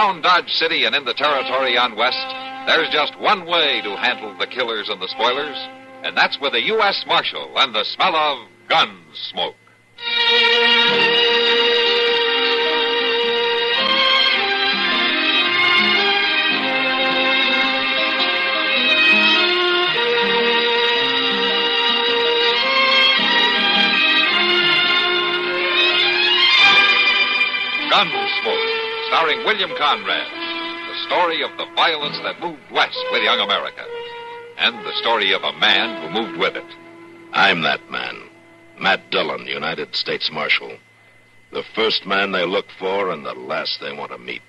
Around Dodge City and in the territory on West, there's just one way to handle the killers and the spoilers, and that's with a U.S. Marshal and the smell of Gunsmoke. Gunsmoke, starring William Conrad. The story of the violence that moved west with young America. And the story of a man who moved with it. I'm that man. Matt Dillon, United States Marshal. The first man they look for and the last they want to meet.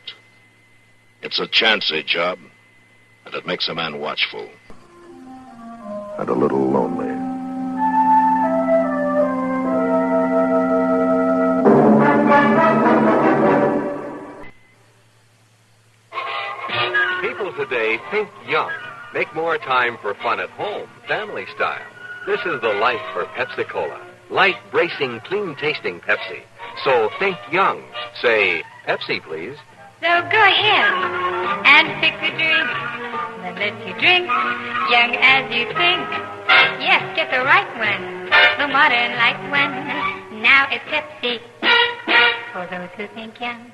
It's a chancy job, and it makes a man watchful. And a little lonely. People today think young, make more time for fun at home, family style. This is the life for Pepsi-Cola. Light, bracing, clean-tasting Pepsi. So think young. Say, Pepsi, please. So go ahead and pick a drink that lets you drink young as you think. Yes, get the right one, the modern light one. Now it's Pepsi for those who think young.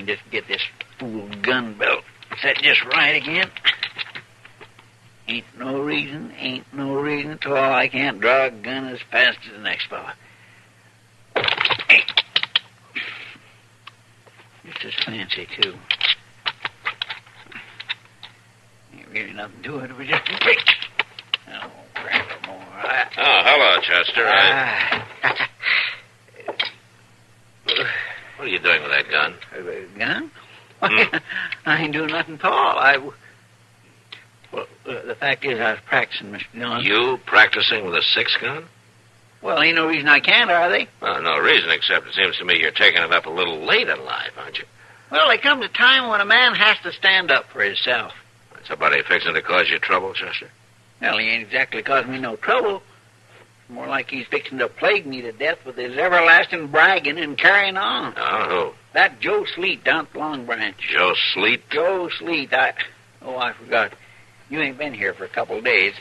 Just get this fool gun belt set just right again. Ain't no reason at all I can't draw a gun as fast as the next fella. Hey. Just as fancy, too. Ain't really nothing to it. It was just a trick. Oh, grab it more. Oh, hello, Chester. What are you doing with that gun? Gun? I ain't doing nothing at all. The fact is, I was practicing, Mr. Dillon. You practicing with a 6-gun? Well, ain't no reason I can't, are they? Well, no reason, except it seems to me you're taking it up a little late in life, aren't you? Well, there comes a time when a man has to stand up for himself. Somebody fixing to cause you trouble, Chester? Well, he ain't exactly causing me no trouble. More like he's fixing to plague me to death with his everlasting bragging and carrying on. Oh, who? That Joe Sleet down at Long Branch. Joe Sleet? Joe Sleet. I forgot. You ain't been here for a couple of days.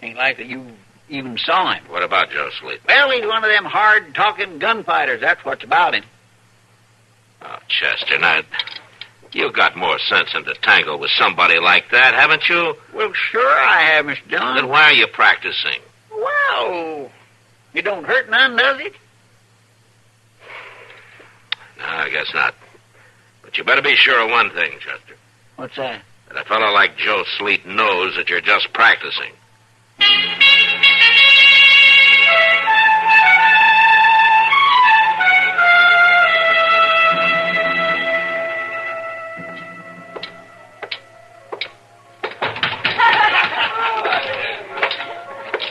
Ain't likely you even saw him. What about Joe Sleet? Well, he's one of them hard-talking gunfighters. That's what's about him. Oh, Chester, now, you've got more sense than to tangle with somebody like that, haven't you? Well, sure I have, Mr. Dillon. Then why are you practicing? Well, it don't hurt none, does it? No, I guess not. But you better be sure of one thing, Chester. What's that? That a fellow like Joe Sleet knows that you're just practicing.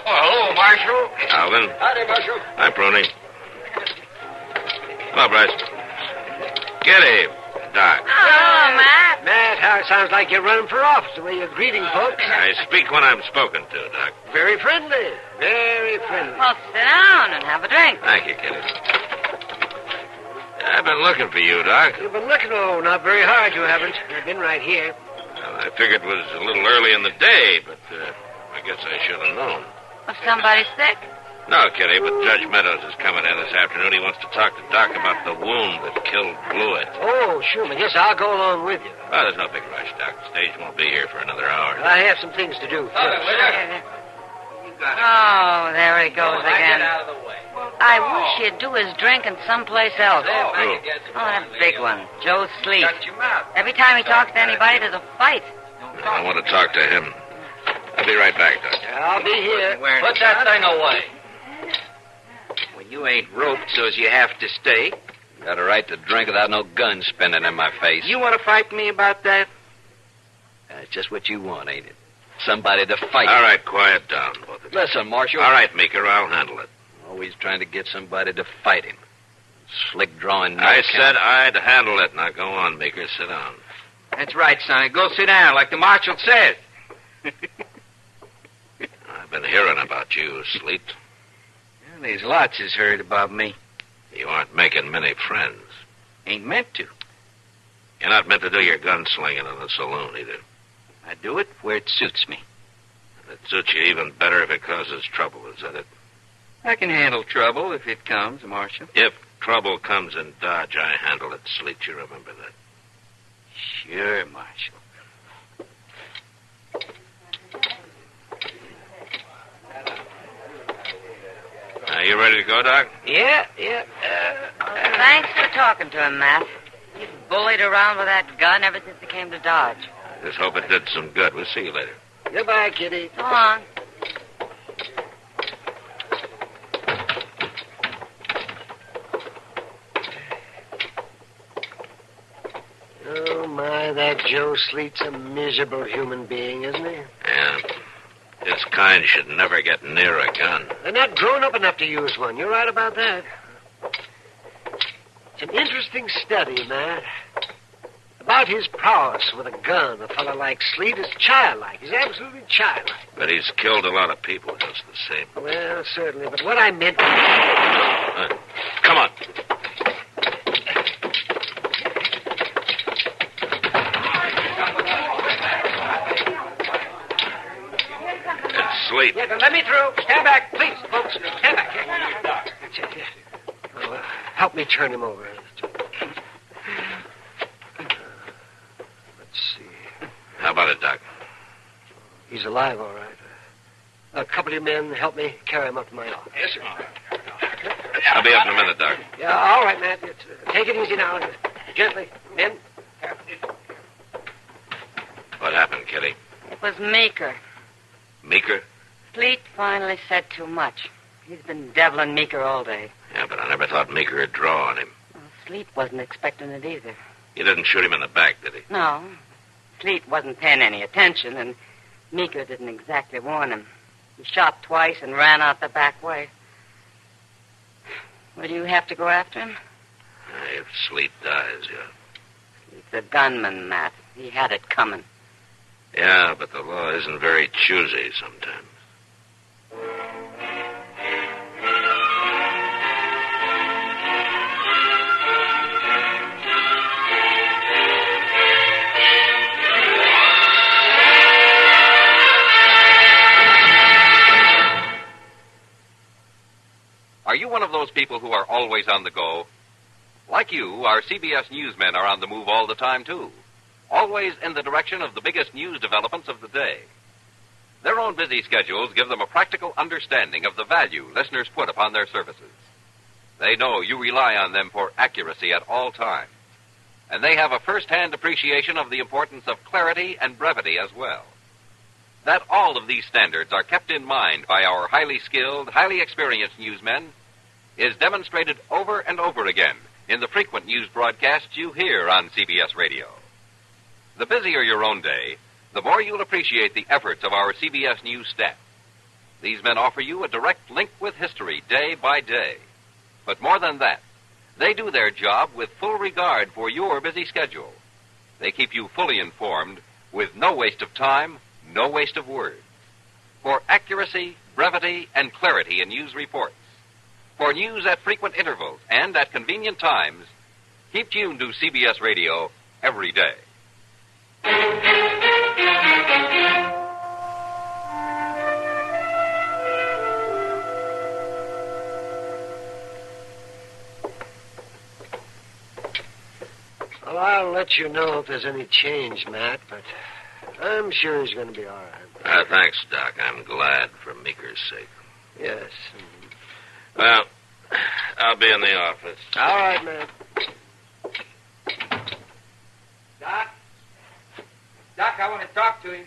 Hello, Marshal. Alvin. Howdy, Marshal. Hi, Prony. Hello, Bryce. Giddy, Doc. Oh, Matt. Matt, how it sounds like you're running for office, the way you're greeting folks. I speak when I'm spoken to, Doc. Very friendly. Very friendly. Well, sit down and have a drink. Thank you, Kitty. I've been looking for you, Doc. You've been looking, not very hard, you haven't. You've been right here. Well, I figured it was a little early in the day, but I guess I should have known. Was somebody sick? No, Kitty, but Judge Meadows is coming in this afternoon. He wants to talk to Doc about the wound that killed Blewett. Oh, sure, but yes, I'll go along with you. Well, there's no big rush, Doc. The stage won't be here for another hour. I have some things to do first. Oh, there he goes again. Out of the way. I wish he'd do his drinking someplace else. Oh, that big one, Joe Sleet. Every time he talks to anybody, there's a fight. I want to talk to him. I'll be right back, Doc. I'll be here. Put that thing away. Well, you ain't roped so's you have to stay. Got a right to drink without no gun spinning in my face. You want to fight me about that? That's just what you want, ain't it? Somebody to fight. All right, quiet down, both of you. Listen, Marshal. All right, Meeker, I'll handle it. Always trying to get somebody to fight him. Slick drawing. I said I'd handle it. Now go on, Meeker. Sit down. That's right, Sonny. Go sit down, like the marshal said. I've been hearing about you, Sleet. Well, there's lots has heard about me. You aren't making many friends. Ain't meant to. You're not meant to do your gunslinging in the saloon, either. I do it where it suits me. And it suits you even better if it causes trouble, is that it? I can handle trouble if it comes, Marshal. If trouble comes in Dodge, I handle it, Sleet. You remember that. Sure, Marshal. Are you ready to go, Doc? Yeah. Thanks for talking to him, Matt. He's bullied around with that gun ever since he came to Dodge. Just hope it did some good. We'll see you later. Goodbye, Kitty. So long. Oh, my, that Joe Sleet's a miserable human being, isn't he? Yeah. His kind should never get near a gun. They're not grown up enough to use one. You're right about that. It's an interesting study, Matt. About his prowess with a gun, a fellow like Sleet is childlike. He's absolutely childlike. But he's killed a lot of people just the same. Well, certainly, but what I meant... Come on. It's Sleet. Yeah, let me through. Stand back, please, folks. Stand back. That's it, yeah. Oh, help me turn him over. Let's see. How about it, Doc? He's alive, all right. A couple of men help me carry him up to my office. Yes, sir. I'll be up in a minute, Doc. Yeah, all right, Matt. Take it easy now. Gently. Men. What happened, Kitty? It was Meeker. Meeker? Sleet finally said too much. He's been deviling Meeker all day. Yeah, but I never thought Meeker would draw on him. Well, Sleet wasn't expecting it either. You didn't shoot him in the back, did he? No. Sleet wasn't paying any attention, and Meeker didn't exactly warn him. He shot twice and ran out the back way. Will you have to go after him? If Sleet dies, yeah. He's a gunman, Matt. He had it coming. Yeah, but the law isn't very choosy sometimes. Are you one of those people who are always on the go? Like you, our CBS newsmen are on the move all the time, too. Always in the direction of the biggest news developments of the day. Their own busy schedules give them a practical understanding of the value listeners put upon their services. They know you rely on them for accuracy at all times. And they have a first-hand appreciation of the importance of clarity and brevity as well. That all of these standards are kept in mind by our highly skilled, highly experienced newsmen is demonstrated over and over again in the frequent news broadcasts you hear on CBS Radio. The busier your own day, the more you'll appreciate the efforts of our CBS News staff. These men offer you a direct link with history day by day. But more than that, they do their job with full regard for your busy schedule. They keep you fully informed with no waste of time, no waste of words. For accuracy, brevity, and clarity in news reports. For news at frequent intervals and at convenient times, keep tuned to CBS Radio every day. Well, I'll let you know if there's any change, Matt, but I'm sure he's going to be all right. Thanks, Doc. I'm glad for Meeker's sake. Yes. Well, I'll be in the office. All right, man. Doc? Doc, I want to talk to you.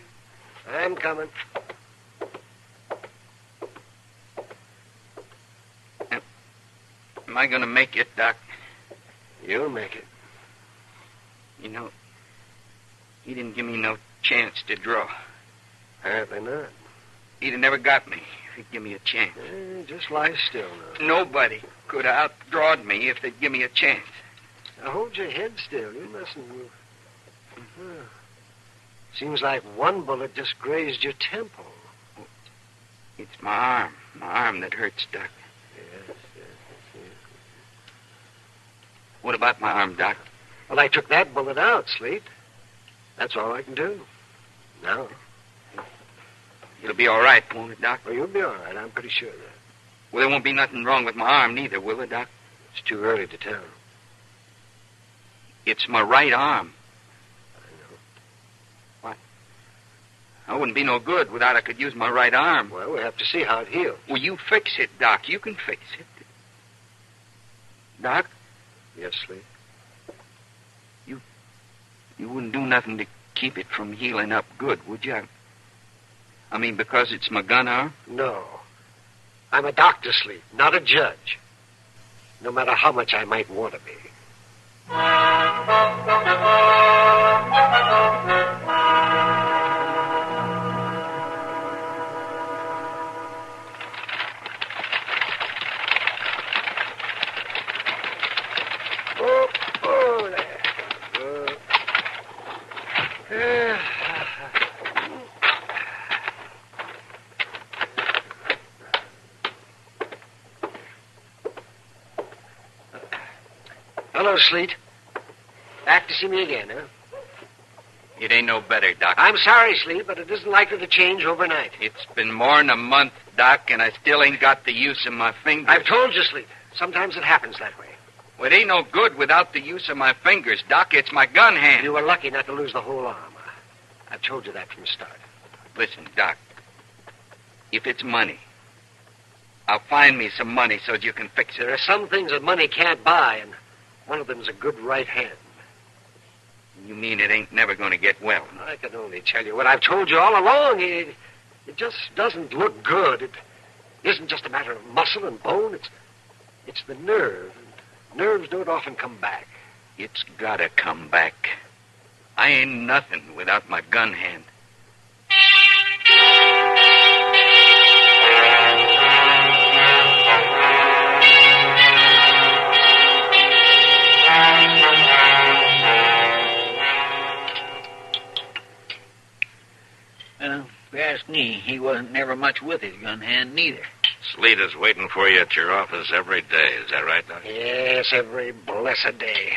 I'm coming. Am I going to make it, Doc? You'll make it. You know, he didn't give me no chance to draw. Apparently not. He'd have never got me they'd give me a chance. Just lie still now. Nobody could have outdrawed me if they'd give me a chance. Now hold your head still. You mustn't move. Seems like one bullet just grazed your temple. It's my arm that hurts, Doc. Yes. What about my arm, Doc? Well, I took that bullet out, Sleet. That's all I can do. Now. It'll be all right, won't it, Doc? Well, you'll be all right. I'm pretty sure of that. Well, there won't be nothing wrong with my arm neither, will it, Doc? It's too early to tell. It's my right arm. I know. What? I wouldn't be no good without I could use my right arm. Well, we'll have to see how it heals. Well, you fix it, Doc. You can fix it. Doc? Yes, Sleet. You wouldn't do nothing to keep it from healing up good, would you? I mean, because it's my gun arm? No. I'm a doctor, Sleet, not a judge. No matter how much I might want to be. Hello, Sleet. Back to see me again, huh? It ain't no better, Doc. I'm sorry, Sleet, but it isn't likely to change overnight. It's been more'n a month, Doc, and I still ain't got the use of my fingers. I've told you, Sleet. Sometimes it happens that way. Well, it ain't no good without the use of my fingers, Doc. It's my gun hand. You were lucky not to lose the whole arm. I've told you that from the start. Listen, Doc. If it's money, I'll find me some money so you can fix it. There are some things that money can't buy, and one of them's a good right hand. You mean it ain't never going to get well? I can only tell you what I've told you all along. It just doesn't look good. It isn't just a matter of muscle and bone. It's the nerve. And nerves don't often come back. It's got to come back. I ain't nothing without my gun hand. If you ask me, he wasn't never much with his gun hand, neither. Sleet is waiting for you at your office every day. Is that right, Doc? Yes, every blessed day.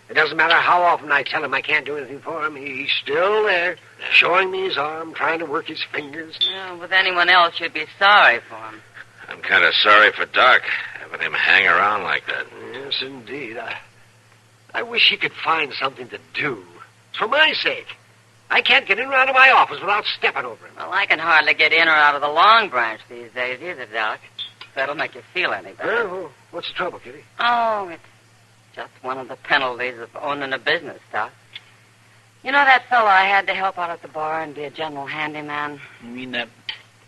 It doesn't matter how often I tell him I can't do anything for him. He's still there, showing me his arm, trying to work his fingers. Well, with anyone else, you'd be sorry for him. I'm kind of sorry for Doc, having him hang around like that. Yes, indeed. I wish he could find something to do. For my sake. I can't get in or out of my office without stepping over him. Well, I can hardly get in or out of the Long Branch these days either, Doc. If that'll make you feel any better. Well, what's the trouble, Kitty? Oh, it's just one of the penalties of owning a business, Doc. You know that fellow I had to help out at the bar and be a general handyman? You mean that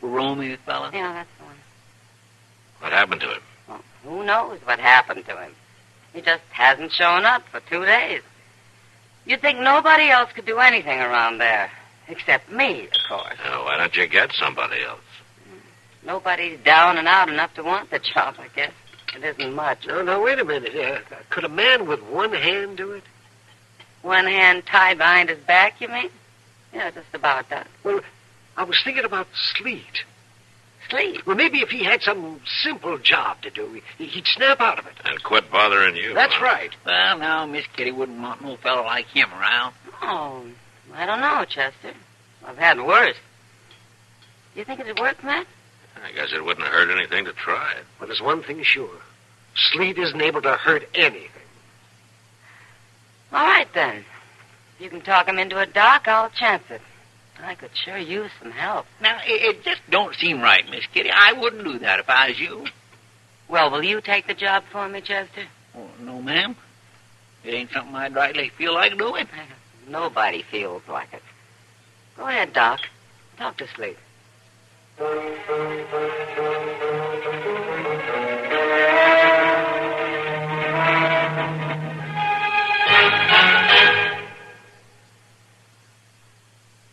Romy fella? Yeah, that's the one. What happened to him? Well, who knows what happened to him? He just hasn't shown up for 2 days. You'd think nobody else could do anything around there. Except me, of course. Oh, why don't you get somebody else? Nobody's down and out enough to want the job, I guess. It isn't much. No, wait a minute. Could a man with one hand do it? One hand tied behind his back, you mean? Yeah, just about that. Well, I was thinking about Sleet. Sleet? Well, maybe if he had some simple job to do, he'd snap out of it. And quit bothering you. That's huh? right. Well, now, Miss Kitty wouldn't want no fellow like him around. Oh, I don't know, Chester. I've had worse. Do you think it'd work, Matt? I guess it wouldn't hurt anything to try it. But there's one thing sure. Sleet isn't able to hurt anything. All right, then. If you can talk him into a dock, I'll chance it. I could sure use some help. Now, it just don't seem right, Miss Kitty. I wouldn't do that if I was you. Well, will you take the job for me, Chester? Oh, no, ma'am. It ain't something I'd rightly feel like doing. Nobody feels like it. Go ahead, Doc. Talk to Sleet.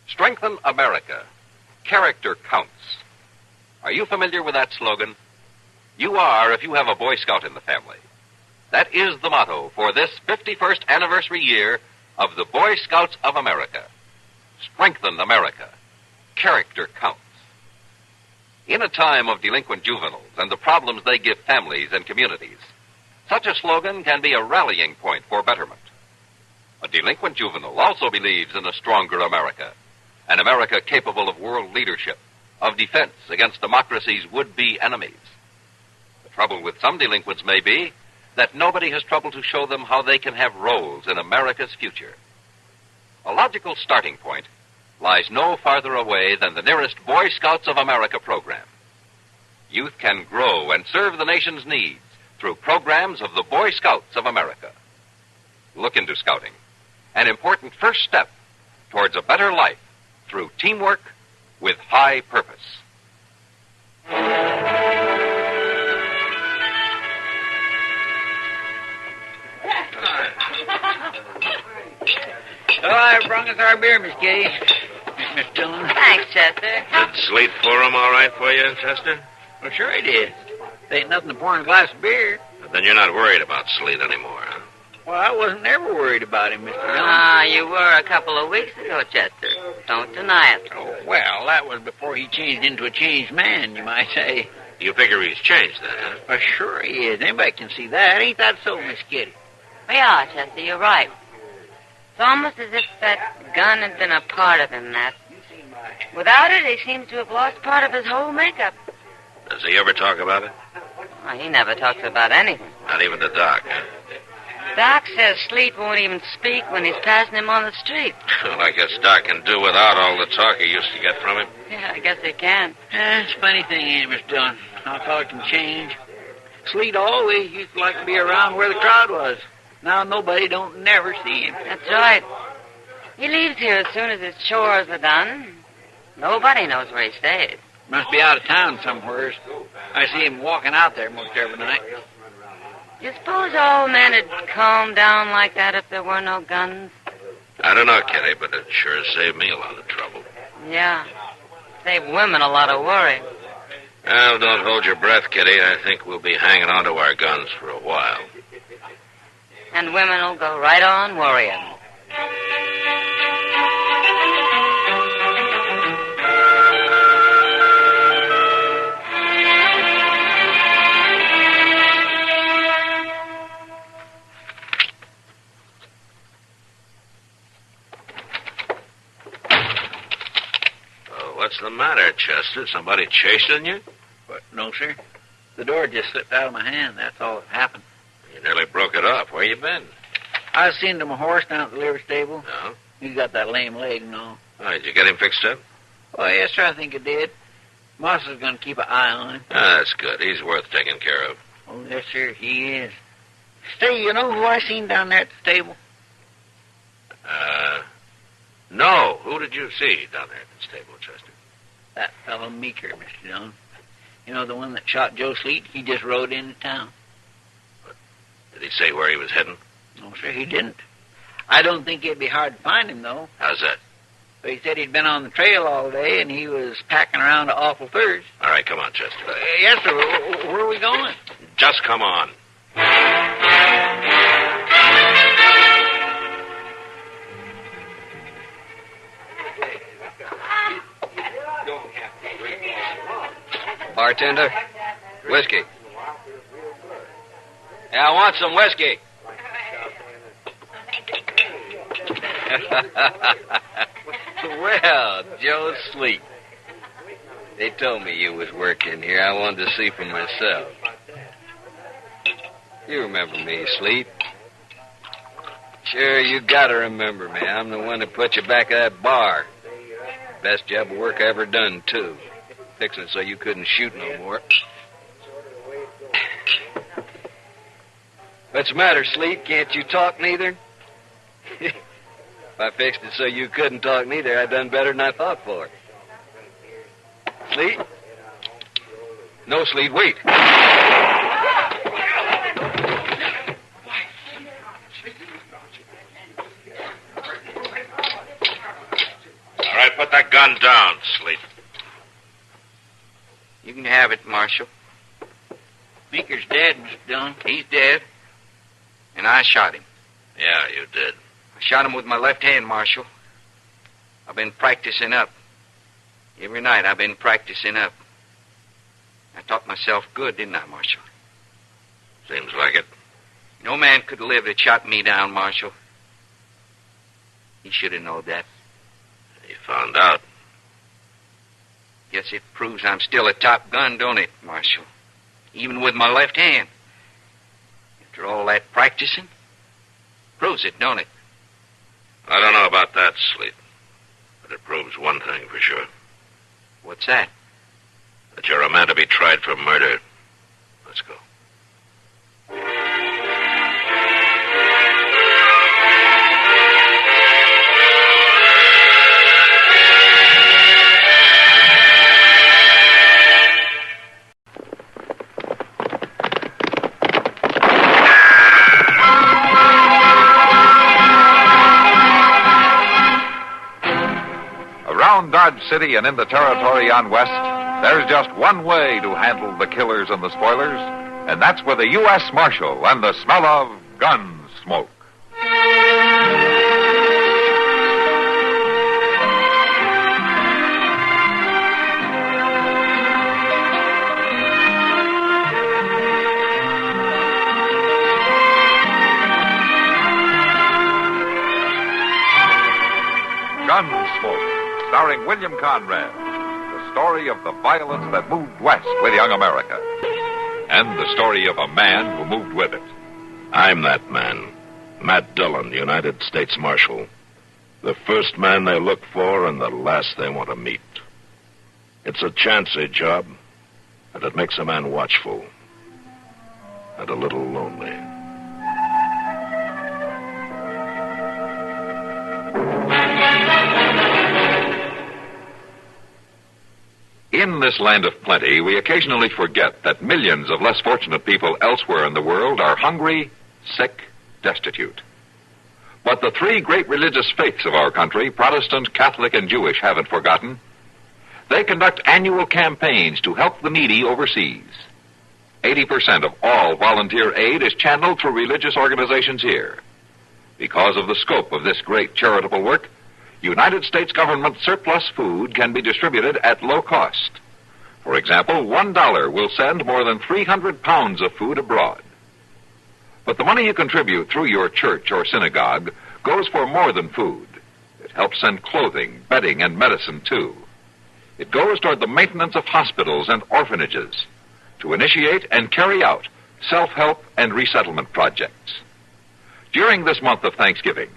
Strengthen America. Character counts. Are you familiar with that slogan? You are if you have a Boy Scout in the family. That is the motto for this 51st anniversary year of the Boy Scouts of America. Strengthen America. Character counts. In a time of delinquent juveniles and the problems they give families and communities, such a slogan can be a rallying point for betterment. A delinquent juvenile also believes in a stronger America, an America capable of world leadership, of defense against democracy's would-be enemies. The trouble with some delinquents may be that nobody has troubled to show them how they can have roles in America's future. A logical starting point lies no farther away than the nearest Boy Scouts of America program. Youth can grow and serve the nation's needs through programs of the Boy Scouts of America. Look into scouting, an important first step towards a better life through teamwork with high purpose. Oh, I brung us our beer, Miss Kitty. Miss Dillon. Thanks, Chester. Did Sleet pour 'em all right for you, Chester? Well, sure he did. There ain't nothing to pour in a glass of beer. But then you're not worried about Sleet anymore, huh? Well, I wasn't never worried about him, Mr. Dillon. Ah, you were a couple of weeks ago, Chester. Don't deny it. Oh, well, that was before he changed into a changed man, you might say. You figure he's changed then, huh? Well, sure he is. Anybody can see that. Ain't that so, Miss Kitty? Yeah, Chester, you're right. It's almost as if that gun had been a part of him, Matt. Without it, he seems to have lost part of his whole makeup. Does he ever talk about it? Well, he never talks about anything. Not even the doc, huh? Doc says Sleet won't even speak when he's passing him on the street. Well, I guess Doc can do without all the talk he used to get from him. Yeah, I guess he can. It's a funny thing, ain't it, Mr. Dillon? How a fellow can change. Sleet always used to like to be around where the crowd was. Now nobody don't never see him. That's right. He leaves here as soon as his chores are done. Nobody knows where he stays. Must be out of town somewheres. I see him walking out there most every night. You suppose all men would calm down like that if there were no guns? I don't know, Kitty, but it sure saved me a lot of trouble. Yeah. Save women a lot of worry. Well, don't hold your breath, Kitty. I think we'll be hanging on to our guns for a while. And women will go right on worrying. What's the matter, Chester? Somebody chasing you? But no, sir. The door just slipped out of my hand. That's all that happened. You nearly broke it off. Where you been? I seen to my horse down at the livery stable. No? He's got that lame leg and all. Oh, did you get him fixed up? Oh, yes, sir, I think I did. Moss is going to keep an eye on him. Ah, that's good. He's worth taking care of. Oh, yes, sir, he is. Say, you know who I seen down there at the stable? No. Who did you see down there at the stable, Chester? That fellow Meeker, Mr. Dillon. You know, the one that shot Joe Sleet? He just rode into town. Did he say where he was heading? No, sir, he didn't. I don't think it'd be hard to find him, though. How's that? But he said he'd been on the trail all day, and he was packing around to awful thirst. All right, come on, Chester. Yes, sir. Where are we going? Just come on. Bartender, whiskey. Yeah, I want some whiskey. Well, Joe Sleet. They told me you was working here. I wanted to see for myself. You remember me, Sleet? Sure, you gotta remember me. I'm the one that put you back at that bar. Best job of work I ever done, too. Fixing it so you couldn't shoot no more. What's the matter, Sleet? Can't you talk neither? If I fixed it so you couldn't talk neither, I done better than I thought for. Sleet? No, Sleet, wait. All right, put that gun down, Sleet. You can have it, Marshal. Meeker's dead, Mr. Dillon. He's dead. And I shot him. Yeah, you did. I shot him with my left hand, Marshal. I've been practicing up. Every night I've been practicing up. I taught myself good, didn't I, Marshal? Seems like it. No man could live that shot me down, Marshal. He should have known that. He found out. Guess it proves I'm still a top gun, don't it, Marshal? Even with my left hand. After all that practicing, proves it, don't it? I don't know about that, Sleet. But it proves one thing for sure. What's that? That you're a man to be tried for murder. Let's go. Around Dodge City and in the territory on West, there's just one way to handle the killers and the spoilers, and that's with a U.S. Marshal and the smell of Gunsmoke. Gunsmoke, starring William Conrad, the story of the violence that moved west with young America, and the story of a man who moved with it. I'm that man, Matt Dillon, United States Marshal. The first man they look for and the last they want to meet. It's a chancy job, and it makes a man watchful and a little lonely. In this land of plenty, we occasionally forget that millions of less fortunate people elsewhere in the world are hungry, sick, destitute. But the three great religious faiths of our country, Protestant, Catholic, and Jewish, haven't forgotten. They conduct annual campaigns to help the needy overseas. 80% of all volunteer aid is channeled through religious organizations here. Because of the scope of this great charitable work, United States government surplus food can be distributed at low cost. For example, $1 will send more than 300 pounds of food abroad. But the money you contribute through your church or synagogue goes for more than food. It helps send clothing, bedding, and medicine, too. It goes toward the maintenance of hospitals and orphanages, to initiate and carry out self-help and resettlement projects. During this month of Thanksgiving,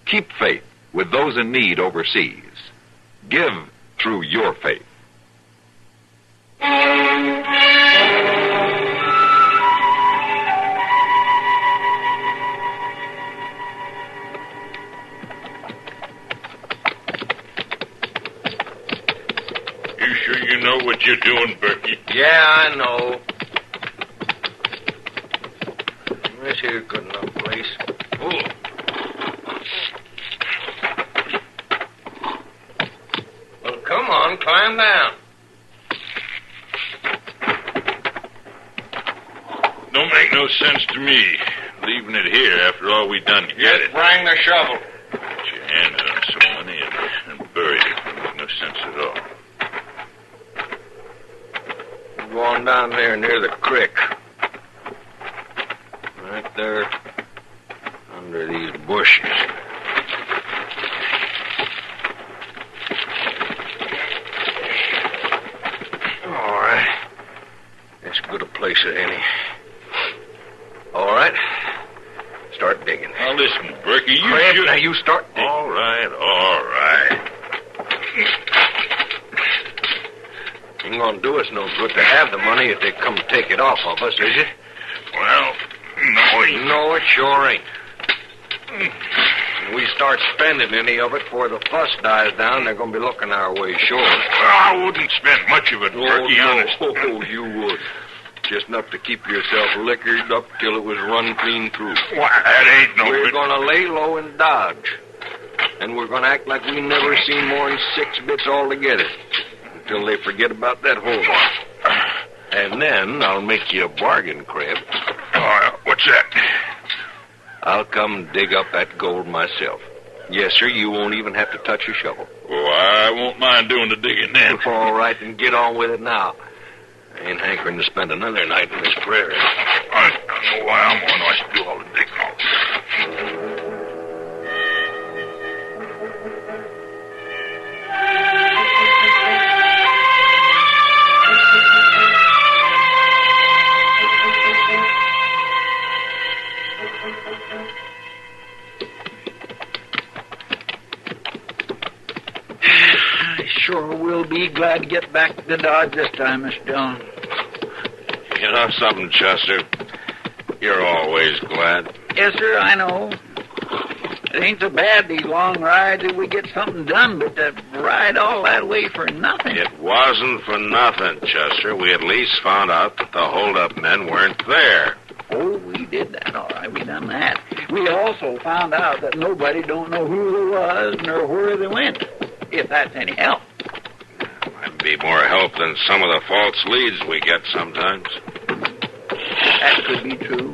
keep faith with those in need overseas. Give through your faith. You sure you know what you're doing, Berkey? Yeah, I know. This here's good enough place. Oh. Well, come on, climb down. Don't make no sense to me, leaving it here after all we done to get it. Bring the shovel. Put your hand on some money and bury it. Don't make no sense at all. Go on down there near the creek. Right there, under these bushes. All right. As good a place as any. All right. Start digging. Now listen, Berkey, you Crab, should... now you start digging. All right. Ain't gonna do us no good to have the money if they come take it off of us, is it? Well, No, it sure ain't. When we start spending any of it before the fuss dies down, they're gonna be looking our way sure. Well, I wouldn't spend much of it, Berkey, honest. Oh, you would. Just enough to keep yourself liquored up till it was run clean through. Why, that ain't no We're good. gonna lay low and dodge. And we're gonna act like we never seen more than 6 bits altogether. Until they forget about that hole. And then I'll make you a bargain, Crib. Oh, what's that? I'll come dig up that gold myself. Yes, sir, you won't even have to touch your shovel. Oh, I won't mind doing the digging then. All right, then get on with it now. I ain't hankering to spend another night in this prairie. I don't know why I'm going to do all the digging. I sure will be glad to get back to Dodge this time, Mr. Dillon. You know something, Chester? You're always glad. Yes, sir, I know. It ain't so bad, these long rides, if we get something done, but to ride all that way for nothing. It wasn't for nothing, Chester. We at least found out that the hold-up men weren't there. Oh, we did that, all right. We done that. We also found out that nobody don't know who they was nor where they went, if that's any help. Might be more help than some of the false leads we get sometimes. That could be true.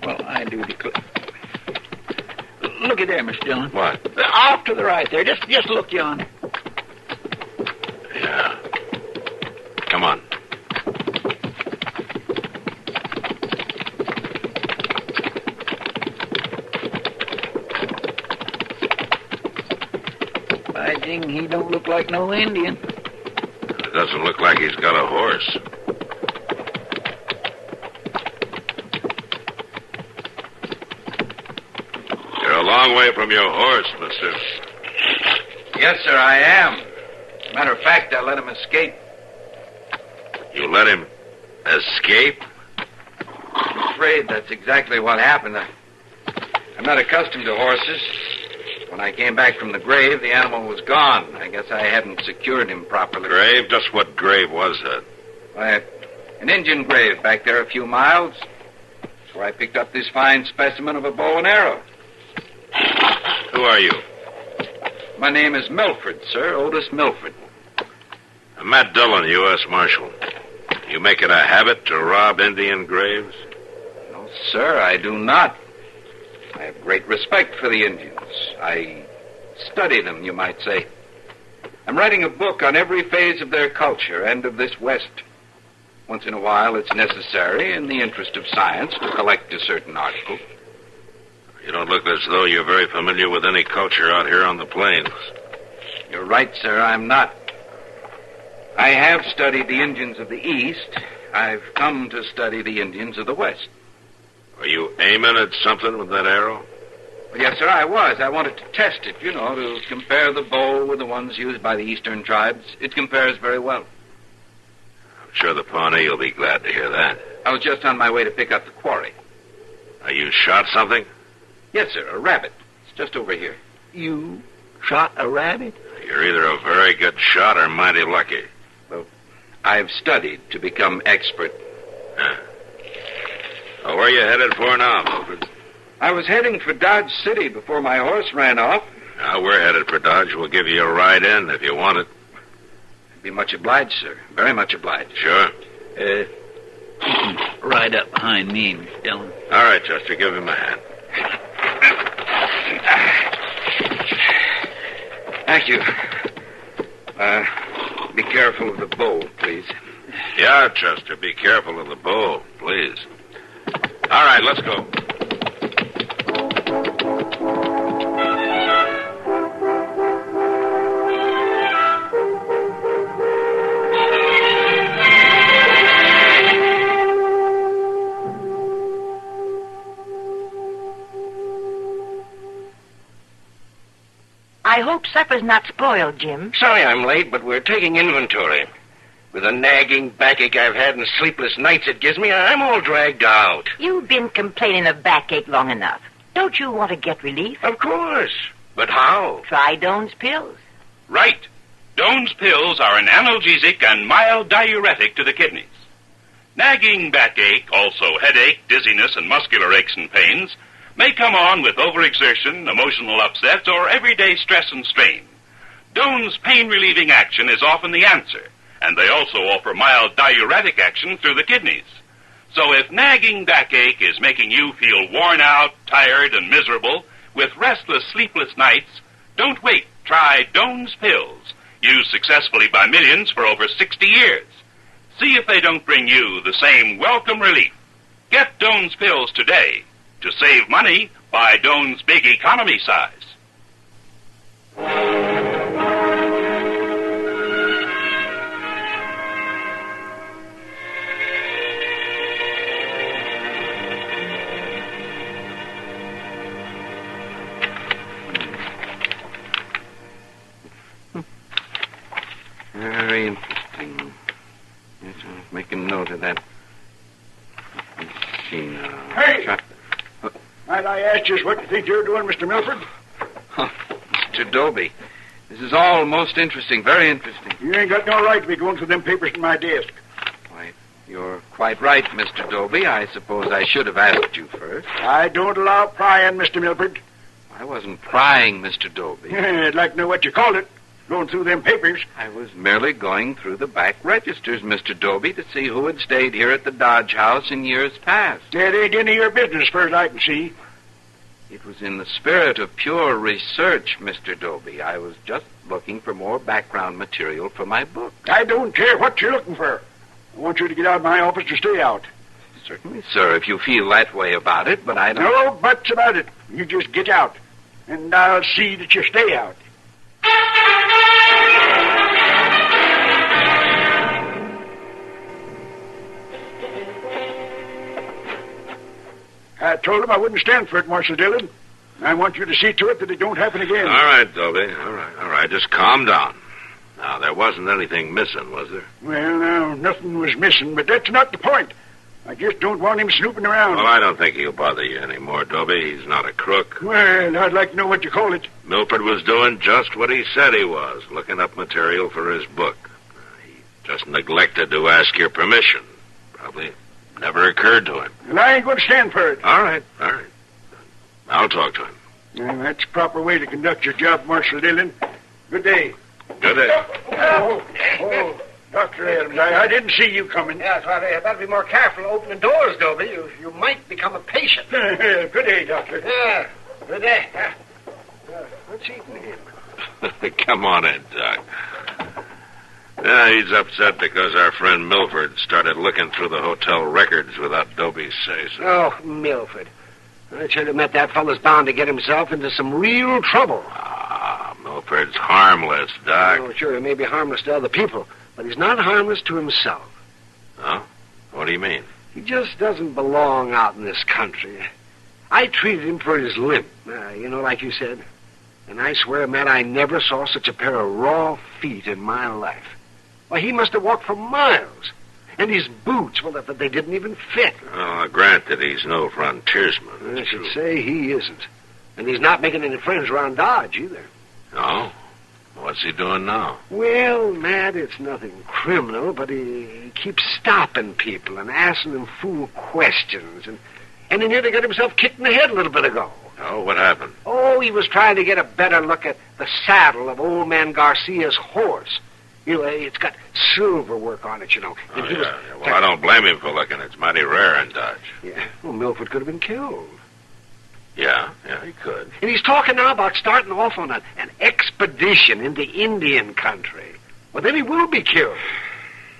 Well, I do declare. Look at there, Mr. Dillon. What? Off to the right there. Just look yonder. Yeah. Come on. I think he don't look like no Indian. It doesn't look like he's got a horse. You're a long way from your horse, mister. Yes, sir, I am. As a matter of fact, I let him escape. You let him escape? I'm afraid that's exactly what happened. I'm not accustomed to horses. When I came back from the grave, the animal was gone. I guess I hadn't secured him properly. Grave? Just what grave was that? Why, an Indian grave back there a few miles. That's where I picked up this fine specimen of a bow and arrow. Who are you? My name is Milford, sir. Otis Milford. Matt Dillon, U.S. Marshal. You make it a habit to rob Indian graves? No, sir, I do not. I have great respect for the Indians. I study them, you might say. I'm writing a book on every phase of their culture and of this West. Once in a while, it's necessary, in the interest of science, to collect a certain article. You don't look as though you're very familiar with any culture out here on the plains. You're right, sir, I'm not. I have studied the Indians of the East. I've come to study the Indians of the West. Are you aiming at something with that arrow? Well, yes, sir, I was. I wanted to test it, to compare the bow with the ones used by the eastern tribes. It compares very well. I'm sure the Pawnee will be glad to hear that. I was just on my way to pick up the quarry. Are you shot something? Yes, sir, a rabbit. It's just over here. You shot a rabbit? You're either a very good shot or mighty lucky. Well, I've studied to become expert. Well, where are you headed for now, Milford? I was heading for Dodge City before my horse ran off. Now, we're headed for Dodge. We'll give you a ride in if you want it. I'd be much obliged, sir. Very much obliged. Sure. Right up behind me, Mr. Dillon. All right, Chester, give him a hand. Thank you. Be careful of the bow, please. Yeah, Chester, be careful of the bow, please. All right, let's go. I hope supper's not spoiled, Jim. Sorry I'm late, but we're taking inventory. With the nagging backache I've had and sleepless nights it gives me, I'm all dragged out. You've been complaining of backache long enough. Don't you want to get relief? Of course. But how? Try Doan's pills. Right. Doan's pills are an analgesic and mild diuretic to the kidneys. Nagging backache, also headache, dizziness, and muscular aches and pains may come on with overexertion, emotional upsets, or everyday stress and strain. Doan's pain-relieving action is often the answer, And they also offer mild diuretic action through the kidneys. So if nagging backache is making you feel worn out, tired, and miserable, with restless, sleepless nights, don't wait. Try Doan's Pills, used successfully by millions for over 60 years. See if they don't bring you the same welcome relief. Get Doan's Pills today. To save money, buy Doan's Big Economy size. Very interesting. Yes, I'll make a note of that. Let's see now. Hey! Might I ask just what you think you're doing, Mr. Milford? Mr. Dobie, this is all most interesting, very interesting. You ain't got no right to be going through them papers in my desk. Why, you're quite right, Mr. Dobie. I suppose I should have asked you first. I don't allow prying, Mr. Milford. I wasn't prying, Mr. Dobie. I'd like to know what you called it, going through them papers. I was merely going through the back registers, Mr. Dobie, to see who had stayed here at the Dodge House in years past. That ain't any of your business, as far as I can see. It was in the spirit of pure research, Mr. Dobie. I was just looking for more background material for my book. I don't care what you're looking for. I want you to get out of my office or stay out. Certainly, sir, if you feel that way about it, but I don't... No buts about it. You just get out, and I'll see that you stay out. I told him I wouldn't stand for it, Marshal Dillon. I want you to see to it that it don't happen again. All right, Dobie. All right. Just calm down. Now, there wasn't anything missing, was there? Well, now, nothing was missing, but that's not the point. I just don't want him snooping around. Well, I don't think he'll bother you anymore, Dobie. He's not a crook. Well, I'd like to know what you call it. Milford was doing just what he said he was, looking up material for his book. He just neglected to ask your permission. Probably never occurred to him. And I ain't going to stand for it. All right. I'll talk to him. Well, that's the proper way to conduct your job, Marshal Dillon. Good day. Good day. Oh, Dr. Adams, I didn't see you coming. Yes, well, you better be more careful opening doors, Dobie. You might become a patient. Good day, Doctor. Yeah, good day. What's eating him? Come on in, Doc. Yeah, he's upset because our friend Milford started looking through the hotel records without Dobie's say-so. Oh, Milford. I should have met that fellow's bound to get himself into some real trouble. Milford's harmless, Doc. Oh, sure, he may be harmless to other people, but he's not harmless to himself. Oh? What do you mean? He just doesn't belong out in this country. I treated him for his limp, like you said. And I swear, Matt, I never saw such a pair of raw feet in my life. Why, he must have walked for miles. And his boots, well, they didn't even fit. Oh, granted, he's no frontiersman. I should say he isn't. And he's not making any friends around Dodge, either. No? What's he doing now? Well, Matt, it's nothing criminal, but he keeps stopping people and asking them fool questions. And he nearly got himself kicked in the head a little bit ago. Oh, what happened? Oh, he was trying to get a better look at the saddle of old man Garcia's horse. It's got silver work on it, Oh, yeah. Well, I don't blame him for looking. It's mighty rare in Dodge. Yeah. Well, Milford could have been killed. Yeah, he could. And he's talking now about starting off on an expedition into Indian country. Well, then he will be killed.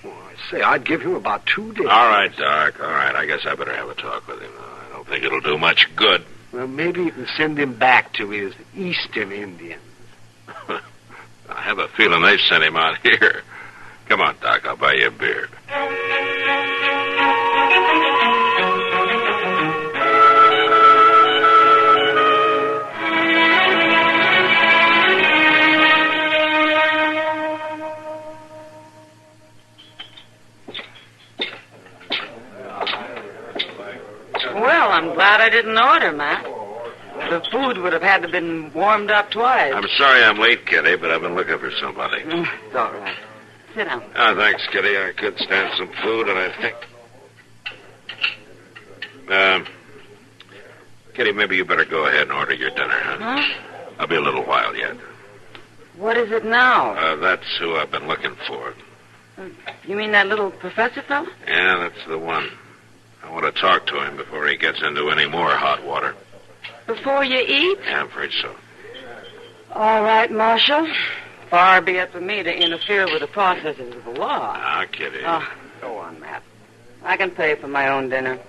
Well, I say, I'd give him about 2 days. All right, Doc. All right. I guess I better have a talk with him. I don't think it'll do much good. Well, maybe you can send him back to his Eastern Indians. I have a feeling they've sent him out here. Come on, Doc. I'll buy you a beer. Well, I'm glad I didn't order, Matt. The food would have had to have been warmed up twice. I'm sorry I'm late, Kitty, but I've been looking for somebody. It's all right. Sit down. Oh, thanks, Kitty. I could stand some food, and I think... Kitty, maybe you better go ahead and order your dinner, huh? I'll be a little while yet. What is it now? That's who I've been looking for. You mean that little professor fellow? Yeah, that's the one. I want to talk to him before he gets into any more hot water. Before you eat? Yeah, I'm afraid so. All right, Marshal. Far be it from me to interfere with the processes of the law. Ah, Kitty. Oh, go on, Matt. I can pay for my own dinner.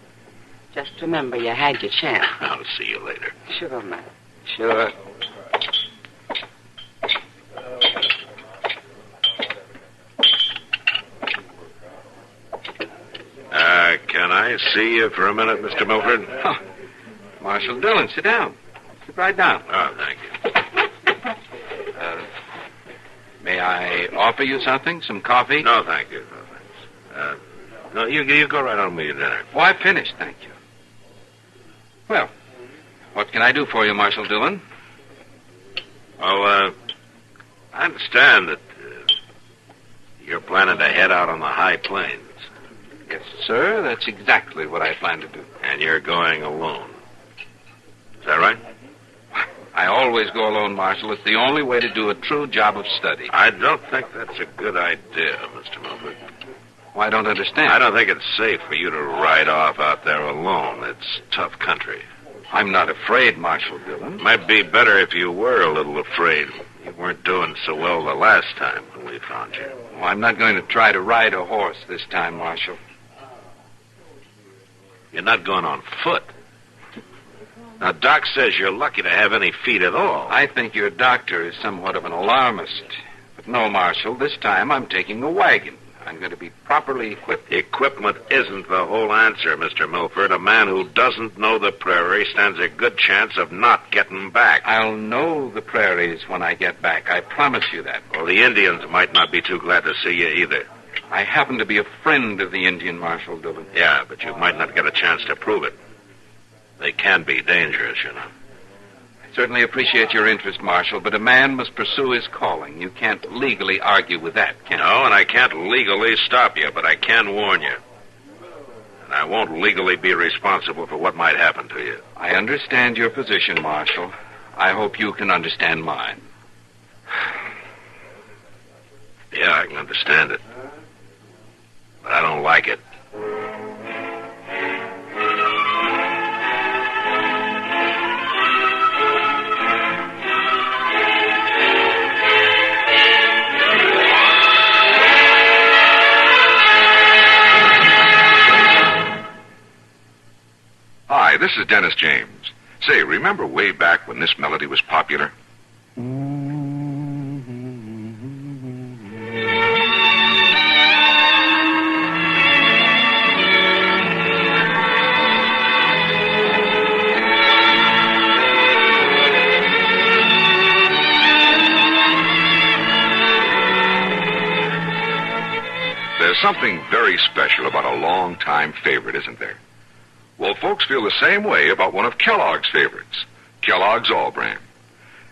Just remember you had your chance. I'll see you later. Sure, Matt. Sure. Can I see you for a minute, Mr. Milford? Oh, Marshal Dillon, sit down. Sit right down. Oh, thank you. May I offer you something? Some coffee? No, thank you. No, thanks. No, you go right on with your dinner. Oh, I've finished, thank you. Well, what can I do for you, Marshal Dillon? Well, I understand that you're planning to head out on the high plains. Yes, sir. That's exactly what I plan to do. And you're going alone. Is that right? I always go alone, Marshal. It's the only way to do a true job of study. I don't think that's a good idea, Mr. Milford. Well, I don't understand. I don't think it's safe for you to ride off out there alone. It's tough country. I'm not afraid, Marshal Dillon. Might be better if you were a little afraid. You weren't doing so well the last time when we found you. Well, I'm not going to try to ride a horse this time, Marshal. You're not going on foot. Now, Doc says you're lucky to have any feet at all. I think your doctor is somewhat of an alarmist. But no, Marshal, this time I'm taking a wagon. I'm going to be properly equipped. Equipment isn't the whole answer, Mr. Milford. A man who doesn't know the prairie stands a good chance of not getting back. I'll know the prairies when I get back. I promise you that. Well, the Indians might not be too glad to see you either. I happen to be a friend of the Indian, Marshal Dillon. Yeah, but you might not get a chance to prove it. They can be dangerous, you know. I certainly appreciate your interest, Marshal, but a man must pursue his calling. You can't legally argue with that, can you? No, and I can't legally stop you, but I can warn you. And I won't legally be responsible for what might happen to you. I understand your position, Marshal. I hope you can understand mine. Yeah, I can understand it. But I don't like it. Hi, this is Dennis James. Say, remember way back when this melody was popular? There's something very special about a long-time favorite, isn't there? Well, folks feel the same way about one of Kellogg's favorites, Kellogg's All Bran.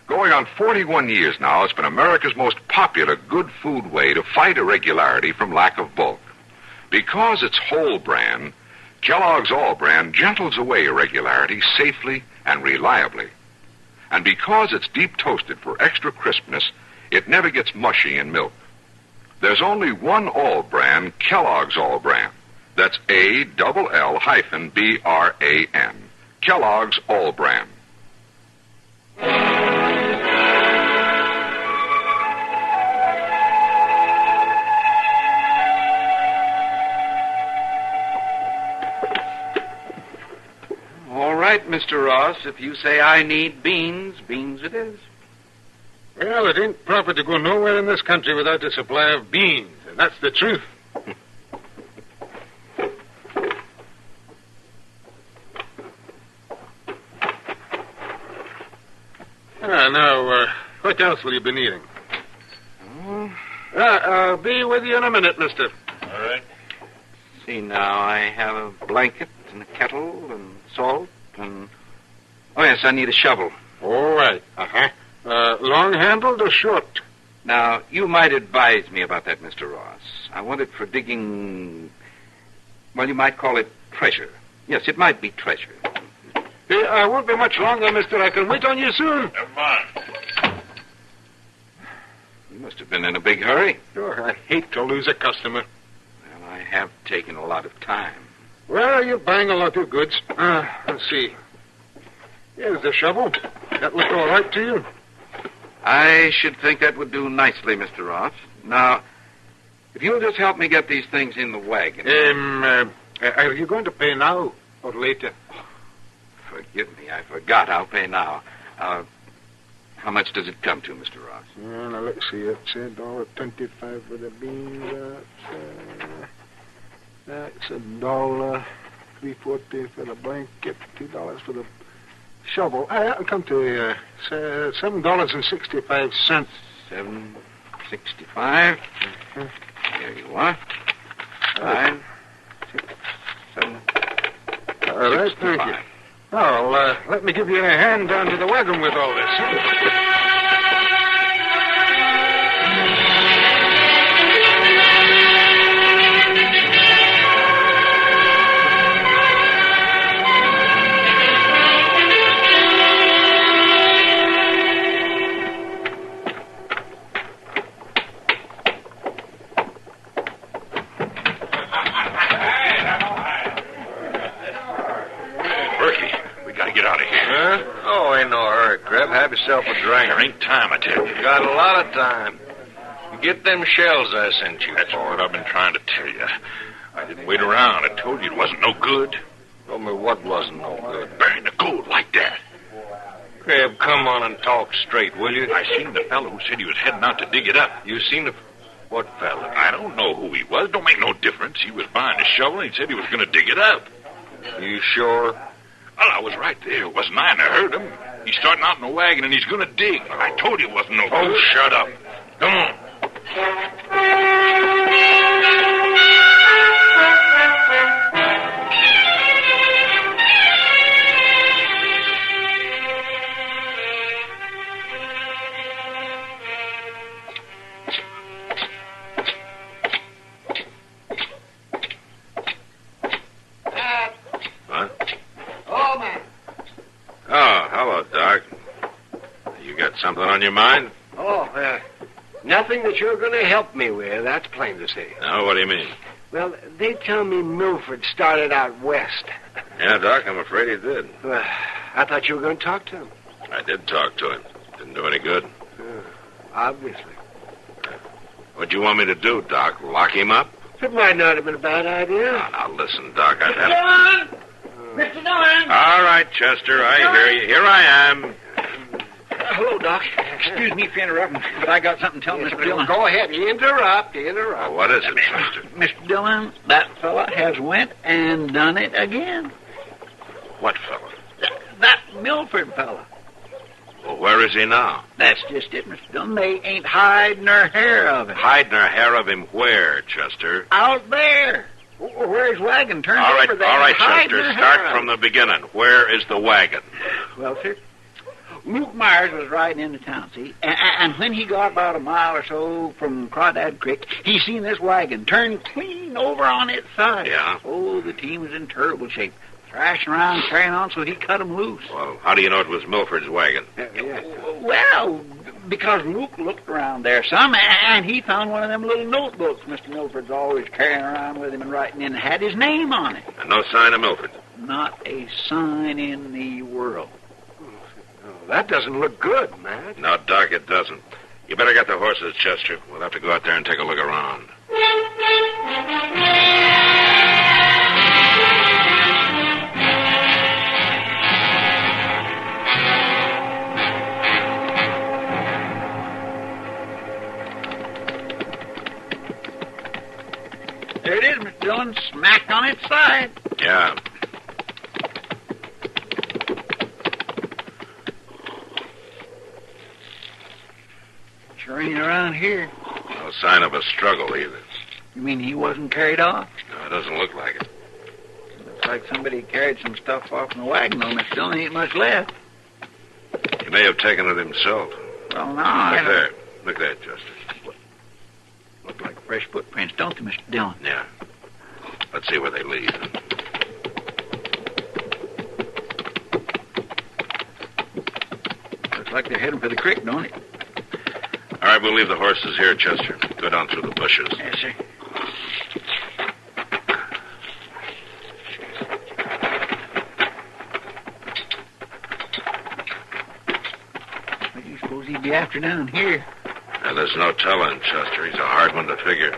Going on 41 years now, it's been America's most popular good food way to fight irregularity from lack of bulk. Because it's whole bran, Kellogg's All Bran gentles away irregularity safely and reliably. And because it's deep toasted for extra crispness, it never gets mushy in milk. There's only one All Bran, Kellogg's All Bran. That's ALL-BRAN. Kellogg's All Bran. All right, Mr. Ross. If you say I need beans, beans it is. Well, it ain't proper to go nowhere in this country without a supply of beans, and that's the truth. Now, what else will you be needing? I'll be with you in a minute, mister. All right. See, now, I have a blanket and a kettle and salt and... Oh, yes, I need a shovel. All right. Uh-huh. Long-handled or short? Now, you might advise me about that, Mr. Ross. I want it for digging... Well, you might call it treasure. Yes, it might be treasure. I won't be much longer, mister. I can wait on you soon. Never mind. must have been in a big hurry. Sure, I hate to lose a customer. Well, I have taken a lot of time. Well, you're buying a lot of goods. Let's see. Here's the shovel. That look all right to you? I should think that would do nicely, Mr. Ross. Now, if you'll just help me get these things in the wagon. Are you going to pay now or later? Forgive me, I forgot. I'll pay now. How much does it come to, Mr. Ross? Now, let's see. It's $1.25 for the beans. That's $1. $3.40 for the blanket. $2 for the shovel. That'll come to $7.65. $7.65. There you are. 5, 6, 7. All right, thank you. Well, let me give you a hand down to the wagon with all this. Have yourself a drink. There ain't time, I tell you. Got a lot of time. Get them shells I sent you. That's what I've been trying to tell you. I didn't wait around. I told you it wasn't no good. Told me what wasn't no good. Burying the gold like that. Crab, come on and talk straight, will you? I seen the fellow who said he was heading out to dig it up. You seen the... What fellow? I don't know who he was. Don't make no difference. He was buying a shovel and he said he was going to dig it up. You sure? Well, I was right there, wasn't I? And I heard him. He's starting out in the wagon, and he's going to dig. I told you it wasn't no good. Oh, shut up. Come on. What? Oh, man. Oh, hello, Doc. You got something on your mind? Oh, nothing that you're going to help me with, that's plain to see. No, what do you mean? Well, they tell me Milford started out west. Yeah, Doc, I'm afraid he did. Well, I thought you were going to talk to him. I did talk to him. Didn't do any good. Obviously. What'd you want me to do, Doc? Lock him up? It might not have been a bad idea. Now, listen, Doc, I've had... Dillon! Mr. Dillon! All right, Chester, I hear you. Here I am. Hello, Doc. Excuse me for interrupting, but I got something to tell Mr. Dillon. Go ahead. Interrupt. Oh, what is it, Chester? Mr. Dillon, that fella has went and done it again. What fella? That Milford fella. Well, where is he now? That's just it, Mr. Dillon. They ain't hiding their hair of him. Hiding her hair of him where, Chester? Out there. Where his wagon turned all right, over there. All right, Chester, start from the beginning. Where is the wagon? Well, sir, Luke Myers was riding into town, see? And when he got about a mile or so from Crawdad Creek, he seen this wagon turn clean over on its side. Yeah? Oh, the team was in terrible shape. Thrashing around, carrying on, so he cut them loose. Well, how do you know it was Milford's wagon? Well, because Luke looked around there some, and he found one of them little notebooks Mr. Milford's always carrying around with him and writing in, and had his name on it. And no sign of Milford? Not a sign in the world. Oh, that doesn't look good, Matt. No, Doc, it doesn't. You better get the horses, Chester. We'll have to go out there and take a look around. There it is, Mr. Dillon, smack on its side. Yeah. Sure ain't around here. No sign of a struggle either. You mean he wasn't carried off? No, it doesn't look like it. Looks like somebody carried some stuff off in the wagon, though, Mr. Dillon. Ain't much left. He may have taken it himself. Well, no, Look there. Look there, Chester. Look like fresh footprints, don't they, Mr. Dillon? Yeah. Let's see where they lead. Looks like they're heading for the creek, don't it? All right, right, we'll leave the horses here, Chester. Go down through the bushes. Yes, sir. What do you suppose he'd be after down here? Now, there's no telling, Chester. He's a hard one to figure.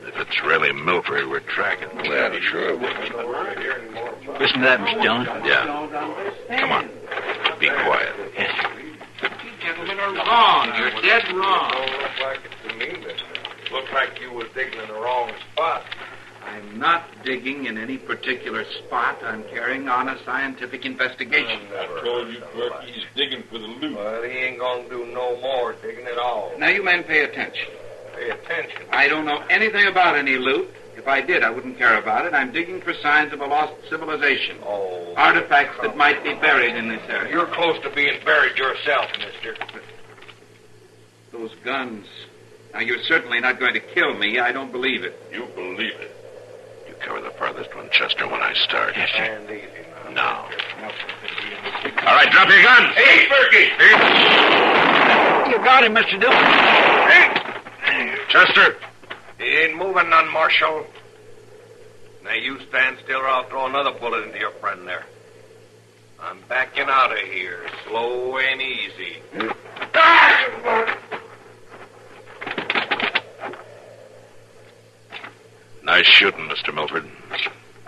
If it's really Milford we're tracking. Well, he sure would. Listen to that, Mr. Dillon. Yeah. Come on. Be quiet. Yes, sir. You gentlemen are wrong. You're dead wrong. Don't look like it to me, mister. Looked like you was digging in the wrong spot. I'm not digging in any particular spot. I'm carrying on a scientific investigation. I told you, Perky, he's digging for the loot. Well, he ain't gonna do no more digging at all. Now, you men pay attention. Pay attention. I don't know anything about any loot. If I did, I wouldn't care about it. I'm digging for signs of a lost civilization. Oh. Artifacts that might be buried in this area. You're close to being buried yourself, mister. Those guns. Now, you're certainly not going to kill me. I don't believe it. You believe it. You cover the farthest one, Chester, when I start. Yes, sir. And easy now. Now. All right, drop your guns. Hey, Perky! You got him, Mr. Dillon. Chester. He ain't moving none, Marshal. Now you stand still or I'll throw another bullet into your friend there. I'm backing out of here, slow and easy. Nice shooting, Mr. Milford.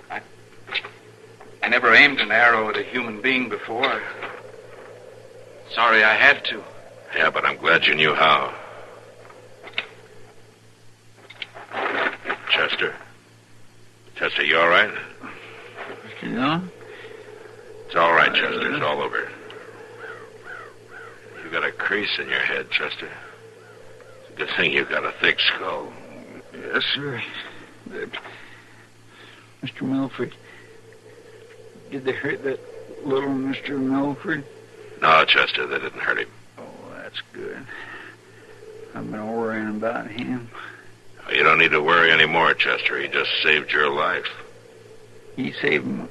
I never aimed an arrow at a human being before. Sorry I had to. Yeah, but I'm glad you knew how. Chester? Chester, you all right? Mr. Dillon? It's all right, Chester. It's all over. You got a crease in your head, Chester. It's a good thing you got a thick skull. Yes, sir. Mr. Milford, did they hurt that little Mr. Milford? No, Chester, they didn't hurt him. Oh, that's good. I've been worrying about him. You don't need to worry anymore, Chester. He just saved your life. He saved him.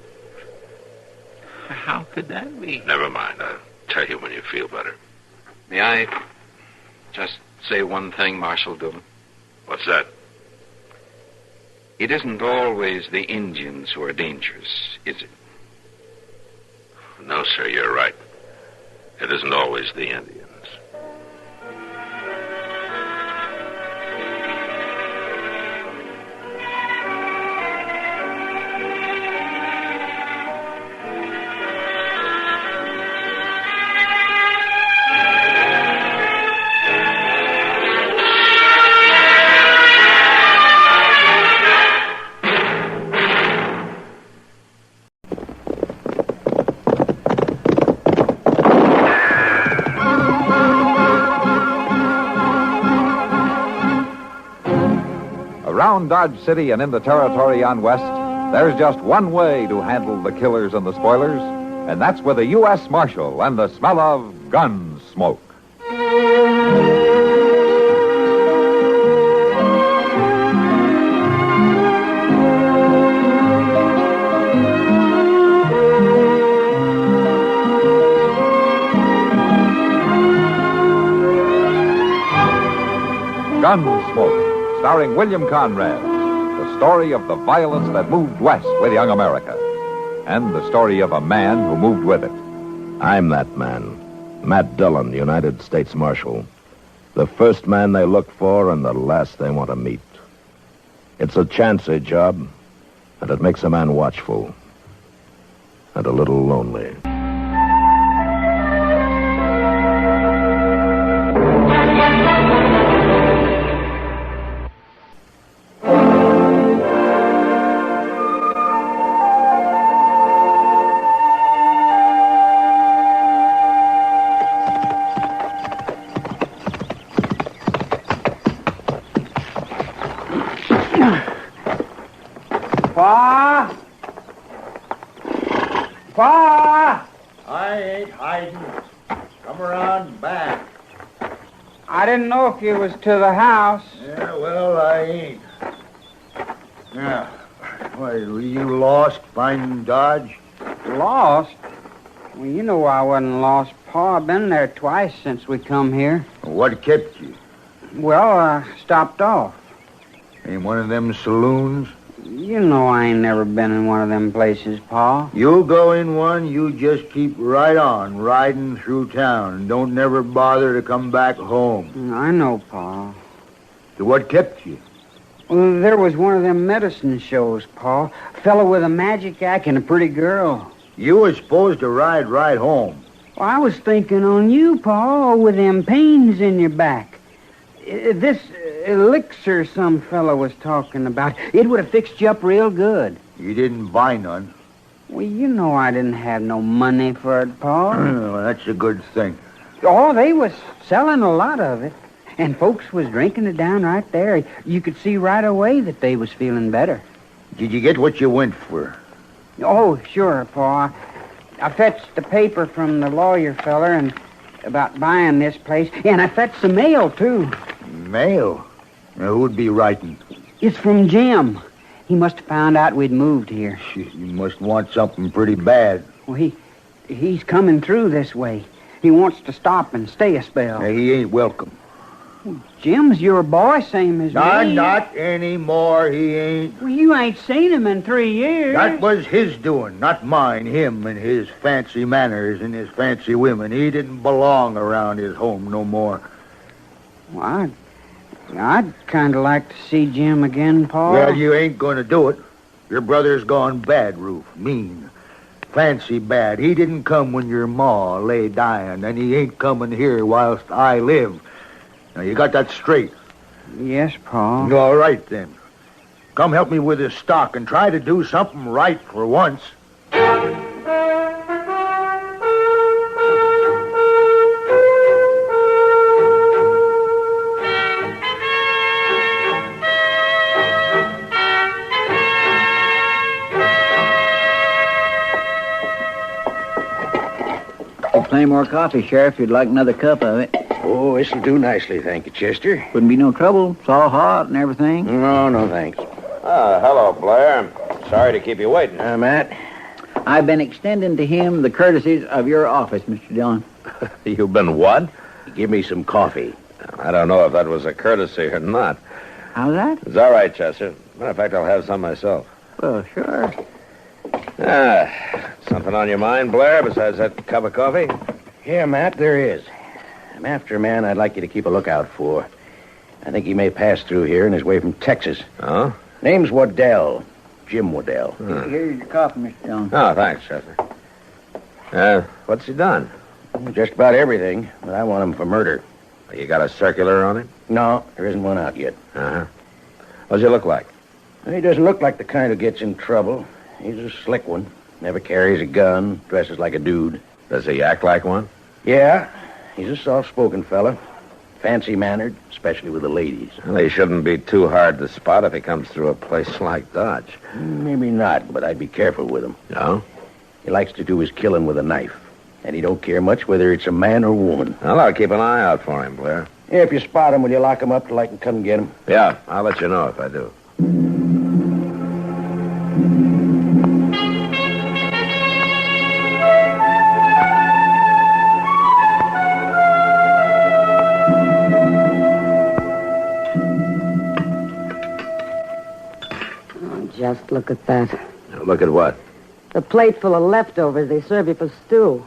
How could that be? Never mind. I'll tell you when you feel better. May I just say one thing, Marshal Dillon? What's that? It isn't always the Indians who are dangerous, is it? No, sir, you're right. It isn't always the Indians. Around Dodge City and in the territory on West, there's just one way to handle the killers and the spoilers, and that's with a U.S. Marshal and the smell of Gunsmoke. Gunsmoke, starring William Conrad, the story of the violence that moved west with young America, and the story of a man who moved with it. I'm that man, Matt Dillon, United States Marshal. The first man they look for and the last they want to meet. It's a chancy job, and it makes a man watchful and a little lonely. Pa? Pa? I ain't hiding. Come around back. I didn't know if you was to the house. Yeah, well, I ain't. Yeah. Why, were you lost finding Dodge? Lost? Well, you know I wasn't lost, Pa. I've been there twice since we come here. What kept you? Well, stopped off. In one of them saloons? You know I ain't never been in one of them places, Pa. You go in one, you just keep right on, riding through town, and don't never bother to come back home. I know, Pa. So what kept you? Well, there was one of them medicine shows, Pa. A fellow with a magic act and a pretty girl. You was supposed to ride right home. Well, I was thinking on you, Pa, with them pains in your back. This elixir some fellow was talking about, it would have fixed you up real good. You didn't buy none. Well, you know I didn't have no money for it, Pa. Well, that's a good thing. Oh, they was selling a lot of it. And folks was drinking it down right there. You could see right away that they was feeling better. Did you get what you went for? Oh, sure, Pa. I fetched the paper from the lawyer feller and about buying this place. And I fetched the mail, too. Mail? Now, who'd be writing? It's from Jim. He must have found out we'd moved here. You must want something pretty bad. Well, he's coming through this way. He wants to stop and stay a spell. Now, he ain't welcome. Jim's your boy, same as me. Not anymore, he ain't. Well, you ain't seen him in 3 years. That was his doing, not mine. Him and his fancy manners and his fancy women. He didn't belong around his home no more. Well, I'd kind of like to see Jim again, Pa. Well, you ain't going to do it. Your brother's gone bad, Ruth. Mean. Fancy bad. He didn't come when your ma lay dying, and he ain't coming here whilst I live. Now, you got that straight? Yes, Pa. All right, then. Come help me with this stock and try to do something right for once. Plenty more coffee, Sheriff, if you'd like another cup of it. Oh, this'll do nicely, thank you, Chester. Wouldn't be no trouble. It's all hot and everything. No, thanks. Hello, Blair. Sorry to keep you waiting. Matt? I've been extending to him the courtesies of your office, Mr. Dillon. You've been what? Give me some coffee. I don't know if that was a courtesy or not. How's that? It's all right, Chester. Matter of fact, I'll have some myself. Well, sure. Something on your mind, Blair, besides that cup of coffee? Yeah, Matt, there is. I'm after a man I'd like you to keep a lookout for. I think he may pass through here on his way from Texas. Oh? Name's Waddell. Jim Waddell. Here's your coffee, Mr. Dillon. Oh, thanks, Chester. What's he done? Just about everything, but I want him for murder. You got a circular on him? No, there isn't one out yet. Uh-huh. What's he look like? He doesn't look like the kind who gets in trouble. He's a slick one. Never carries a gun. Dresses like a dude. Does he act like one? Yeah. He's a soft-spoken fella. Fancy-mannered, especially with the ladies. Well, he shouldn't be too hard to spot if he comes through a place like Dodge. Maybe not, but I'd be careful with him. No? He likes to do his killing with a knife. And he don't care much whether it's a man or woman. Well, I'll keep an eye out for him, Blair. Yeah, if you spot him, will you lock him up till I can come get him? Yeah, I'll let you know if I do. Just look at that. Look at what? The plate full of leftovers they serve you for stew.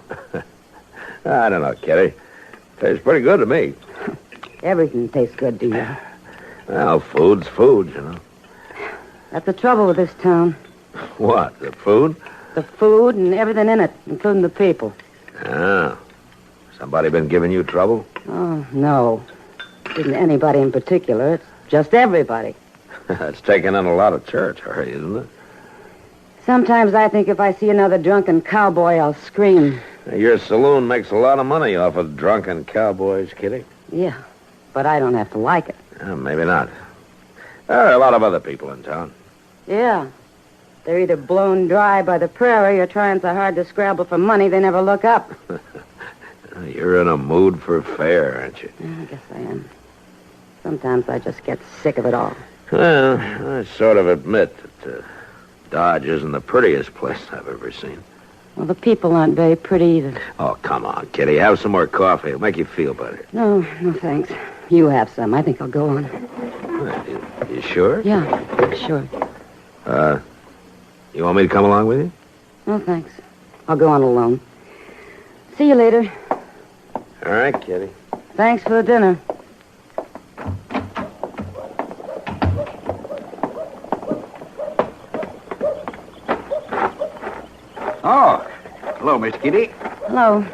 I don't know, Kitty. Tastes pretty good to me. Everything tastes good to you. Well, food's food, you know. That's the trouble with this town. What, the food? The food and everything in it, including the people. Ah. Somebody been giving you trouble? Oh, no. Isn't anybody in particular. It's just everybody. It's taking in a lot of territory, isn't it? Sometimes I think if I see another drunken cowboy, I'll scream. Your saloon makes a lot of money off of drunken cowboys, Kitty. Yeah, but I don't have to like it. Maybe not. There are a lot of other people in town. Yeah. They're either blown dry by the prairie or trying so hard to scrabble for money they never look up. You're in a mood for fare, aren't you? I guess I am. Sometimes I just get sick of it all. Well, I sort of admit that Dodge isn't the prettiest place I've ever seen. Well, the people aren't very pretty either. Oh, come on, Kitty. Have some more coffee. It'll make you feel better. No, thanks. You have some. I think I'll go on. You sure? Yeah, sure. You want me to come along with you? No, thanks. I'll go on alone. See you later. All right, Kitty. Thanks for the dinner. Oh, hello, Miss Kitty. Hello.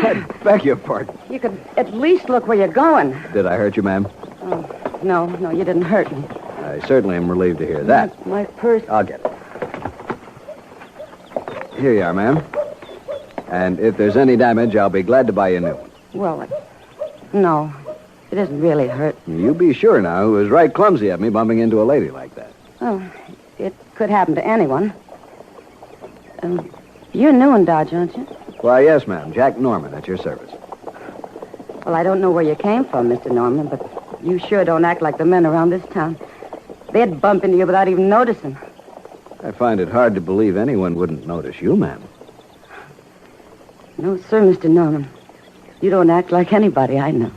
I beg your pardon. You could at least look where you're going. Did I hurt you, ma'am? Oh, no, you didn't hurt me. I certainly am relieved to hear that. That's my purse. I'll get it. Here you are, ma'am. And if there's any damage, I'll be glad to buy you a new one. Well, no, it isn't really hurt. You be sure now. It was right clumsy of me bumping into a lady like that. Oh, it could happen to anyone. You're new in Dodge, aren't you? Why, yes, ma'am. Jack Norman, at your service. Well, I don't know where you came from, Mr. Norman, but you sure don't act like the men around this town. They'd bump into you without even noticing. I find it hard to believe anyone wouldn't notice you, ma'am. No, sir, Mr. Norman. You don't act like anybody I know.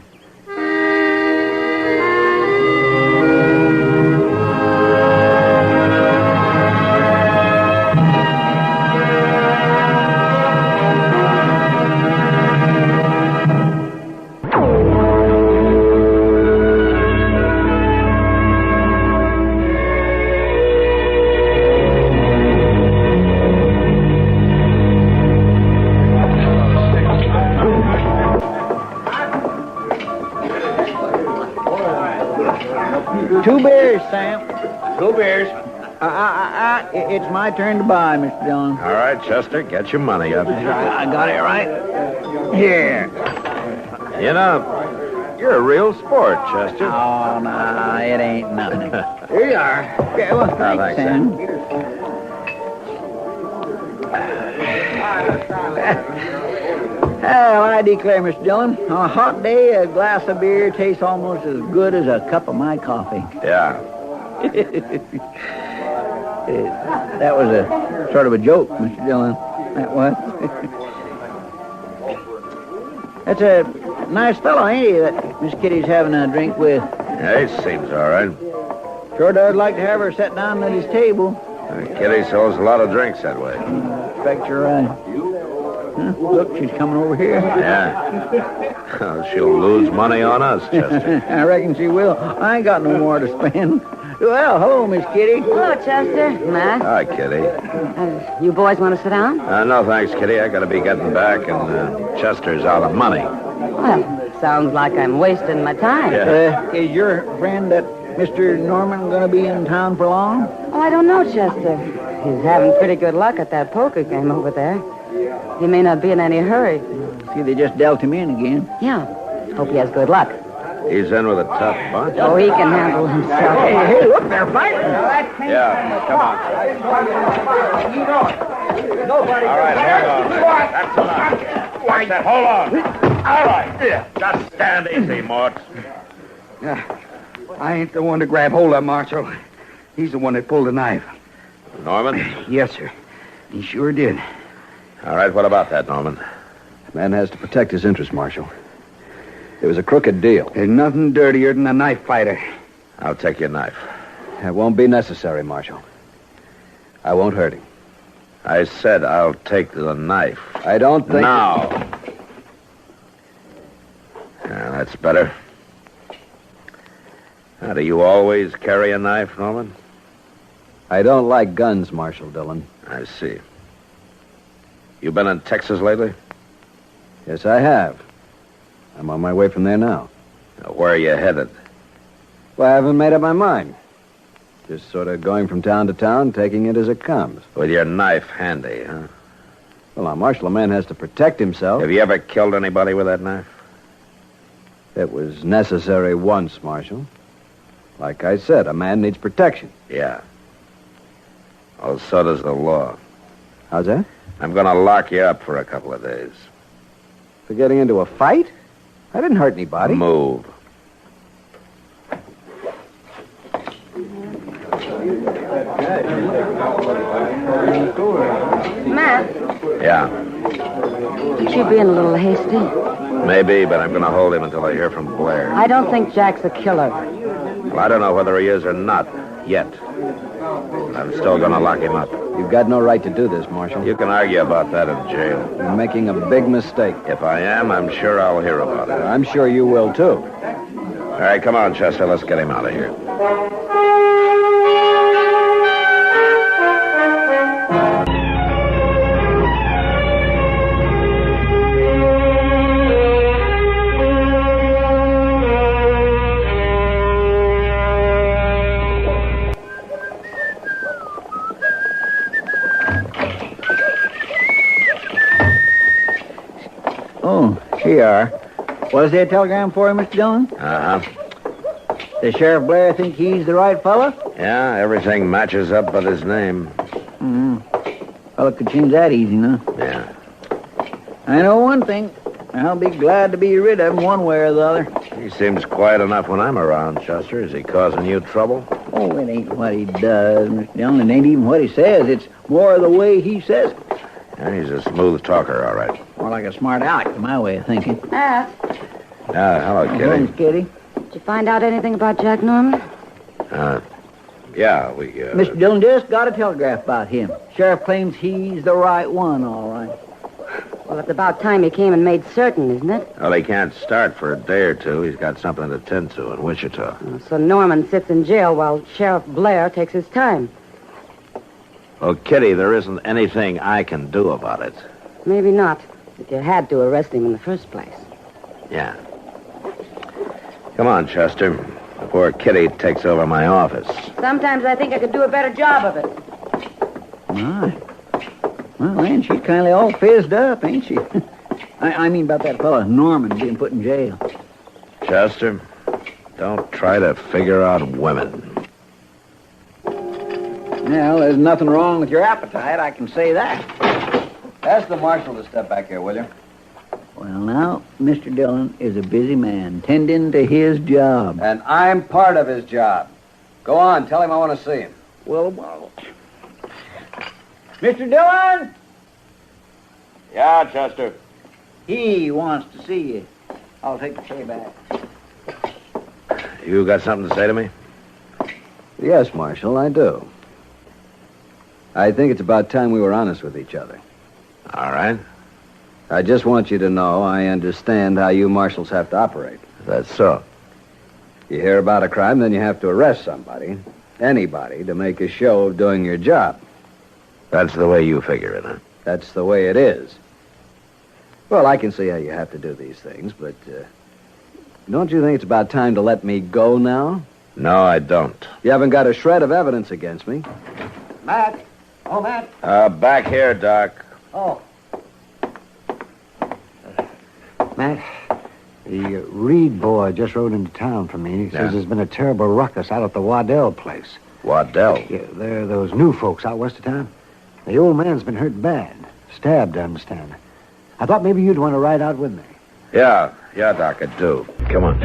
Two beers, Sam. 2 beers. It's my turn to buy, Mr. Dillon. All right, Chester, get your money up. I got it right here. You know, you're a real sport, Chester. Oh, no, it ain't nothing. Here you are. Okay, well, thanks, Sam. Well, I declare, Mr. Dillon, on a hot day, a glass of beer tastes almost as good as a cup of my coffee. Yeah. That was a sort of a joke, Mr. Dillon. That was. That's a nice fellow, ain't he, that Miss Kitty's having a drink with? Yeah, he seems all right. Sure does like to have her sit down at his table. Kitty sells a lot of drinks that way. Expect you're right. Huh? Look, she's coming over here. Yeah. She'll lose money on us, Chester. I reckon she will. I ain't got no more to spend. Well, hello, Miss Kitty. Hello, Chester. Matt. Hi, Kitty. You boys want to sit down? No, thanks, Kitty. I gotta be getting back, and Chester's out of money. Well, sounds like I'm wasting my time. Yeah. Is your friend, that Mr. Norman, going to be in town for long? Oh, I don't know, Chester. He's having pretty good luck at that poker game over there. He may not be in any hurry. See, they just dealt him in again. Yeah. Hope he has good luck. He's in with a tough bunch. Oh, he can handle himself. Hey, look, they're fighting. Yeah, come on. Nobody. All right, hang on. That's enough. What's that? Hold on. All right. Just stand easy, Mort. I ain't the one to grab hold of, Marshal. He's the one that pulled the knife. Norman? Yes, sir. He sure did. All right, what about that, Norman? The man has to protect his interest, Marshal. It was a crooked deal. There's nothing dirtier than a knife fighter. I'll take your knife. It won't be necessary, Marshal. I won't hurt him. I said I'll take the knife. I don't think... Now. Yeah, that's better. Now, do you always carry a knife, Norman? I don't like guns, Marshal Dillon. I see. You been in Texas lately? Yes, I have. I'm on my way from there now. Where are you headed? Well, I haven't made up my mind. Just sort of going from town to town, taking it as it comes. With your knife handy, huh? Well, now, Marshal, a man has to protect himself. Have you ever killed anybody with that knife? It was necessary once, Marshal. Like I said, a man needs protection. Yeah. Well, so does the law. How's that? I'm going to lock you up for a couple of days. For getting into a fight? I didn't hurt anybody. Move. Matt. Yeah. Aren't you being a little hasty? Maybe, but I'm going to hold him until I hear from Blair. I don't think Jack's a killer. Well, I don't know whether he is or not, yet. But I'm still going to lock him up. You've got no right to do this, Marshal. You can argue about that in jail. You're making a big mistake. If I am, I'm sure I'll hear about it. I'm sure you will, too. All right, come on, Chester. Let's get him out of here. Here you are. Was there a telegram for you, Mr. Dillon? Uh-huh. Does Sheriff Blair think he's the right fellow? Yeah, everything matches up but his name. Mm-hmm. Fellow could change that easy, no? Yeah. I know one thing. I'll be glad to be rid of him one way or the other. He seems quiet enough when I'm around, Chester. Is he causing you trouble? Oh, it ain't what he does, Mr. Dillon. It ain't even what he says. It's more the way he says it. Yeah, he's a smooth talker, all right. More like a smart aleck, to my way of thinking. Matt, Hello, Kitty. Thanks, Kitty. did you find out anything about Jack Norman? Yeah, we, Mr. Dillon just got a telegraph about him. Sheriff claims he's the right one, all right. Well, it's about time he came and made certain, isn't it? Well, he can't start for a day or two. He's got something to tend to in Wichita. So Norman sits in jail while Sheriff Blair takes his time. Well, Kitty, there isn't anything I can do about it. Maybe not, but you had to arrest him in the first place. Yeah. Come on, Chester, before Kitty takes over my office. Sometimes I think I could do a better job of it. My. Well, ain't she kind of all fizzed up, ain't she? I mean about that fellow Norman being put in jail. Chester, don't try to figure out women. Well, there's nothing wrong with your appetite, I can say that. Ask the marshal to step back here, will you? Well, now, Mr. Dillon is a busy man, tending to his job. And I'm part of his job. Go on, tell him I want to see him. Well, Mr. Dillon? Yeah, Chester. He wants to see you. I'll take the tray back. You got something to say to me? Yes, Marshal, I do. I think it's about time we were honest with each other. All right. I just want you to know I understand how you marshals have to operate. That's so. You hear about a crime, then you have to arrest somebody, anybody, to make a show of doing your job. That's the way you figure it, huh? That's the way it is. Well, I can see how you have to do these things, but don't you think it's about time to let me go now? No, I don't. You haven't got a shred of evidence against me. Matt? Oh, Matt. Back here, Doc. Oh. Matt, the Reed boy just rode into town for me. He says there's been a terrible ruckus out at the Waddell place. Waddell? Yeah, they're those new folks out west of town. The old man's been hurt bad. Stabbed, I understand. I thought maybe you'd want to ride out with me. Yeah, Doc, I do. Come on.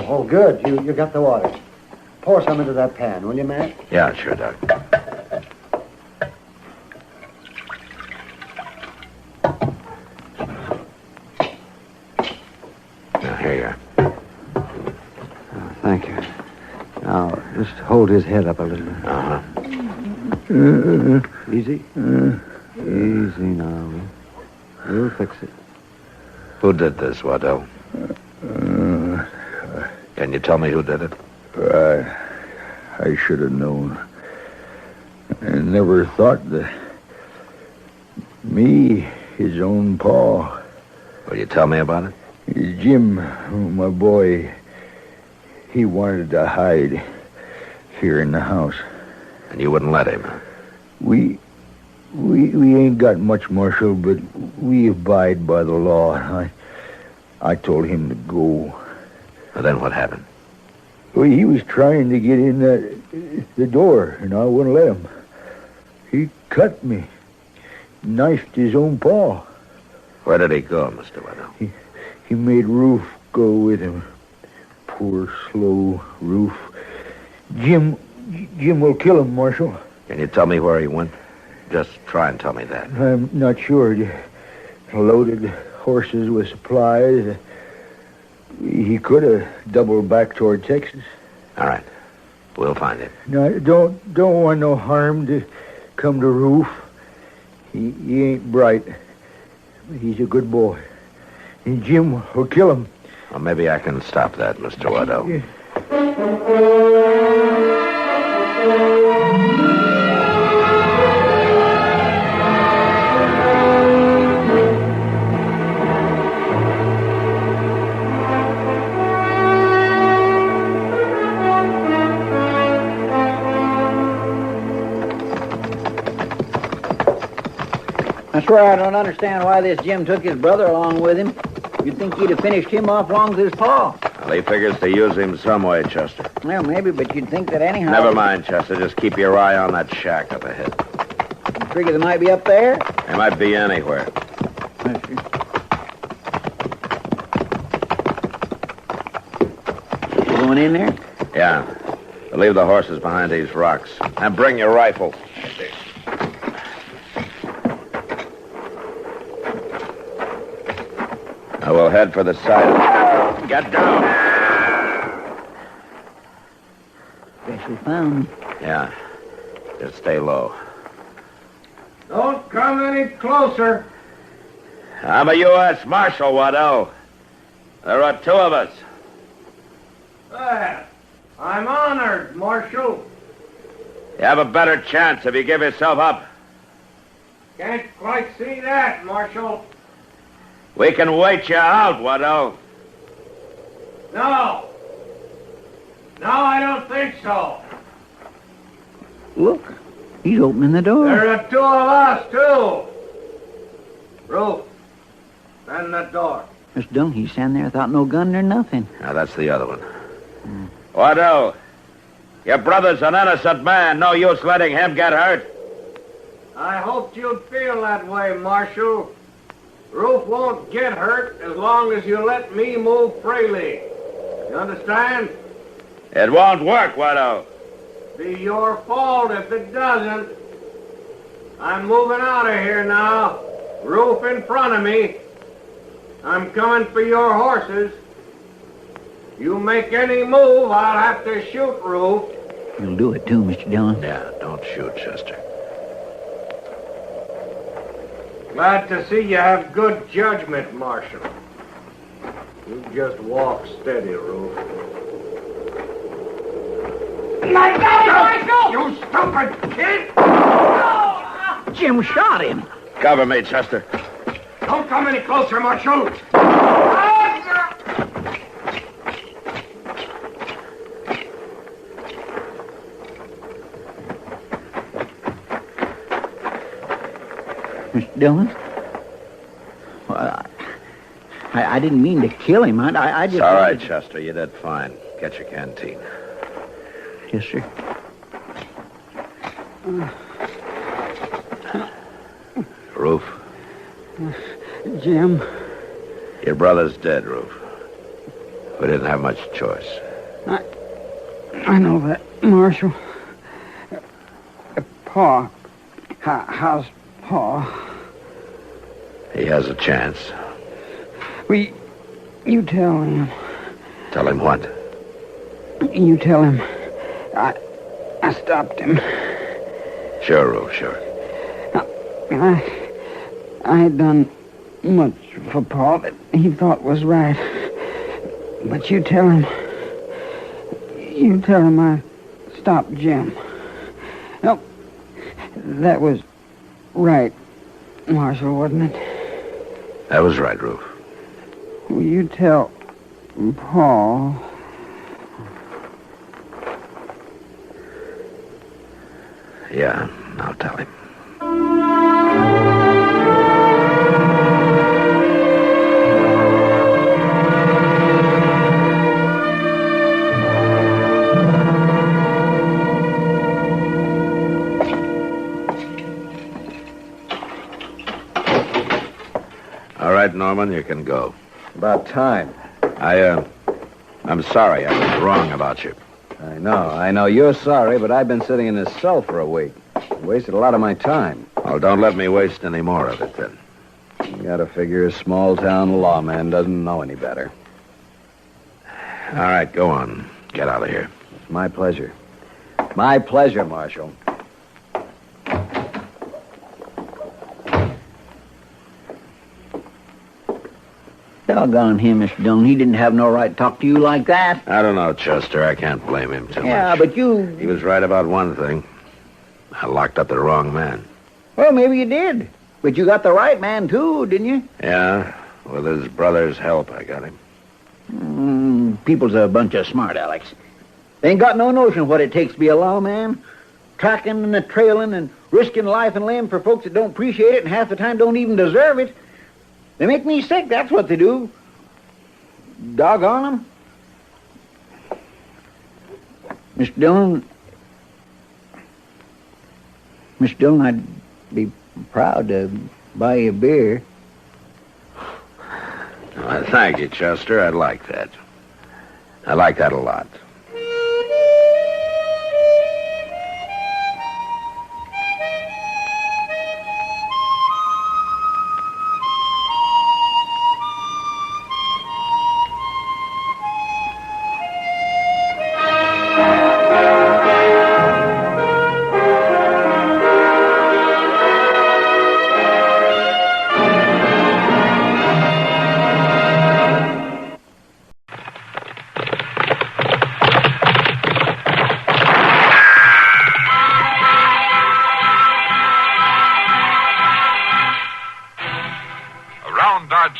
Oh, good. You got the water. Pour some into that pan, will you, Matt? Yeah, sure, Doc. Now, here you are. Oh, thank you. Now, just hold his head up a little bit. Uh-huh. Easy. Easy now. We'll fix it. Who did this, Waddell? Can you tell me who did it? I should have known. I never thought that me, his own pa. Will you tell me about it? Jim, my boy, he wanted to hide here in the house. And you wouldn't let him, huh? We ain't got much, Marshal, but we abide by the law. I told him to go. Well, then what happened? Well, he was trying to get in the door, and I wouldn't let him. He cut me. Knifed his own paw. Where did he go, Mr. Weddell? He made Roof go with him. Poor, slow Roof. Jim will kill him, Marshal. Can you tell me where he went? Just try and tell me that. I'm not sure. Loaded horses with supplies. He could have doubled back toward Texas. All right. We'll find him. No, don't want no harm to come to Roof. He ain't bright. He's a good boy. And Jim will kill him. Well, maybe I can stop that, Mr. Weddell. Yeah. That's where I don't understand why this Jim took his brother along with him. You'd think he'd have finished him off long with his paw. Well, he figures to use him some way, Chester. Well, maybe, but you'd think that anyhow... Never mind, Chester. Just keep your eye on that shack up ahead. You figure they might be up there? They might be anywhere. You going in there? Yeah. But leave the horses behind these rocks. And bring your rifle. Now we'll head for the side. Get down. Guess we found him. Yeah. Just stay low. Don't come any closer. I'm a U.S. Marshal, Waddell. There are two of us. I'm honored, Marshal. You have a better chance if you give yourself up. Can't quite see that, Marshal. We can wait you out, Waddell. No. No, I don't think so. Look, he's opening the door. There are two of us, too. Roof, and the door. Mr. Dillon, he's standing there without no gun or nothing. Now, that's the other one. Waddell, your brother's an innocent man. No use letting him get hurt. I hoped you'd feel that way, Marshal. Roof won't get hurt as long as you let me move freely. You understand? It won't work, Waddell. Be your fault if it doesn't. I'm moving out of here now. Roof in front of me. I'm coming for your horses. You make any move, I'll have to shoot Roof. You'll do it too, Mr. Dillon. Yeah, don't shoot, Chester. Glad to see you have good judgment, Marshal. You just walk steady, Roof. My God, Marshal! You stupid kid! Jim shot him. Cover me, Chester. Don't come any closer, Marshal. Mr. Dillon? Well, I didn't mean to kill him. I just... It's all right, Chester. You did fine. Get your canteen. Yes, sir. Roof. Jim. Your brother's dead, Roof. We didn't have much choice. I know that, Marshal. Pa. How's Pa? He has a chance. You tell him. Tell him what? You tell him. I stopped him. Sure, Roof, sure. I had done much for Pa that he thought was right. But you tell him. You tell him I stopped Jim. No, that was right, Marshal, wasn't it? That was right, Roof. Will you tell Paul? Yeah, I'll tell him. All right, Norman, you can go. About time. I'm sorry. I was wrong about you. I know. You're sorry, but I've been sitting in this cell for a week. Wasted a lot of my time. Well, don't let me waste any more of it, then. You gotta figure a small-town lawman doesn't know any better. All right, go on. Get out of here. It's my pleasure. My pleasure, Marshal. Doggone him, Mr. Dillon. He didn't have no right to talk to you like that. I don't know, Chester. I can't blame him too much. Yeah, but you... He was right about one thing. I locked up the wrong man. Well, maybe you did. But you got the right man, too, didn't you? Yeah, with his brother's help, I got him. People's a bunch of smart Alex. They ain't got no notion of what it takes to be a lawman. Tracking and trailing and risking life and limb for folks that don't appreciate it and half the time don't even deserve it. They make me sick, that's what they do. Doggone them. Mr. Dillon, I'd be proud to buy you a beer. Well, thank you, Chester. I'd like that. I like that a lot.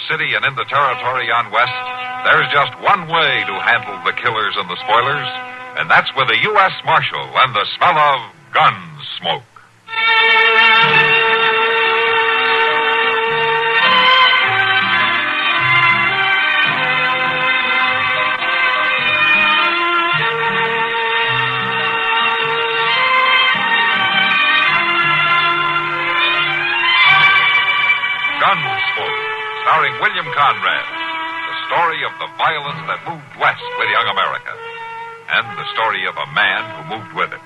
City and in the territory on West, there's just one way to handle the killers and the spoilers, and that's with a U.S. Marshal and the smell of Gunsmoke. Gunsmoke, starring William Conrad, the story of the violence that moved west with young America, and the story of a man who moved with it.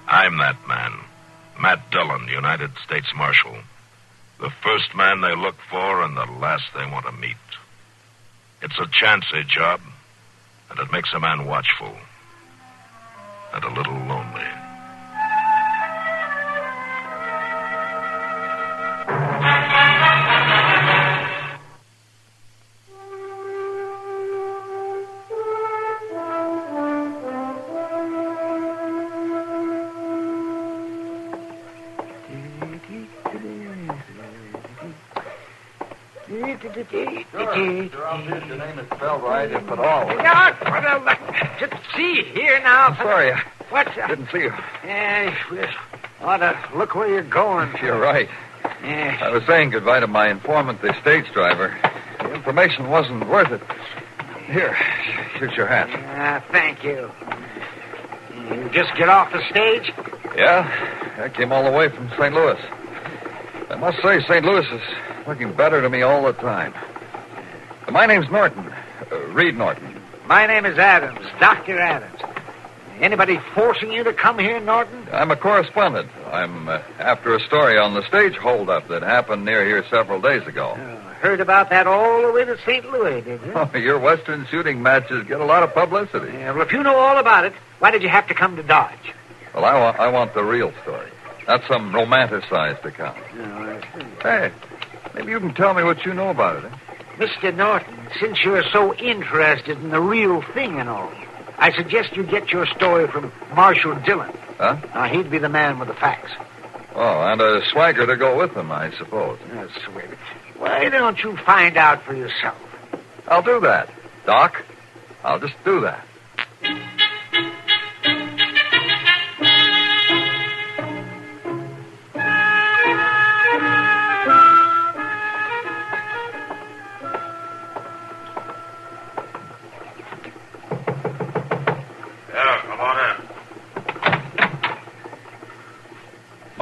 I'm that man, Matt Dillon, United States Marshal. The first man they look for and the last they want to meet. It's a chancy job, and it makes a man watchful and a little lonely. Your name is Belle, right? If at all. Just see here now. Sorry, What's I didn't see you. Yeah, we ought to look where you're going. You're right. Yeah. I was saying goodbye to my informant, the stage driver. The information wasn't worth it. Here, here's your hat. Thank you. You just get off the stage? Yeah, I came all the way from St. Louis. I must say, St. Louis is looking better to me all the time. My name's Norton. Reed Norton. My name is Adams, Dr. Adams. Anybody forcing you to come here, Norton? I'm a correspondent. I'm after a story on the stage holdup that happened near here several days ago. Heard about that all the way to St. Louis, did you? Oh, your Western shooting matches get a lot of publicity. Yeah, well, if you know all about it, why did you have to come to Dodge? Well, I want the real story. Not some romanticized account. Hey, maybe you can tell me what you know about it, eh? Mr. Norton, since you're so interested in the real thing and all, I suggest you get your story from Marshal Dillon. Huh? Now, he'd be the man with the facts. Oh, and a swagger to go with them, I suppose. That's sweet. Why don't you find out for yourself? I'll do that, Doc. I'll just do that.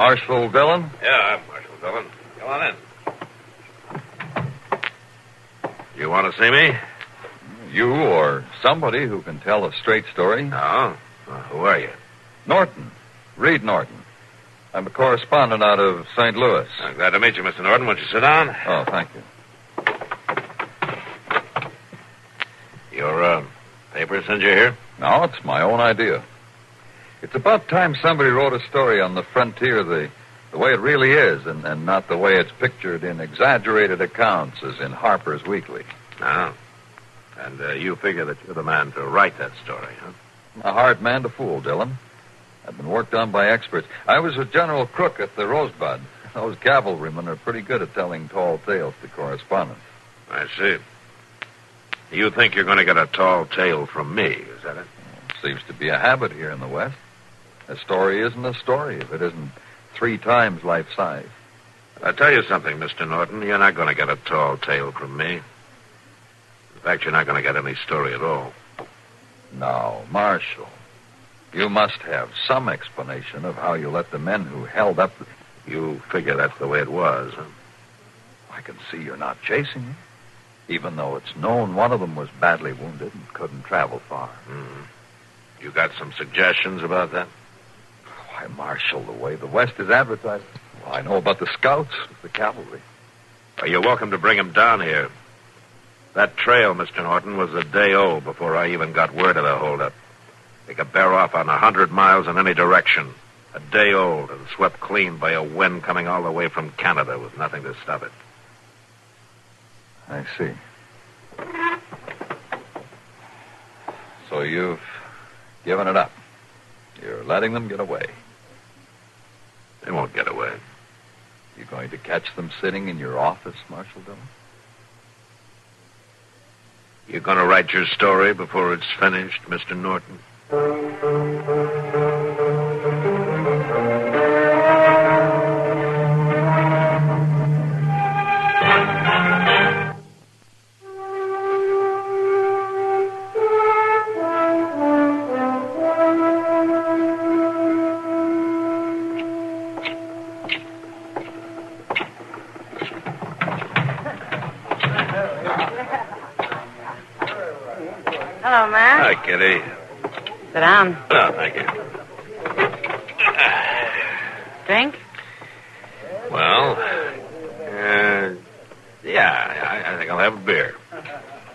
Marshal Dillon? Yeah, I'm Marshal Dillon. Come on in. You want to see me? You or somebody who can tell a straight story. No. Well, who are you? Norton. Reed Norton. I'm a correspondent out of St. Louis. I'm glad to meet you, Mr. Norton. Won't you sit down? Oh, thank you. Your paper sent you here? No, it's my own idea. It's about time somebody wrote a story on the frontier the way it really is, and not the way it's pictured in exaggerated accounts as in Harper's Weekly. No. And you figure that you're the man to write that story, huh? A hard man to fool, Dillon. I've been worked on by experts. I was with General Crook at the Rosebud. Those cavalrymen are pretty good at telling tall tales to correspondents. I see. You think you're going to get a tall tale from me, is that it? Seems to be a habit here in the West. A story isn't a story if it isn't 3 times life size. I'll tell you something, Mr. Norton. You're not going to get a tall tale from me. In fact, you're not going to get any story at all. No, Marshal. You must have some explanation of how you let the men who held up... You figure that's the way it was, huh? I can see you're not chasing him, even though it's known one of them was badly wounded and couldn't travel far. Mm-hmm. You got some suggestions about that? Why, Marshal, the way the West is advertised... Well, I know about the scouts, the cavalry. Well, you're welcome to bring them down here. That trail, Mr. Norton, was a day old before I even got word of the holdup. They could bear off on 100 miles in any direction. A day old and swept clean by a wind coming all the way from Canada with nothing to stop it. I see. So you've given it up. You're letting them get away. They won't get away. You going to catch them sitting in your office, Marshal Dillon? You going to write your story before it's finished, Mr. Norton? Hello, Matt. Hi, Kitty. Sit down. Oh, thank you. Drink? Well, yeah, I think I'll have a beer.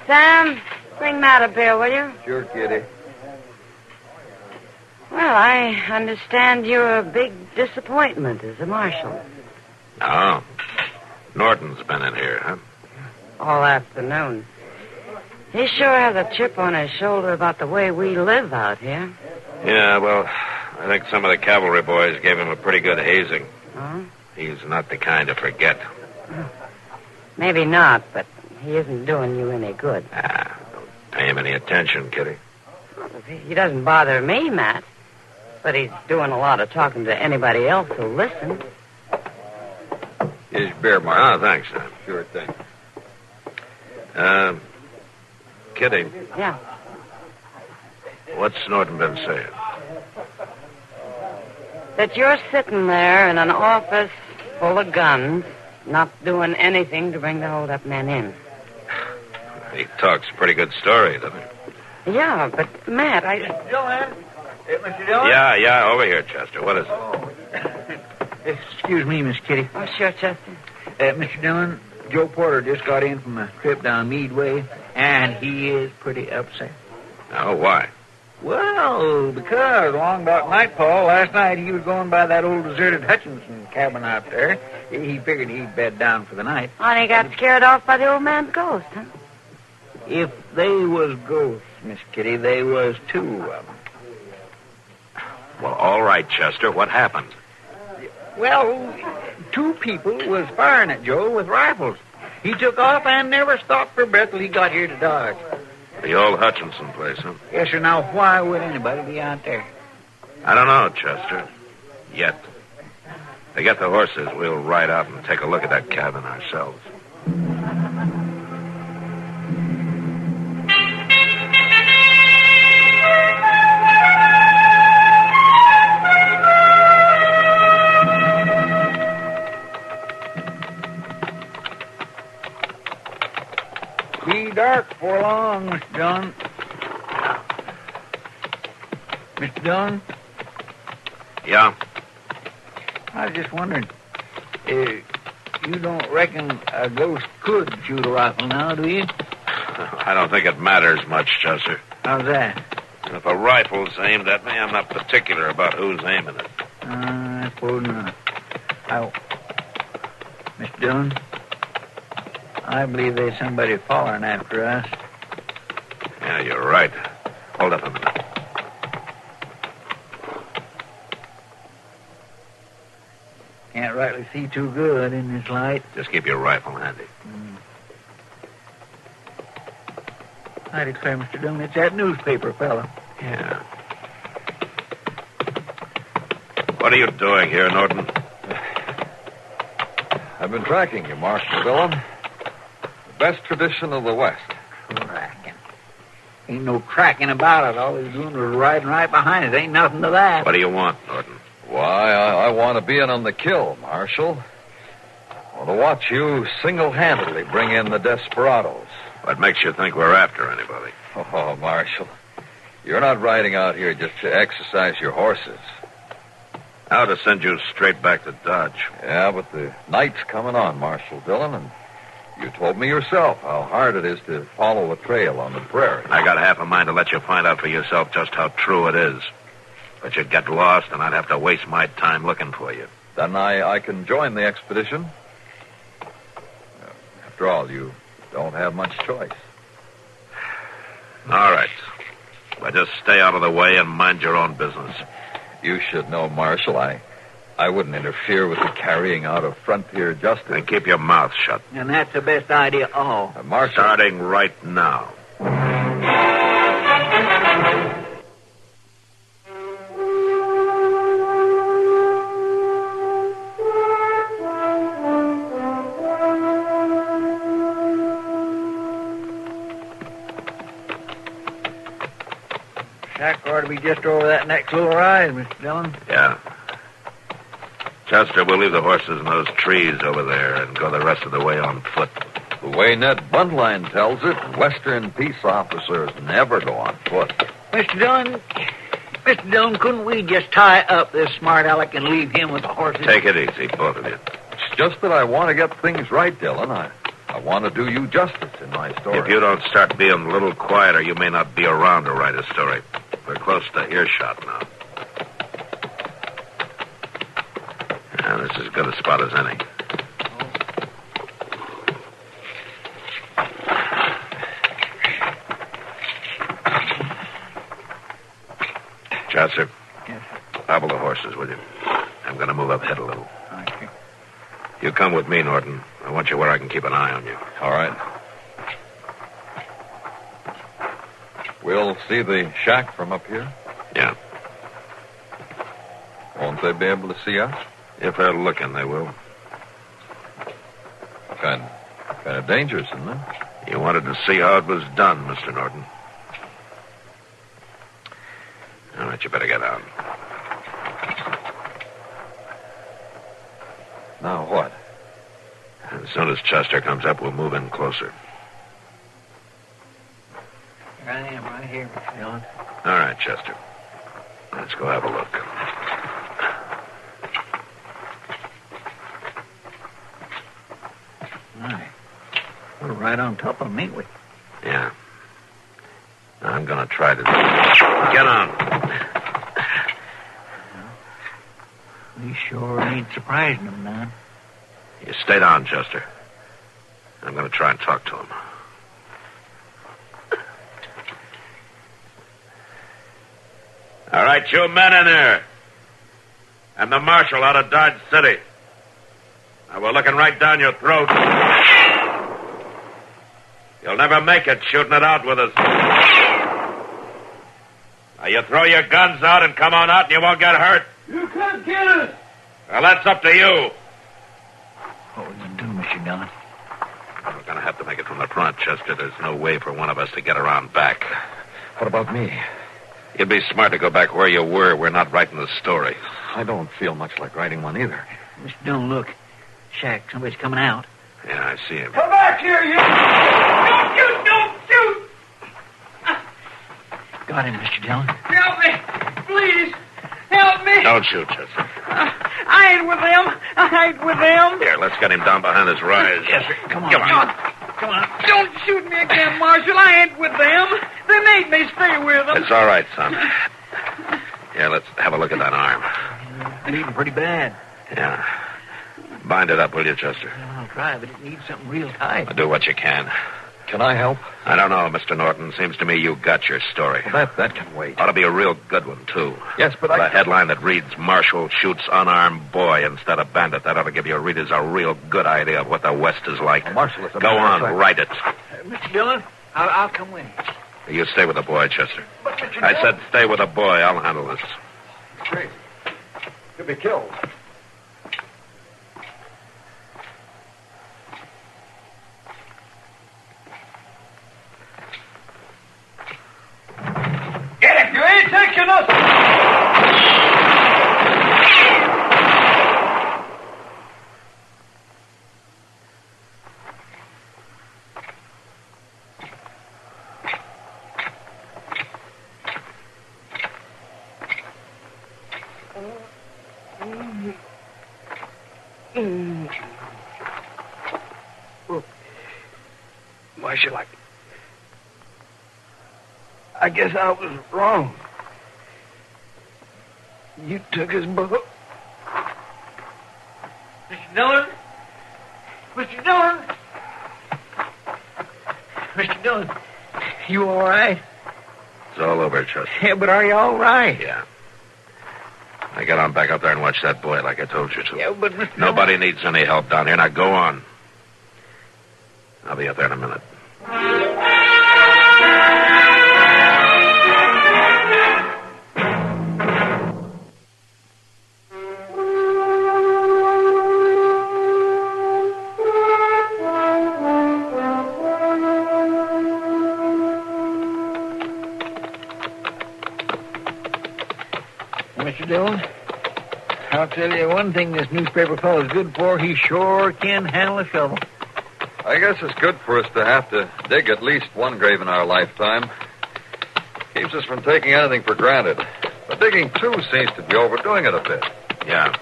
Sam, bring Matt a beer, will you? Sure, Kitty. Well, I understand you're a big disappointment as a marshal. Oh, Norton's been in here, huh? All afternoon. He sure has a chip on his shoulder about the way we live out here. Yeah, well, I think some of the cavalry boys gave him a pretty good hazing. Huh? He's not the kind to forget. Maybe not, but he isn't doing you any good. Don't pay him any attention, Kitty. He doesn't bother me, Matt. But he's doing a lot of talking to anybody else who'll listen. Here's your beer, Mark. Oh, thanks, Sam. Sure thing. Kitty. Yeah. What's Norton been saying? That you're sitting there in an office full of guns, not doing anything to bring the hold-up men in. He talks a pretty good story, doesn't he? Yeah, but, Matt, Dillon? Mr. Dillon? Yeah, over here, Chester. What is it? Oh. Excuse me, Miss Kitty. Oh, sure, Chester. Mr. Dillon, Joe Porter just got in from a trip down Meadway, and he is pretty upset. Oh, why? Well, because along about nightfall last night he was going by that old deserted Hutchinson cabin out there. He figured he'd bed down for the night. And he got scared off by the old man's ghost, huh? If they was ghosts, Miss Kitty, they was 2 of them. Well, all right, Chester. What happened? Well, 2 people was firing at Joe with rifles. He took off and never stopped for breath till he got here to Dodge. The old Hutchinson place, huh? Yes, sir. Now, why would anybody be out there? I don't know, Chester. Yet. To get the horses, we'll ride out and take a look at that cabin ourselves. Mr. Dillon. Mr. Dillon? Yeah? I was just wondering, you don't reckon a ghost could shoot a rifle now, do you? I don't think it matters much, Chester. How's that? If a rifle's aimed at me, I'm not particular about who's aiming it. I suppose not. Mr. Dillon, I believe there's somebody following after us. Yeah, you're right. Hold up a minute. Can't rightly see too good in this light. Just keep your rifle handy. I declare, Mr. Dillon, it's that newspaper fella. Yeah. What are you doing here, Norton? I've been tracking you, Marshal Dillon. The best tradition of the West. Tracking. Ain't no tracking about it. All he's doing is riding right behind us. Ain't nothing to that. What do you want, Norton? Why, I want to be in on the kill, Marshal. I want to watch you single-handedly bring in the desperados. What makes you think we're after anybody? Oh, Marshal, you're not riding out here just to exercise your horses. Now to send you straight back to Dodge. Yeah, but the night's coming on, Marshal Dillon, and you told me yourself how hard it is to follow a trail on the prairie. I got half a mind to let you find out for yourself just how true it is. But you'd get lost, and I'd have to waste my time looking for you. Then I can join the expedition. After all, you don't have much choice. All right. But just stay out of the way and mind your own business. You should know, Marshal, I wouldn't interfere with the carrying out of frontier justice. And keep your mouth shut. And that's the best idea of all. Marshal... Starting right now. Shack ought to be just over that next little rise, Mr. Dillon. Yeah. Chester, we'll leave the horses in those trees over there and go the rest of the way on foot. The way Ned Buntline tells it, Western peace officers never go on foot. Mr. Dillon, couldn't we just tie up this smart aleck and leave him with the horses? Take it easy, both of you. It's just that I want to get things right, Dillon. I want to do you justice in my story. If you don't start being a little quieter, you may not be around to write a story. We're close to earshot now. Yeah, this is as good a spot as any. Chaucer. Yes, sir. Hobble the horses, will you? I'm going to move up ahead a little. Thank you. You come with me, Norton. I want you where I can keep an eye on you. All right. We'll see the shack from up here? Yeah. Won't they be able to see us? If they're looking, they will. Kind of dangerous, isn't it? You wanted to see how it was done, Mr. Norton. All right, you better get out. Now what? As soon as Chester comes up, we'll move in closer. Here I am, right here, Mr. Dillon. All right, Chester. Let's go have a look. Right. We're right on top of them, ain't we? Yeah. I'm going to try to... Get on. We sure ain't surprising them none. You stay down, Chester. I'm going to try and talk to him. All right, you men in there. And the marshal out of Dodge City. Now, we're looking right down your throat. You'll never make it shooting it out with us. Now, you throw your guns out and come on out and you won't get hurt. You can't kill us. Well, that's up to you. What we gonna do, Mr. Dillon? We're going to have to make it from the front, Chester. There's no way for one of us to get around back. What about me? You'd be smart to go back where you were. We're not writing the story. I don't feel much like writing one either. Mr. Dillon, look. Shack, somebody's coming out. Yeah, I see him. Come back here, you! Don't shoot! Don't shoot! Got him, Mr. Dillon. Help me! Please! Help me! Don't shoot, Chester. I ain't with them. I ain't with them. Here, let's get him down behind his rise. Yes, sir. Come on. Come on. Don't shoot me again, Marshal. I ain't with them. They made me stay with them. It's all right, son. Yeah, let's have a look at that arm. Bleeding pretty bad. Yeah. Bind it up, will you, Chester? I'll try, but it needs something real tight. Do what you can. Can I help? I don't know, Mr. Norton. Seems to me you got your story. Well, that can wait. Ought to be a real good one, too. Yes, but The headline that reads, Marshal shoots unarmed boy instead of bandit. That ought to give your readers a real good idea of what the West is like. Well, Marshal, Go on, write it. Mr. Dillon, I'll come with you. You stay with the boy, Chester. I said stay with the boy. I'll handle this. Great. You'll be killed. Get it! You ain't taking us! Marshal, I guess I was wrong. You took his boat. Mr. Dillon? Mr. Dillon? Mr. Dillon, you all right? It's all over, Chester. Yeah, but are you all right? Yeah. Now get on back up there and watch that boy like I told you to. Yeah, but Mr. Nobody needs any help down here. Now go on. I'll be up there in a minute. Mr. Dillon, I'll tell you one thing this newspaper fellow's good for. He sure can handle a shovel. I guess it's good for us to have to dig at least one grave in our lifetime. Keeps us from taking anything for granted. But digging two seems to be overdoing it a bit. Yeah.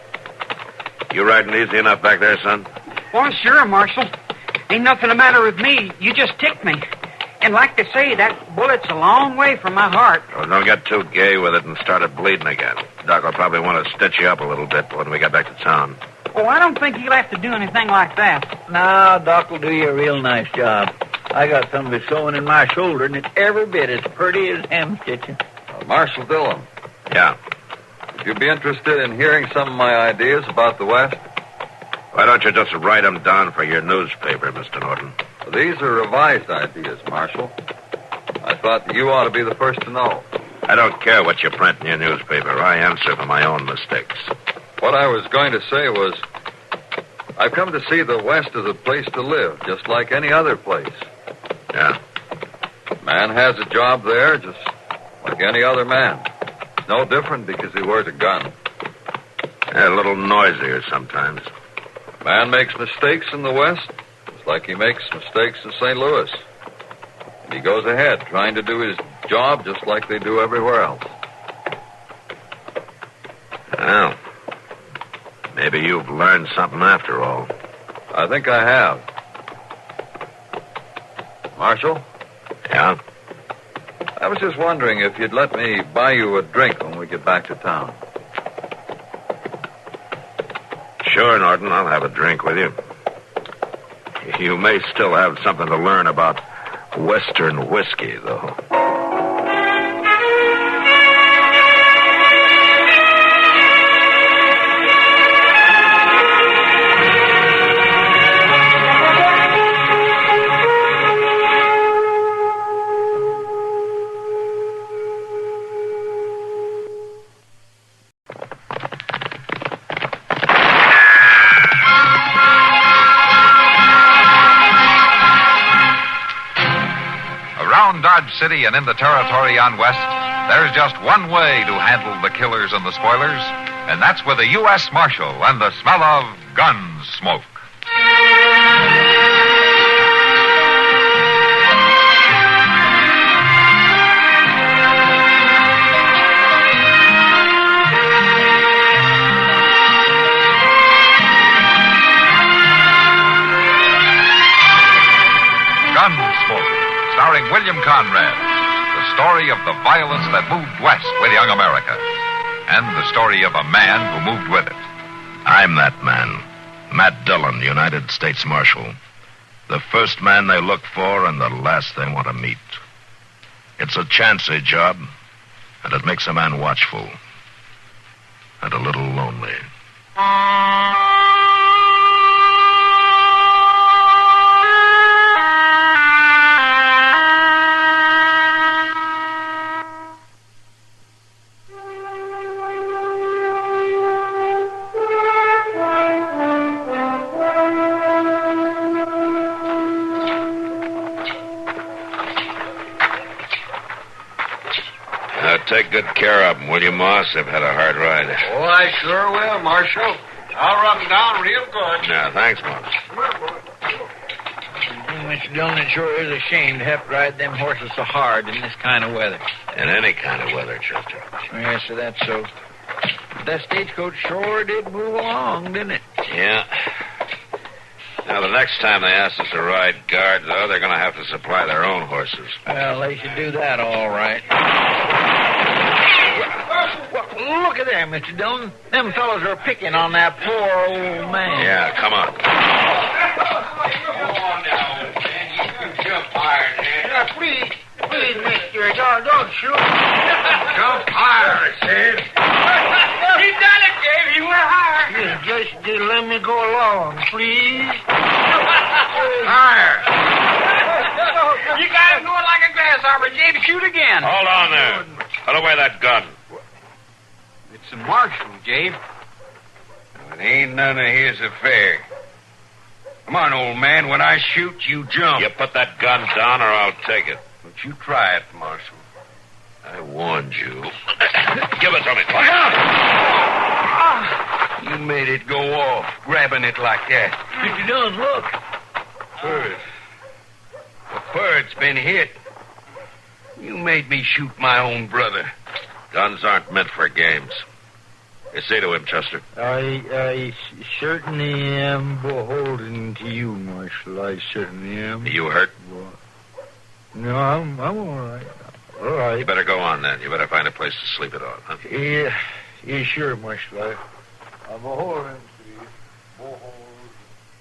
You riding easy enough back there, son? Well, sure, Marshal. Ain't nothing the matter with me. You just ticked me. And like they say, that bullet's a long way from my heart. Oh, don't get too gay with it and start it bleeding again. Doc will probably want to stitch you up a little bit when we get back to town. Oh, I don't think he'll have to do anything like that. No, Doc will do you a real nice job. I got some of his sewing in my shoulder, and it's every bit as pretty as hem stitching. Marshal Dillon. Yeah? Would you be interested in hearing some of my ideas about the West? Why don't you just write them down for your newspaper, Mr. Norton? Well, these are revised ideas, Marshal. I thought that you ought to be the first to know. I don't care what you print in your newspaper. I answer for my own mistakes. What I was going to say was, I've come to see the West as a place to live, just like any other place. Yeah? Man has a job there, just like any other man. It's no different because he wears a gun. Yeah, a little noisier sometimes. Man makes mistakes in the West, just like he makes mistakes in St. Louis. And he goes ahead, trying to do his job just like they do everywhere else. Well, maybe you've learned something after all. I think I have. Marshal? Yeah? I was just wondering if you'd let me buy you a drink when we get back to town. Sure, Norton. I'll have a drink with you. You may still have something to learn about Western whiskey, though. Dodge City and in the territory on West, there's just one way to handle the killers and the spoilers, and that's with a U.S. Marshal and the smell of Gunsmoke. William Conrad, the story of the violence that moved west with young America, and the story of a man who moved with it. I'm that man, Matt Dillon, United States Marshal. The first man they look for and the last they want to meet. It's a chancy job, and it makes a man watchful and a little lonely. Take good care of them, will you, Moss? They've had a hard ride. Oh, I sure will, Marshal. I'll rub them down real good. Yeah, thanks, Moss. Mr. Dillon, it sure is a shame to have to ride them horses so hard in this kind of weather. In any kind of weather, Chester. Yes, sir, that's so. But that stagecoach sure did move along, didn't it? Yeah. Now, the next time they ask us to ride guard, though, they're going to have to supply their own horses. Well, they should do that all right. Well, look at them, Mr. Dillon. Them fellows are picking on that poor old man. Yeah, come on. Go on now, old man. You can jump higher, man. Yeah, please, mister. Don't shoot. Jump higher, I said. He done it, Dave. He went higher. Just let me go along, please. Higher. You got him going like a grasshopper, Dave. Shoot again. Hold on there. Put away that gun. It's a marshal, Jabe. It ain't none of his affair. Come on, old man. When I shoot, you jump. You put that gun down or I'll take it. Don't you try it, Marshal. I warned you. Give it to me. Look out! You made it go off, grabbing it like that. Mr. Dillon, look. Bird. The bird's been hit. You made me shoot my own brother. Guns aren't meant for games. You say to him, Chester. I certainly am beholden to you, Marshal. I certainly am. Are you hurt? No, I'm all right. All right. You better go on, then. You better find a place to sleep it on, huh? Yeah, sure, Marshal. I'm beholden to you.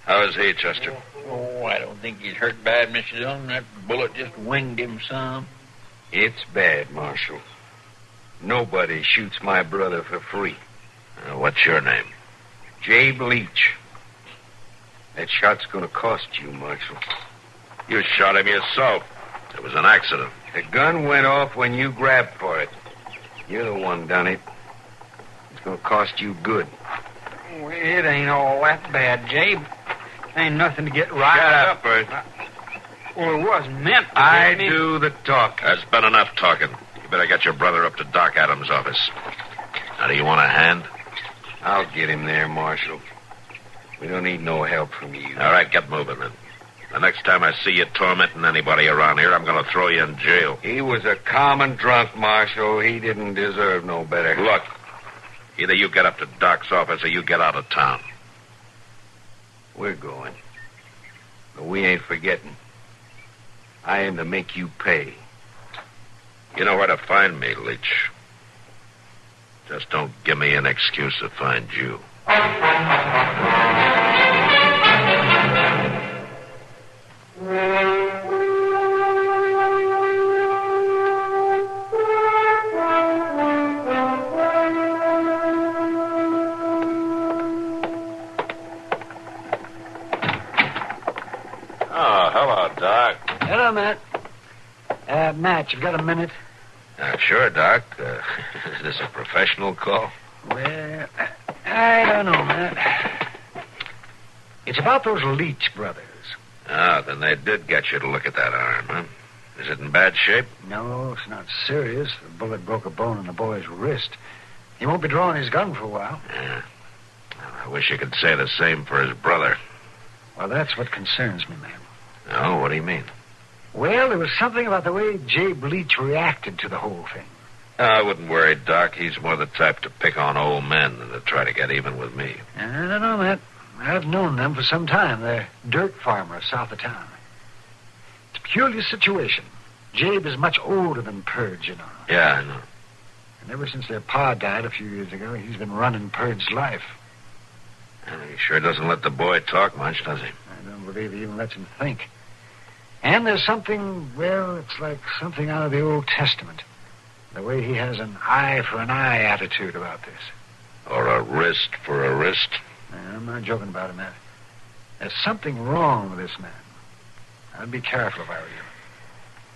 How is he, Chester? Oh, I don't think he's hurt bad, Mr. Dillon. That bullet just winged him some. It's bad, Marshal. Nobody shoots my brother for free. What's your name? Jabe Leach. That shot's gonna cost you, Marshal. You shot him yourself. It was an accident. The gun went off when you grabbed for it. You're the one done it. It's gonna cost you good. Well, it ain't all that bad, Jabe. Ain't nothing to get right Shut up. up, Bert. Well, it wasn't meant to I hit me. do the talking. There's been enough talking. You better get your brother up to Doc Adams' office. Now, do you want a hand? I'll get him there, Marshal. We don't need no help from you. All right, get moving, then. The next time I see you tormenting anybody around here, I'm going to throw you in jail. He was a common drunk, Marshal. He didn't deserve no better. Look, either you get up to Doc's office or you get out of town. We're going. But we ain't forgetting. I am to make you pay. You know where to find me, Leach. Just don't give me an excuse to find you. Oh, hello, Doc. Hello, Matt. Matt, you got a minute? Sure, Doc. Is this a professional call? Well, I don't know, Matt. It's about those Leach brothers. Ah, then they did get you to look at that arm, huh? Is it in bad shape? No, it's not serious. The bullet broke a bone in the boy's wrist. He won't be drawing his gun for a while. Yeah. I wish you could say the same for his brother. Well, that's what concerns me, man. Oh, what do you mean? Well, there was something about the way Jabe Leach reacted to the whole thing. I wouldn't worry, Doc. He's more the type to pick on old men than to try to get even with me. I don't know, Matt. I've known them for some time. They're dirt farmers south of town. It's a peculiar situation. Jabe is much older than Purge, you know. Yeah, I know. And ever since their pa died a few years ago, he's been running Purge's life. And he sure doesn't let the boy talk much, does he? I don't believe he even lets him think. And there's something, well, it's like something out of the Old Testament. The way he has an eye for an eye attitude about this. Or a wrist for a wrist. I'm not joking about it, Matt. There's something wrong with this man. I'd be careful if I were you.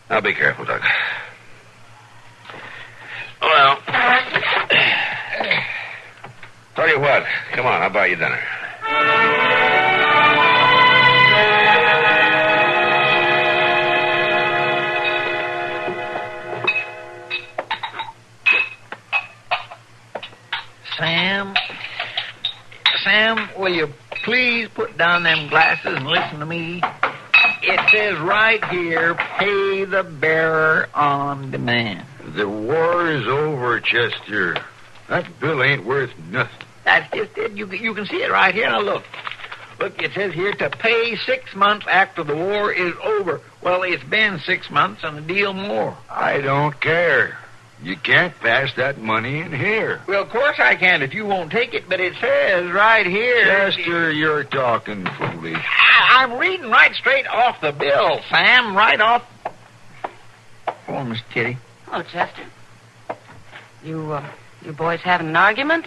I'll be careful, Doug. Well, tell you what. Come on, I'll buy you dinner. Sam, will you please put down them glasses and listen to me? It says right here, pay the bearer on demand. The war is over, Chester. That bill ain't worth nothing. That's just it. You can see it right here. Now, look. Look, it says here to pay 6 months after the war is over. Well, it's been 6 months and a deal more. I don't care. You can't pass that money in here. Well, of course I can if you won't take it, but it says right here... Chester, you're talking foolish. I'm reading right straight off the bill, Sam, right off... Oh, Miss Kitty. Oh, Chester. You boys having an argument?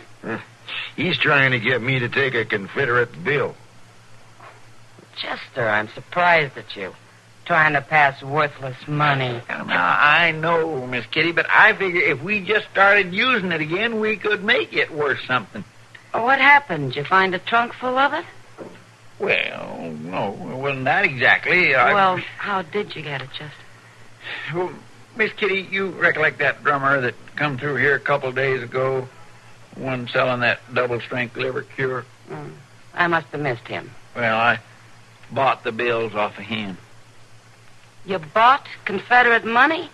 He's trying to get me to take a Confederate bill. Chester, I'm surprised at you. Trying to pass worthless money. Now, I know, Miss Kitty, but I figure if we just started using it again, we could make it worth something. What happened? Did you find a trunk full of it? Well, no, it wasn't that exactly. Well, how did you get it, Chester? Well, Miss Kitty, you recollect that drummer that come through here a couple of days ago? One selling that double-strength liver cure? I must have missed him. Well, I bought the bills off of him. You bought Confederate money?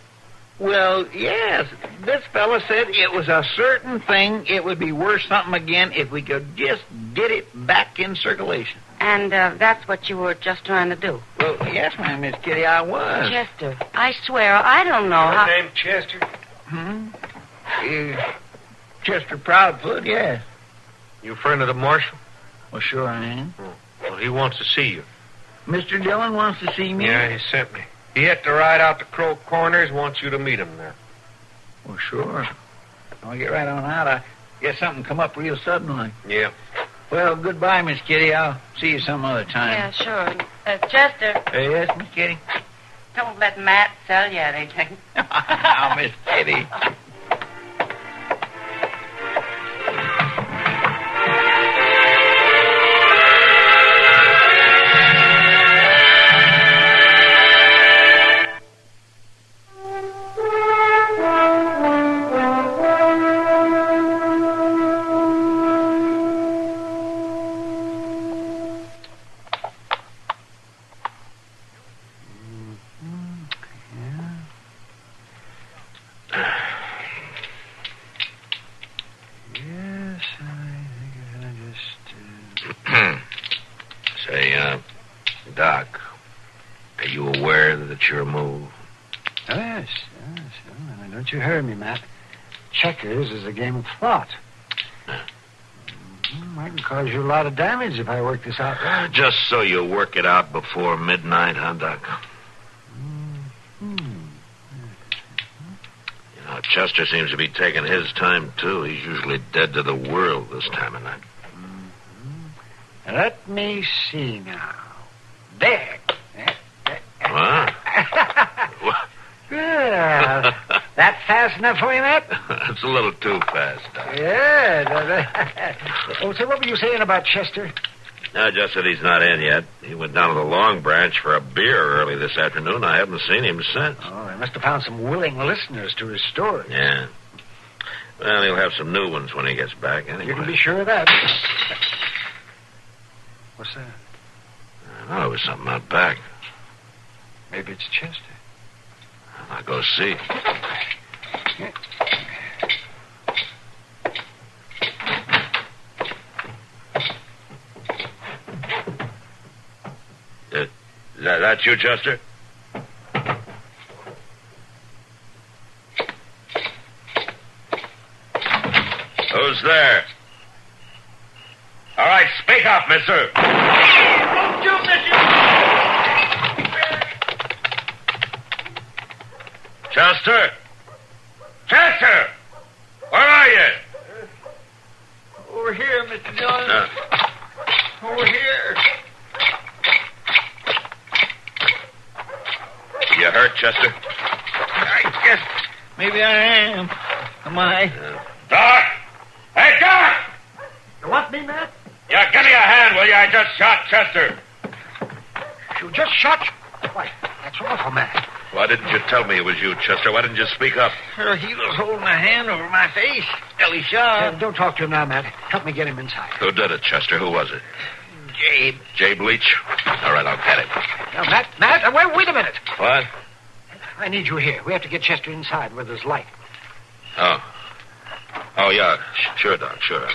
Well, yes. This fella said it was a certain thing. It would be worth something again if we could just get it back in circulation. And that's what you were just trying to do? Well, yes, ma'am, Miss Kitty, I was. Chester, I swear, I don't know how... Your name Chester? Chester Proudfoot, yes. You a friend of the Marshal? Well, sure I am. Well, he wants to see you. Mr. Dillon wants to see me? Yeah, he sent me. He had to ride out to Crow Corners, wants you to meet him there. Well, sure. I'll get right on out. I guess something come up real suddenly. Yeah. Well, goodbye, Miss Kitty. I'll see you some other time. Yeah, sure. Chester. Yes, Miss Kitty? Don't let Matt sell you anything. Now, Miss Kitty. Doc, are you aware that you're a move? Yes. And don't you hear me, Matt? Checkers is a game of thought. I can cause you a lot of damage if I work this out right. Just so you work it out before midnight, huh, Doc? You know, Chester seems to be taking his time, too. He's usually dead to the world this time of night. Let me see now. There. What? Good. That fast enough for you, Matt? It's a little too fast, Doc. Yeah. Oh, so what were you saying about Chester? No, just that he's not in yet. He went down to the Long Branch for a beer early this afternoon. I haven't seen him since. Oh, he must have found some willing listeners to his story. Yeah. Well, he'll have some new ones when he gets back, anyway. You can be sure of that. What's that? I know it was something out back. Maybe it's Chester. I'll go see. That you, Chester? Who's there? All right, speak up, mister. Don't shoot, mister! Chester? Chester! Where are you? Over here, Mr. Dillon. Over here. You hurt, Chester? I guess maybe I am. Am I? Doc! Hey, Doc! You want me, Matt? Yeah, give me a hand, will you? I just shot Chester. You just shot? Why, that's awful, Matt. Why didn't you tell me it was you, Chester? Why didn't you speak up? He was holding a hand over my face. Ellie shot. Don't talk to him now, Matt. Help me get him inside. Who did it, Chester? Who was it? Jabe. Jabe Leach? All right, I'll get him. Now, Matt, wait a minute. What? I need you here. We have to get Chester inside where there's light. Oh. Oh, yeah. Sure, Doc, sure.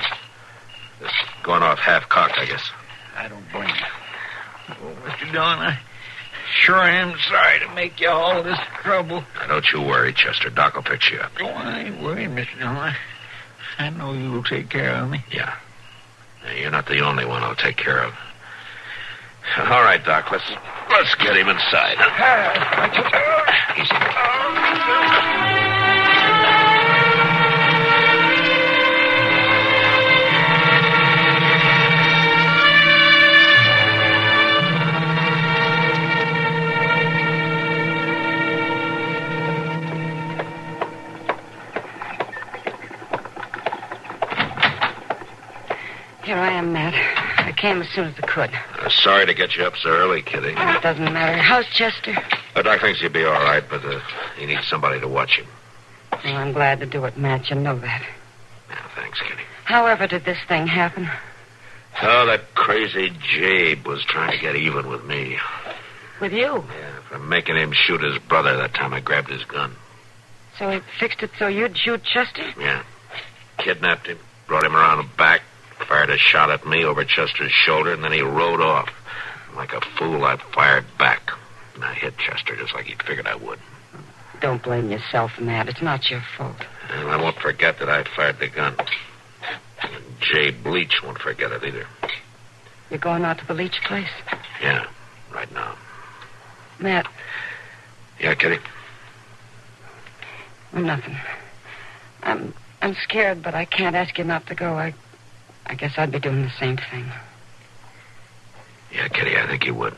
It's going off half-cocked, I guess. I don't blame you. Oh, Mr. Dillon, I sure am sorry to make you all this trouble. Now, don't you worry, Chester. Doc will fix you up. Oh, I ain't worried, Mr. Dillon. I know you'll take care of me. Yeah. You're not the only one I'll take care of. All right, Doc, let's get him inside. Here I am, Matt. I came as soon as I could. Sorry to get you up so early, Kitty. It doesn't matter. How's Chester? Doc thinks he'll be all right, but he needs somebody to watch him. Well, I'm glad to do it, Matt. You know that. Yeah, thanks, Kitty. However did this thing happen? Oh, that crazy Jabe was trying to get even with me. With you? Yeah, for making him shoot his brother that time I grabbed his gun. So he fixed it so you'd shoot Chester? Yeah. Kidnapped him, brought him around the back, fired a shot at me over Chester's shoulder, and then he rode off. Like a fool, I fired back. And I hit Chester just like he'd figured I would. Don't blame yourself, Matt. It's not your fault. And I won't forget that I fired the gun. And Jay Bleach won't forget it either. You're going out to the Leach place? Yeah, right now. Matt. Yeah, Kitty? Well, nothing. I'm scared, but I can't ask you not to go. I guess I'd be doing the same thing. Yeah, Kitty, I think you would.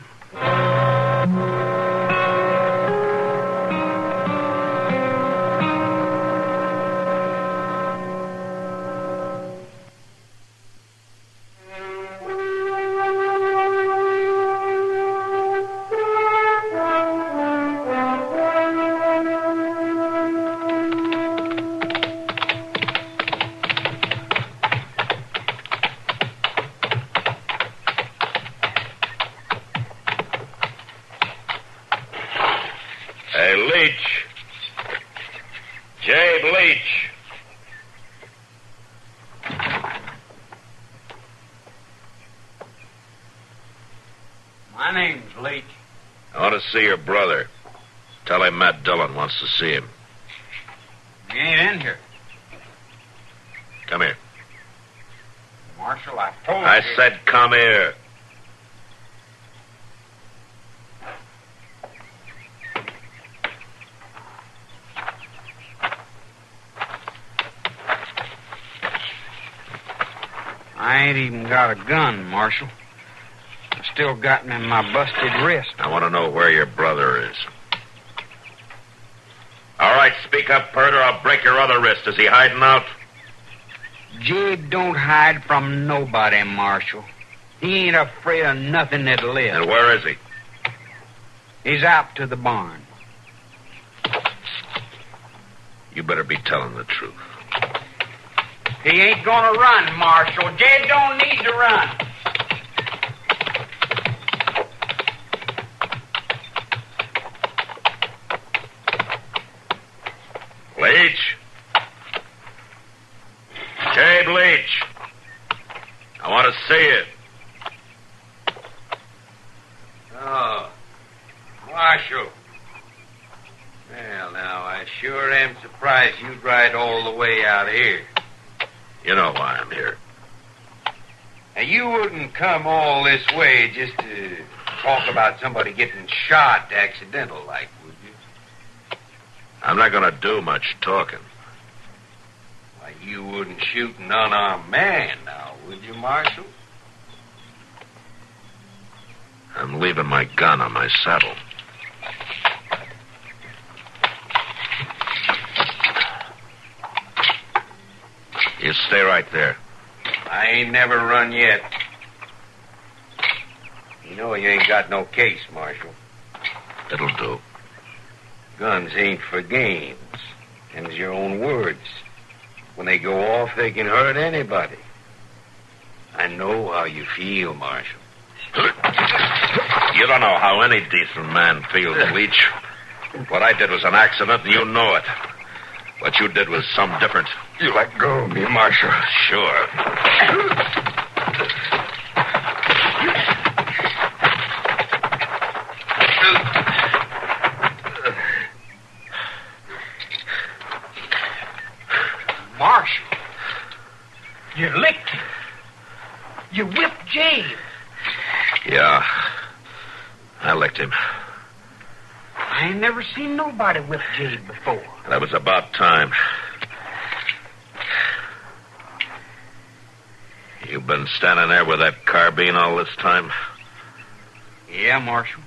Leach. Jabe Leach. My name's Leach. I want to see your brother. Tell him Matt Dillon wants to see him. He ain't in here. Come here. Marshal, I told you. I said come here. I ain't even got a gun, Marshal. I still got me in my busted wrist. I want to know where your brother is. All right, speak up, Pert, or I'll break your other wrist. Is he hiding out? Jabe don't hide from nobody, Marshal. He ain't afraid of nothing that lives. And where is he? He's out to the barn. You better be telling the truth. He ain't gonna run, Marshal. Jabe don't need to run. Leach? Jabe Leach. I want to see you. Oh, Marshal. Well, now, I sure am surprised you'd ride all the way out here. You know why I'm here. Now, you wouldn't come all this way just to talk about somebody getting shot accidental like, would you? I'm not going to do much talking. Why, you wouldn't shoot an unarmed man now, would you, Marshal? I'm leaving my gun on my saddle. You stay right there. I ain't never run yet. You know you ain't got no case, Marshal. It'll do. Guns ain't for games. Them's your own words. When they go off, they can hurt anybody. I know how you feel, Marshal. You don't know how any decent man feels, Leach. What I did was an accident, and you know it. What you did was some different. You let go of me, Marshal. Sure. Marshal, you licked him. You whipped Jabe. Yeah. I licked him. I ain't never seen nobody whip Jabe before. That was about time. You've been standing there with that carbine all this time? Yeah, Marshal.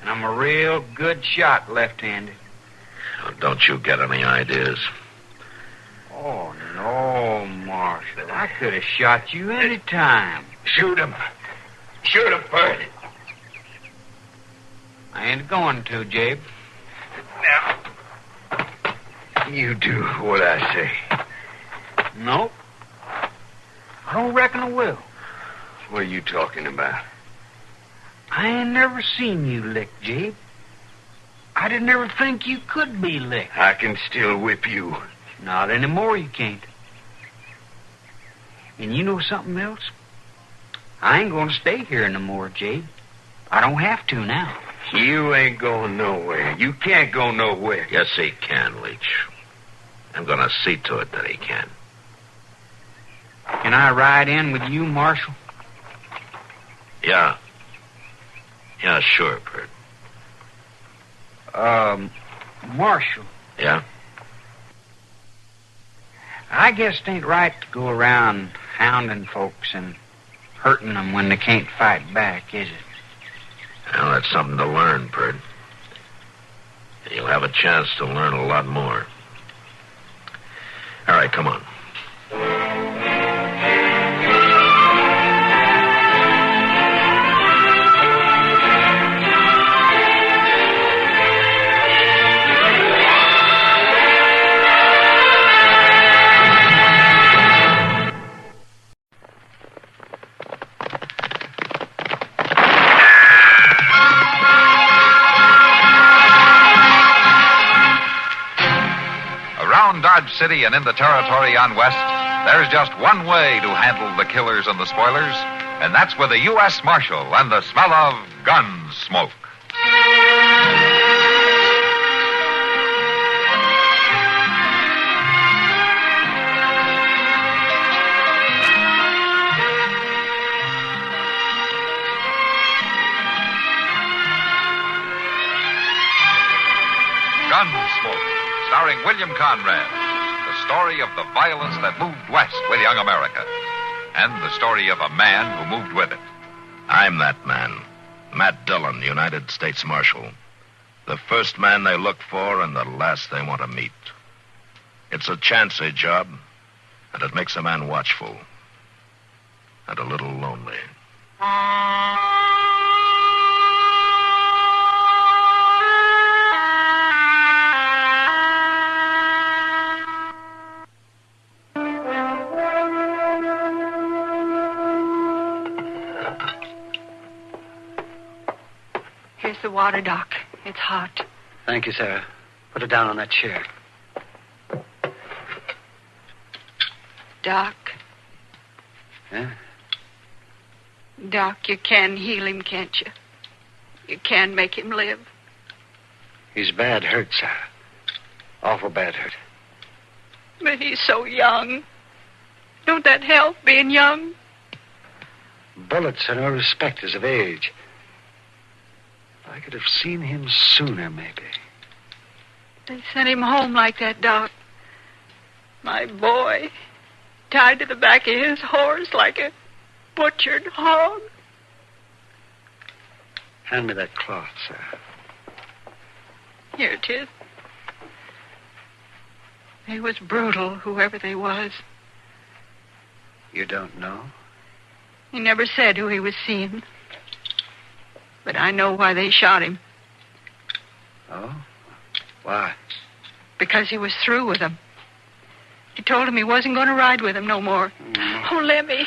And I'm a real good shot left-handed. Oh, don't you get any ideas? Oh, no, Marshal. I could have shot you any time. Shoot him. Shoot him, Bert. I ain't going to, Jabe. Now, you do what I say. Nope. I don't reckon I will. What are you talking about? I ain't never seen you lick, Jabe. I didn't ever think you could be licked. I can still whip you. Not anymore, you can't. And you know something else? I ain't going to stay here no more, Jabe. I don't have to now. You ain't going nowhere. You can't go nowhere. Yes, he can, Leach. I'm going to see to it that he can. Can I ride in with you, Marshal? Yeah. Yeah, sure, Bert. Marshal. Yeah? I guess it ain't right to go around hounding folks and hurting them when they can't fight back, is it? Well, that's something to learn, Bert. You'll have a chance to learn a lot more. All right, come on. Dodge City and in the territory on West, there's just one way to handle the killers and the spoilers, and that's with a U.S. Marshal and the smell of Gunsmoke. Gunsmoke, starring William Conrad. The story of the violence that moved west with young America. And the story of a man who moved with it. I'm that man. Matt Dillon, United States Marshal. The first man they look for and the last they want to meet. It's a chancy job, and it makes a man watchful. And a little lonely. Here's the water, Doc. It's hot. Thank you, Sarah. Put it down on that chair. Doc. Yeah? Doc, you can heal him, can't you? You can make him live. He's bad hurt, Sarah. Awful bad hurt. But he's so young. Don't that help, being young? Bullets are no respecters of age. If I could have seen him sooner, maybe. They sent him home like that, Doc. My boy, tied to the back of his horse like a butchered hog. Hand me that cloth, sir. Here it is. They was brutal, whoever they was. You don't know? He never said who he was seeing. But I know why they shot him. Oh? Why? Because he was through with them. He told him he wasn't going to ride with him no more. Oh, Lemmy.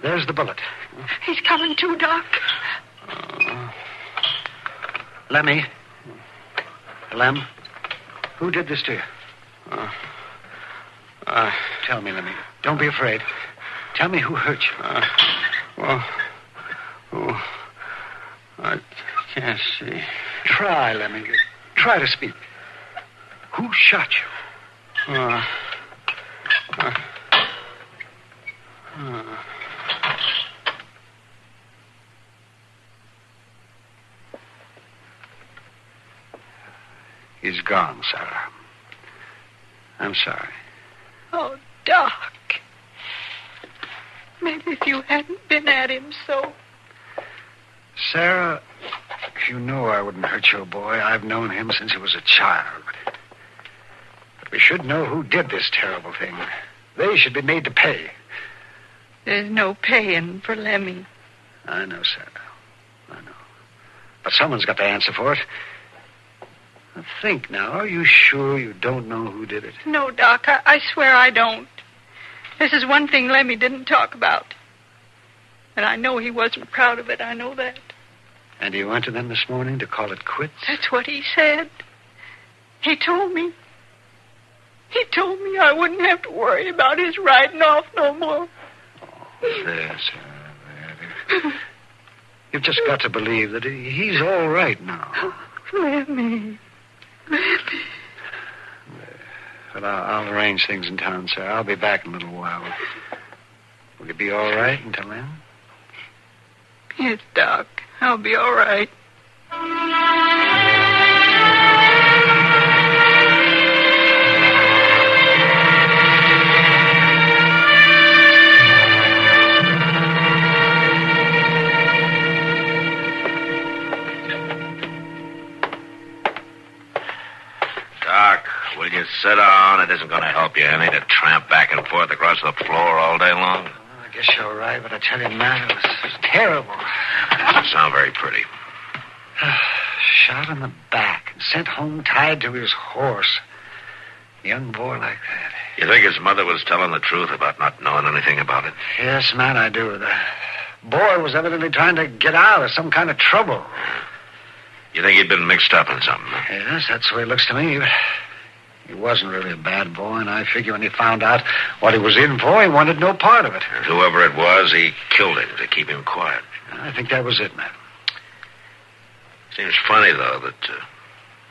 There's the bullet. He's coming too, Doc. Lemmy. Lem, who did this to you? Tell me, Lemmy. Don't be afraid. Tell me who hurt you. I can't see. Try, Lemmy. Try to speak. Who shot you? He's gone, Sarah. I'm sorry. Oh, Doc. Maybe if you hadn't been at him so. Sarah, you know I wouldn't hurt your boy. I've known him since he was a child. But we should know who did this terrible thing. They should be made to pay. There's no paying for Lemmy. I know, Sarah. I know. But someone's got to answer for it. Now, think now. Are you sure you don't know who did it? No, Doc, I swear I don't. This is one thing Lemmy didn't talk about. And I know he wasn't proud of it. I know that. And he went to them this morning to call it quits? That's what he said. He told me. He told me I wouldn't have to worry about his riding off no more. There, Sarah, there. You've just got to believe that he's all right now. Lemmy. But I'll arrange things in town, sir. I'll be back in a little while. Will you be all right until then? Yes, Doc. I'll be all right. Doc, will you sit down? It isn't going to help you any to tramp back and forth across the floor all day long. I guess you're right, but I tell you, Matt, it was terrible. Doesn't sound very pretty. Shot in the back and sent home tied to his horse. A young boy like that. You think his mother was telling the truth about not knowing anything about it? Yes, Matt, I do. The boy was evidently trying to get out of some kind of trouble. You think he'd been mixed up in something? Huh? Yes, that's the way it looks to me. He wasn't really a bad boy, and I figure when he found out what he was in for, he wanted no part of it. And whoever it was, he killed him to keep him quiet. I think that was it, Matt. Seems funny, though, that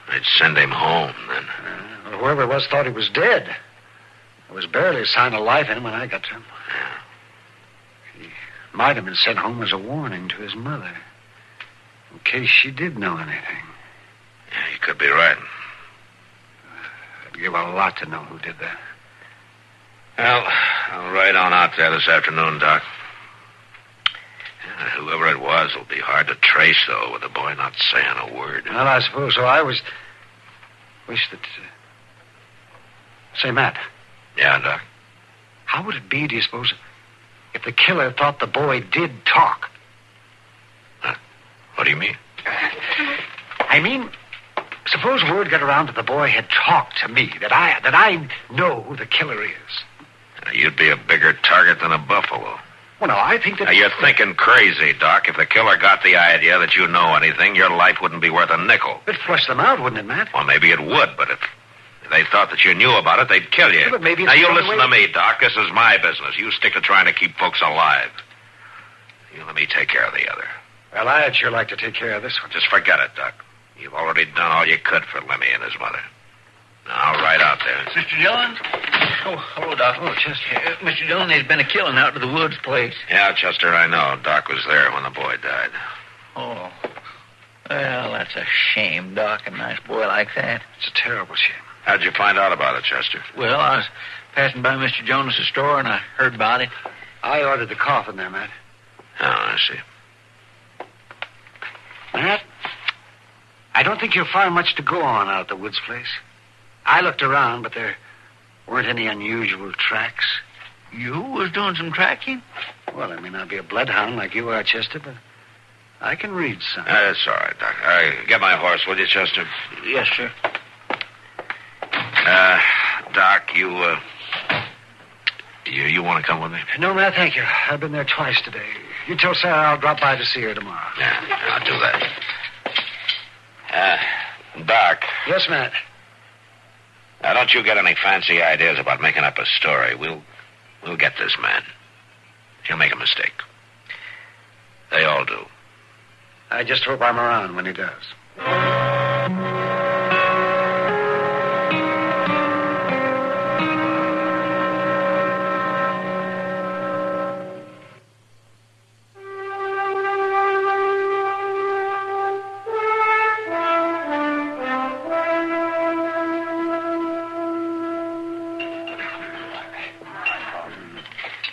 they'd send him home then. Well, whoever it was thought he was dead. There was barely a sign of life in him when I got to him. He might have been sent home as a warning to his mother, in case she did know anything. Yeah, you could be right. I'd give a lot to know who did that. Well, I'll ride on out there this afternoon, Doc. Whoever it was will be hard to trace, though, with the boy not saying a word. Well, I suppose so. I wish that... Say, Matt. Yeah, Doc? How would it be, do you suppose, if the killer thought the boy did talk? Huh? What do you mean? I mean, suppose word got around that the boy had talked to me, that I know who the killer is. You'd be a bigger target than a buffalo. Well, no, I think that... Now, you're thinking crazy, Doc. If the killer got the idea that you know anything, your life wouldn't be worth a nickel. It'd flush them out, wouldn't it, Matt? Well, maybe it would, but if they thought that you knew about it, they'd kill you. Yeah, but maybe now, you listen to me, Doc. This is my business. You stick to trying to keep folks alive. You let me take care of the other. Well, I'd sure like to take care of this one. Just forget it, Doc. You've already done all you could for Lemmy and his mother. Now, right out there. Mr. Dillon? Oh, hello, Doc. Oh, Chester. Mr. Dillon, there's been a killing out to the woods place. Yeah, Chester, I know. Doc was there when the boy died. Oh. Well, that's a shame, Doc. A nice boy like that. It's a terrible shame. How'd you find out about it, Chester? Well, I was passing by Mr. Jonas's store, and I heard about it. I ordered the coffin there, Matt. Oh, I see. Matt, I don't think you'll find much to go on out at the Woods place. I looked around, but there weren't any unusual tracks. You was doing some tracking? Well, I may not be a bloodhound like you are, Chester, but I can read some. That's all right, Doc. Get my horse, will you, Chester? Yes, sir. Doc, you want to come with me? No, Matt, thank you. I've been there twice today. You tell Sarah I'll drop by to see her tomorrow. Yeah, I'll do that. Doc. Yes, Matt. Now, don't you get any fancy ideas about making up a story. We'll get this man. He'll make a mistake. They all do. I just hope I'm around when he does.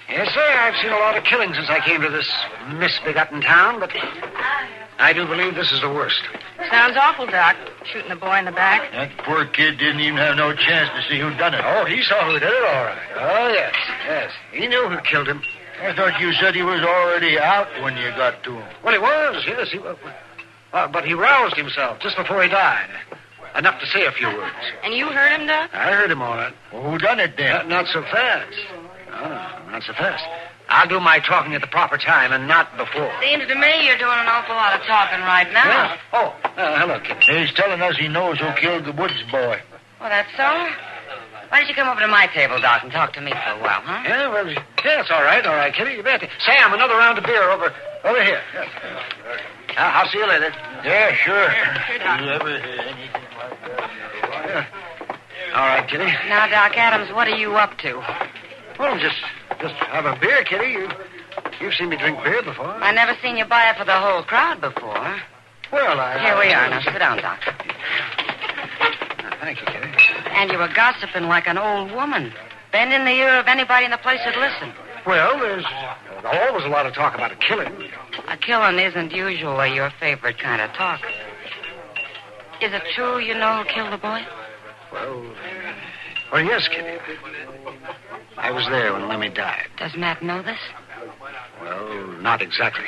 Yes, sir, I've seen a lot of killing since I came to this misbegotten town, but I do believe this is the worst. Sounds awful, Doc. Shooting the boy in the back. That poor kid didn't even have no chance to see who done it. Oh, he saw who did it, all right. Oh, yes. He knew who killed him. I thought you said he was already out when you got to him. Well, he was, yes. But he roused himself just before he died. Enough to say a few words. And you heard him, Doc? I heard him, all right. Well, who done it, then? Not so fast. No, not so fast. I'll do my talking at the proper time and not before. Seems to me you're doing an awful lot of talking right now. Yeah. Oh, hello, kid. He's telling us he knows who killed the Woods boy. Well, that's so? Why don't you come over to my table, Doc, and talk to me for a while, huh? Yeah, well, it's all right, Kitty. You bet. Sam, another round of beer over here. Yes. I'll see you later. Yeah, sure. Sure, Doc. You ever hear anything like that? Yeah. All right, Kitty. Now, Doc Adams, what are you up to? Well, just have a beer, Kitty. You've seen me drink beer before. I never seen you buy it for the whole crowd before. Well, Here we are. Now, sit down, Doc. Thank you, Kitty. And you were gossiping like an old woman, bending the ear of anybody in the place that listened. Well, there's always a lot of talk about a killing. A killing isn't usually your favorite kind of talk. Is it true you know who killed the boy? Well, yes, Kitty. I was there when Lemmy died. Does Matt know this? Well, not exactly.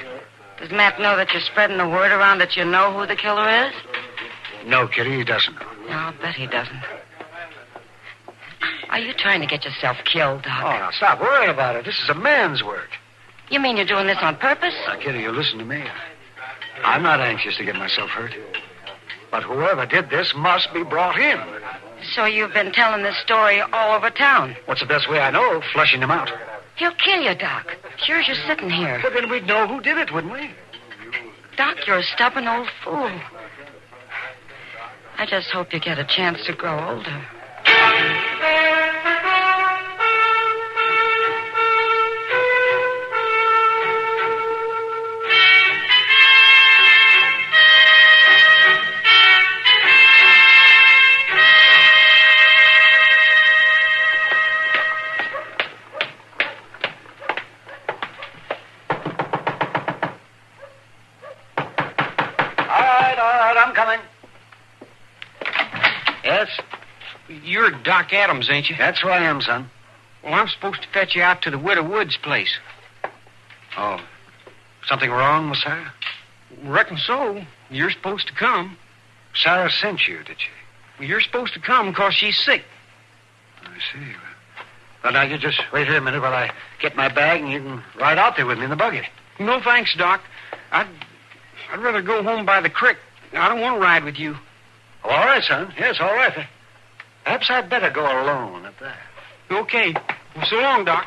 Does Matt know that you're spreading the word around that you know who the killer is? No, Kitty, he doesn't know. No, I'll bet he doesn't. Are you trying to get yourself killed, Doc? Oh, now, stop worrying about it. This is a man's work. You mean you're doing this on purpose? Now, Kitty, you listen to me. I'm not anxious to get myself hurt. But whoever did this must be brought in. So you've been telling this story all over town? What's the best way I know of flushing him out? He'll kill you, Doc. Sure as you're sitting here. But then we'd know who did it, wouldn't we? Doc, you're a stubborn old fool. I just hope you get a chance to grow older. All right, I'm coming. Yes? You're Doc Adams, ain't you? That's who I am, son. Well, I'm supposed to fetch you out to the Widow Woods place. Oh. Something wrong with Sarah? Reckon so. You're supposed to come. Sarah sent you, did she? Well, you're supposed to come because she's sick. I see. Well, now, you just wait here a minute while I get my bag and you can ride out there with me in the buggy. No, thanks, Doc. I'd rather go home by the creek. I don't want to ride with you. Oh, all right, son. Yes, all right. Perhaps I'd better go alone at that. Okay. Well, so long, Doc.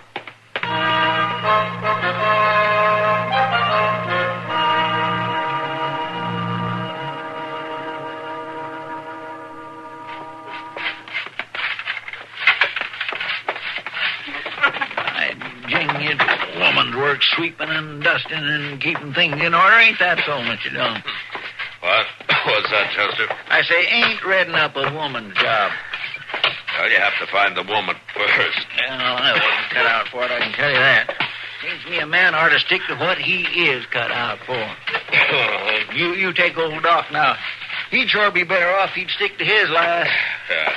you do woman's work, sweeping and dusting and keeping things in order. Ain't that so, Mr. Dillon? What? What's that, Chester? I say, ain't redding up a woman's job. Well, you have to find the woman first. Well, I wasn't cut out for it, I can tell you that. Seems to me a man ought to stick to what he is cut out for. You take old Doc now. He'd sure be better off if he'd stick to his line. Yeah.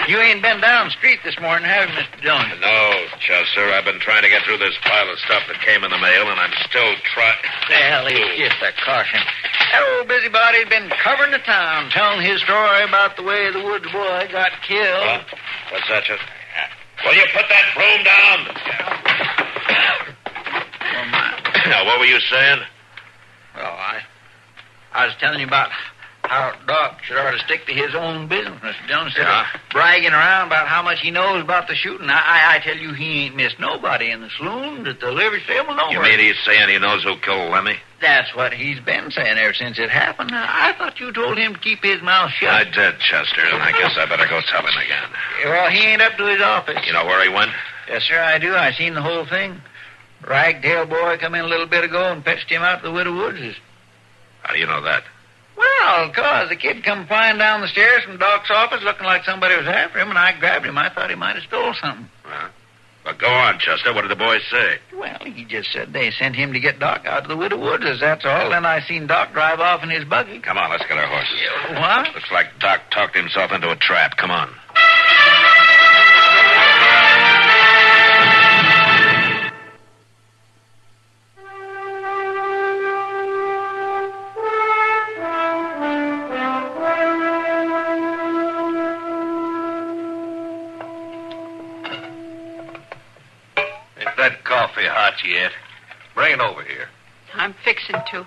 You ain't been down the street this morning, have you, Mr. Dillon? No, Chester. I've been trying to get through this pile of stuff that came in the mail, and I'm still trying. Well, it's just a caution. That old busybody's been covering the town, telling his story about the way the woods boy got killed. What's that, Chester? Will you put that broom down? Now, what were you saying? Well, I was telling you about how Doc should ought to stick to his own business, Mr. Dillon, instead of bragging around about how much he knows about the shooting. I tell you, he ain't missed nobody in the saloon, at the livery stable, nowhere. You mean he's saying he knows who killed Lemmy? That's what he's been saying ever since it happened. I thought you told him to keep his mouth shut. I did, Chester, and I guess I better go tell him again. Well, he ain't up to his office. You know where he went? Yes, sir, I do. I seen the whole thing. Ragtail boy come in a little bit ago and fetched him out to the Widow Woods'. How do you know that? Well, 'cause the kid come flying down the stairs from Doc's office looking like somebody was after him, and I grabbed him. I thought he might have stole something. Well, go on, Chester. What did the boys say? Well, he just said they sent him to get Doc out to the Widow Woods', that's all. Then I seen Doc drive off in his buggy. Come on, let's get our horses. What? Looks like Doc talked himself into a trap. Come on. That coffee hot yet? Bring it over here. I'm fixing to.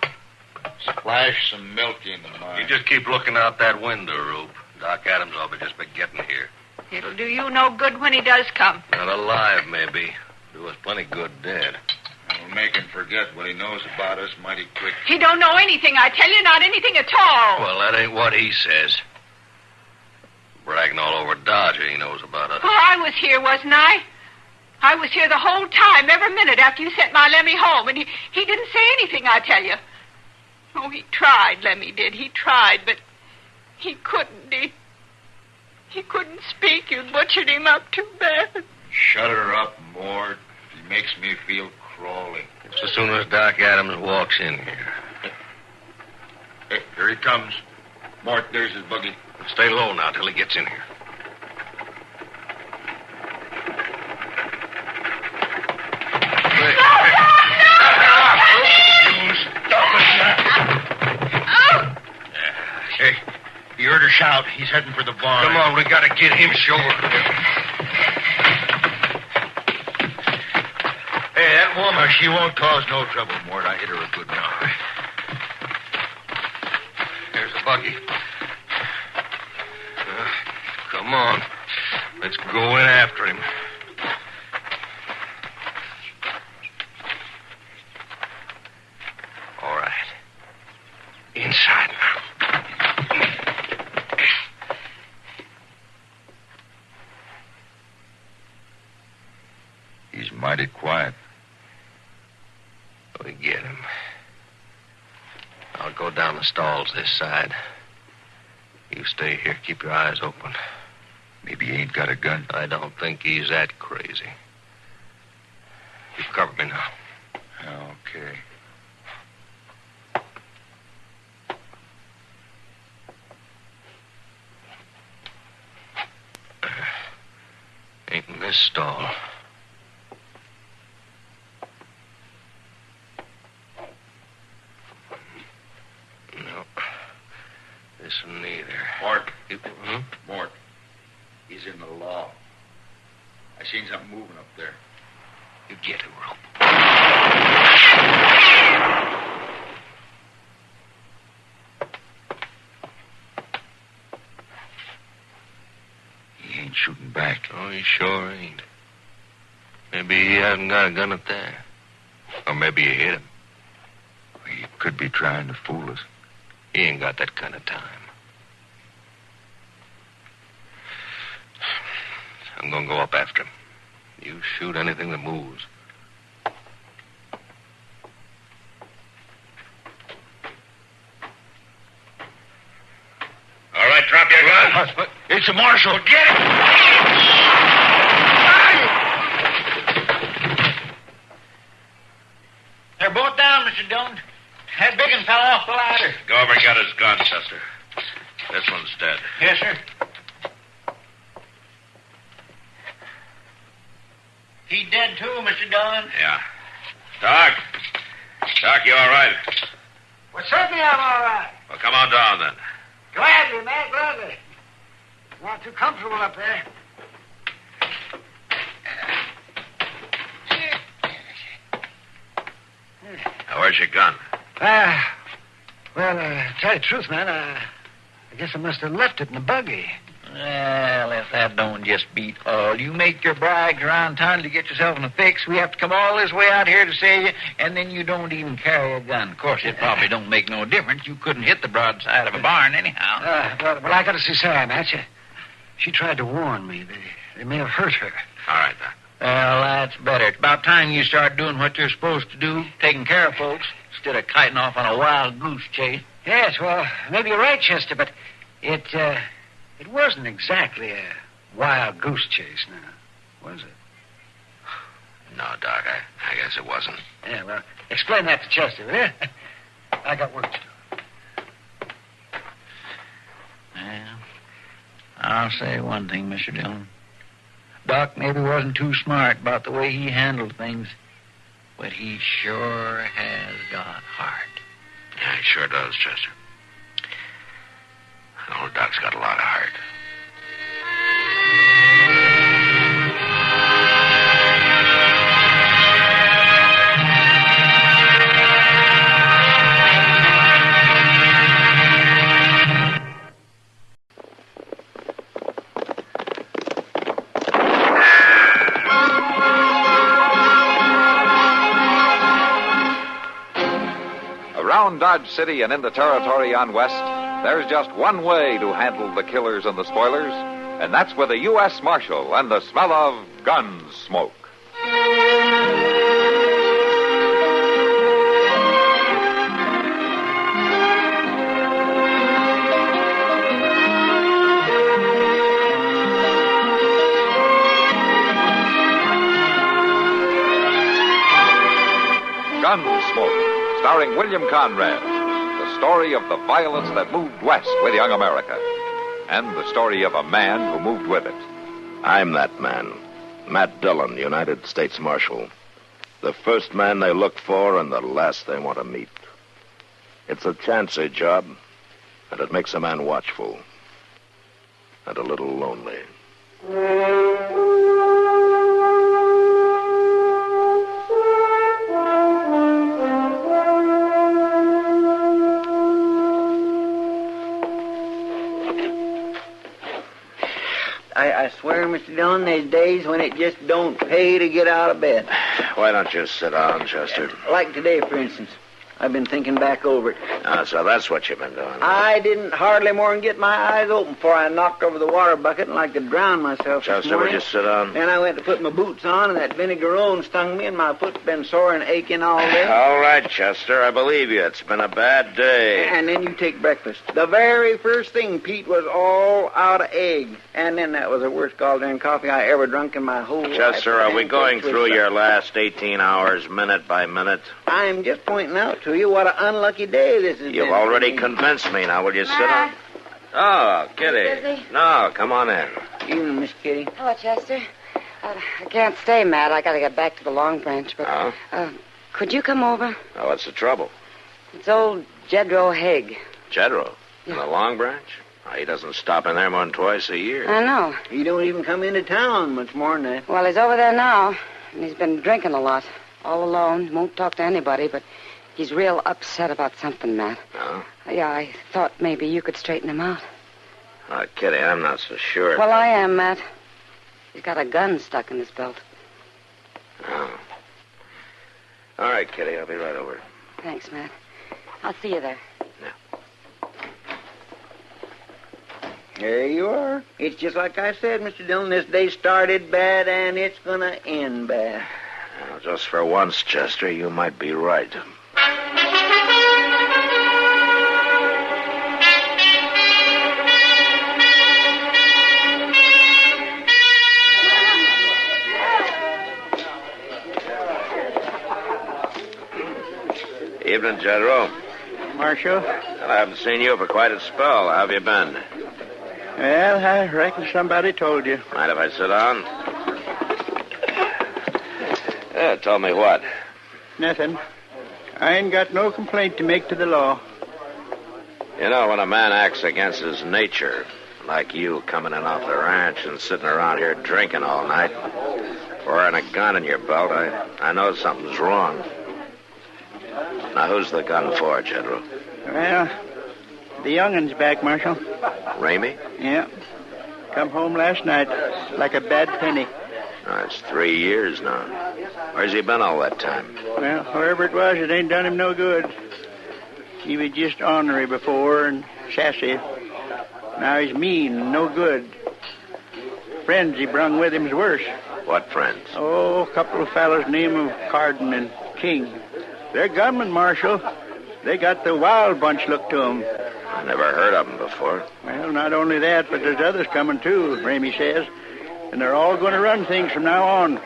Splash some milk into mine. You just keep looking out that window, Rube. Doc Adams will be just be getting here. It'll do you no good when he does come. Not alive, maybe. Do us plenty good dead. We'll make him forget what he knows about us mighty quick. He don't know anything, I tell you, not anything at all. Well, that ain't what he says. Bragging all over Dodger he knows about us. Oh, I was here, wasn't I? I was here the whole time, every minute after you sent my Lemmy home, and he didn't say anything, I tell you. Oh, he tried, Lemmy did. He tried, but he couldn't. He couldn't speak. You butchered him up too bad. Shut her up, Mort. He makes me feel crawly. Just as soon as Doc Adams walks in here. Hey, here he comes. Mort, there's his buggy. Stay low now till he gets in here. Hey, you heard her shout. He's heading for the barn. Come on, we gotta get him sure. Hey, that woman, she won't cause no trouble, Mort. I hit her a good one. Here's the buggy. Come on. Let's go in after him. All right. Inside now. He's mighty quiet. We get him. I'll go down the stalls this side. You stay here. Keep your eyes open. Maybe he ain't got a gun. I don't think he's that crazy. You cover me now. Okay. Ain't in this stall. No. This one neither. Mort. Hmm? Mort. He's in the law. I seen something moving up there. You get him, Rope. He ain't shooting back. Oh, he sure ain't. Maybe he hasn't got a gun up there. Or maybe you hit him. He could be trying to fool us. He ain't got that kind of time. I'm gonna go up after him. You shoot anything that moves. It's a marshal. Get him! They're both down, Mr. Dillon. That big one fell off the ladder. Go over and get his gun, Chester. This one's dead. Yes, sir. He's dead too, Mr. Dillon. Yeah. Doc. Doc, you all right? Well, certainly I'm all right. Well, come on down then. Gladly, man, gladly. Not too comfortable up there. Now, where's your gun? Well, tell you the truth, man, I guess I must have left it in the buggy. Well, if that don't just beat all. You make your brags around town to get yourself in a fix. We have to come all this way out here to save you, and then you don't even carry a gun. Of course, it probably don't make no difference. You couldn't hit the broadside of a barn anyhow. Well, I got to see Sarah, man. She tried to warn me. They may have hurt her. All right, Doc. Well, that's better. It's about time you start doing what you're supposed to do, taking care of folks, instead of kiting off on a wild goose chase. Yes, well, maybe you're right, Chester, but it wasn't exactly a wild goose chase, now, was it? No, Doc, I guess it wasn't. Yeah, well, explain that to Chester, will you? I got work to do. Well, I'll say one thing, Mr. Dillon. Doc maybe wasn't too smart about the way he handled things, but he sure has got heart. Yeah, he sure does, Chester. Old Doc's got a lot of heart. Around Dodge City and in the territory on west, there's just one way to handle the killers and the spoilers, and that's with a U.S. Marshal and the smell of Gunsmoke. Gunsmoke, starring William Conrad. The story of the violence that moved west with young America. And the story of a man who moved with it. I'm that man. Matt Dillon, United States Marshal. The first man they look for and the last they want to meet. It's a chancy job, and it makes a man watchful. And a little lonely. I swear, Mr. Dillon, there's days when it just don't pay to get out of bed. Why don't you sit down, Chester? Like today, for instance. I've been thinking back over it. So that's what you've been doing. I didn't hardly more than get my eyes open before I knocked over the water bucket and like to drown myself. Chester, would you sit down? Then I went to put my boots on, and that vinegarone stung me, and my foot's been sore and aching all day. All right, Chester, I believe you. It's been a bad day. And then you take breakfast. The very first thing, Pete, was all out of egg. And then that was the worst goddamn coffee I ever drunk in my whole life. Chester, are we going through your last 18 hours, minute by minute? I'm just pointing out to you what an unlucky day this has You've been. already convinced me. Now, will you sit down? Oh, Kitty. Busy? No, come on in. Evening, Miss Kitty. Hello, Chester. I can't stay, Matt. I got to get back to the Long Branch, but... Oh? Could you come over? Oh, what's the trouble? It's old Jedro Haig. Jedro? In the Long Branch? Oh, he doesn't stop in there more than twice a year. I know. He don't even come into town much more than that. Well, he's over there now, and he's been drinking a lot. All alone. Won't talk to anybody, but he's real upset about something, Matt. Oh? Yeah, I thought maybe you could straighten him out. Oh, Kitty, I'm not so sure. Well, I am, Matt. He's got a gun stuck in his belt. Oh. All right, Kitty, I'll be right over. Thanks, Matt. I'll see you there. There you are. It's just like I said, Mr. Dillon. This day started bad, and it's going to end bad. Well, just for once, Chester, you might be right. Evening, General. Marshal? Well, I haven't seen you for quite a spell. How have you been? Well, I reckon somebody told you. Mind if I sit down? Yeah, tell me what. Nothing. I ain't got no complaint to make to the law. You know, when a man acts against his nature, like you coming in off the ranch and sitting around here drinking all night, wearing a gun in your belt, I know something's wrong. Now, who's the gun for, General? Well, the youngin's back, Marshal. Ramey? Yeah. Come home last night like a bad penny. Oh, it's 3 years now. Where's he been all that time? Well, wherever it was, it ain't done him no good. He was just ornery before and sassy. Now he's mean and no good. Friends he brung with him's worse. What friends? Oh, a couple of fellows named of Carden and King. They're gunmen, Marshal. They got the wild bunch look to them. I never heard of them before. Well, not only that, but there's others coming too, Ramey says. And they're all going to run things from now on.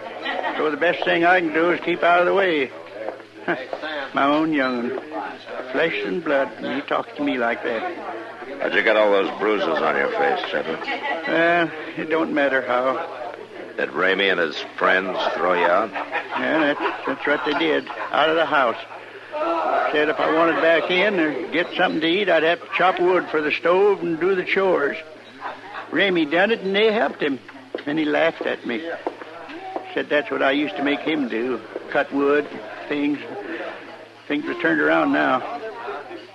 So the best thing I can do is keep out of the way. My own young'un. Flesh and blood, and he talks to me like that. How'd you get all those bruises on your face, General? It don't matter how. Did Ramey and his friends throw you out? Yeah, that's what they did. Out of the house. Said if I wanted back in or get something to eat, I'd have to chop wood for the stove and do the chores. Ramey done it, and they helped him. And he laughed at me. Said that's what I used to make him do. Cut wood, things. Things are turned around now.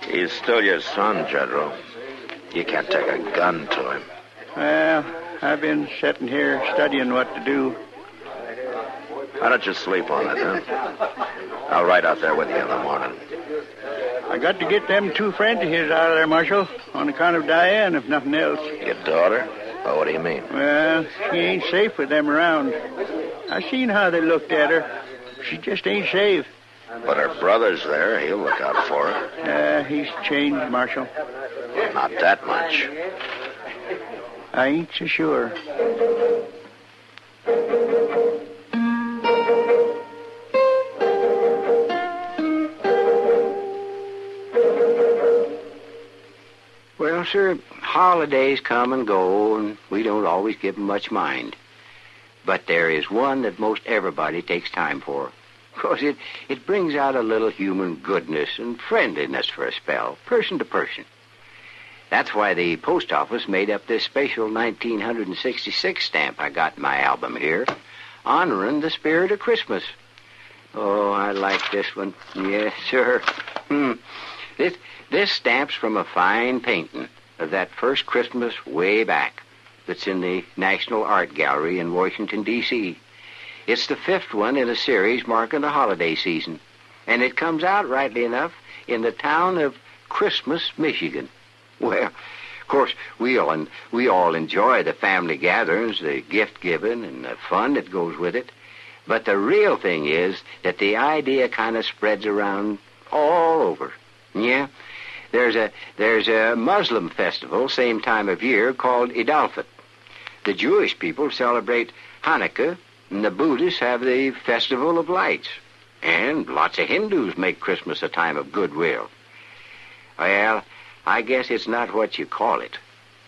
He's still your son, General. You can't take a gun to him. Well, I've been sitting here studying what to do. Why don't you sleep on it, huh? I'll ride out there with you in the morning. I got to get them 2 friends of his out of there, Marshal, on account of Diane, if nothing else. Your daughter? Oh, what do you mean? Well, she ain't safe with them around. I seen how they looked at her. She just ain't safe. But her brother's there. He'll look out for her. He's changed, Marshal. Not that much. I ain't so sure. Well, sir, holidays come and go, and we don't always give 'em much mind. But there is one that most everybody takes time for. Because it brings out a little human goodness and friendliness for a spell, person to person. That's why the post office made up this special 1966 stamp I got in my album here, honoring the spirit of Christmas. Oh, I like this one. Yes, sir. This stamp's from a fine painting of that first Christmas way back that's in the National Art Gallery in Washington, D.C. It's the 5th one in a series marking the holiday season, and it comes out, rightly enough, in the town of Christmas, Michigan. Well, of course, we all enjoy the family gatherings, the gift giving, and the fun that goes with it. But the real thing is that the idea kind of spreads around all over. Yeah, there's a Muslim festival same time of year called Eid al-Fitr. The Jewish people celebrate Hanukkah, and the Buddhists have the Festival of Lights. And lots of Hindus make Christmas a time of goodwill. Well, I guess it's not what you call it,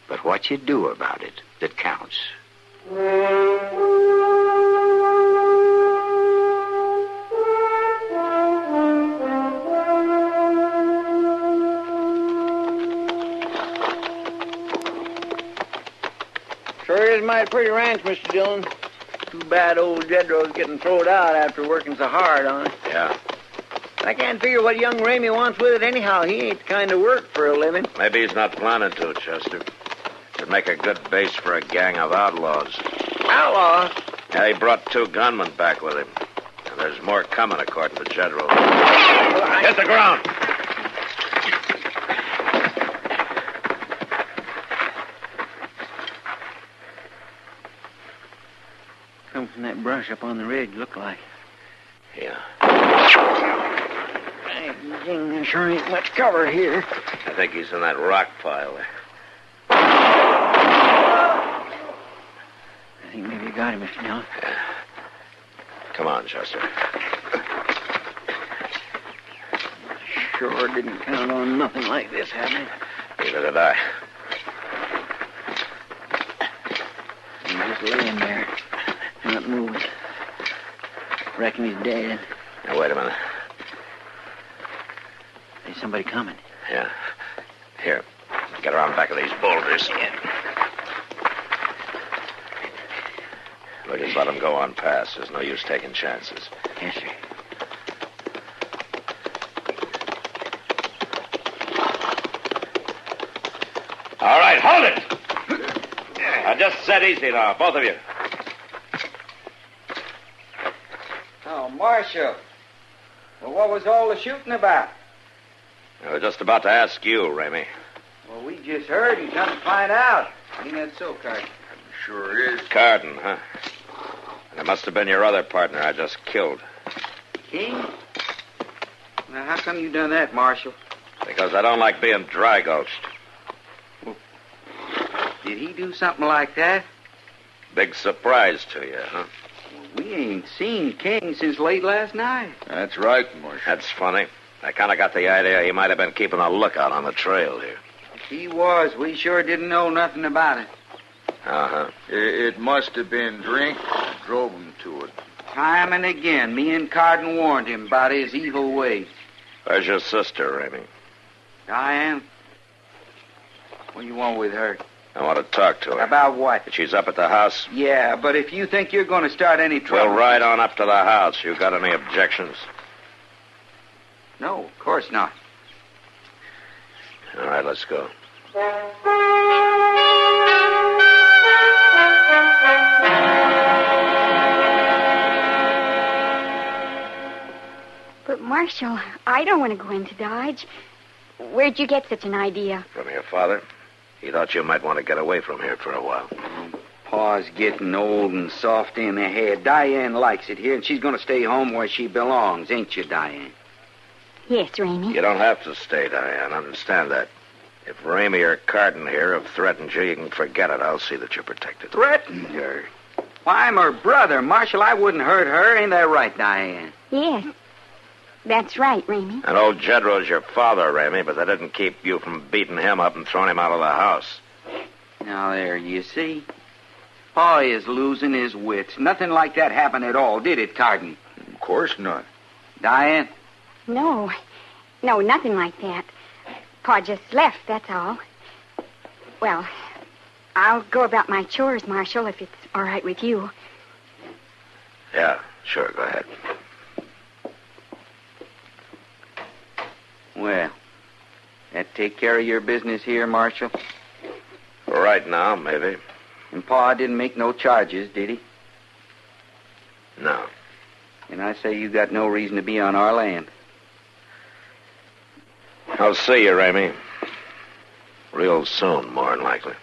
but what you do about it that counts. Sure is a mighty pretty ranch, Mr. Dillon. Too bad old Jedro's getting thrown out after working so hard on it. Yeah. I can't figure what young Ramey wants with it anyhow. He ain't the kind of work for a living. Maybe he's not planning to, Chester. Could make a good base for a gang of outlaws. Outlaws? Yeah, he brought 2 gunmen back with him. And there's more coming, according to Jedro. Hit the ground! Come from that brush up on the ridge, look like. Yeah. There sure ain't much cover here. I think he's in that rock pile there. I think maybe you got him, Mr. Dillon. Yeah. Come on, Chester. sure didn't count on nothing like this happening. Neither did I. He's just laying there, not moving. Reckon he's dead. Now, wait a minute. There's somebody coming. Yeah. Here. Get around back of these boulders. Yeah. We'll just let them go on past. There's no use taking chances. Yes, sir. All right, hold it! Now, just sit easy now, both of you. Oh, Marshal. Well, what was all the shooting about? I was just about to ask you, Ramey. Well, we just heard and come to find out. Ain't that so, Carson? Sure is. Carden, huh? And it must have been your other partner I just killed. King? Now, how come you done that, Marshal? Because I don't like being dry-gulched. Did he do something like that? Big surprise to you, huh? We ain't seen King since late last night. That's right, Marshal. That's funny. I kind of got the idea he might have been keeping a lookout on the trail here. He was. We sure didn't know nothing about it. Uh-huh. It must have been drink that drove him to it. Time and again, me and Carden warned him about his evil ways. Where's your sister, Ramey? Diane? What do you want with her? I want to talk to her. About what? She's up at the house. Yeah, but if you think you're going to start any trouble... We'll ride on up to the house. You got any objections? No, of course not. All right, let's go. But, Marshal, I don't want to go into Dodge. Where'd you get such an idea? From your father. He thought you might want to get away from here for a while. Pa's getting old and soft in the head. Diane likes it here, and she's going to stay home where she belongs, ain't you, Diane? Yes, Ramey. You don't have to stay, Diane. Understand that. If Ramey or Carden here have threatened you, you can forget it. I'll see that you're protected. Threatened her? Why, I'm her brother. Marshal, I wouldn't hurt her. Ain't that right, Diane? Yes. That's right, Ramey. And old Jedro's your father, Ramey, but that didn't keep you from beating him up and throwing him out of the house. Now, there, you see. Pa is losing his wits. Nothing like that happened at all, did it, Carden? Of course not. Diane? No, nothing like that. Pa just left, that's all. Well, I'll go about my chores, Marshal, if it's all right with you. Yeah, sure, go ahead. Well, that take care of your business here, Marshal? For right now, maybe. And Pa didn't make no charges, did he? No. And I say you got no reason to be on our land. I'll see you, Ramey. Real soon, more than likely.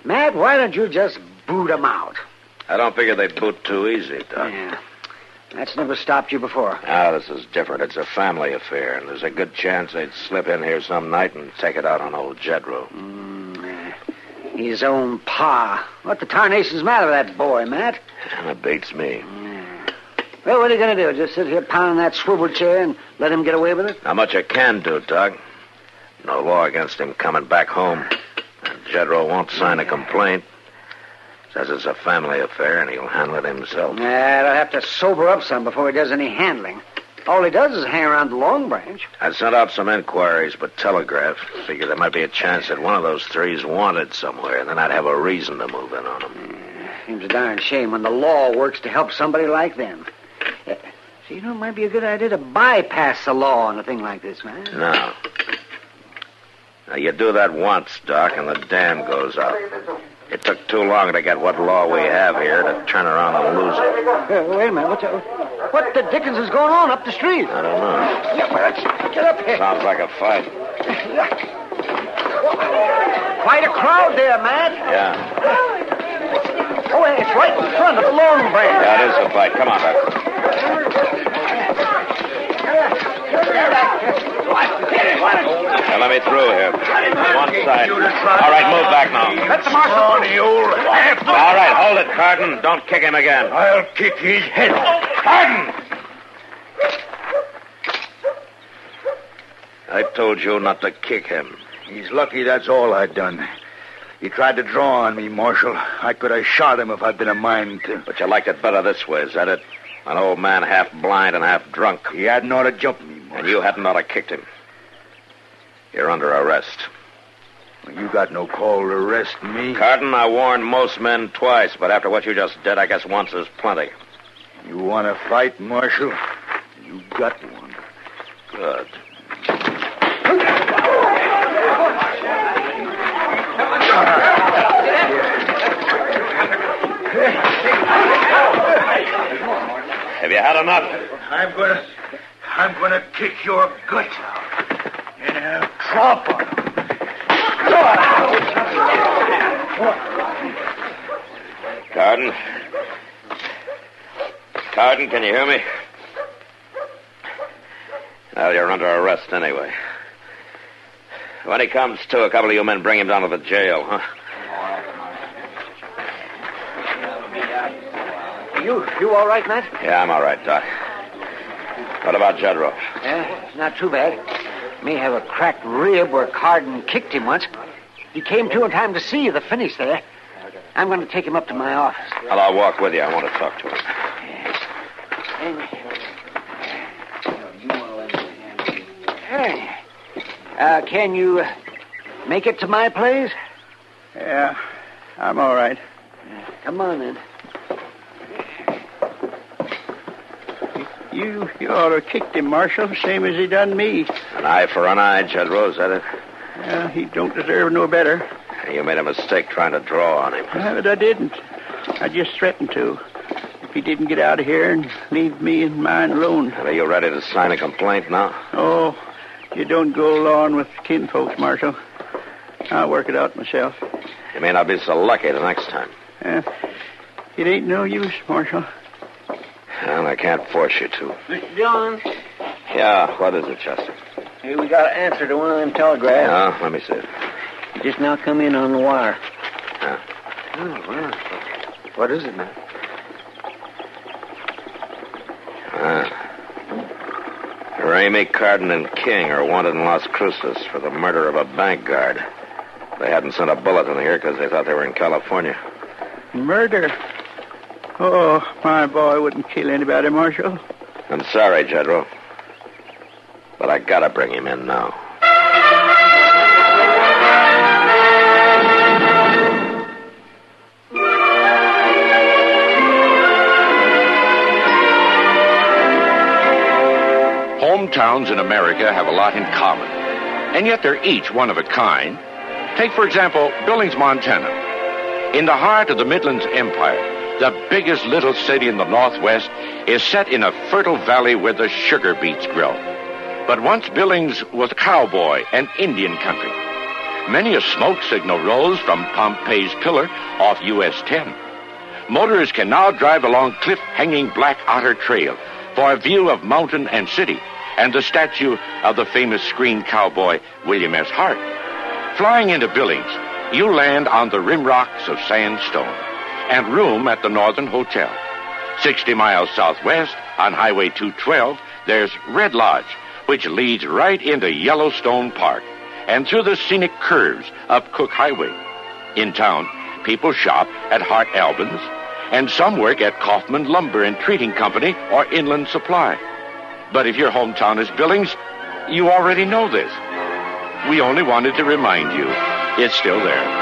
Matt, why don't you just boot them out? I don't figure they'd boot too easy, Doc. Yeah. That's never stopped you before. Ah, this is different. It's a family affair, and there's a good chance they'd slip in here some night and take it out on old Jedro. His own pa. What the tarnation's matter with that boy, Matt? And it beats me. Well, what are you going to do? Just sit here pounding that swivel chair and let him get away with it? Not much I can do, Doc. No law against him coming back home. And Jedro won't sign a complaint. Says it's a family affair, and he'll handle it himself. Nah, he'll have to sober up some before he does any handling. All he does is hang around the Long Branch. I sent out some inquiries, but telegraph. Figured there might be a chance that one of those three's wanted somewhere, and then I'd have a reason to move in on him. Seems a darn shame when the law works to help somebody like them. So, it might be a good idea to bypass the law on a thing like this, man. No. Now, you do that once, Doc, and the dam goes up. It took too long to get what law we have here to turn around and lose it. Wait a minute. What the dickens is going on up the street? I don't know. Yeah, well, get up here. Sounds like a fight. Quite a crowd there, Matt. Yeah. Oh, it's right in front on to the long branch. That is the fight. Come on, Doc. Now, let me through here. One side. All right, move back now. That's the marshal. All right, hold it, Carden. Don't kick him again. I'll kick his head. Carden! I told you not to kick him. He's lucky that's all I'd done. He tried to draw on me, Marshal. I could have shot him if I'd been a mind to. But you liked it better this way, is that it? An old man half blind and half drunk. He hadn't ought to jump me, Marshal. And you hadn't ought to kicked him. You're under arrest. You got no call to arrest me. Carden, I warned most men twice, but after what you just did, I guess once is plenty. You want to fight, Marshal? You got one. Good. Have you had enough? I'm gonna kick your guts out and have drop on him. Carden, can you hear me? Well, you're under arrest anyway. When he comes to, a couple of you men bring him down to the jail, huh? You all right, Matt? Yeah, I'm all right, Doc. What about Jedro? Yeah, not too bad. May have a cracked rib where Carden kicked him once. He came to in time to see the finish there. I'm going to take him up to my office. Well, I'll walk with you. I want to talk to him. Hey. Can you make it to my place? Yeah, I'm all right. Come on, then. You ought to have kicked him, Marshal, same as he done me. An eye for an eye, Jedro, is that it? Yeah, he don't deserve no better. You made a mistake trying to draw on him. But I didn't. I just threatened to. If he didn't get out of here and leave me and mine alone. Are you ready to sign a complaint now? Oh, you don't go along with kinfolks, Marshal. I'll work it out myself. You may not be so lucky the next time. It ain't no use, Marshal. Well, I can't force you to. Mr. Dillon? Yeah, what is it, Chester? Hey, we got an answer to one of them telegraphs. Yeah, let me see it. You just now come in on the wire. Yeah. Oh, well. What is it, man? Ramey, Carden, and King are wanted in Las Cruces for the murder of a bank guard. They hadn't sent a bulletin here because they thought they were in California. Murder? Oh, my boy wouldn't kill anybody, Marshal. I'm sorry, Jedro. But I gotta bring him in now. Hometowns in America have a lot in common, and yet they're each one of a kind. Take, for example, Billings, Montana. In the heart of the Midlands Empire, the biggest little city in the Northwest is set in a fertile valley where the sugar beets grow. But once Billings was cowboy and Indian country. Many a smoke signal rose from Pompey's Pillar off US 10. Motorists can now drive along cliff-hanging Black Otter Trail for a view of mountain and city and the statue of the famous screen cowboy William S. Hart. Flying into Billings, you land on the rim rocks of sandstone and room at the Northern Hotel. 60 miles southwest on Highway 212, there's Red Lodge, which leads right into Yellowstone Park and through the scenic curves of Cook Highway. In town, people shop at Hart Albans, and some work at Kaufman Lumber and Treating Company or Inland Supply. But if your hometown is Billings, you already know this. We only wanted to remind you, it's still there.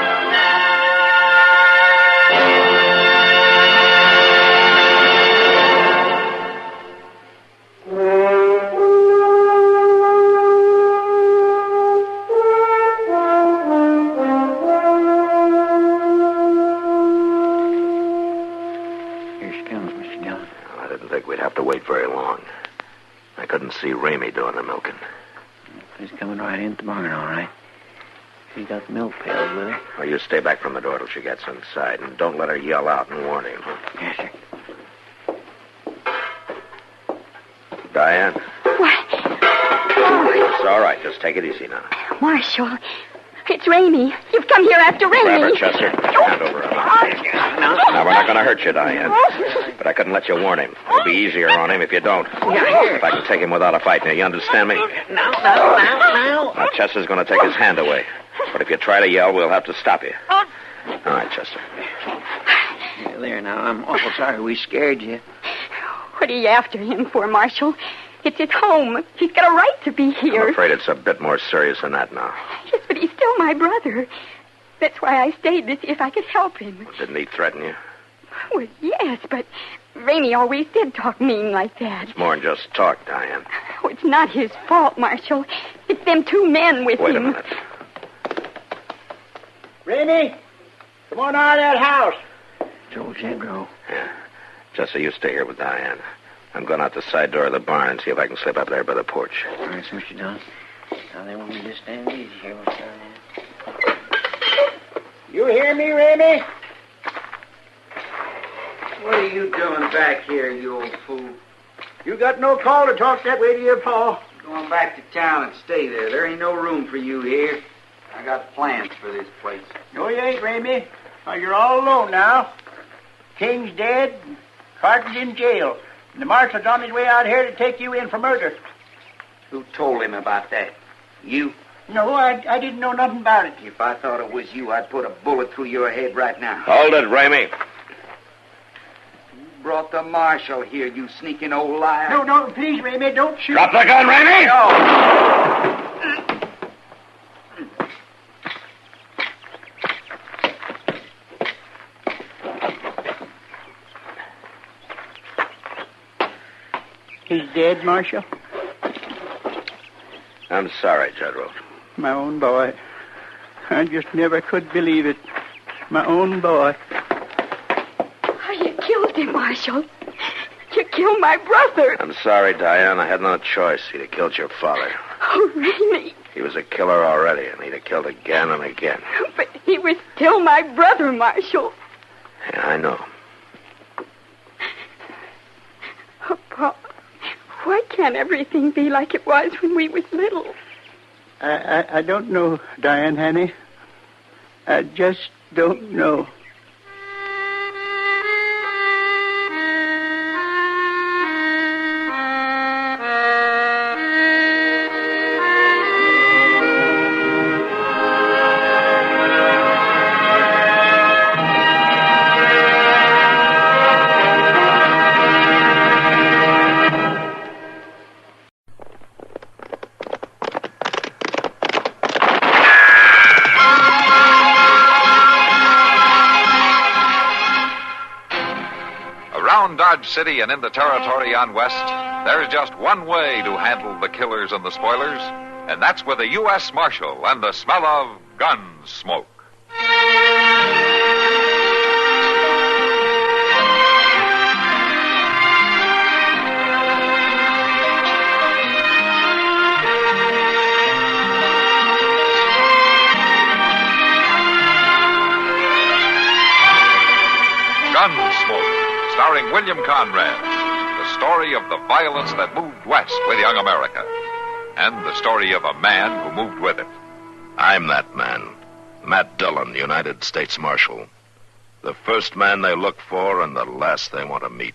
See Ramey doing the milking. He's coming right in at the barn, all right. She got milk pails with her. Well, you stay back from the door till she gets inside, and don't let her yell out and warn him. Yes, sir. Diane. What? It's all right. Just take it easy now. Marshal, it's Rainey. You've come here after Rainey. Grab her, Chester. Hand over her. Now, we're not going to hurt you, Diane. But I couldn't let you warn him. It'll be easier on him if you don't. If I can take him without a fight. Now, you understand me? Now, Chester's going to take his hand away. But if you try to yell, we'll have to stop you. All right, Chester. Yeah, there now. I'm awful sorry we scared you. What are you after him for, Marshal? It's his home. He's got a right to be here. I'm afraid it's a bit more serious than that now. Yes, but he's still my brother. That's why I stayed to see if I could help him. Didn't he threaten you? Well, yes, but Rainey always did talk mean like that. It's more than just talk, Diane. Oh, it's not his fault, Marshal. It's them two men with Wait him. a minute. Rainey, come on out of that house. Joe Zendro. Yeah. Chester, you stay here with Diane. I'm going out the side door of the barn and see if I can slip up there by the porch. All right, so Mr. Dillon. Now, they want me to stand easy here. You hear me, Rainey? What are you doing back here, you old fool? You got no call to talk that way to your pa. Going back to town and stay there. There ain't no room for you here. I got plans for this place. No, you ain't, Rainey. Now, you're all alone now. King's dead, and Carter's in jail. And the marshal's on his way out here to take you in for murder. Who told him about that? You? No, I didn't know nothing about it. If I thought it was you, I'd put a bullet through your head right now. Hold it, Ramey. You brought the marshal here, you sneaking old liar. No, please, Rainey, don't shoot. Drop the gun, Ramey! No. He's dead, Marshal? I'm sorry, General. My own boy. I just never could believe it. My own boy. Oh, you killed him, Marshal. You killed my brother. I'm sorry, Diane. I had no choice. He'd have killed your father. Oh, really? He was a killer already, and he'd have killed again and again. But he was still my brother, Marshal. Yeah, I know. Oh, Pa, why can't everything be like it was when we was little? I don't know, Diane, honey. I just don't know. Dodge City and in the territory on west, there's just one way to handle the killers and the spoilers, and that's with a U.S. Marshal and the smell of Gunsmoke. Gunsmoke, starring William Conrad, the story of the violence that moved west with young America, and the story of a man who moved with it. I'm that man, Matt Dillon, United States Marshal. The first man they look for and the last they want to meet.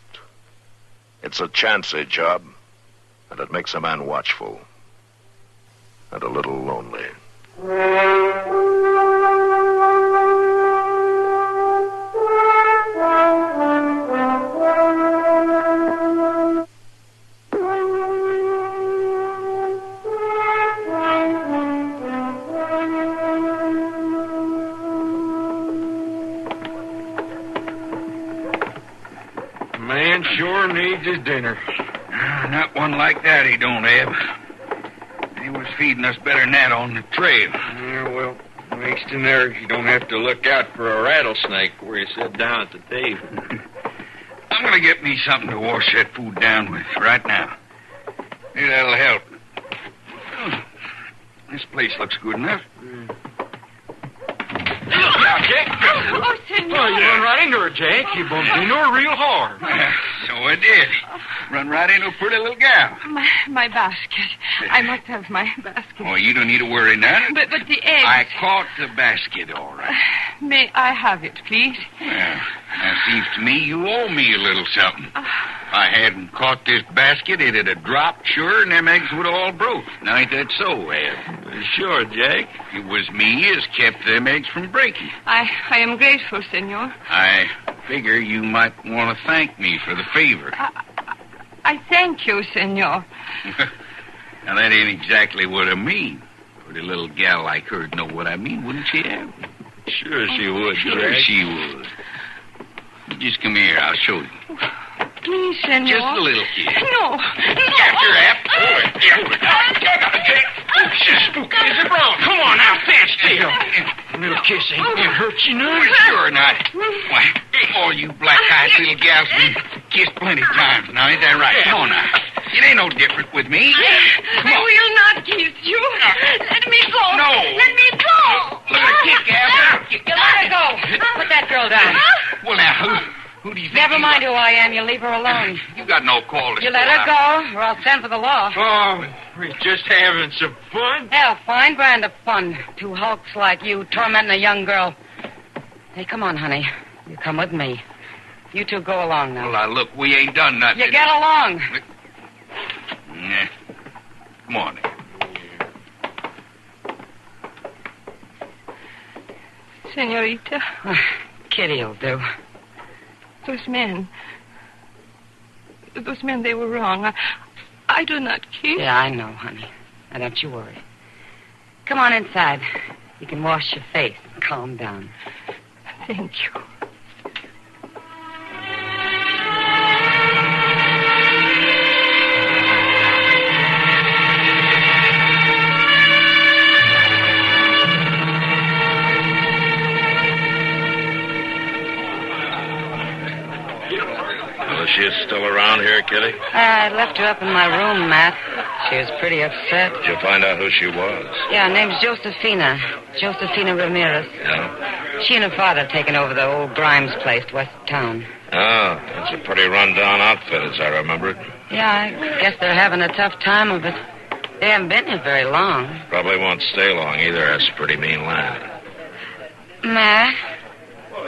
It's a chancy job, and it makes a man watchful and a little lonely. Man sure needs his dinner. Not one like that he don't have. He was feeding us better than that on the trail. Yeah, well, at least in there you don't have to look out for a rattlesnake where you sit down at the table. I'm going to get me something to wash that food down with right now. Maybe that'll help. This place looks good enough. out, Jack. Oh, senor. Oh, you run right into her, Jack. You bumped into her real hard. So I did. Run right into a pretty little gal. My basket. I must have my basket. Oh, you don't need to worry none. But the eggs. I caught the basket, all right. May I have it, please? Well, now seems to me you owe me a little something. If I hadn't caught this basket, it'd have dropped, sure, and them eggs would have all broke. Now, ain't that so, Ed? Sure, Jack. It was me as kept them eggs from breaking. I am grateful, senor. I figure you might want to thank me for the favor. I thank you, senor. Now, that ain't exactly what I mean. Pretty little gal like her'd know what I mean, wouldn't she, Ed? Sure she would, Sure Jack. She would. Just come here. I'll show you. Please, senor. Just a little kiss. No. After that. Is it wrong? Come on now, stand still. A little kiss ain't gonna hurt you none. Sure not. Why, all you black-eyed little gals been kissed plenty times now. Ain't that right? Come on now. It ain't no different with me. Come I on. will not kiss you. Let me go. No. Let me go. Look at her kick, Gal. You let her go. Put that girl down. Well, now, who do you think Never you mind are? who I am. You leave her alone. You got no call to You let her go, or I'll send for the law. Oh, we're just having some fun. Hell, fine brand of fun. Two hulks like you tormenting a young girl. Hey, come on, honey. You come with me. You two go along now. Well, now, look, we ain't done nothing. You get along. Nah. Come on. Senorita. Kitty'll do. Those men, they were wrong. I do not kiss. Yeah, I know, honey. Now, don't you worry. Come on inside. You can wash your face and calm down. Thank you. She's still around here, Kitty? I left her up in my room, Matt. She was pretty upset. Did you find out who she was? Yeah, her name's Josefina. Josefina Ramirez. Yeah? She and her father have taken over the old Grimes place west of town. Oh, that's a pretty run-down outfit, as I remember it. Yeah, I guess they're having a tough time of it. They haven't been here very long. Probably won't stay long either. That's pretty mean land. Matt?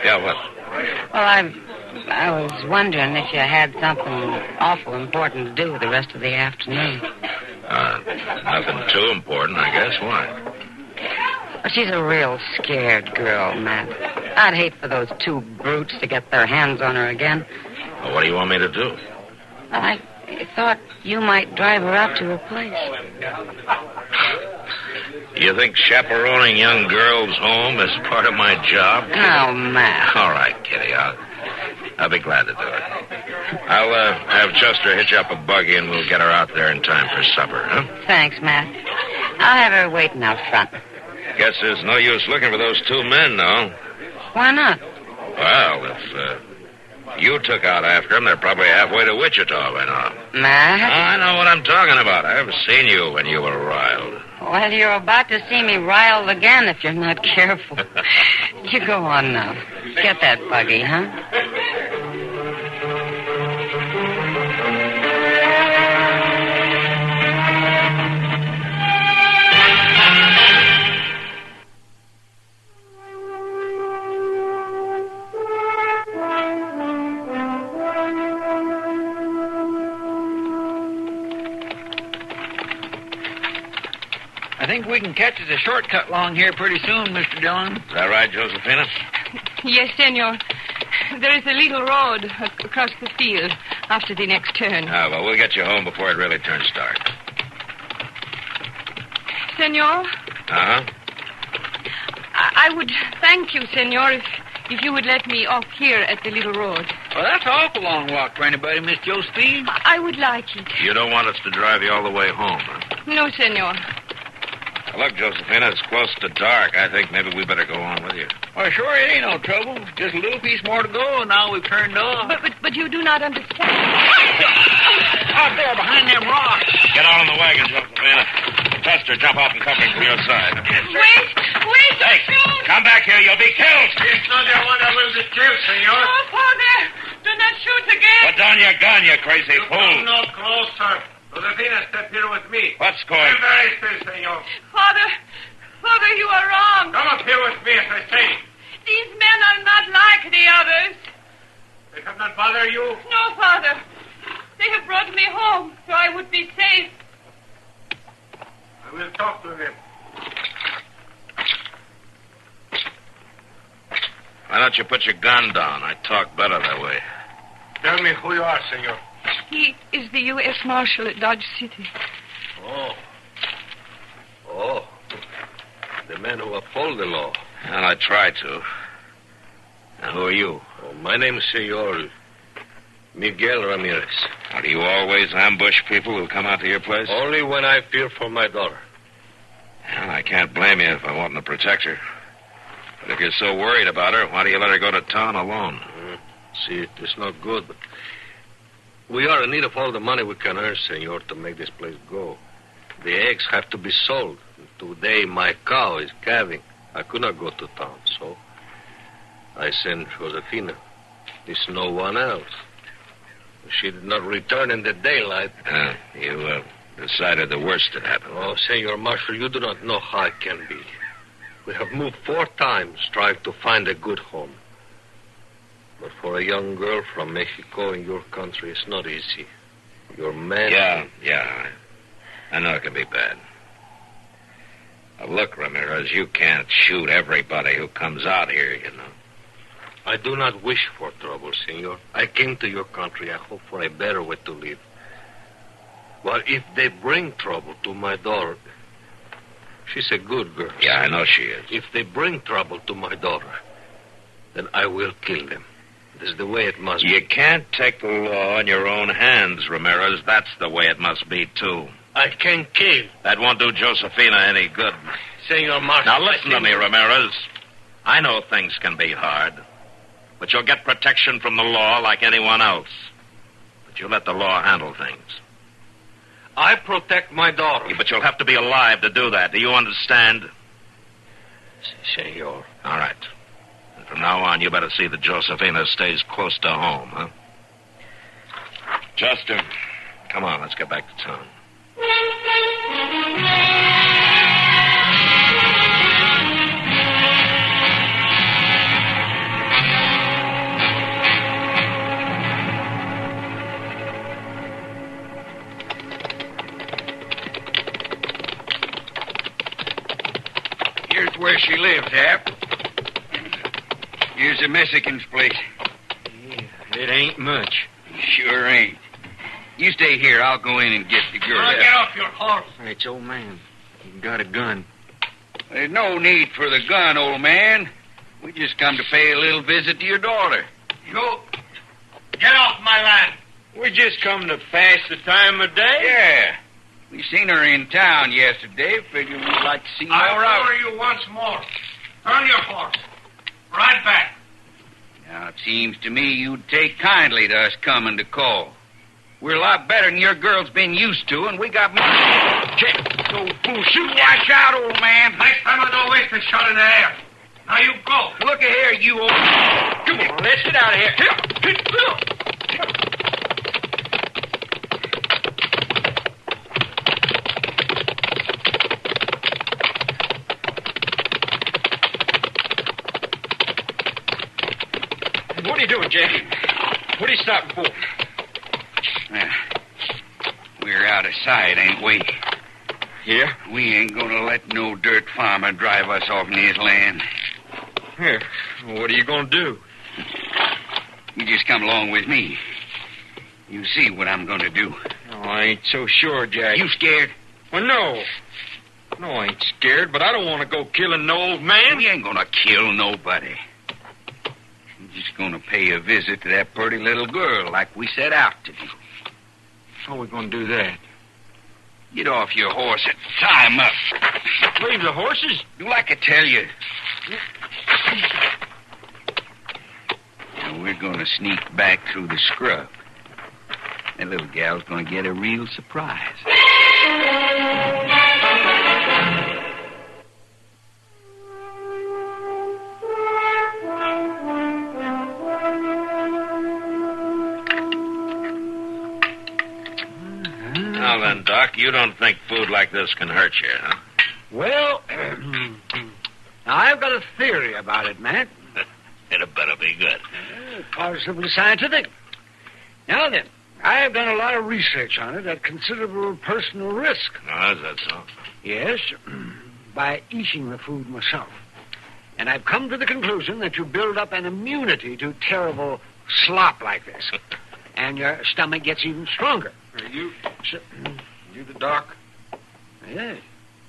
Yeah, what? Well, I was wondering if you had something awful important to do the rest of the afternoon. Nothing too important, I guess. Why? Well, she's a real scared girl, Matt. I'd hate for those two brutes to get their hands on her again. Well, what do you want me to do? I thought you might drive her out to her place. You think chaperoning young girls home is part of my job? No, Matt. All right, Kitty. I'll be glad to do it. I'll have Chester hitch up a buggy and we'll get her out there in time for supper, huh? Thanks, Matt. I'll have her waiting out front. Guess there's no use looking for those two men, though. Why not? Well, if you took out after them, they're probably halfway to Wichita by now. Matt? I know what I'm talking about. I've seen you when you were riled. Well, you're about to see me riled again if you're not careful. You go on now. Get that buggy, huh? I think we can catch us a shortcut along here pretty soon, Mr. Dillon. Is that right, Josephina? Yes, senor. There is a little road across the field after the next turn. Ah, well, we'll get you home before it really turns dark. Senor, Uh-huh. I would thank you, senor, if you would let me off here at the little road. Well, that's an awful long walk for anybody, Miss Josephine. I would like it. You don't want us to drive you all the way home, huh? No, senor. Now, look, Josephina, it's close to dark. I think maybe we better go on with you. Well, sure, it ain't no trouble. Just a little piece more to go, and now we've turned off. But you do not understand. Out there behind them rocks. Get on in the wagon, Josephina. Custer jump off and cover him from your side. Wait! Hey, come back here. You'll be killed. It's not the one that will be killed, senor. Oh, Father! Do not shoot again! Put down your gun, you crazy fool. Come no closer. Josefina, step here with me. What's going I'm very still, senor. Father, you are wrong. Come up here with me, as I say. These men are not like the others. They have not bothered you? No, Father. They have brought me home, so I would be safe. I will talk to them. Why don't you put your gun down? I talk better that way. Tell me who you are, senor. He is the U.S. Marshal at Dodge City. Oh. The man who uphold the law. Well, I try to. Now, who are you? Oh, my name is Senor Miguel Ramirez. Now, do you always ambush people who come out to your place? Only when I fear for my daughter. Well, I can't blame you if I want to protect her. But if you're so worried about her, why do you let her go to town alone? See, it's not good, but we are in need of all the money we can earn, senor, to make this place go. The eggs have to be sold. Today, my cow is calving. I could not go to town, so I sent Josefina. There's no one else. She did not return in the daylight. You decided the worst had happened. Oh, Senor Marshal, you do not know how it can be. We have moved 4 times trying to find a good home. But for a young girl from Mexico in your country, it's not easy. Your man... Yeah. I know it can be bad. Now, look, Ramirez, you can't shoot everybody who comes out here, you know. I do not wish for trouble, senor. I came to your country. I hope for a better way to live. But if they bring trouble to my daughter... She's a good girl. Yeah, I know she is. If they bring trouble to my daughter, then I will kill them. This is the way it must be. You can't take the law in your own hands, Ramirez. That's the way it must be, too. I can kill. That won't do Josefina any good. Senor Marshal... Now, listen to me, Ramirez. I know things can be hard, but you'll get protection from the law like anyone else. But you let the law handle things. I protect my daughter. Yeah, but you'll have to be alive to do that. Do you understand? Senor. All right. And from now on, you better see that Josefina stays close to home, huh? Justin, come on, let's get back to town. Here's where she lives, Hap. Here's the Mexican's place. It ain't much. Sure ain't. You stay here. I'll go in and get the girl. Now, get off your horse. Hey, it's old man. He got a gun. There's no need for the gun, old man. We just come to pay a little visit to your daughter. You, get off my land. We just come to pass the time of day. Yeah. We seen her in town yesterday. Figured we'd like to see more I'll out. order you once more. Turn your horse. Right back. Now, it seems to me you'd take kindly to us coming to call. We're a lot better than your girl's been used to, and we got money. So Shoot, watch out, old man. Next time I don't waste a shot in the air. Now you go. Look at here, you old... Come on, let's get out of here. What are you doing, Jack? What are you stopping for? We're out of sight, ain't we? Yeah? We ain't gonna let no dirt farmer drive us off his land. Here, what are you gonna do? You just come along with me. You see what I'm gonna do. Oh, I ain't so sure, Jack. You scared? Well, no. No, I ain't scared, but I don't want to go killing no old man. We ain't gonna kill nobody. We're just gonna pay a visit to that pretty little girl like we set out to do. How are we gonna do that? Get off your horse and tie him up. Leave the horses? Do like I tell you. Now we're gonna sneak back through the scrub. That little gal's gonna get a real surprise. Now then, Doc, you don't think food like this can hurt you, huh? Well, I've got a theory about it, Matt. It better be good. Positively scientific. Now then, I've done a lot of research on it at considerable personal risk. Oh, is that so? Yes, by eating the food myself. And I've come to the conclusion that you build up an immunity to terrible slop like this. And your stomach gets even stronger. Are you the doc? Yes.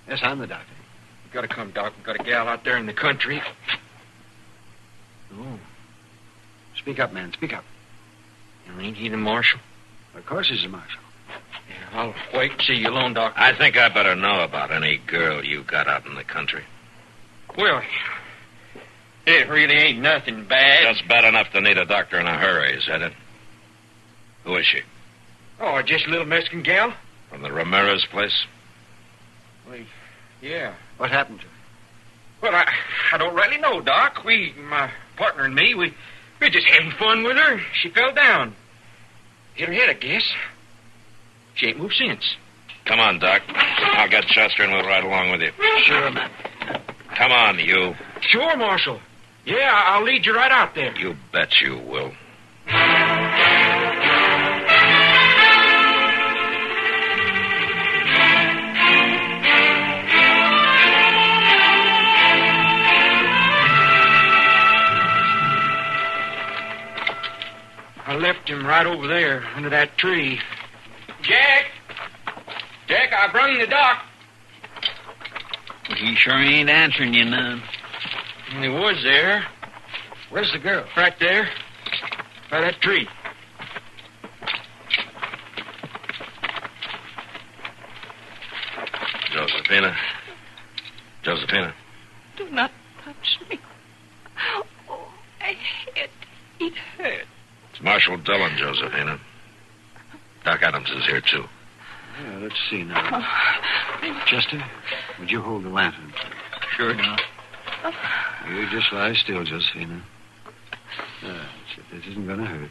Yes, I'm the doctor. You gotta come, Doc. We've got a gal out there in the country. Oh. Speak up, man. Speak up. Ain't he the marshal? Of course he's the marshal. Yeah, I'll wait and see you alone, Doc. I think I better know about any girl you got out in the country. Well, it really ain't nothing bad. Just bad enough to need a doctor in a hurry, is that it? Who is she? Oh, just a little Mexican gal? From the Ramirez place? Well, yeah. What happened to her? Well, I don't rightly know, Doc. My partner and me, we're just having fun with her. She fell down. Hit her head, I guess. She ain't moved since. Come on, Doc. I'll get Chester and we'll ride along with you. Sure, man. Come on, you. Sure, Marshal. Yeah, I'll lead you right out there. You bet you will. I left him right over there under that tree. Jack, I brung the doc. He sure ain't answering you none. And he was there. Where's the girl? Right there. By that tree. Josephina. Do not touch me. Oh, my head. It hurts. It's Marshal Dillon, Josephina. Doc Adams is here, too. Yeah, let's see now. Chester, would you hold the lantern? Sure, Doc. You just lie still, Josephina. This isn't going to hurt.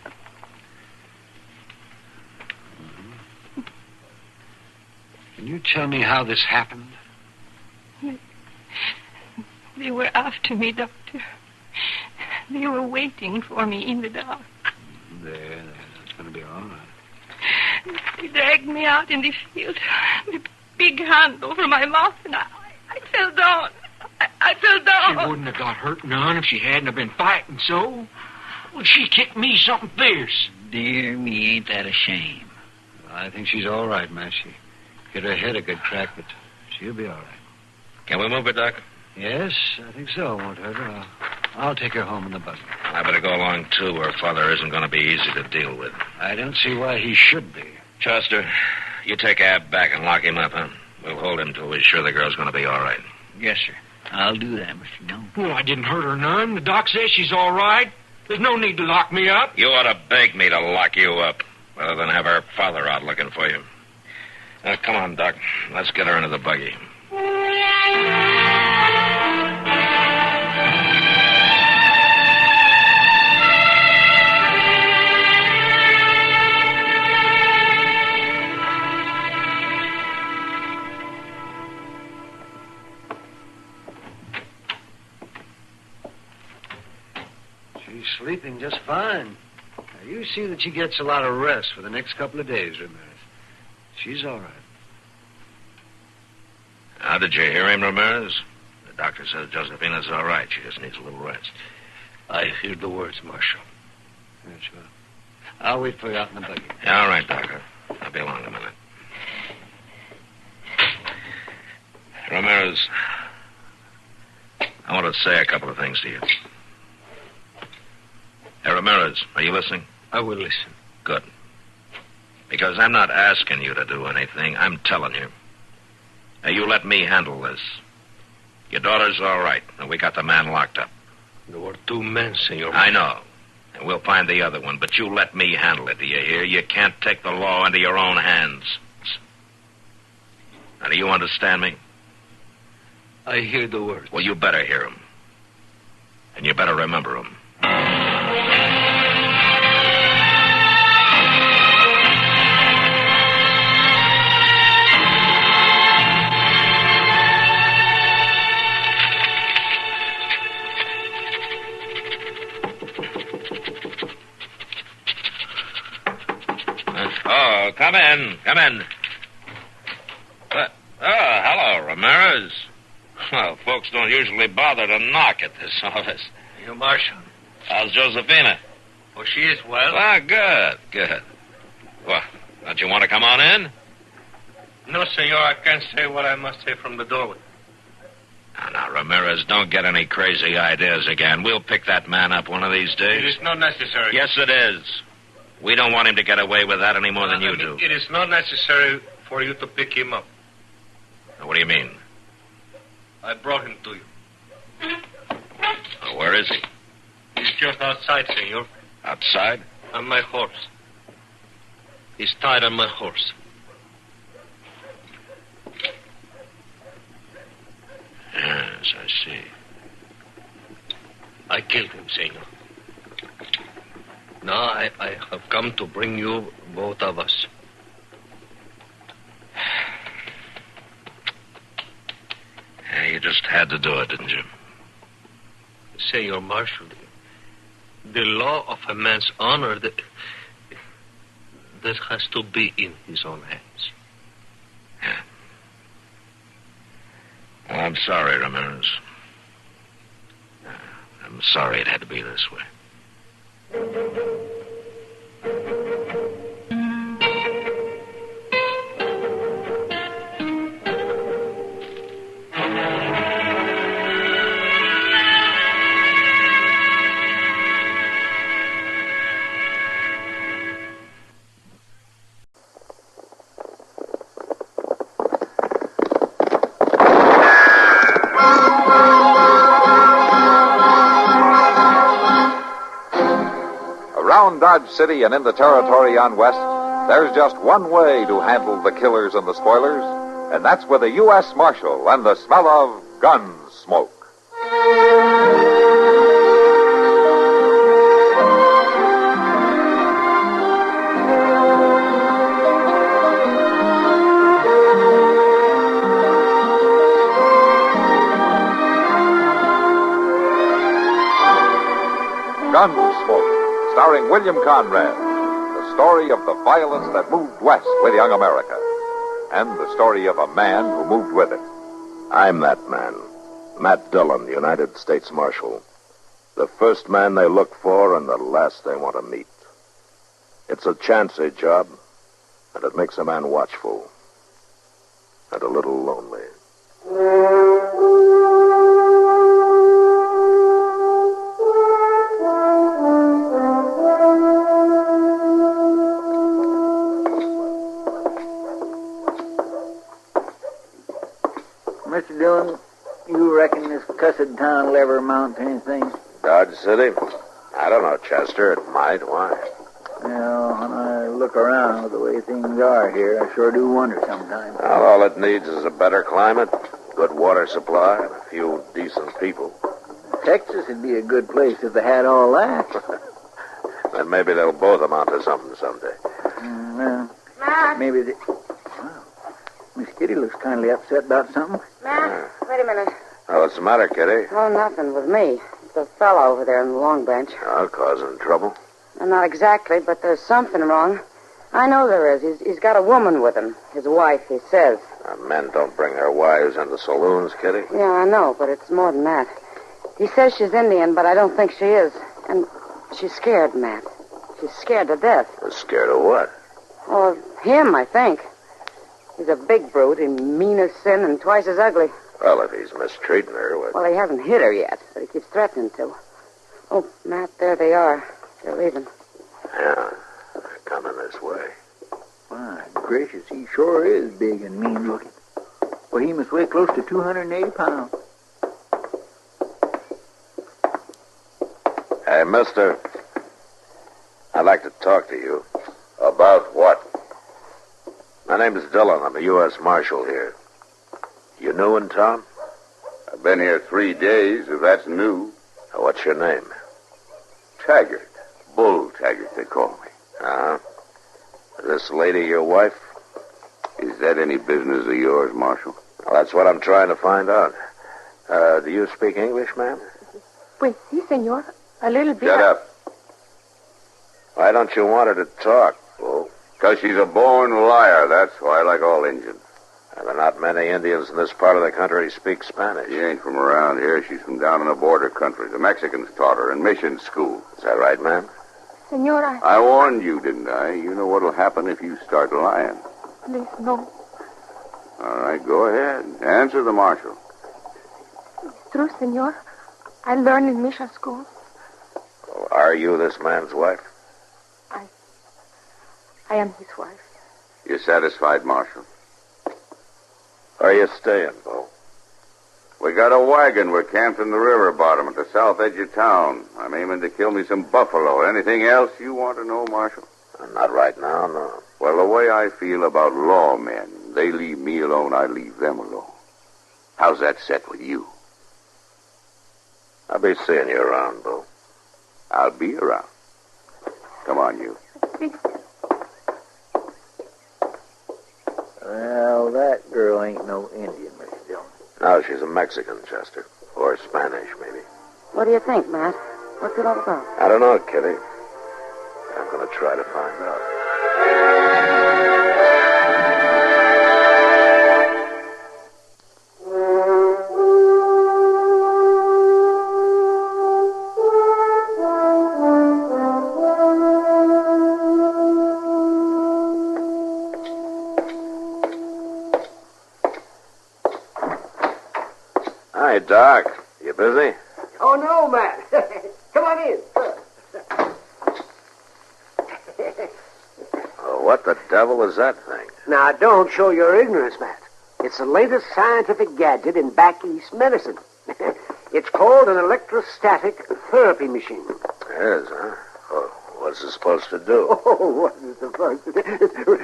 Can you tell me how this happened? They were after me, Doctor. They were waiting for me in the dark. There. That's going to be all right. They dragged me out in the field with a big hand over my mouth, and I fell down. I fell down. She wouldn't have got hurt none if she hadn't have been fighting so. Well, she kicked me something fierce. Dear me, ain't that a shame. I think she's all right, Matt. She hit her head a good crack, but she'll be all right. Can we move her, Doc? Yes, I think so. Won't hurt her. I'll take her home in the buggy. I better go along, too. Her father isn't going to be easy to deal with. I don't see why he should be. Chester, you take Ab back and lock him up, huh? We'll hold him till we're sure the girl's going to be all right. Yes, sir. I'll do that, Mr. Dillon. Well, I didn't hurt her none. The doc says she's all right. There's no need to lock me up. You ought to beg me to lock you up, rather than have her father out looking for you. Now, come on, Doc. Let's get her into the buggy. She's sleeping just fine. Now, you see that she gets a lot of rest for the next couple of days, Ramirez. She's all right. How did you hear him, Ramirez? The doctor says Josephina's all right. She just needs a little rest. I heard the words, Marshal. Yeah, sure. I'll wait for you out in the buggy. Yeah, all right, Doctor. I'll be along in a minute. Ramirez, I want to say a couple of things to you. Hey, Ramirez, are you listening? I will listen. Good. Because I'm not asking you to do anything. I'm telling you. Now, you let me handle this. Your daughter's all right, and we got the man locked up. There were 2 men, Senor. I know. And we'll find the other one, but you let me handle it, do you hear? You can't take the law into your own hands. Now, do you understand me? I hear the words. Well, you better hear them. And you better remember them. Oh, come in. Come in. Hello, Ramirez. Well, folks don't usually bother to knock at this office. You, Marshal. How's Josephina? Oh, she is well. Ah, good. Well, don't you want to come on in? No, senor, I can't say what I must say from the doorway. Now, Ramirez, don't get any crazy ideas again. We'll pick that man up one of these days. It is not necessary. Yes, it is. We don't want him to get away with that any more than you do. It is not necessary for you to pick him up. Now, what do you mean? I brought him to you. Oh, where is he? He's just outside, senor. Outside? On my horse. He's tied on my horse. Yes, I see. I killed him, senor. Now I have come to bring you both of us. Yeah, you just had to do it, didn't you? Senor Marshal, the law of a man's honor, that has to be in his own hands. Yeah. Well, I'm sorry, Ramirez. I'm sorry it had to be this way. Around Dodge City and in the territory on West, there's just one way to handle the killers and the spoilers, and that's with a U.S. Marshal and the smell of Gunsmoke. Gunsmoke, starring William Conrad, the story of the violence that moved west with young America, and the story of a man who moved with it. I'm that man, Matt Dillon, United States Marshal. The first man they look for and the last they want to meet. It's a chancy job, and it makes a man watchful and a little lonely. Mr. Dillon, you reckon this cussed town will ever amount to anything? Dodge City? I don't know, Chester. It might. Why? Well, when I look around with the way things are here, I sure do wonder sometimes. Well, all it needs is a better climate, good water supply, and a few decent people. Texas would be a good place if they had all that. Then maybe they'll both amount to something someday. Well, maybe they... Wow. Miss Kitty looks kindly upset about something. Matt, wait a minute. Oh, what's the matter, Kitty? Oh, nothing with me. It's a fellow over there on the long bench. Oh, causing trouble? Not exactly, but there's something wrong. I know there is. He's got a woman with him. His wife, he says. Men don't bring their wives into saloons, Kitty. Yeah, I know, but it's more than that. He says she's Indian, but I don't think she is. And she's scared, Matt. She's scared to death. Scared of what? Oh, of him, I think. He's a big brute, and mean as sin, and twice as ugly. Well, if he's mistreating her, what... Well, he hasn't hit her yet, but he keeps threatening to. Oh, Matt, there they are. They're leaving. Yeah, they're coming this way. My gracious, he sure is big and mean looking. Well, he must weigh close to 280 pounds. Hey, mister. I'd like to talk to you. About what? My name is Dillon. I'm a U.S. Marshal here. You new in town? I've been here 3 days, if that's new. What's your name? Taggart. Bull Taggart, they call me. Uh-huh. Is this lady your wife? Is that any business of yours, Marshal? Well, that's what I'm trying to find out. Do you speak English, ma'am? Pues sí, senor. A little bit. Shut up. Why don't you want her to talk, Bull? Because she's a born liar, that's why, like all Indians. There are not many Indians in this part of the country who speak Spanish. She ain't from around here. She's from down in the border country. The Mexicans taught her in mission school. Is that right, ma'am? Senora. I warned you, didn't I? You know what'll happen if you start lying. Please, no. All right, go ahead. Answer the marshal. It's true, senor. I learned in mission school. Well, are you this man's wife? I am his wife. You satisfied, Marshal? Are you staying, Bo? We got a wagon. We're camped in the river bottom at the south edge of town. I'm aiming to kill me some buffalo. Anything else you want to know, Marshal? Not right now, no. Well, the way I feel about lawmen, they leave me alone, I leave them alone. How's that set with you? I'll be seeing you around, Bo. I'll be around. Come on, you. Well, that girl ain't no Indian, Mr. Dillon. No, she's a Mexican, Chester. Or Spanish, maybe. What do you think, Matt? What's it all about? I don't know, Kitty. I'm going to try to find out. Hi, Doc. You busy? Oh, no, Matt. Come on in. Oh, what the devil is that thing? Now, don't show your ignorance, Matt. It's the latest scientific gadget in back east medicine. It's called an electrostatic therapy machine. It is, huh? Oh, what's it supposed to do? Oh, what is it supposed to do?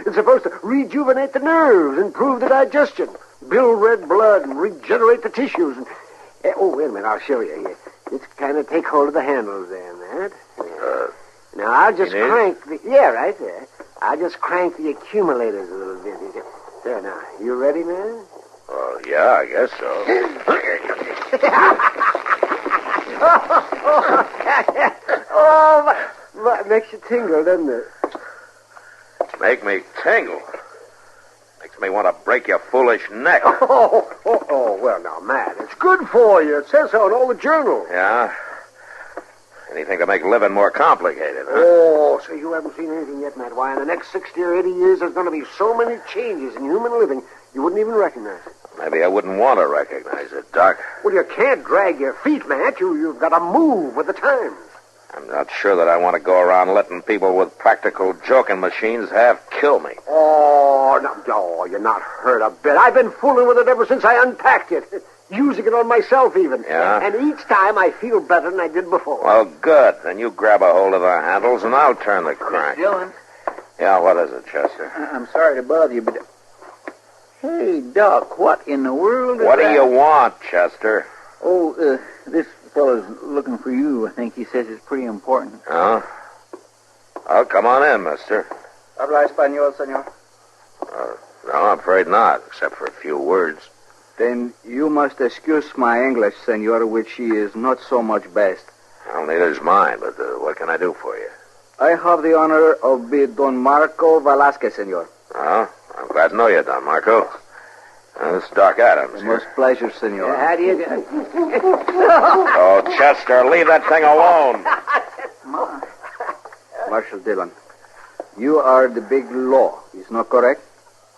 It's supposed to rejuvenate the nerves, improve the digestion, build red blood, and regenerate the tissues. And, oh, wait a minute, I'll show you here. Just kind of take hold of the handles there, Matt. Now, I'll just crank the... Yeah, right there. I'll just crank the accumulators a little bit. There, now. You ready, man? Oh, yeah, I guess so. It makes you tingle, doesn't it? Make me tingle. Makes me want to break your foolish neck. Well, now, Matt, it's good for you. It says so in all the journals. Yeah? Anything to make living more complicated, huh? Oh, so you haven't seen anything yet, Matt. Why, in the next 60 or 80 years, there's going to be so many changes in human living, you wouldn't even recognize it. Maybe I wouldn't want to recognize it, Doc. Well, you can't drag your feet, Matt. You've got to move with the times. I'm not sure that I want to go around letting people with practical joking machines kill me. Oh, no, you're not hurt a bit. I've been fooling with it ever since I unpacked it. Using it on myself, even. Yeah? And each time I feel better than I did before. Well, good. Then you grab a hold of the handles and I'll turn the crank. Dillon? Yeah, what is it, Chester? I'm sorry to bother you, but... Hey, Doc, what in the world is What that? do you want, Chester? Oh, this fellow's looking for you. I think he says it's pretty important. Oh? Oh, come on in, mister. Habla español, senor? No, I'm afraid not, except for a few words. Then you must excuse my English, senor, which is not so much best. Well, neither's mine, but what can I do for you? I have the honor of being Don Marco Velasquez, senor. Oh, I'm glad to know you, Don Marco. This is Doc Adams. The most pleasure, senor. How do you do? Oh, Chester, leave that thing alone. Marshal Dillon, you are the big law, is not correct?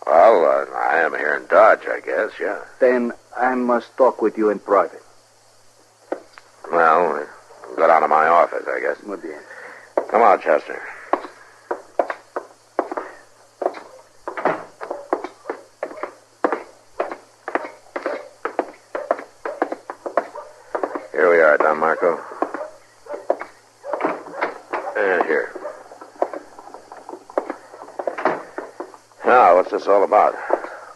Well, I am here in Dodge, I guess, yeah. Then I must talk with you in private. Well, go down to my office, I guess. Muy bien. Come on, Chester. Here we are, Don Marco. And here. Now, what's this all about?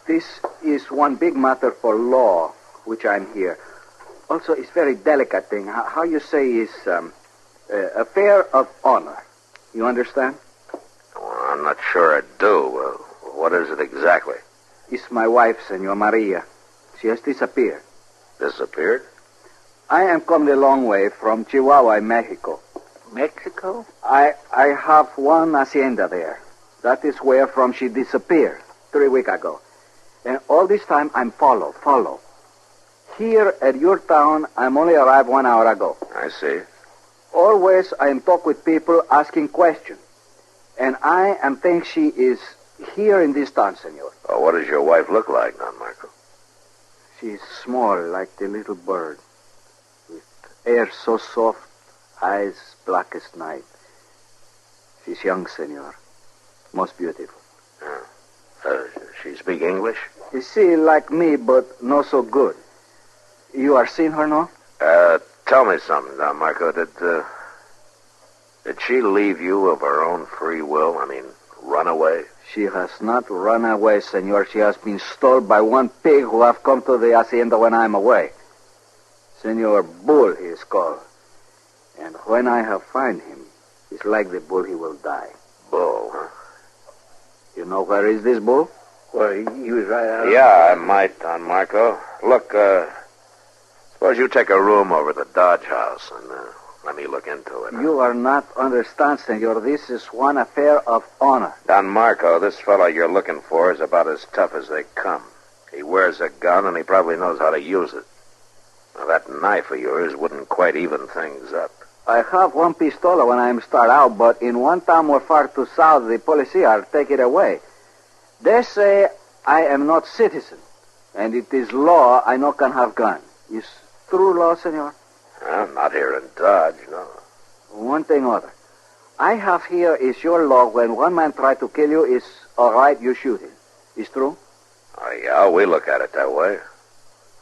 This is one big matter for law, which I'm here. Also, it's very delicate thing. How you say is affair of honor. You understand? Well, I'm not sure I do. What is it exactly? It's my wife, Senor Maria. She has disappeared. Disappeared? I am come the long way from Chihuahua, Mexico. Mexico? I have one hacienda there. That is where from she disappeared 3 weeks ago. And all this time I'm follow. Here at your town, I'm only arrived 1 hour ago. I see. Always I'm talk with people asking questions. And I am think she is here in this town, senor. Oh, what does your wife look like, Don Marco? She's small like the little bird. With hair so soft, eyes black as night. She's young, senor. Most beautiful. She speak English? You see, like me, but not so good. You are seen her, no? Tell me something, Don Marco. Did she leave you of her own free will? I mean, run away? She has not run away, senor. She has been stolen by one pig who have come to the hacienda when I'm away. Senor Bull, he is called. And when I have find him, it's like the bull, he will die. Bull, huh? You know where is this bull? Well, he was right out. Yeah, I might, Don Marco. Look, suppose you take a room over at the Dodge House and let me look into it. You are not understand, senor. This is one affair of honor. Don Marco, this fellow you're looking for is about as tough as they come. He wears a gun and he probably knows how to use it. Now, that knife of yours wouldn't quite even things up. I have one pistola when I start out, but in one town more far to south, the policia take it away. They say I am not citizen, and it is law I no can have gun. Is true law, senor? Well, not here in Dodge, no. One thing other. I have here is your law when one man try to kill you, is all right, you shoot him. Is true? Oh, yeah, we look at it that way.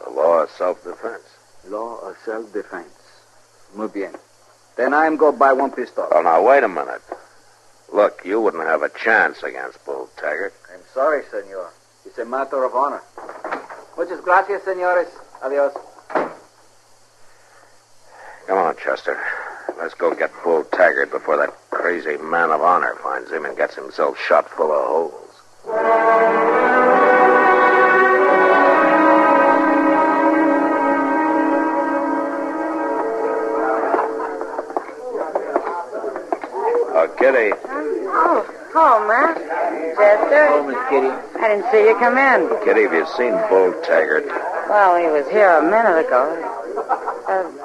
The law of self-defense. Law of self-defense. Muy bien. Then I'm go buy one pistol. Oh, now, wait a minute. Look, you wouldn't have a chance against Bull Taggart. I'm sorry, senor. It's a matter of honor. Muchas gracias, senores. Adios. Come on, Chester. Let's go get Bull Taggart before that crazy man of honor finds him and gets himself shot full of holes. Kitty. Oh, Matt. Chester. Oh, Miss Kitty. I didn't see you come in. Kitty, have you seen Bull Taggart? Well, he was here a minute ago.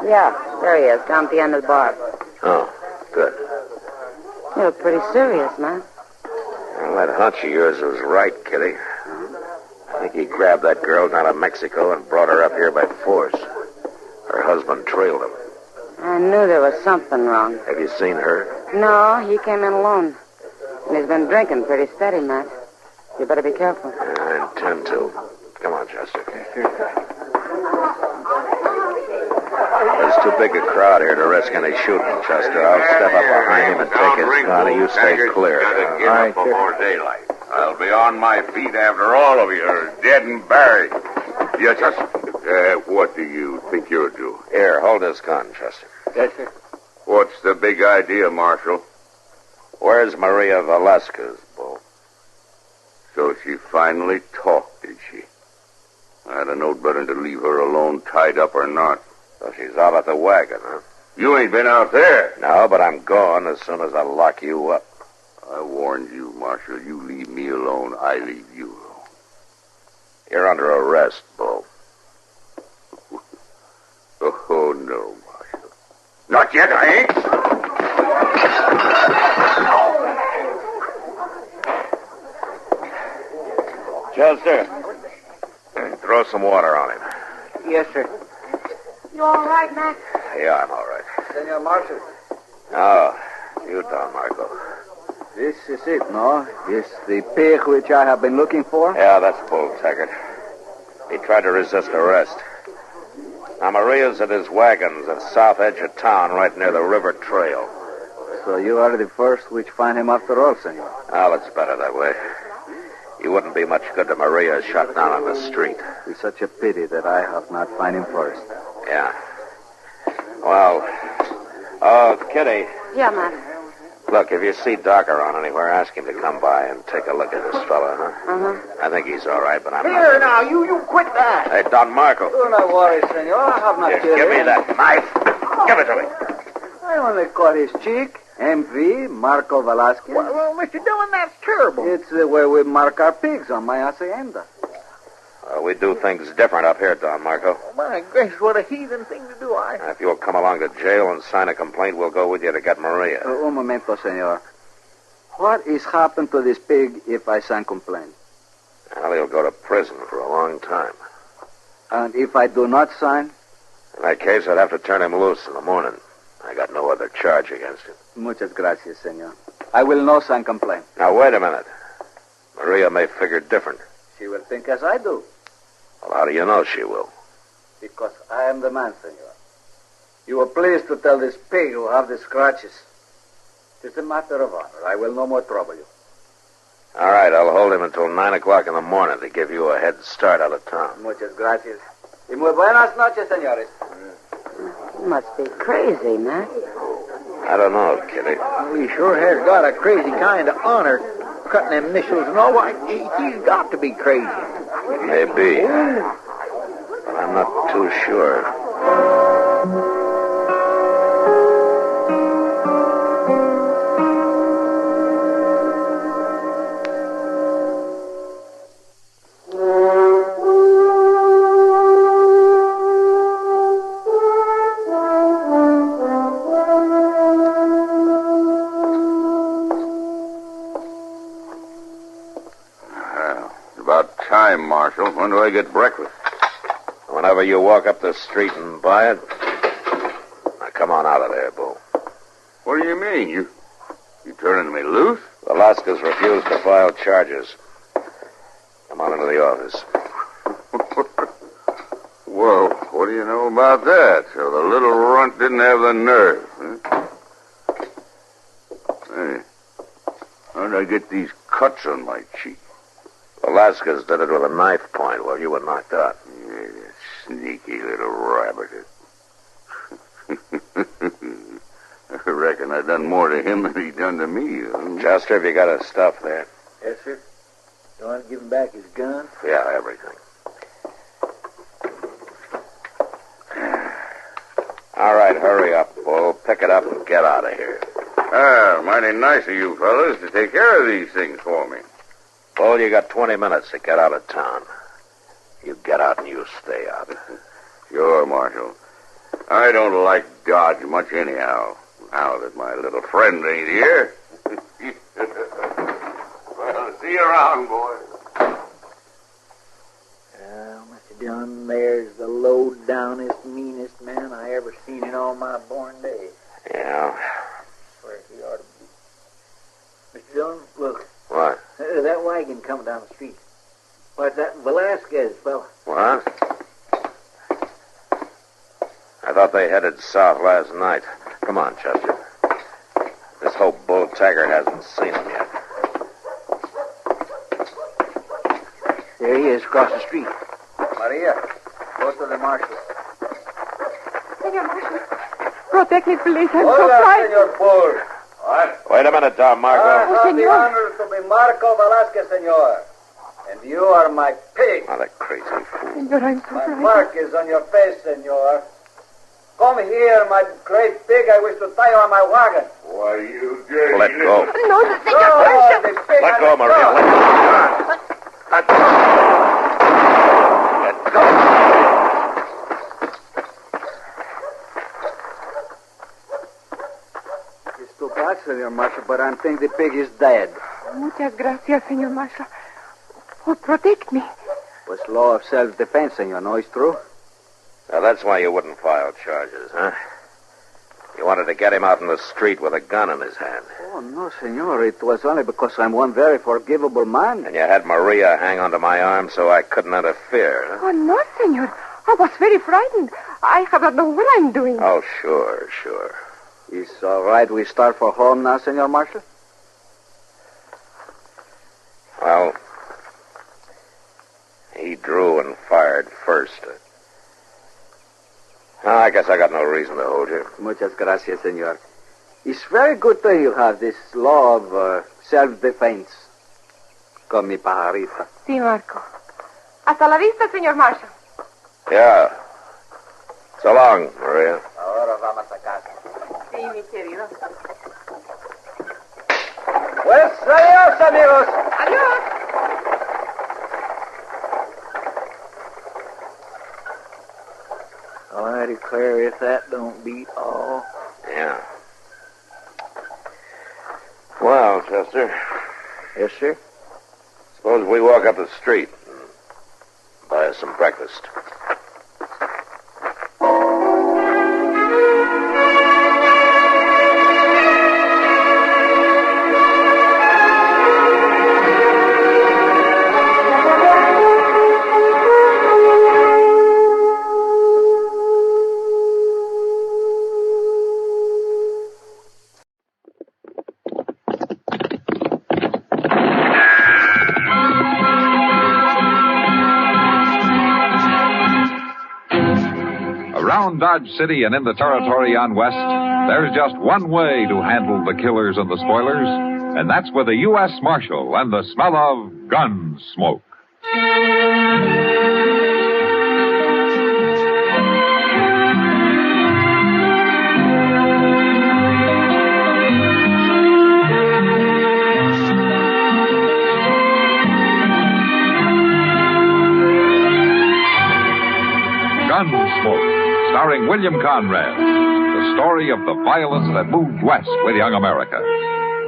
Yeah, there he is, down at the end of the bar. Oh, good. You look pretty serious, man. Well, that hunch of yours was right, Kitty. I think he grabbed that girl down to Mexico and brought her up here by force. Her husband trailed him. I knew there was something wrong. Have you seen her? No, he came in alone. And he's been drinking pretty steady, Matt. You better be careful. I intend to. Come on, Chester. There's too big a crowd here to risk any shooting, Chester. I'll step up behind him and take his gun, and you stay clear. Get up before daylight. I'll be on my feet after all of you are dead and buried. Yes, sir. What do you think you'll do? Here, hold this gun, Chester. Yes, sir. What's the big idea, Marshal? Where's Maria Velasquez, Bull? So she finally talked, did she? I'd have known better to leave her alone, tied up or not. So she's out at the wagon, huh? You ain't been out there. No, but I'm going as soon as I lock you up. I warned you, Marshal. You leave me alone, I leave you alone. You're under arrest, Bull. Oh, no, Marshal. Not yet, I ain't. Chester, throw some water on him. Yes, sir. You all right, Matt? Yeah, I'm all right. Senor Marshal. Oh, you, Don Marco. This is it, no? It's the pig which I have been looking for? Yeah, that's Bull Taggart. He tried to resist arrest. Now, Maria's at his wagons at the south edge of town, right near the river trail. So you are the first which find him after all, senor? Well, it's better that way. He wouldn't be much good to Maria shot down on the street. It's such a pity that I have not find him first. Yeah. Well, oh, Kitty. Yeah, Matt. Look, if you see Doc around anywhere, ask him to come by and take a look at this fella, huh? Uh-huh. I think he's all right, but I'm Here, not... now, you quit that. Hey, Don Marco. Do not worry, senor. I have not killed Give me him. that knife. Give it to me. I only cut his cheek. MV Marco Velasquez. Well, Mr. Dillon, that's terrible. It's the way we mark our pigs on my hacienda. We do things different up here, Don Marco. My gracious, what a heathen thing to do. If you'll come along to jail and sign a complaint, we'll go with you to get Maria. Un momento, senor. What is happened to this pig if I sign complaint? Well, he'll go to prison for a long time. And if I do not sign? In that case, I'd have to turn him loose in the morning. I got no other charge against him. Muchas gracias, senor. I will no sign complaint. Now, wait a minute. Maria may figure different. She will think as I do. Well, how do you know she will? Because I am the man, senor. You were pleased to tell this pig who have the scratches. It's a matter of honor. I will no more trouble you. All right, I'll hold him until 9 o'clock in the morning to give you a head start out of town. Muchas gracias. Y muy buenas noches, señores. You must be crazy, Matt. I don't know, Kitty. Well, he sure has got a crazy kind of honor. Cutting them initials and all. Why, he's got to be crazy. Maybe. But I'm not too sure. Marshal. When do I get breakfast? Whenever you walk up the street and buy it. Now, come on out of there, Bo. What do you mean? You turning me loose? Velasquez refused to file charges. Come on into the office. Well, what do you know about that? So the little runt didn't have the nerve, huh? Hey, how did I get these cuts on my cheek? Velasquez did it with a knife point while you were knocked out. Yeah, that sneaky little rabbit. I reckon I done more to him than he done to me. Huh? Chester, have you got his stuff there? Yes, sir. You want to give him back his gun? Yeah, everything. All right, hurry up, Bull. Pick it up and get out of here. Mighty nice of you fellas to take care of these things for me. Bull, you got 20 minutes to get out of town. You get out and you stay out. Sure, Marshal. I don't like Dodge much anyhow, now that my little friend ain't here. Well, see you around, boy. Mr. Dillon, there's the low-downest, meanest man I ever seen in all my born days. Yeah. Swear he ought to be. Mr. Dillon, look. What? That wagon coming down the street. What's that Velasquez fella? What? I thought they headed south last night. Come on, Chester. Let's hope Bull Taggart hasn't seen them yet. There he is, across the street. Maria, go to the marshal. Senor Marshal, protect me, please. I'm so Hola, frightened. Senor Bull. What? Wait a minute, Don Marco. I have the senor. honor to be Marco Velasquez, senor. And you are my pig. Oh, that crazy fool. Senor, I'm so My frightened. mark is on your face, senor. Come here, my great pig. I wish to tie you on my wagon. Why, you dirty... Let go. No, Senor Marshal. Let go, Maria. Let go. Let go. It's too bad, Senor Marshal, but I think the pig is dead. Muchas gracias, Senor Marshal. Oh, protect me. Was law of self-defense, senor. No, it's true? Now, that's why you wouldn't file charges, huh? You wanted to get him out in the street with a gun in his hand. Oh, no, senor. It was only because I'm one very forgivable man. And you had Maria hang onto my arm so I couldn't interfere, huh? Oh, no, Senor. I was very frightened. I have not known what I'm doing. Oh, sure, sure. It's all right. We start for home now, Senor Marshal? Well, he drew and fired first. I guess I got no reason to hold you. Muchas gracias, senor. It's very good that you have this law of self-defense. Con mi pajarita. Sí, Marco. Hasta la vista, Senor Marshal. Yeah. So long, Maria. Ahora vamos a casa. Sí, mi querido. Pues adios, amigos. Adios. Oh, I declare if that don't beat all. Yeah. Well, Chester. Yes, sir? Suppose we walk up the street and buy us some breakfast. Around Dodge City and in the territory on West, there's just one way to handle the killers and the spoilers, and that's with a U.S. Marshal and the smell of Gunsmoke. Gunsmoke, starring William Conrad, the story of the violence that moved west with young America,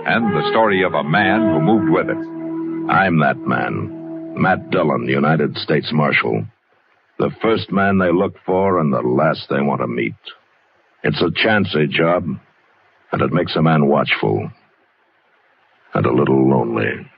and the story of a man who moved with it. I'm that man, Matt Dillon, United States Marshal. The first man they look for and the last they want to meet. It's a chancy job, and it makes a man watchful and a little lonely.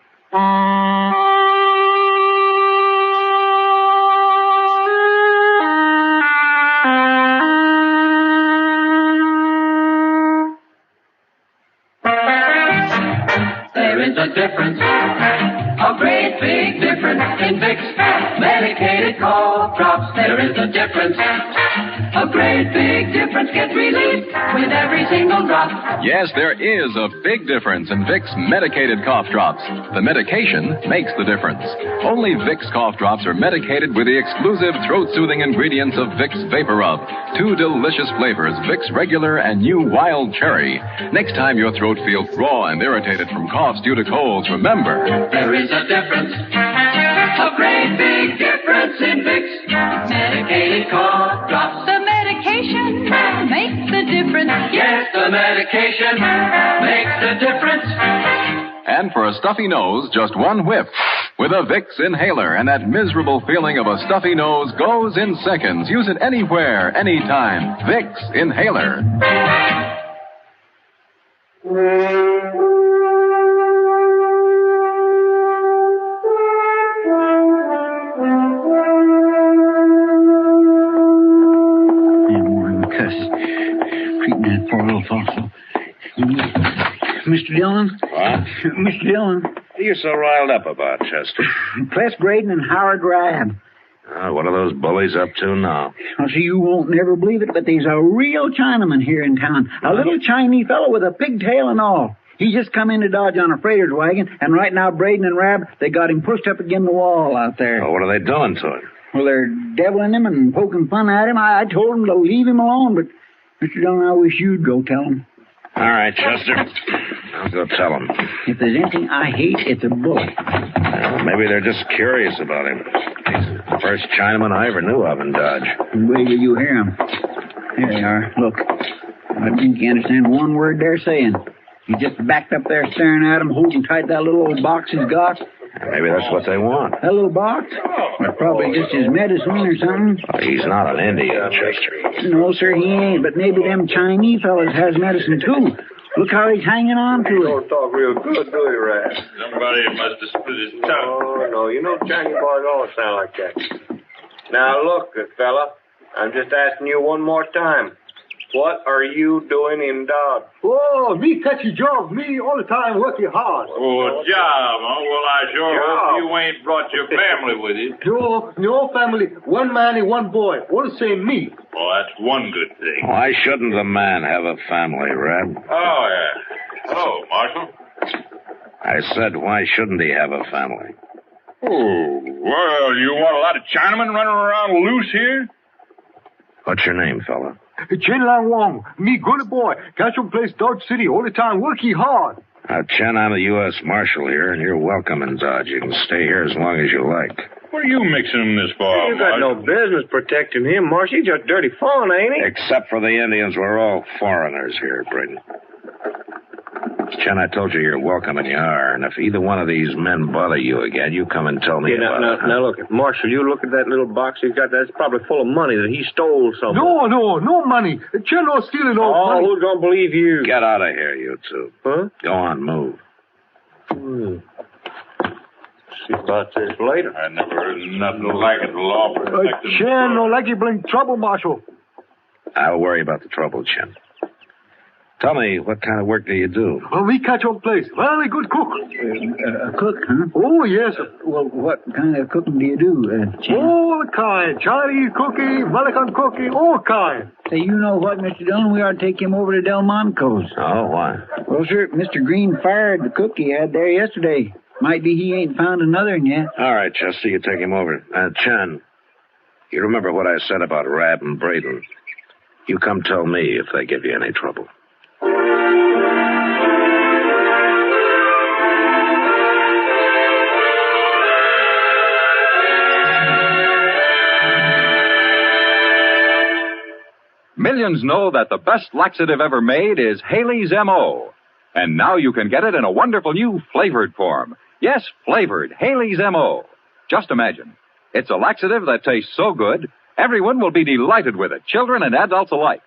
There is a difference, a great big difference in Vicks medicated cough drops. There is a difference, a great big difference. Get relief with every single drop. Yes, there is a big difference in Vicks medicated cough drops. The medication makes the difference. Only Vicks cough drops are medicated with the exclusive throat-soothing ingredients of Vicks Vapor Rub. 2 delicious flavors, Vicks Regular and new Wild Cherry. Next time your throat feels raw and irritated from coughs due to colds, remember, there is a difference, a great big difference in Vicks medicated cough drops. The medication makes the difference. Yes, the medication makes the difference. And for a stuffy nose, just one whiff with a Vicks inhaler, and that miserable feeling of a stuffy nose goes in seconds. Use it anywhere, anytime. Vicks inhaler. Creeping that poor little fossil. Mr. Dillon? What? Mr. Dillon. What are you so riled up about, Chester? Press Graydon and Howard Rab. What are those bullies up to now? Well, see, you won't never believe it, but there's a real Chinaman here in town. A little Chinese fellow with a pigtail and all. He just come into Dodge on a freighter's wagon, and right now Braden and Rab, they got him pushed up against the wall out there. Oh, what are they doing to him? Well, they're deviling him and poking fun at him. I told them to leave him alone, but, Mr. Dillon, I wish you'd go tell him. All right, Chester. I'll go tell them. If there's anything I hate, it's a bully. Well, maybe they're just curious about him. He's the first Chinaman I ever knew of in Dodge. Wait till you hear him. There they are. Look. I think you understand one word they're saying. He just backed up there staring at him, holding tight that little old box he's got. Maybe that's what they want. That little box? That's probably just his medicine or something. Oh, he's not an Indian, Chester. No, sir, he ain't. But maybe them Chinese fellas has medicine, too. Look how he's hanging on to it. You don't talk real good, do you, Rat? Somebody must have split his tongue. Oh, no. You know Chinese boys always sound like that. Now, look, good fella. I'm just asking you one more time. What are you doing in Dodge? Oh, me catchy jobs. Me all the time working hard. Oh, job, huh? Well, I sure hope you ain't brought your family with you. No family. One man and one boy. All the same me. Well, that's one good thing. Why shouldn't a man have a family, Rab? Oh, yeah. Hello, Marshal. I said, why shouldn't he have a family? Oh, well, you want a lot of Chinamen running around loose here? What's your name, fella? Chen Lang Wong. Me good boy. Catch him place Dodge City all the time working hard. Chen, I'm the U.S. Marshal here, and you're welcome in Dodge. You can stay here as long as you like. What are you mixing him this for? You got no business protecting him, Marshal. He's just dirty fawn, ain't he? Except for the Indians, we're all foreigners here, Braden. Chen, I told you you're welcome, and you are. And if either one of these men bother you again, you come and tell me about it. Now, look, Marshal, you look at that little box he's got. That's probably full of money that he stole somewhere. No money. Chen no stealing no money. Oh, who's gonna believe you? Get out of here, you two. Huh? Go on, move. See about this later. I never heard nothing like it. The law protected. Chen no like you bring trouble, Marshal. I'll worry about the trouble, Chen. Tell me, what kind of work do you do? Well, we catch on place. Very good cook. A cook, huh? Oh, yes. Well, what kind of cooking do you do, Chen? All kind. Chinese cookie, American cookie, all kind. Say, you know what, Mr. Dillon? We ought to take him over to Delmonco's. Oh, why? Well, sir, Mr. Green fired the cook he had there yesterday. Might be he ain't found another one yet. All right, Chester, you take him over. Chen, you remember what I said about Rab and Braden. You come tell me if they give you any trouble. Millions know that the best laxative ever made is Haley's M.O. And now you can get it in a wonderful new flavored form. Yes, flavored Haley's M.O. Just imagine. It's a laxative that tastes so good, everyone will be delighted with it, children and adults alike.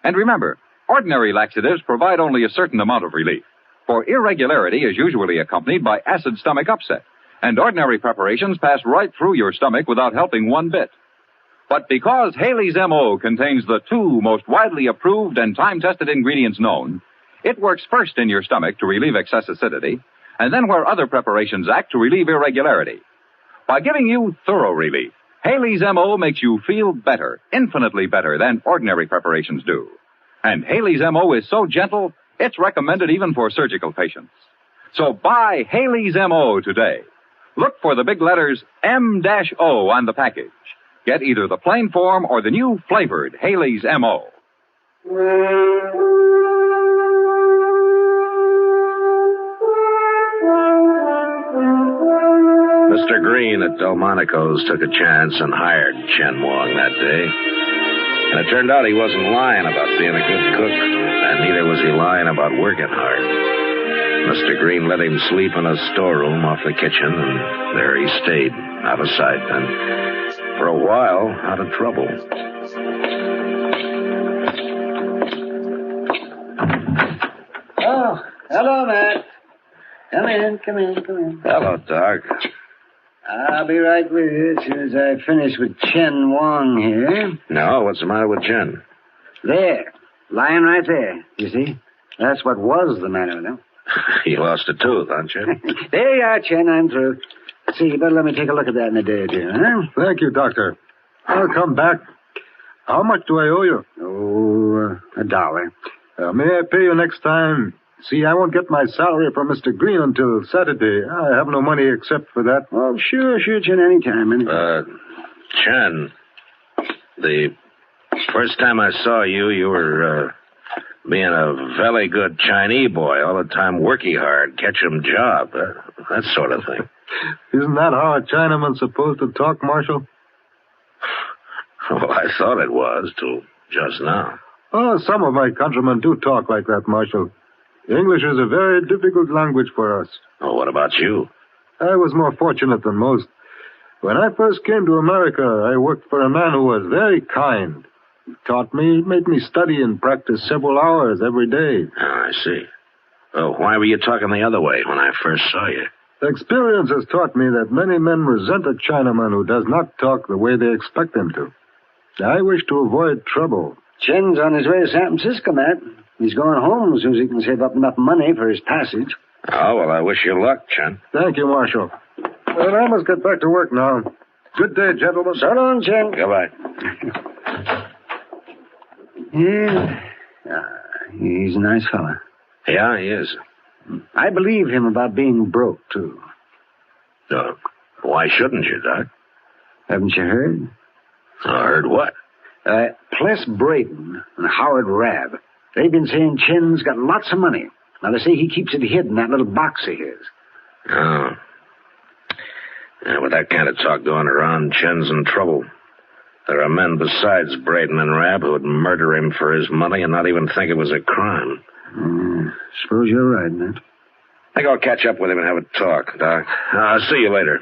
And remember, ordinary laxatives provide only a certain amount of relief. For irregularity is usually accompanied by acid stomach upset, and ordinary preparations pass right through your stomach without helping one bit. But because Haley's M.O. contains the two most widely approved and time-tested ingredients known, it works first in your stomach to relieve excess acidity, and then where other preparations act to relieve irregularity. By giving you thorough relief, Haley's M.O. makes you feel better, infinitely better than ordinary preparations do. And Haley's M.O. is so gentle, it's recommended even for surgical patients. So buy Haley's M.O. today. Look for the big letters M-O on the package. Get either the plain form or the new flavored Haley's M.O. Mr. Green at Delmonico's took a chance and hired Chen Wong that day. And it turned out he wasn't lying about being a good cook, and neither was he lying about working hard. Mr. Green let him sleep in a storeroom off the kitchen, and there he stayed, out of sight, and for a while, out of trouble. Oh, hello, Matt. Come in. Hello, Doc. I'll be right with you as soon as I finish with Chen Wong here. No, what's the matter with Chen? There, lying right there, you see? That's what was the matter with him. He lost a tooth, huh, Chen? There you are, Chen, I'm through. See, you better let me take a look at that in a day or two, huh? Thank you, Doctor. I'll come back. How much do I owe you? Oh, $1. May I pay you next time? See, I won't get my salary from Mr. Green until Saturday. I have no money except for that. Oh, sure, Chen, anytime. Chen, the first time I saw you, you were being a very good Chinese boy, all the time working hard, catch 'em job, that sort of thing. Isn't that how a Chinaman's supposed to talk, Marshal? Well, I thought it was, till just now. Oh, some of my countrymen do talk like that, Marshal. English is a very difficult language for us. Oh, what about you? I was more fortunate than most. When I first came to America, I worked for a man who was very kind. He taught me, made me study and practice several hours every day. Oh, I see. Oh, why were you talking the other way when I first saw you? Experience has taught me that many men resent a Chinaman who does not talk the way they expect him to. I wish to avoid trouble. Chen's on his way to San Francisco, Matt. He's going home as soon as he can save up enough money for his passage. Oh, well, I wish you luck, Chen. Thank you, Marshal. Well, I must get back to work now. Good day, gentlemen. So long, Chen. Goodbye. Yeah. He's a nice fella. Yeah, he is. I believe him about being broke, too. Why shouldn't you, Doc? Haven't you heard? Heard what? Pless Braden and Howard Rabb. They've been saying Chen's got lots of money. Now, they say he keeps it hid in that little box of his. Oh. Yeah, with that kind of talk going around, Chen's in trouble. There are men besides Braden and Rab who would murder him for his money and not even think it was a crime. Suppose you're right, Matt. I think I'll catch up with him and have a talk, Doc. I'll see you later.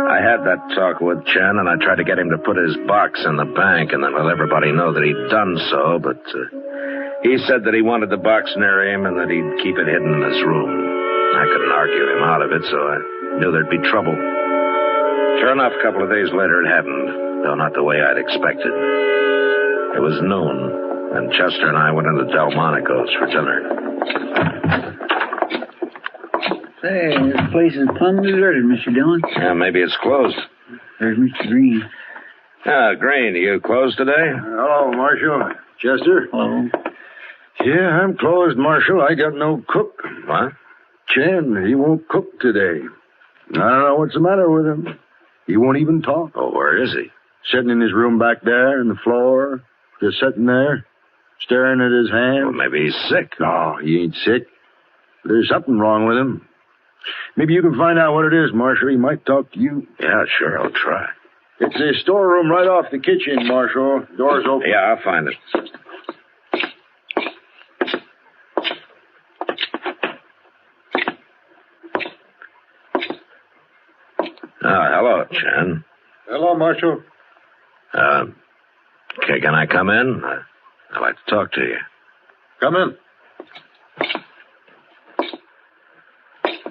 I had that talk with Chen, and I tried to get him to put his box in the bank and then let everybody know that he'd done so, but he said that he wanted the box near him and that he'd keep it hidden in his room. I couldn't argue him out of it, so I knew there'd be trouble. Sure enough, a couple of days later it happened, though not the way I'd expected. It was noon, and Chester and I went into Delmonico's for dinner. Say, this place is plumb deserted, Mr. Dillon. Yeah, maybe it's closed. There's Mr. Green. Green, are you closed today? Hello, Marshal. Chester? Hello. Yeah, I'm closed, Marshal. I got no cook. What? Chen, he won't cook today. I don't know what's the matter with him. He won't even talk. Oh, where is he? Sitting in his room back there on the floor, just sitting there, staring at his hand. Well, maybe he's sick. No, he ain't sick. There's something wrong with him. Maybe you can find out what it is, Marshal. He might talk to you. Yeah, sure, I'll try. It's a storeroom right off the kitchen, Marshal. Door's open. Yeah, I'll find it. Hello, Chen. Hello, Marshal. Okay, can I come in? I'd like to talk to you. Come in.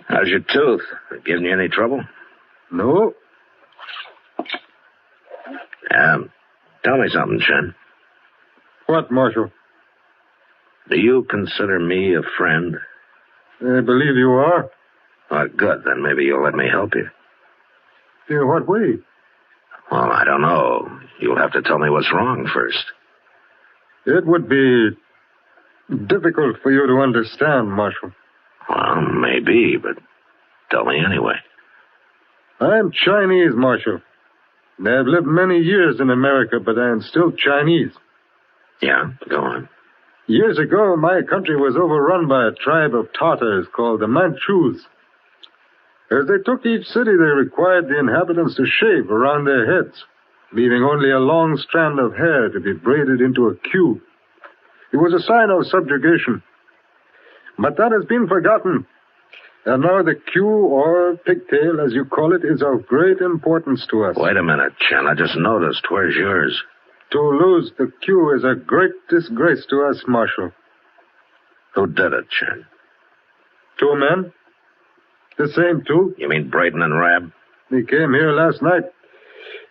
How's your tooth? Giving you any trouble? No. Tell me something, Chen. What, Marshal? Do you consider me a friend? I believe you are. Oh, good. Then maybe you'll let me help you. In what way? Well, I don't know. You'll have to tell me what's wrong first. It would be difficult for you to understand, Marshal. Well, maybe, but tell me anyway. I'm Chinese, Marshal. I've lived many years in America, but I'm still Chinese. Yeah, go on. Years ago, my country was overrun by a tribe of Tartars called the Manchus. As they took each city, they required the inhabitants to shave around their heads, leaving only a long strand of hair to be braided into a queue. It was a sign of subjugation. But that has been forgotten. And now the queue, or pigtail, as you call it, is of great importance to us. Wait a minute, Chen. I just noticed. Where's yours? To lose the queue is a great disgrace to us, Marshal. Who did it, Chen? 2 men. The same 2. You mean Braden and Rab? They came here last night.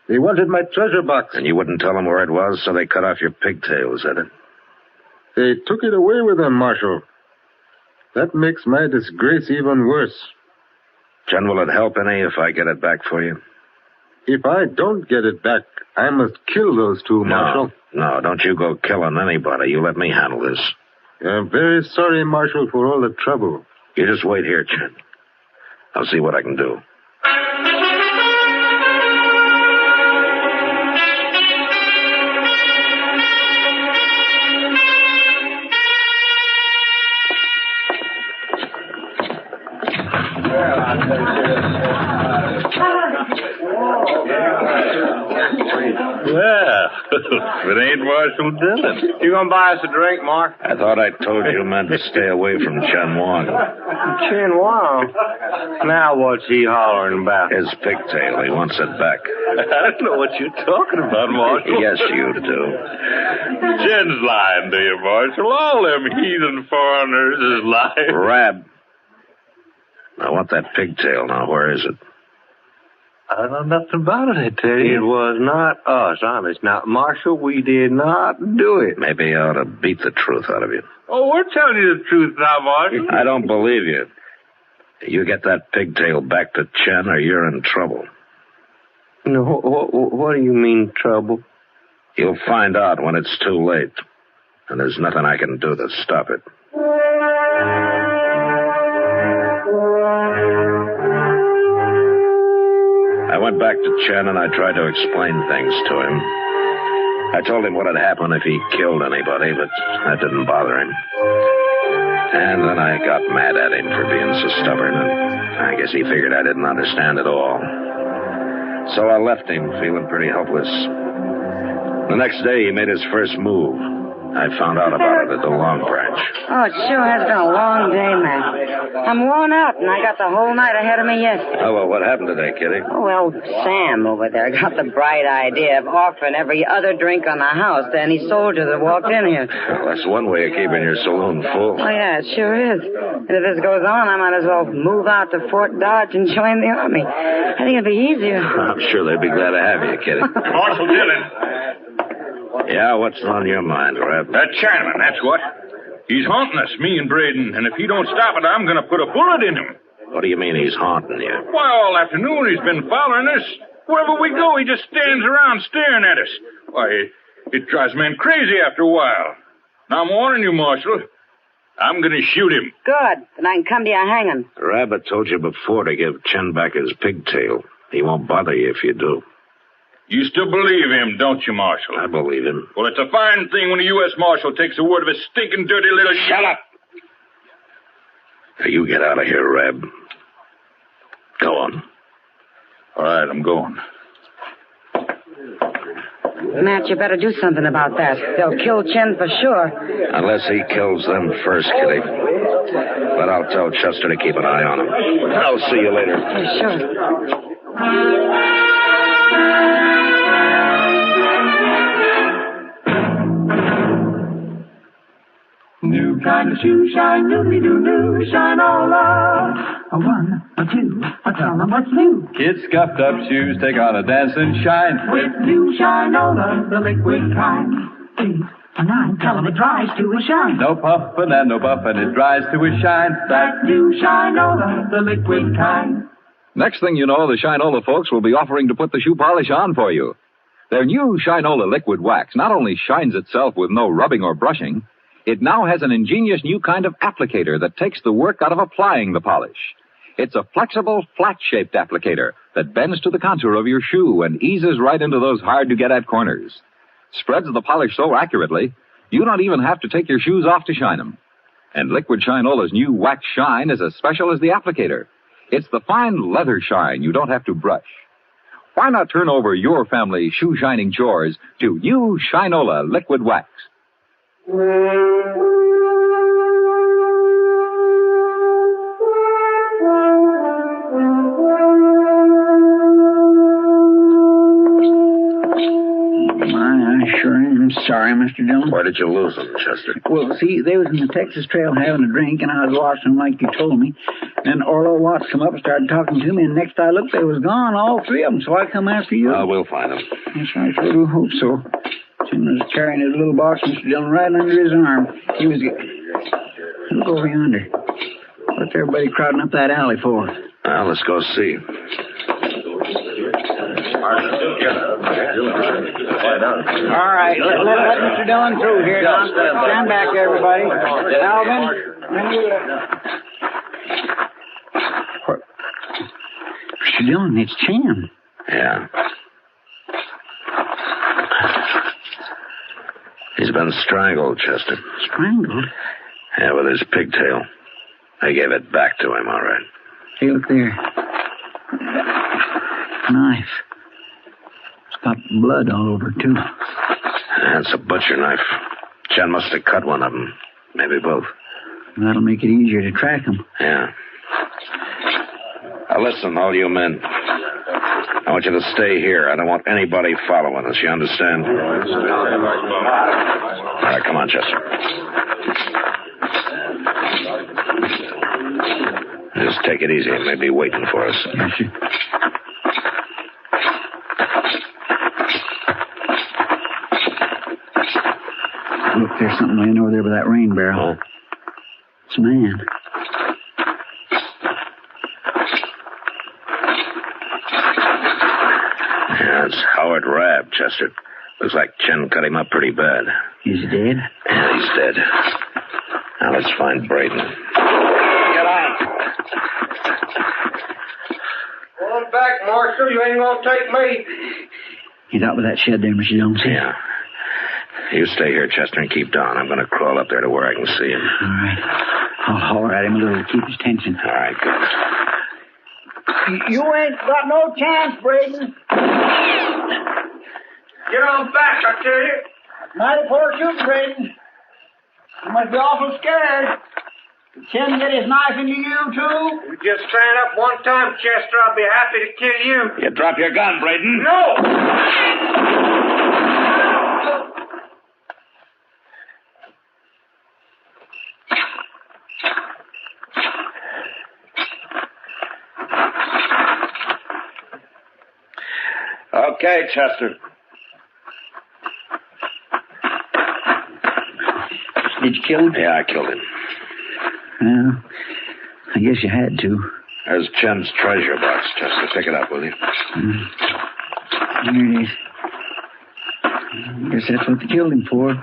They wanted my treasure box. And you wouldn't tell them where it was, so they cut off your pigtails, did it? They took it away with them, Marshal. That makes my disgrace even worse. Chen, will it help any if I get it back for you? If I don't get it back, I must kill those 2, Marshal. No, don't you go killing anybody. You let me handle this. I'm very sorry, Marshal, for all the trouble. You just wait here, Chen. I'll see what I can do. Well, if it ain't Marshal Dillon. You gonna buy us a drink, Mark? I thought I told you men to stay away from Chen Wang. Chen Wang? Now what's he hollering about? His pigtail. He wants it back. I don't know what you're talking about, Marshal. Yes, you do. Chen's lying to you, Marshal. All them heathen foreigners is lying. Rab. I want that pigtail now. Where is it? I know nothing about it, I tell you. It was not us, honest. Now, Marshal, we did not do it. Maybe I ought to beat the truth out of you. Oh, we're telling you the truth now, Marshal. I don't believe you. You get that pigtail back to Chen or you're in trouble. No, what do you mean, trouble? You'll find out when it's too late. And there's nothing I can do to stop it. I went back to Chen and I tried to explain things to him. I told him what had happened if he killed anybody, but that didn't bother him. And then I got mad at him for being so stubborn, and I guess he figured I didn't understand at all. So I left him, feeling pretty helpless. The next day, he made his first move. I found out about it at the Long Branch. Oh, it sure has been a long day, Matt. I'm worn out, and I got the whole night ahead of me yet. Oh, well, what happened today, Kitty? Oh, well, Sam over there got the bright idea of offering every other drink on the house to any soldier that walked in here. Well, that's one way of keeping your saloon full. Oh, yeah, it sure is. And if this goes on, I might as well move out to Fort Dodge and join the Army. I think it'd be easier. I'm sure they'd be glad to have you, Kitty. Marshal Dillon. Yeah, what's on your mind, Reb? That Chinaman, that's what. He's haunting us, me and Braden, and if he don't stop it, I'm going to put a bullet in him. What do you mean he's haunting you? Why, all afternoon he's been following us. Wherever we go, he just stands around staring at us. Why, it drives men crazy after a while. Now, I'm warning you, Marshal. I'm going to shoot him. Good. Then I can come to you hanging. Rabbit told you before to give Chen back his pigtail. He won't bother you if you do. You still believe him, don't you, Marshal? I believe him. Well, it's a fine thing when a U.S. Marshal takes the word of a stinking, dirty little... Shut up! Now, you get out of here, Reb. Go on. All right, I'm going. Matt, you better do something about that. They'll kill Chen for sure. Unless he kills them first, Kitty. But I'll tell Chester to keep an eye on him. I'll see you later. Yeah, sure. New kind of shoe shine, doobly-doo-doo, shine all up. A one, a two, a tell them what's new. Kids scuffed up shoes take on a dancing shine. With new Shinola, the liquid kind. 8, a 9, tell them it dries to a shine. No puffin' and no buffin', it dries to a shine. That new Shinola, the liquid kind. Next thing you know, the Shinola folks will be offering to put the shoe polish on for you. Their new Shinola liquid wax not only shines itself with no rubbing or brushing, it now has an ingenious new kind of applicator that takes the work out of applying the polish. It's a flexible, flat-shaped applicator that bends to the contour of your shoe and eases right into those hard-to-get-at corners. Spreads the polish so accurately, you don't even have to take your shoes off to shine them. And Liquid Shinola's new wax shine is as special as the applicator. It's the fine leather shine you don't have to brush. Why not turn over your family's shoe-shining chores to new Shinola liquid wax? I sure am sorry, Mr. Dillon. Why did you lose them, Chester? Well, see, they was in the Texas Trail having a drink, and I was watching them like you told me. Then Orlo Watts come up and started talking to me, and next I looked, they was gone, all three of them, so I come after you. We'll find them. Yes, I sure do hope so. Jim was carrying his little box, Mr. Dillon, right under his arm. He was... Look over yonder. What's everybody crowding up that alley for? Well, let's go see. All right, let Mr. Dillon through here, Don. Stand back, everybody. Alvin, Mr. Dillon, it's Chan. Yeah. He's been strangled, Chester. Strangled? Yeah, with his pigtail. I gave it back to him, all right. Hey, look there. Knife. It's got blood all over it, too. That's a butcher knife. Chen must have cut one of them. Maybe both. That'll make it easier to track them. Yeah. Now listen, all you men. I want you to stay here. I don't want anybody following us. You understand? All right, come on, Chester. Just take it easy. It may be waiting for us. Yes, sir. Look, there's something laying over there by that rain barrel. It's a man. Yeah, it's Howard Rabb, Chester. Looks like Chen cut him up pretty bad. He's dead? Yeah, he's dead. Now let's find Braden. Get on. back, Marshal. You ain't gonna take me. He's out with that shed there, Mr. Jones. Yeah. You stay here, Chester, and keep down. I'm going to crawl up there to where I can see him. All right. I'll holler at him a little to keep his tension. All right, good. You ain't got no chance, Braden. Get on back, I tell you. Mighty poor shooting, Braden. You must be awful scared. Did Chen get his knife into you, too? You just stand up one time, Chester. I'll be happy to kill you. You drop your gun, Braden. No! Okay, Chester. Did you kill him? Yeah, I killed him. Well, I guess you had to. There's Chen's treasure box, Chester. Pick it up, will you? Here it is. I guess that's what they killed him for.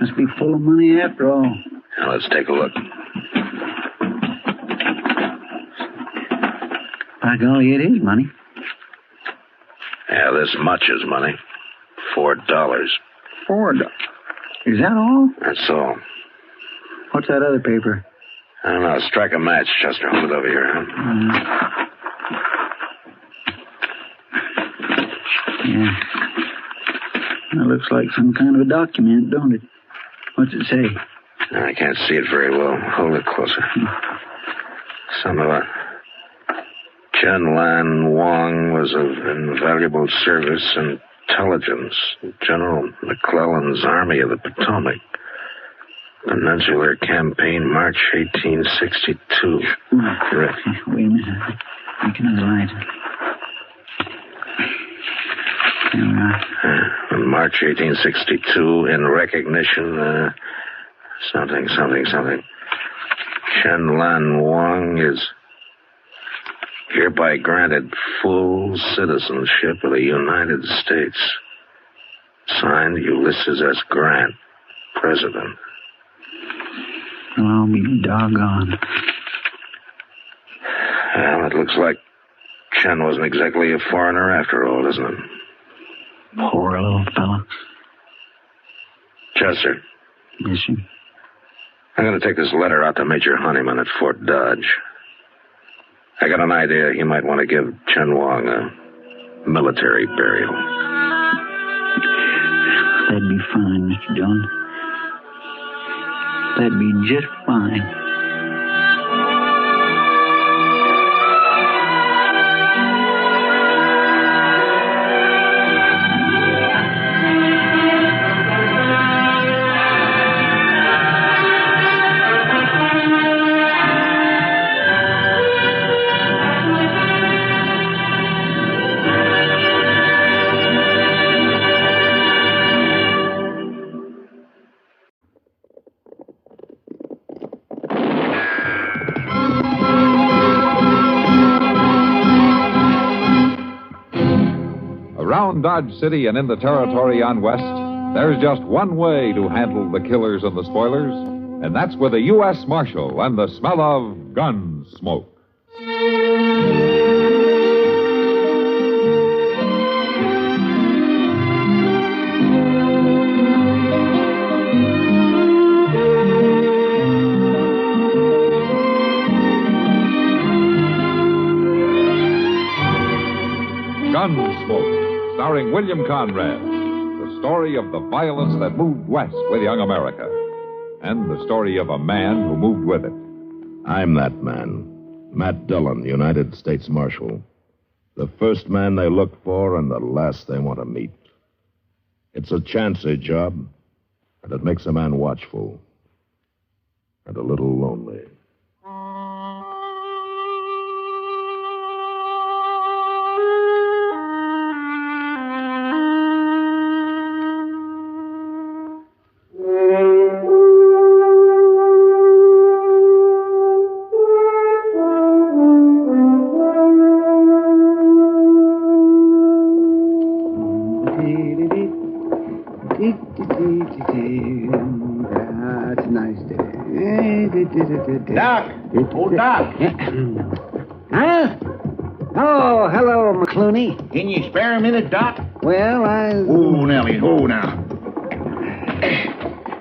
Must be full of money after all. Now, let's take a look. By golly, it is money. Yeah, this much is money. $4. $4? Is that all? That's all. What's that other paper? I don't know. Strike a match, Chester. Hold it over here, huh? Yeah. That looks like some kind of a document, don't it? What's it say? I can't see it very well. Hold it closer. Something about Chen Lan Wang was of invaluable service and intelligence. General McClellan's Army of the Potomac. Peninsular Campaign, March 1862. Correct. Wait a minute. Make another light. There we are. In March 1862, in recognition, something. Chen Lan Wang is hereby granted full citizenship of the United States. Signed, Ulysses S. Grant, President. Well, I'll be doggone. Well, it looks like Chen wasn't exactly a foreigner after all, doesn't it? Poor little fella. Chester. Yes, sir. I'm going to take this letter out to Major Honeyman at Fort Dodge. I got an idea he might want to give Chen Wang a military burial. That'd be fine, Mr. Dillon. That'd be just fine. Around Dodge City and in the territory on West, there's just one way to handle the killers and the spoilers, and that's with a U.S. Marshal and the smell of Gunsmoke. Gunsmoke, starring William Conrad, the story of the violence that moved west with young America, and the story of a man who moved with it. I'm that man, Matt Dillon, United States Marshal. The first man they look for and the last they want to meet. It's a chancy job, and it makes a man watchful and a little lonely. That's a nice day. Doc! Oh, Doc! Huh? Oh, hello, McCluny. Can you spare a minute, Doc? Well, Oh, Nellie, now.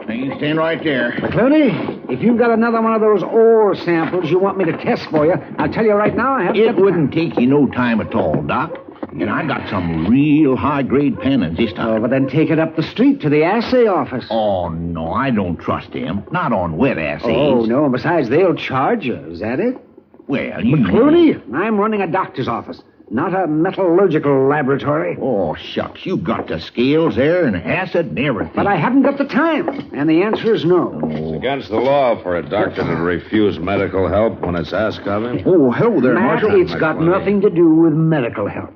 Now, you stand right there. McCluny, if you've got another one of those ore samples you want me to test for you, I'll tell you right now I haven't... It wouldn't take you no time at all, Doc. And I got some real high-grade pennants this time. Oh, but then take it up the street to the assay office. Oh, no, I don't trust them. Not on wet assays. Oh, no, and besides, they'll charge you. Is that it? Well, you... McCluny, I'm running a doctor's office, not a metallurgical laboratory. Oh, shucks, you got the scales there and acid and everything. But I haven't got the time, and the answer is no. It's against the law for a doctor to refuse medical help when it's asked of him. Oh, hello there, Matt, Marshal. it's got nothing to do with medical help.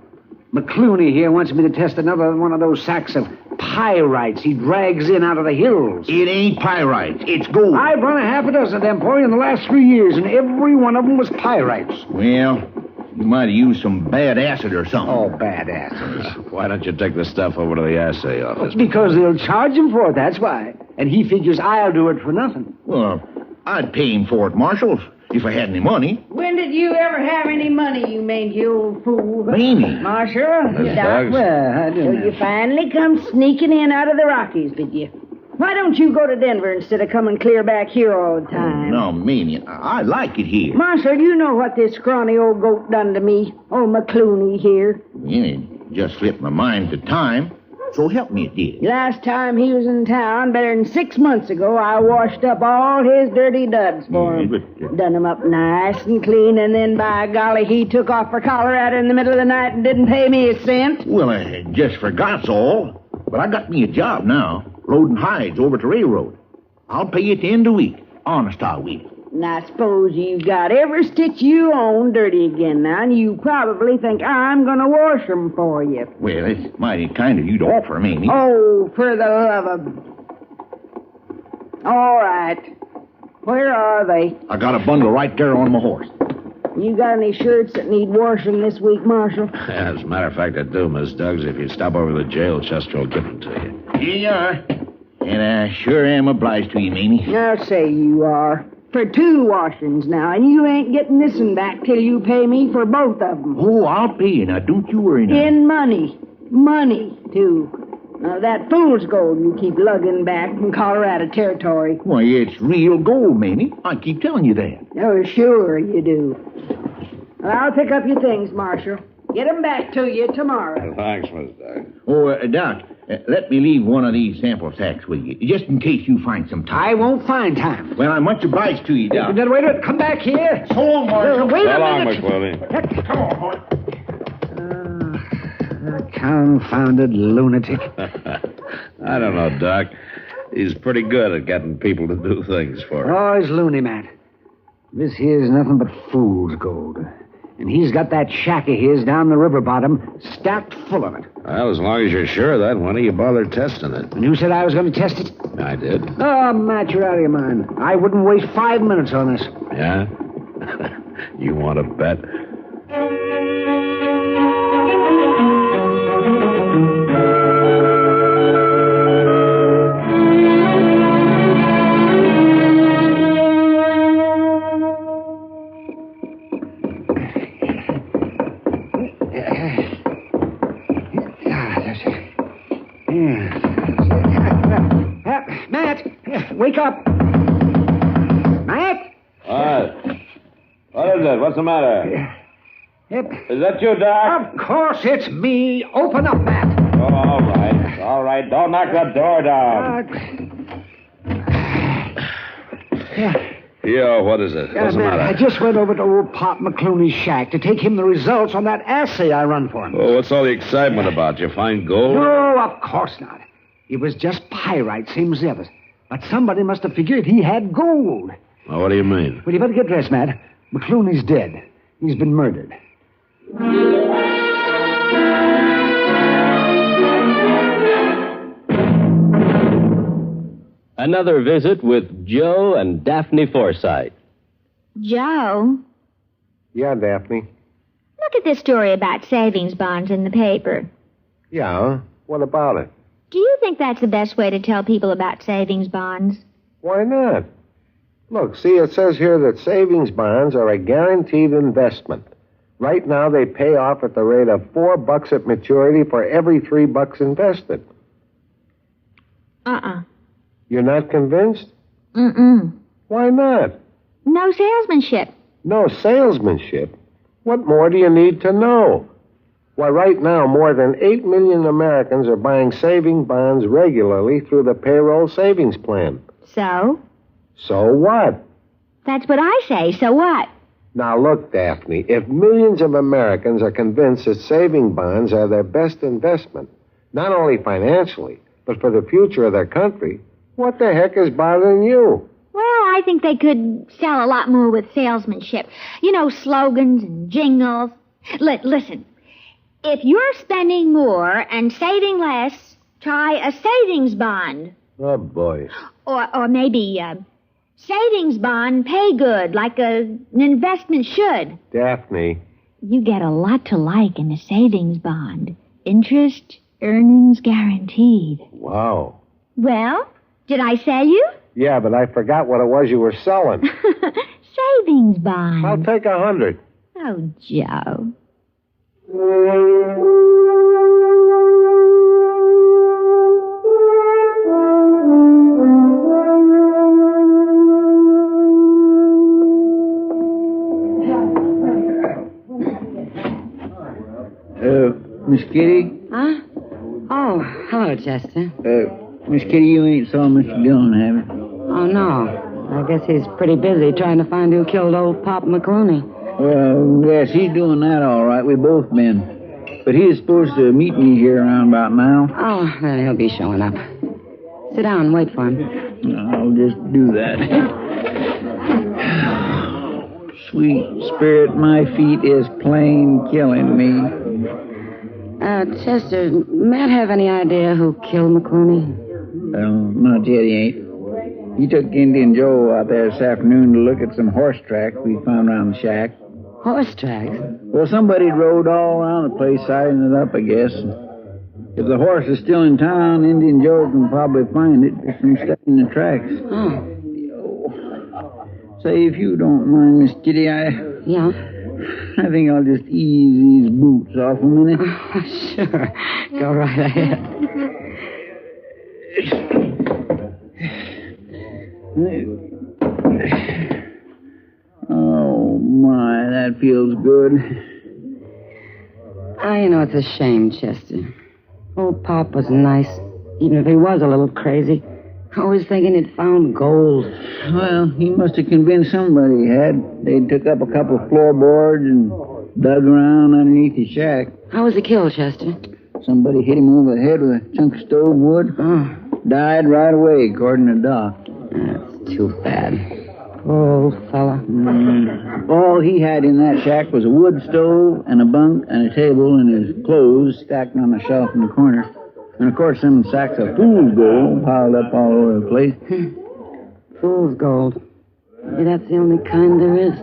McCluny here wants me to test another one of those sacks of pyrites he drags in out of the hills. It ain't pyrites. It's gold. I've run a half a dozen of them for you in the last 3 years, and every one of them was pyrites. Well, you might have used some bad acid or something. Oh, bad acid. Why don't you take the stuff over to the assay office? Because they'll charge him for it, that's why. And he figures I'll do it for nothing. Well, I'd pay him for it, Marshal, if I had any money. When did you ever have any money, you mangy old fool? Mamie. Marshal? Miss Doc? Buggs? Well, So you finally come sneaking in out of the Rockies, did you? Why don't you go to Denver instead of coming clear back here all the time? No, Mamie, I like it here. Marshal, you know what this scrawny old goat done to me? Old McCluny here. It just slipped my mind at the time. So help me, it did. Last time he was in town, better than 6 months ago, I washed up all his dirty duds for him. Done him up nice and clean, and then, by golly, he took off for Colorado in the middle of the night and didn't pay me a cent. Well, I just forgot's all. But I got me a job now, loading hides over to railroad. I'll pay you at the end of the week. Honest, I will. And I suppose you've got every stitch you own dirty again now, and you probably think I'm going to wash 'em for you. Well, it's mighty kind of you to offer, Mamie. Oh, for the love of... All right. Where are they? I got a bundle right there on my horse. You got any shirts that need washing this week, Marshal? As a matter of fact, I do, Miss Duggs. If you stop over to the jail, Chester will give them to you. Here you are. And I sure am obliged to you, Mamie. Now say you are. For 2 washings now, and you ain't getting this one back till you pay me for both of them. Oh, I'll pay you. Now, don't you worry now. In money. Money, too. Now, that fool's gold you keep lugging back from Colorado territory. Why, it's real gold, Mamie. I keep telling you that. Oh, sure you do. Well, I'll pick up your things, Marshal. Get 'em back to you tomorrow. Thanks, Miss Duggs. Oh, Doc, let me leave one of these sample sacks with you, just in case you find some time. I won't find time. Well, I'm much obliged to you, Doc. Wait a minute. Come back here. So long, Marshal. Wait So a long, minute. McCluny. Come on, boy. Confounded lunatic. I don't know, Doc. He's pretty good at getting people to do things for him. Oh, he's loony, Matt. This here's nothing but fool's gold. And he's got that shack of his down the river bottom stacked full of it. Well, as long as you're sure of that, why don't you bother testing it? And who said I was going to test it? I did. Oh, Matt, you're out of your mind. I wouldn't waste 5 minutes on this. Yeah? You want to bet? Matt, wake up. Matt? What? What is it? What's the matter? Is that you, Doc? Of course it's me. Open up, Matt. Oh, all right. All right. Don't knock that door down. Yeah, what is it? What's the Matt, matter? I just went over to old Pop McCluny's shack to take him the results on that assay I run for him. Oh, what's all the excitement about? You find gold? No, of course not. It was just pyrite, same as the others. But somebody must have figured he had gold. Well, what do you mean? Well, you better get dressed, Matt. McCluny's dead. He's been murdered. Another visit with Joe and Daphne Forsythe. Joe, Yeah, Daphne. look at this story about savings bonds in the paper. Yeah? What about it? Do you think that's the best way to tell people about savings bonds? Why not? Look, see, it says here that savings bonds are a guaranteed investment. Right now, they pay off at the rate of $4 at maturity for every $3 invested. You're not convinced? Why not? No salesmanship. No salesmanship? What more do you need to know? Why, right now, more than 8 million Americans are buying saving bonds regularly through the payroll savings plan. So? So what? That's what I say. So what? Now, look, Daphne, if millions of Americans are convinced that saving bonds are their best investment, not only financially, but for the future of their country, what the heck is bothering you? Well, I think they could sell a lot more with salesmanship. You know, slogans and jingles. Listen, if you're spending more and saving less, try a savings bond. Oh, boy. Or maybe savings bond pay good, like an investment should. Daphne. You get a lot to like in a savings bond. Interest, earnings guaranteed. Wow. Well, did I sell you? Yeah, but I forgot what it was you were selling. Savings bond. I'll take 100. Oh, Joe. Miss Kitty? Huh? Oh, hello, Chester. Miss Kitty, you ain't saw Mr. Dillon, have you? Oh, no. I guess he's pretty busy trying to find who killed old Pop McCluny. Well, yes, he's doing that all right. We both been. But he's supposed to meet me here around about now. Oh, then he'll be showing up. Sit down and wait for him. I'll just do that. Sweet spirit, my feet is plain killing me. Chester, Matt have any idea who killed McCluny? Not yet, he ain't. He took Indian Joe out there this afternoon to look at some horse tracks we found around the shack. Horse tracks? Well, somebody rode all around the place, sizing it up, I guess. If the horse is still in town, Indian Joe can probably find it just from studying the tracks. Oh. Say, if you don't mind, Miss Kitty, Yeah? I think I'll just ease these boots off a minute. Sure. Go right ahead. Oh, my, that feels good. You know, it's a shame, Chester. Old Pop was nice, even if he was a little crazy. Always thinking he'd found gold. Well, he must have convinced somebody he had. They took up a couple of floorboards and dug around underneath his shack. How was he killed, Chester? Somebody hit him over the head with a chunk of stove wood. Oh. Died right away, according to Doc. That's too bad. Poor old fella. All he had in that shack was a wood stove and a bunk and a table and his clothes stacked on a shelf in the corner. And, of course, some sacks of fool's gold piled up all over the place. Fool's gold. Maybe that's the only kind there is.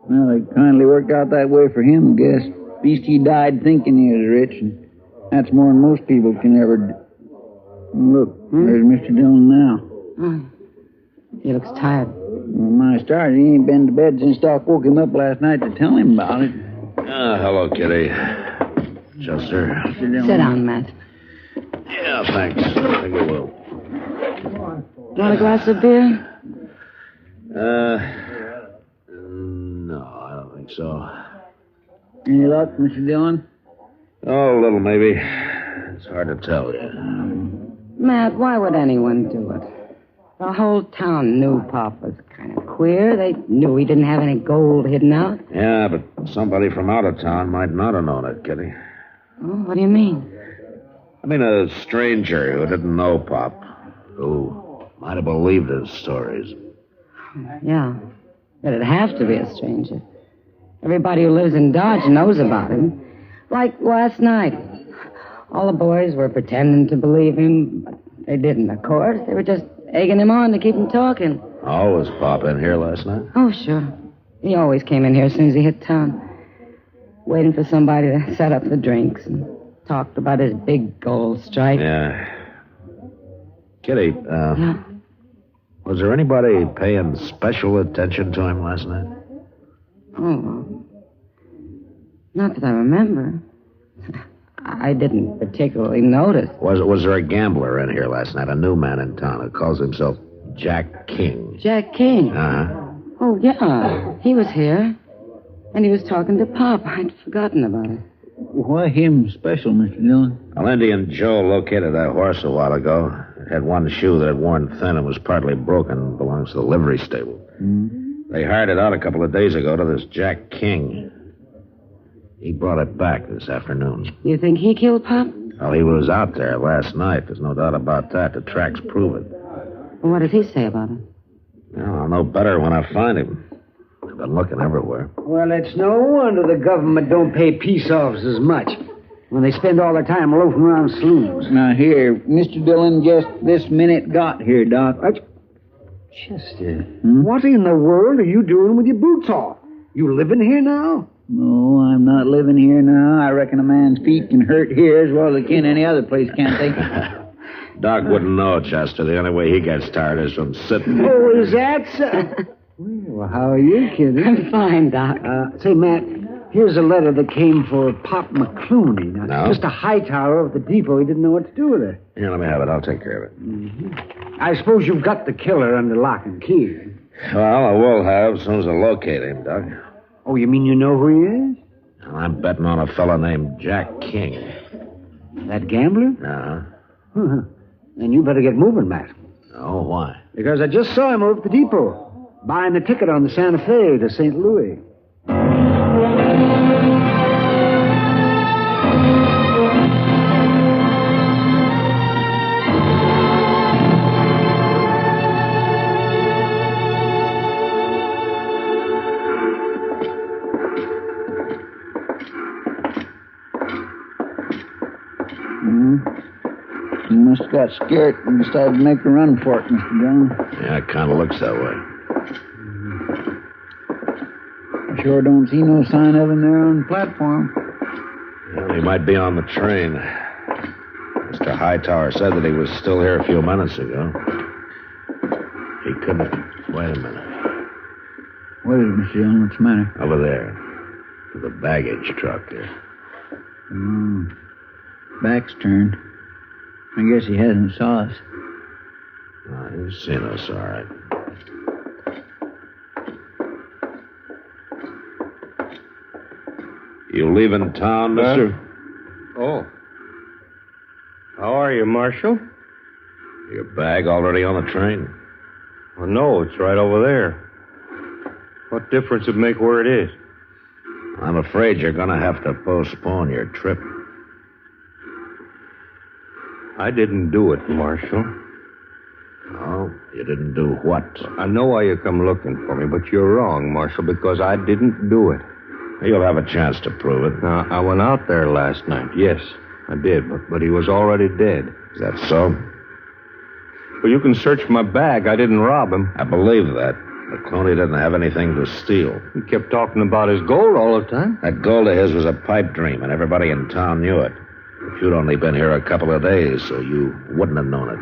Well, it kindly worked out that way for him, I guess. At least he died thinking he was rich, and that's more than most people can ever do. Look, there's Mr. Dillon now. Oh, he looks tired. Well, my stars, he ain't been to bed since Doc woke him up last night to tell him about it. Hello, Kitty. Chester. Sit down, Matt. Yeah, thanks. I think I will. Want a glass of beer? No, I don't think so. Any luck, Mr. Dillon? Oh, a little, maybe. It's hard to tell you. Matt, why would anyone do it? The whole town knew Pop was kind of queer. They knew he didn't have any gold hidden out. Yeah, but somebody from out of town might not have known it, Kitty. Oh, what do you mean? I mean, a stranger who didn't know Pop, who might have believed his stories. Yeah, but it'd have to be a stranger. Everybody who lives in Dodge knows about him. Like last night. All the boys were pretending to believe him, but they didn't, of course. They were just egging him on to keep him talking. Oh, was Pop in here last night? Oh, sure. He always came in here as soon as he hit town. Waiting for somebody to set up the drinks and talked about his big gold strike. Yeah. Kitty, was there anybody paying special attention to him last night? Oh. Not that I remember. I didn't particularly notice. Was there a gambler in here last night? A new man in town who calls himself Jack King. Jack King? Uh-huh. Oh, yeah. He was here. And he was talking to Pop. I'd forgotten about it. Why him special, Mr. Dillon? Well, Indian Joe located that horse a while ago. It had one shoe that had worn thin and was partly broken. Belongs to the livery stable. They hired it out a couple of days ago to this Jack King. He brought it back this afternoon. You think he killed Pop? Well, he was out there last night. There's no doubt about that. The tracks prove it. Well, what does he say about it? Well, I'll know better when I find him. I've been looking everywhere. Well, it's no wonder the government don't pay peace officers much when they spend all their time loafing around saloons. Now, here, Mr. Dillon just this minute got here, Doc. Chester, what in the world are you doing with your boots off? You living here now? No, I'm not living here now. I reckon a man's feet can hurt here as well as they can any other place, can't they? Doc wouldn't know, Chester. The only way he gets tired is from sitting. Oh, is that so? Well, how are you, kid? I'm fine, Doc. Say, Matt, here's a letter that came for Pop McCluny. Now, No? Mr. Hightower of the depot, he didn't know what to do with it. Here, let me have it. I'll take care of it. I suppose you've got the killer under lock and key. Well, I will have as soon as I locate him, Doc. Oh, you mean you know who he is? And I'm betting on a fella named Jack King. That gambler? Uh-huh. Then you better get moving, Matt. Oh, why? Because I just saw him over at the depot, buying the ticket on the Santa Fe to St. Louis. He must have got scared and decided to make a run for it, Mr. Dillon. Yeah, it kind of looks that way. I sure don't see no sign of him there on the platform. Well, he might be on the train. Mr. Hightower said that he was still here a few minutes ago. He couldn't... Wait a minute. What is it, Mr. Dillon? What's the matter? Over there. To the baggage truck there. Back's turned. I guess he hasn't saw us. Oh, he's seen us, all right. You leaving town, mister? Oh. How are you, Marshal? Your bag already on the train? Well, no, it's right over there. What difference it make where it is? I'm afraid you're going to have to postpone your trip. I didn't do it, Marshal. Oh, you didn't do what? I know why you come looking for me, but you're wrong, Marshal, because I didn't do it. You'll have a chance to prove it. Now, I went out there last night. Yes, I did, but he was already dead. Is that so? Well, you can search my bag. I didn't rob him. I believe that. McCluny didn't have anything to steal. He kept talking about his gold all the time. That gold of his was a pipe dream, and everybody in town knew it. But you'd only been here a couple of days, so you wouldn't have known it.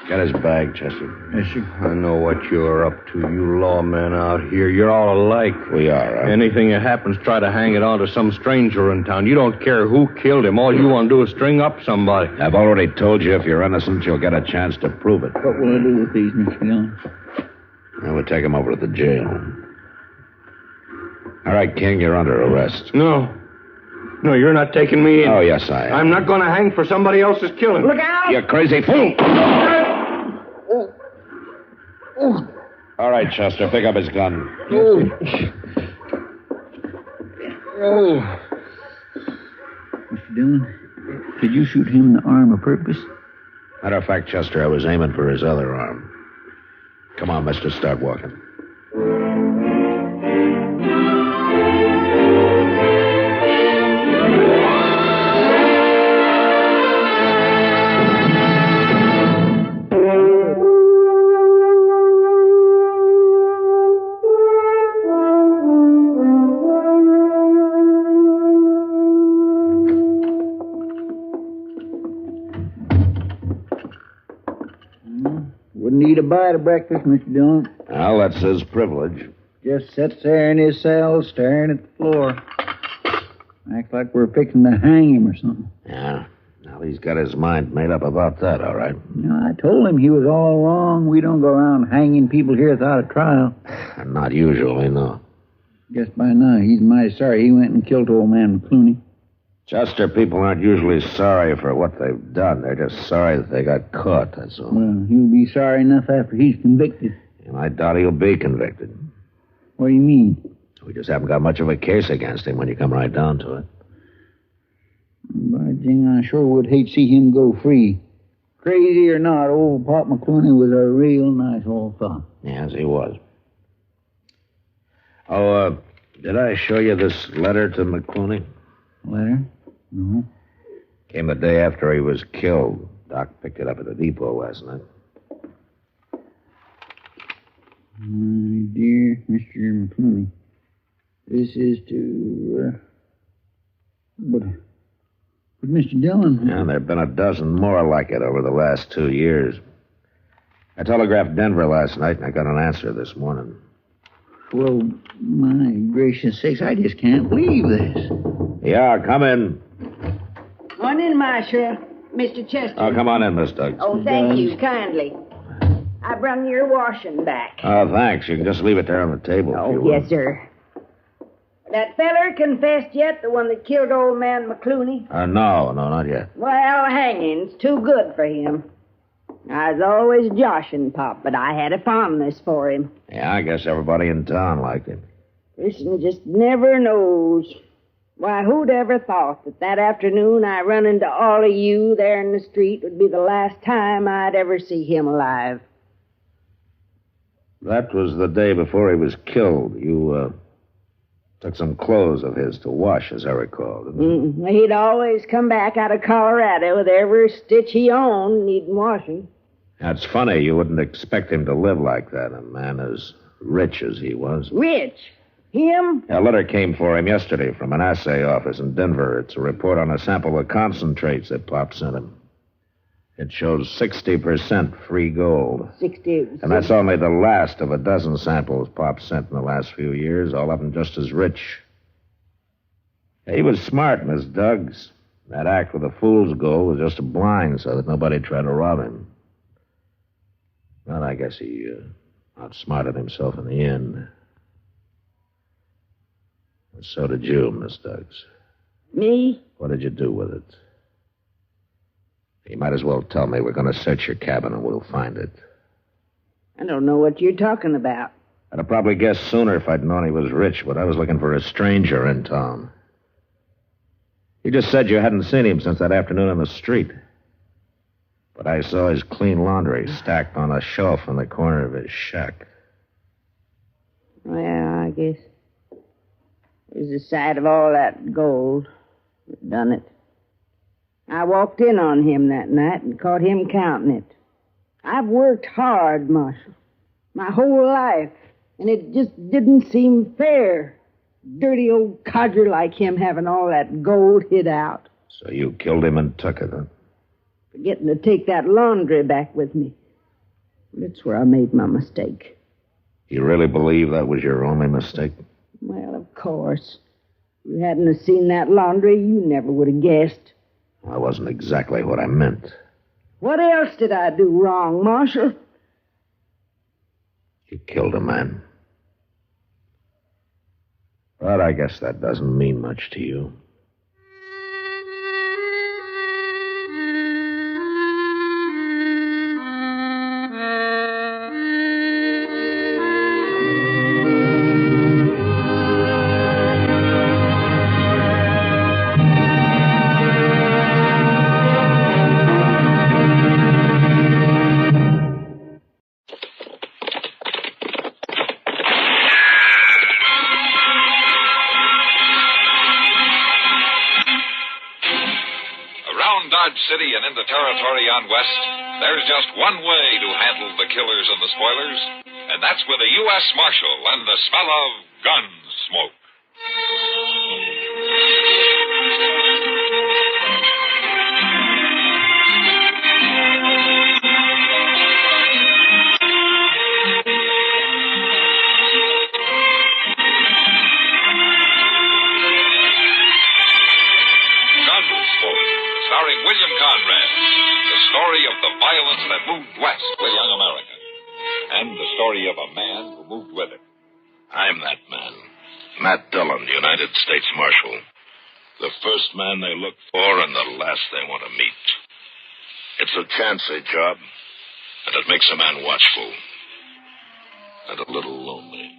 Get his bag, Chester. Yes, sir. I know what you're up to, you lawmen out here. You're all alike. We are, huh? Anything that happens, try to hang it on to some stranger in town. You don't care who killed him. All you want to do is string up somebody. I've already told you if you're innocent, you'll get a chance to prove it. What will I do with these, Mr. Dillon? And we'll take him over to the jail. All right, King, you're under arrest. No. No, you're not taking me in. Oh, yes, I am. I'm not going to hang for somebody else's killing. Look out! You crazy fool! All right, Chester, pick up his gun. Mr. Dillon, did you shoot him in the arm of purpose? Matter of fact, Chester, I was aiming for his other arm. Come on, mister, start walking. Wouldn't eat a bite of breakfast, Mr. Dillon. Well, that's his privilege. Just sits there in his cell staring at the floor. Acts like we're fixing to hang him or something. Yeah. Now he's got his mind made up about that, all right. You know, I told him he was all wrong. We don't go around hanging people here without a trial. Not usually, no. Guess by now he's mighty sorry he went and killed old man McCluny. Chester people aren't usually sorry for what they've done. They're just sorry that they got caught, that's all. Well, he'll be sorry enough after he's convicted. And I doubt he'll be convicted. What do you mean? We just haven't got much of a case against him when you come right down to it. By jing, I sure would hate to see him go free. Crazy or not, old Pop McCluny was a real nice old fellow. Yes, he was. Oh, did I show you this letter to McCluny? Letter? No. Came the day after he was killed. Doc picked it up at the depot last night. My dear Mr. McCluny, this is to, But Mr. Dillon... Yeah, there have been a dozen more like it over the last 2 years. I telegraphed Denver last night, and I got an answer this morning. Well, my gracious sakes, I just can't believe this. Yeah, come in. Come in, Marshal. Mr. Chester. Oh, come on in, Miss Doug. Oh, thank you kindly. I brung your washing back. Oh, thanks. You can just leave it there on the table if you want. Yes, sir. That feller confessed yet, the one that killed old man McCluny? No, not yet. Well, hanging's too good for him. I was always joshing Pop, but I had a fondness for him. Yeah, I guess everybody in town liked him. Person just never knows. Why, who'd ever thought that afternoon I run into all of you there in the street would be the last time I'd ever see him alive? That was the day before he was killed. You, took some clothes of his to wash, as I recall, didn't you? He'd always come back out of Colorado with every stitch he owned needing washing. That's funny. You wouldn't expect him to live like that, a man as rich as he was. Rich? Him? A letter came for him yesterday from an assay office in Denver. It's a report on a sample of concentrates that Pop sent him. It shows 60% free gold. 60. And that's only the last of a dozen samples Pop sent in the last few years, all of them just as rich. He was smart, Miss Duggs. That act with the fool's gold was just a blind so that nobody tried to rob him. Well, I guess he outsmarted himself in the end. And so did you, Miss Duggs. Me? What did you do with it? You might as well tell me. We're going to search your cabin and we'll find it. I don't know what you're talking about. I'd have probably guessed sooner if I'd known he was rich, but I was looking for a stranger in town. You just said you hadn't seen him since that afternoon on the street. But I saw his clean laundry stacked on a shelf in the corner of his shack. Well, I guess it was the sight of all that gold that done it. I walked in on him that night and caught him counting it. I've worked hard, Marshal, my whole life, and it just didn't seem fair. Dirty old codger like him having all that gold hid out. So you killed him and took it, huh? Forgetting to take that laundry back with me. That's where I made my mistake. You really believe that was your only mistake? Well, of course. If you hadn't have seen that laundry, you never would have guessed. That wasn't exactly what I meant. What else did I do wrong, Marshal? You killed a man. But I guess that doesn't mean much to you. City and in the territory on West, there's just one way to handle the killers and the spoilers, and that's with a U.S. Marshal and the smell of Gunsmoke. moved west with young America, and the story of a man who moved with it. I'm that man, Matt Dillon, United States Marshal. The first man they look for and the last they want to meet. It's a chancy job, and it makes a man watchful and a little lonely.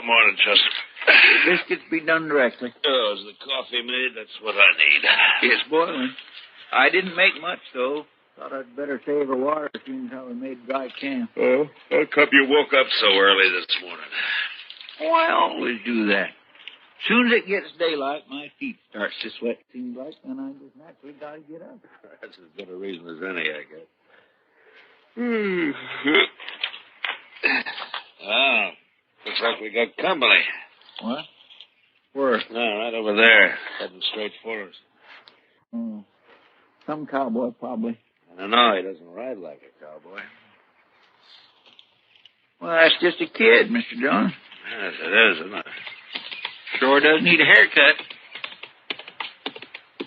Morning, Chester. The biscuits be done directly. Oh, is the coffee made? That's what I need. It's boiling. I didn't make much, though. Thought I'd better save the water, seeing how we made dry camp. Oh, how come you woke up so early this morning? Oh, I always do that. Soon as it gets daylight, my feet starts to sweat, seems like, and I just naturally got to get up. That's as good a reason as any, I guess. Looks like we got company. What? Where? No, right over there, heading straight for us. Oh, some cowboy, probably. I don't know, he doesn't ride like a cowboy. Well, that's just a kid, Mr. Dillon. Yes, it is, isn't it? Sure does need a haircut.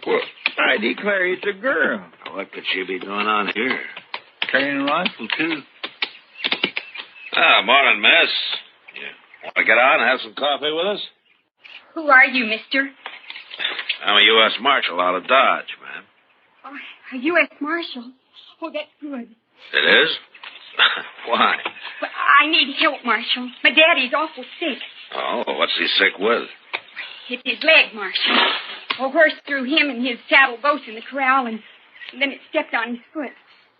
Well, I declare it's a girl. What could she be doing on here? Carrying a rifle, too. Morning, miss. You want to get on and have some coffee with us? Who are you, mister? I'm a U.S. Marshal out of Dodge, ma'am. Oh, a U.S. Marshal? Oh, that's good. It is? Why? Well, I need help, Marshal. My daddy's awful sick. Oh, what's he sick with? It's his leg, Marshal. A horse threw him and his saddle both in the corral, and then it stepped on his foot.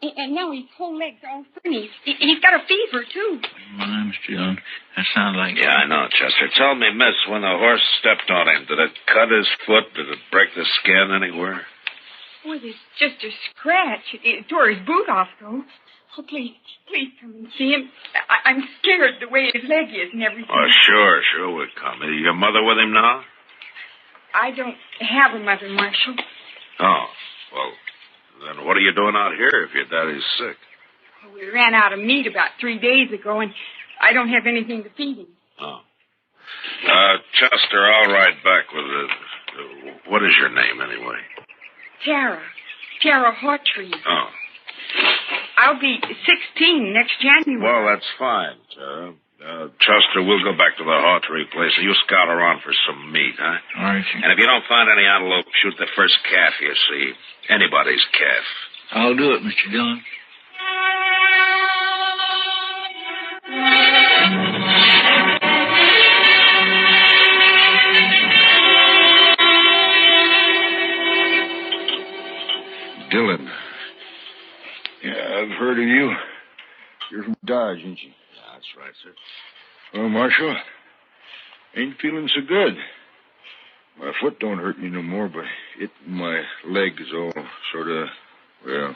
And now his whole leg's all funny. He's got a fever, too. My, Mr. Dillon, that sounds like... Yeah, I know, Chester. Tell me, miss, when the horse stepped on him, did it cut his foot? Did it break the skin anywhere? Well, there's just a scratch. It tore his boot off, though. Oh, please come and see him. I'm scared the way his leg is and everything. Oh, sure, we'll come. Is your mother with him now? I don't have a mother, Marshal. Oh, well, then what are you doing out here if your daddy's sick? Well, we ran out of meat about 3 days ago, and I don't have anything to feed him. Oh. Chester, I'll ride back with what is your name, anyway? Tara Hawtree. Oh. I'll be 16 next January. Well, that's fine, Tara. Chester, we'll go back to the Hawtree place, and you scout around for some meat, huh? All right, sir. And if you don't find any antelope, shoot the first calf you see. Anybody's calf. I'll do it, Mr. Dillon. Dillon. Yeah, I've heard of you. You're from Dodge, ain't you? Yeah, that's right, sir. Well, Marshal, ain't feeling so good. My foot don't hurt me no more, but my leg is all sort of, well,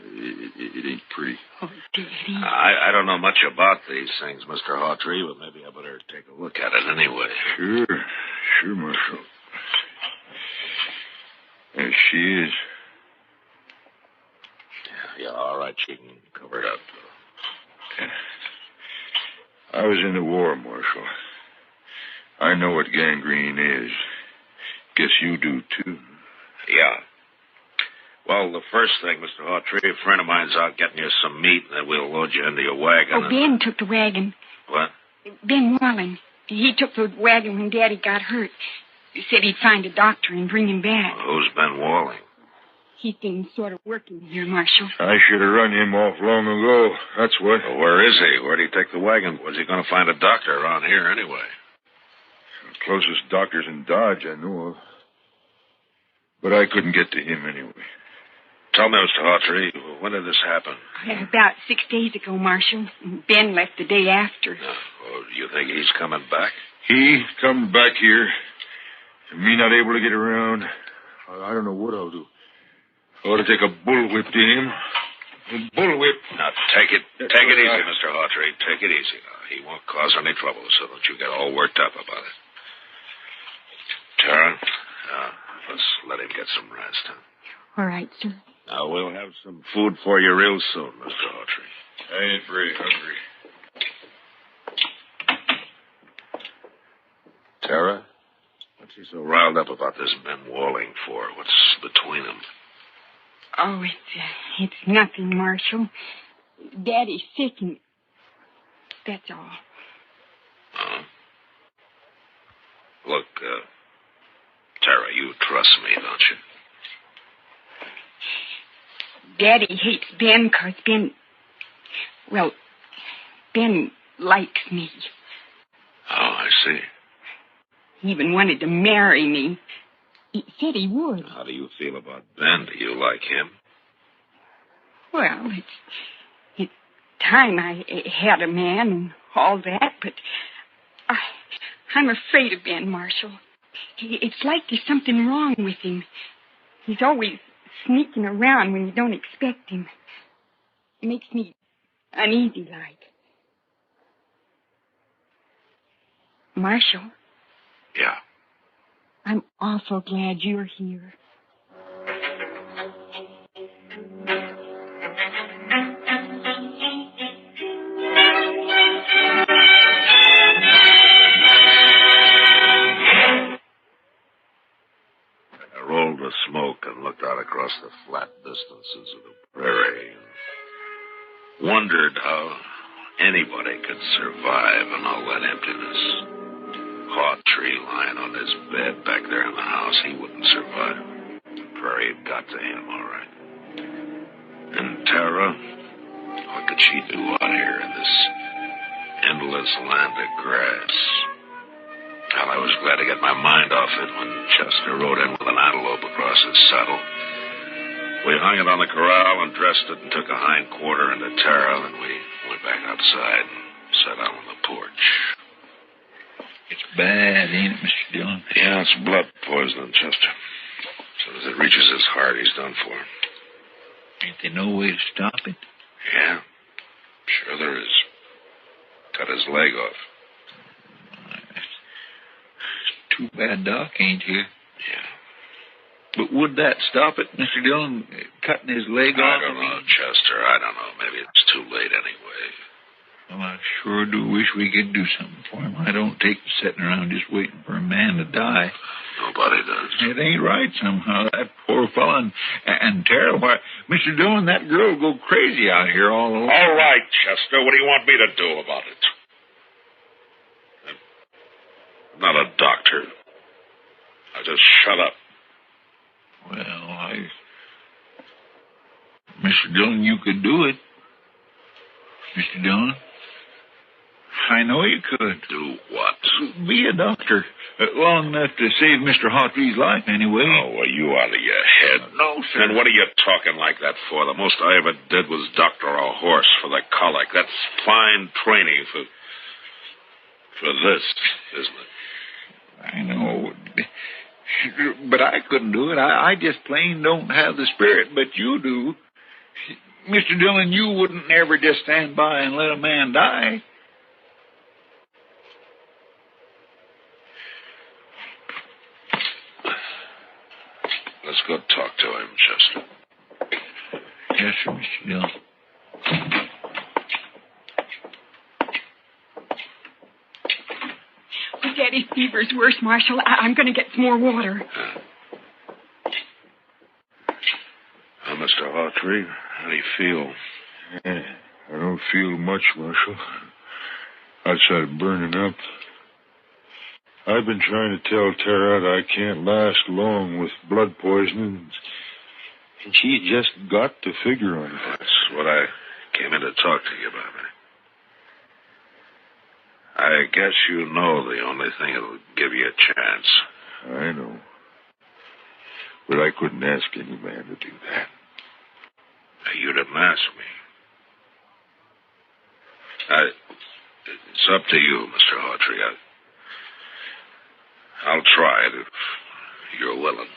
it ain't pretty. Oh, Daddy. I don't know much about these things, Mr. Hawtree, but maybe I better take a look at it anyway. Sure, Marshal. There she is. Yeah, all right, she can cover it up. I was in the war, Marshal. I know what gangrene is. Guess you do, too. Yeah. Well, the first thing, Mr. Hawtree, a friend of mine's out getting you some meat, and then we'll load you into your wagon. Oh, Ben took the wagon. What? Ben Walling. He took the wagon when Daddy got hurt. He said he'd find a doctor and bring him back. Well, who's Ben Walling? He's been sort of working here, Marshal. I should have run him off long ago. That's what. Well, where is he? Where'd he take the wagon? Was he going to find a doctor around here anyway? The closest doctor's in Dodge I know of. But I couldn't get to him anyway. Tell me, Mr. Hawtree, when did this happen? About 6 days ago, Marshal. Ben left the day after. Oh, do you think he's coming back? He come back here, and me not able to get around. I don't know what I'll do. I ought to take a bullwhip to him. A bullwhip. Now, take it easy, Mr. Hawtrey. Take it easy now. He won't cause any trouble, so don't you get all worked up about it. Tara, let's let him get some rest, huh? All right, sir. Now, we'll have some food for you real soon, Mr. Hawtrey. I ain't very hungry. Tara, what's he so riled up about this Ben Walling for? What's between them? Oh, it's nothing, Marshal. Daddy's sick, and that's all. Look, Tara, you trust me, don't you? Daddy hates Ben because Ben likes me. Oh, I see. He even wanted to marry me. He said he would. How do you feel about Ben? Do you like him? Well, it's time I had a man and all that, but I'm afraid of Ben, Marshal. It's like there's something wrong with him. He's always sneaking around when you don't expect him. It makes me uneasy like. Marshal? Yeah. I'm awful glad you're here. I rolled the smoke and looked out across the flat distances of the prairie and wondered how anybody could survive in all that emptiness. Hawtrey lying on his bed back there in the house, he wouldn't survive. The prairie had got to him, all right. And Tara, what could she do out here in this endless land of grass? Well, I was glad to get my mind off it when Chester rode in with an antelope across his saddle. We hung it on the corral and dressed it and took a hind quarter into Tara, and we went back outside and sat out on the porch. It's bad, ain't it, Mr. Dillon? Yeah, it's blood poisoning, Chester. As soon as it reaches his heart, he's done for. Ain't there no way to stop it? Yeah, sure there is. Cut his leg off. It's too bad Doc ain't here. Yeah. But would that stop it, Mr. Dillon, cutting his leg off? I don't know, Chester. I don't know. Maybe it's too late anyway. Well, I sure do wish we could do something for him. I don't take to sitting around just waiting for a man to die. Nobody does. It ain't right somehow, that poor fella. And Tara, why, Mr. Dillon, that girl will go crazy out here all alone. All right, Chester. What do you want me to do about it? I'm not a doctor. I just shut up. Well, Mr. Dillon, you could do it. Mr. Dillon? I know you could. Do what? Be a doctor. Long enough to save Mr. Hawtrey's life, anyway. Oh, are you out of your head? No, sir. And what are you talking like that for? The most I ever did was doctor a horse for the colic. That's fine training for this, isn't it? I know. But I couldn't do it. I just plain don't have the spirit, but you do. Mr. Dillon, you wouldn't ever just stand by and let a man die. Let's go talk to him, Chester. Yes, sir, Mr. Dillon. Oh, Daddy's fever's worse, Marshal. I'm going to get some more water. Mr. Hawtrey, how do you feel? I don't feel much, Marshal. Outside of burning up. I've been trying to tell Tara that I can't last long with blood poisoning. And she just got to figure on it. That's what I came in to talk to you about. I guess you know the only thing that'll give you a chance. I know. But I couldn't ask any man to do that. You didn't ask me. It's up to you, Mr. Hawtrey. I'll try it if you're willing.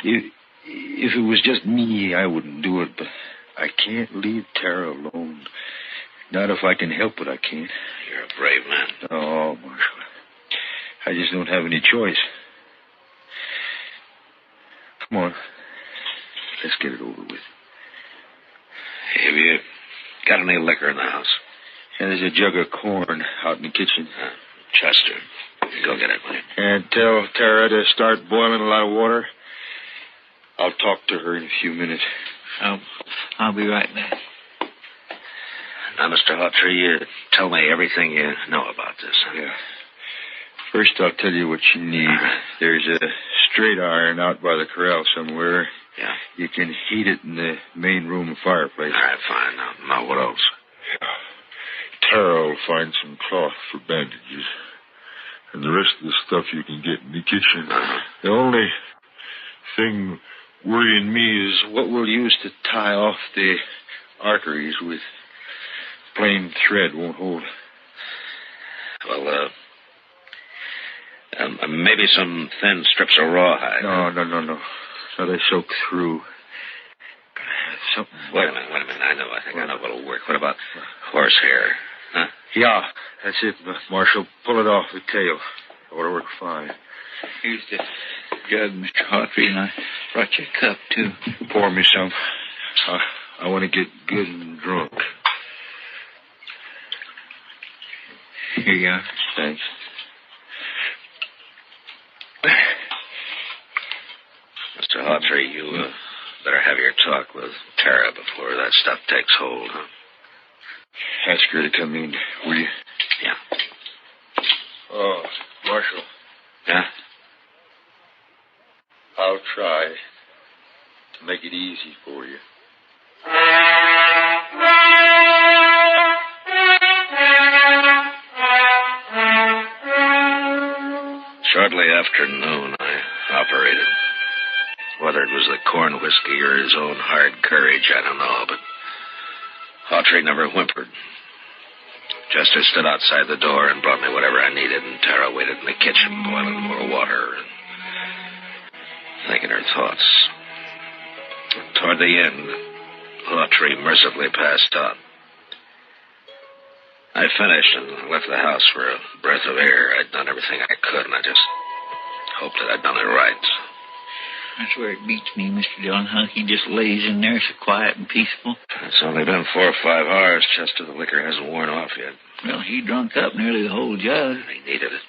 If it was just me, I wouldn't do it, but I can't leave Tara alone. Not if I can help it, I can't. You're a brave man. Oh, Marshal. I just don't have any choice. Come on. Let's get it over with. Have you got any liquor in the house? And there's a jug of corn out in the kitchen. Chester, go get it, will you? And tell Tara to start boiling a lot of water. I'll talk to her in a few minutes. I'll be right back. Now, Mr. Hawtree, you tell me everything you know about this. Huh? Yeah. First, I'll tell you what you need. There's a straight iron out by the corral somewhere. Yeah. You can heat it in the main room fireplace. All right, fine. Now what else? Yeah. Tara will find some cloth for bandages. And the rest of the stuff you can get in the kitchen. The only thing worrying me is what we'll use to tie off the arteries with. Plain thread won't hold. Well, maybe some thin strips of rawhide. No. So they soak through. Something. Wait a minute. I think I know what'll work. What about horsehair? Huh? Yeah, that's it, Marshal. Pull it off the tail. It'll work fine. Here's the jug, Mr. Hawtree, and I brought you a cup, too. Pour me some. I want to get good and drunk. Here you are. Thanks. Mr. Hawtree, you better have your talk with Tara before that stuff takes hold, huh? Ask her to come in, will you? Yeah. Oh, Marshal. Yeah? I'll try to make it easy for you. Shortly after noon, I operated. Whether it was the corn whiskey or his own hard courage, I don't know, but Hawtree never whimpered. Chester stood outside the door and brought me whatever I needed, and Tara waited in the kitchen boiling more water and thinking her thoughts. Toward the end, Hawtree mercifully passed out. I finished and left the house for a breath of air. I'd done everything I could, and I just hoped that I'd done it right. That's where it beats me, Mr. Dillon, how he just lays in there so quiet and peaceful. It's only been 4 or 5 hours, Chester. The liquor hasn't worn off yet. Well, he drunk up nearly the whole jug. He needed it.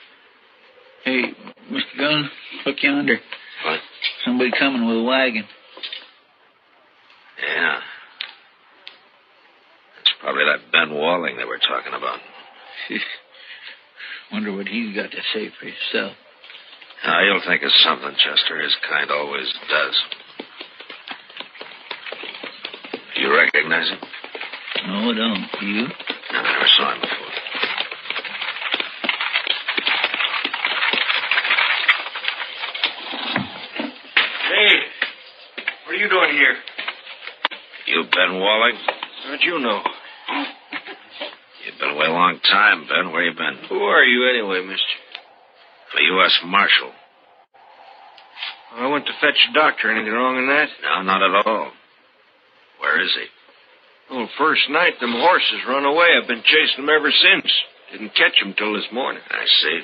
Hey, Mr. Dillon, look yonder. What? Somebody coming with a wagon. Yeah. It's probably that Ben Walling they were talking about. Wonder what he's got to say for himself. Now, you'll think of something, Chester. His kind always does. You recognize him? No, I don't. You? No, I never saw him before. Hey, what are you doing here? You Ben Walling? How'd you know? You've been away a long time, Ben. Where you been? Who are you anyway, mister? The U.S. Marshal. I went to fetch a doctor. Anything wrong in that? No, not at all. Where is he? Well, first night, them horses run away. I've been chasing them ever since. Didn't catch them till this morning. I see.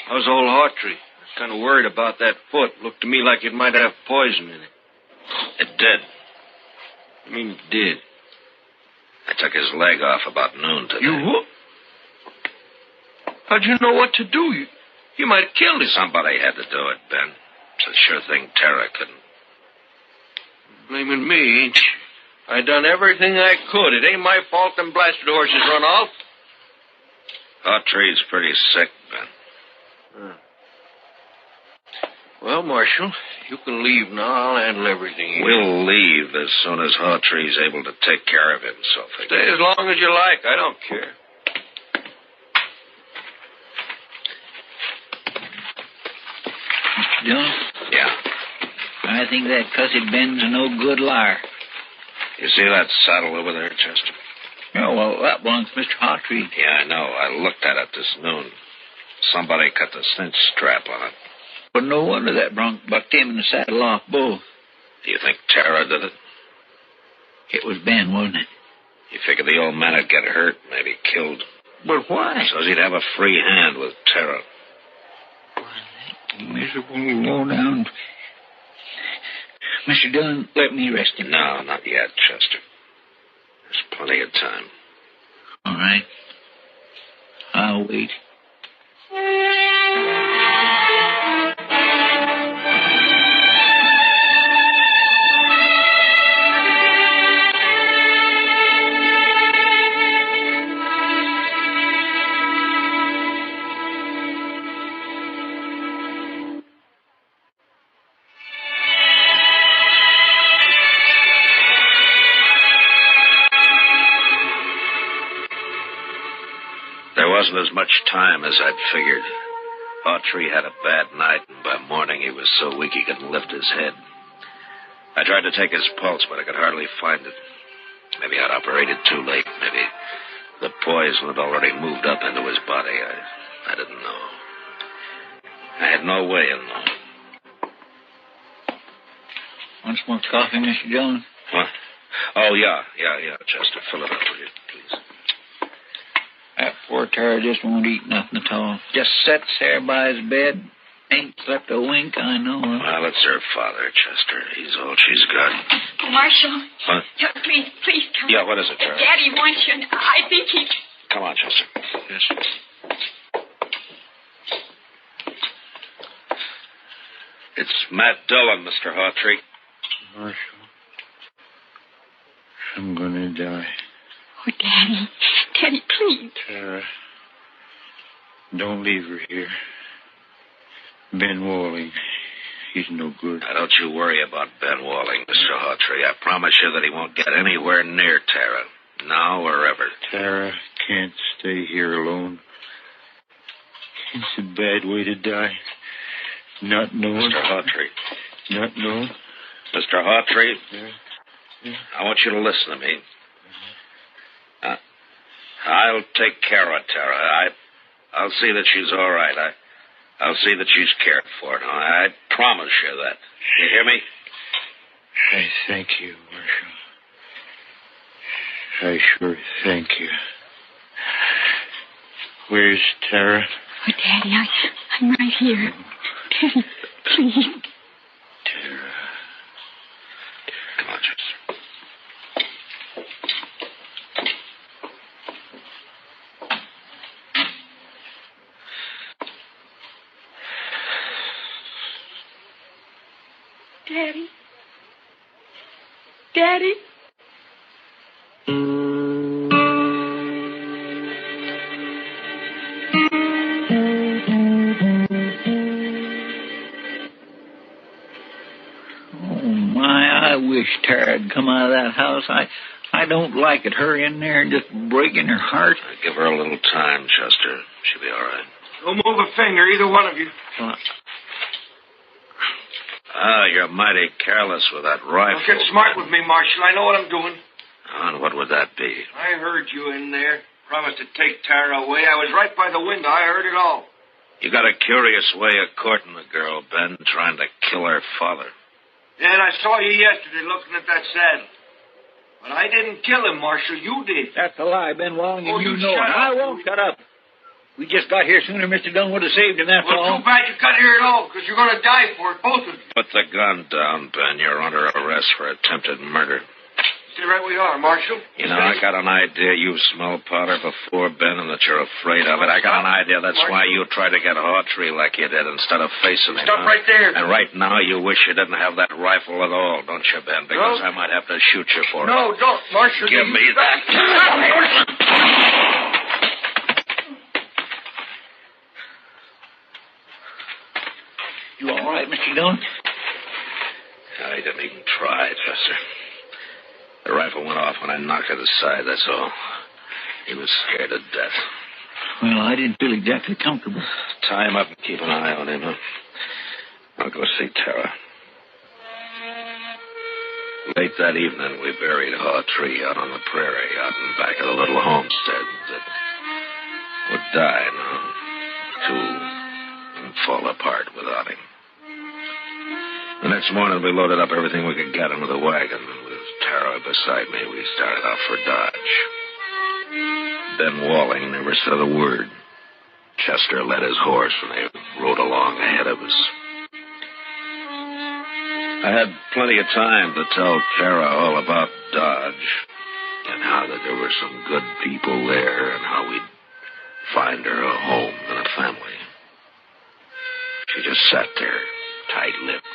How's old Hawtree? I was kind of worried about that foot. Looked to me like it might have poison in it. It did. I mean, it did. I took his leg off about noon today. You what? How'd you know what to do? You might have killed him. Somebody had to do it, Ben. It's a sure thing Tara couldn't. Blaming me, ain't you? I done everything I could. It ain't my fault them blasted horses run off. Hawtree's pretty sick, Ben. Well, Marshal, you can leave now. I'll handle everything. We'll leave as soon as Hawtree's able to take care of himself again. Stay as long as you like. I don't care. Mr. Dillon? Yeah. I think that cussed Ben's a no good liar. You see that saddle over there, Chester? Yeah, well, that belongs to Mr. Hawtree. Yeah, I know. I looked at it this noon. Somebody cut the cinch strap on it. But no wonder that bronc bucked him in the saddle off both. Do you think Tara did it? It was Ben, wasn't it? You figure the old man would get hurt, maybe killed. But why? So he'd have a free hand with Tara. Miserable low down. Mr. Dillon, let me rest him. No, not yet, Chester. There's plenty of time. All right. I'll wait. There wasn't as much time as I'd figured. Hawtree had a bad night, and by morning he was so weak he couldn't lift his head. I tried to take his pulse, but I could hardly find it. Maybe I'd operated too late. Maybe the poison had already moved up into his body. I didn't know. I had no way of knowing. Want some more coffee, Mr. Dillon? What? Oh, yeah, Chester. Fill it up, will you, please? That poor Tara just won't eat nothing at all. Just sits there by his bed. Ain't slept a wink, I know. Well, it's her father, Chester. He's all she's got. Oh, Marshal. What? Yeah, please come. Yeah, what is it, Tara? Daddy wants you, and I think he... Come on, Chester. Yes. It's Matt Dillon, Mr. Hawtree. Marshal, I'm gonna die. Oh, Daddy. Daddy, please. Tara, don't leave her here. Ben Walling, he's no good. Now, don't you worry about Ben Walling, Mr. Hawtree. I promise you that he won't get anywhere near Tara. Now or ever. Tara can't stay here alone. It's a bad way to die. Not knowing. Mr. Hawtree. Not knowing. Mr. Hawtree, Yeah. I want you to listen to me. I'll take care of Tara. I'll see that she's all right. I'll see that she's cared for. Now, I promise you that. You hear me? I thank you, Marshal. I sure thank you. Where's Tara? Oh, Daddy, I'm right here. Daddy, please. Tara. Come on, Chester. Daddy. Daddy. I wish Tara'd come out of that house. I don't like it. Her in there and just breaking her heart. Give her a little time, Chester. She'll be all right. Don't move a finger, either one of you. You're mighty careless with that rifle. Don't get smart with me, Marshal. I know what I'm doing. And what would that be? I heard you in there. Promised to take Tara away. I was right by the window. I heard it all. You got a curious way of courting the girl, Ben, trying to kill her father. Yeah, and I saw you yesterday looking at that saddle. But I didn't kill him, Marshal. You did. That's a lie, Ben Walling, and Oh, you you know it. shut up. I won't shut up. We just got here sooner. Mr. Dillon would have saved him, that's Well, all. too bad you got here at all, because you're going to die for it, both of you. Put the gun down, Ben. You're under arrest for attempted murder. Stay right where you are, Marshal. You know, I got an idea you smell powder before, Ben, and that you're afraid of it. I got an idea that's why you tried to get Hawtree like you did instead of facing him. Stop right there. And right now you wish you didn't have that rifle at all, don't you, Ben? Because I might have to shoot you for it. No, don't, Marshal. Give me that. You all right, Mr. Dillon? I didn't even try, Chester. The rifle went off when I knocked it aside, that's all. He was scared to death. Well, I didn't feel exactly comfortable. Tie him up and keep an eye on him, huh? I'll go see Tara. Late that evening, we buried Hawtree out on the prairie, out in back of the little homestead that would die now, too, and fall apart without him. The next morning, we loaded up everything we could get into the wagon, and with Tara beside me, we started off for Dodge. Ben Walling never said a word. Chester led his horse, and they rode along ahead of us. I had plenty of time to tell Tara all about Dodge, and how that there were some good people there, and how we'd find her a home and a family. She just sat there, tight-lipped,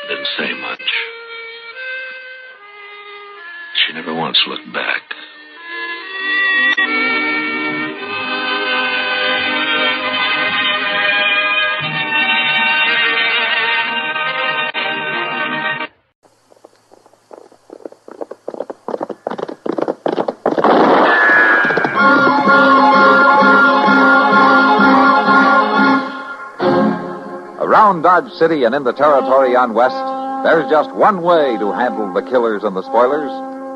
didn't say much. She never once looked back. Around Dodge City and in the territory on West, there's just one way to handle the killers and the spoilers,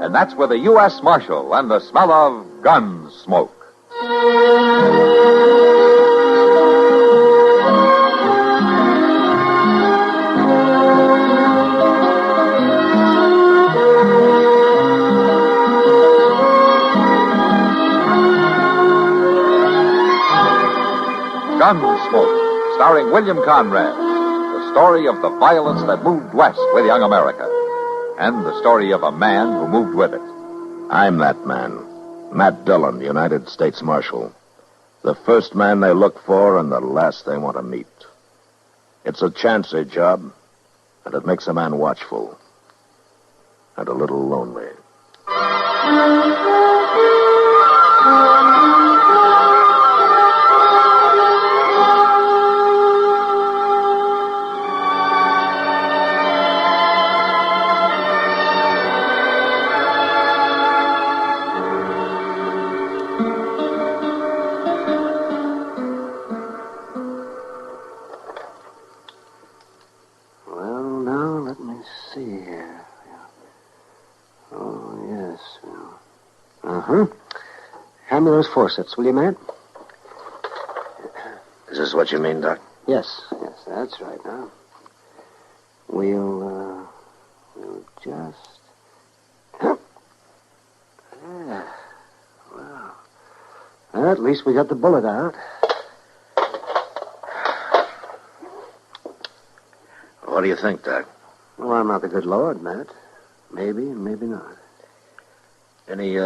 and that's with a U.S. Marshal and the smell of Gunsmoke. Gunsmoke, starring William Conrad. The story of the violence that moved west with young America. And the story of a man who moved with it. I'm that man. Matt Dillon, United States Marshal. The first man they look for and the last they want to meet. It's a chancy job, and it makes a man watchful. And a little lonely. Hand me those forceps, will you, Matt? Is this what you mean, Doc? Yes, that's right. Now, we'll just... Yeah. Well, at least we got the bullet out. What do you think, Doc? Well, I'm not the good Lord, Matt. Maybe and maybe not. Any,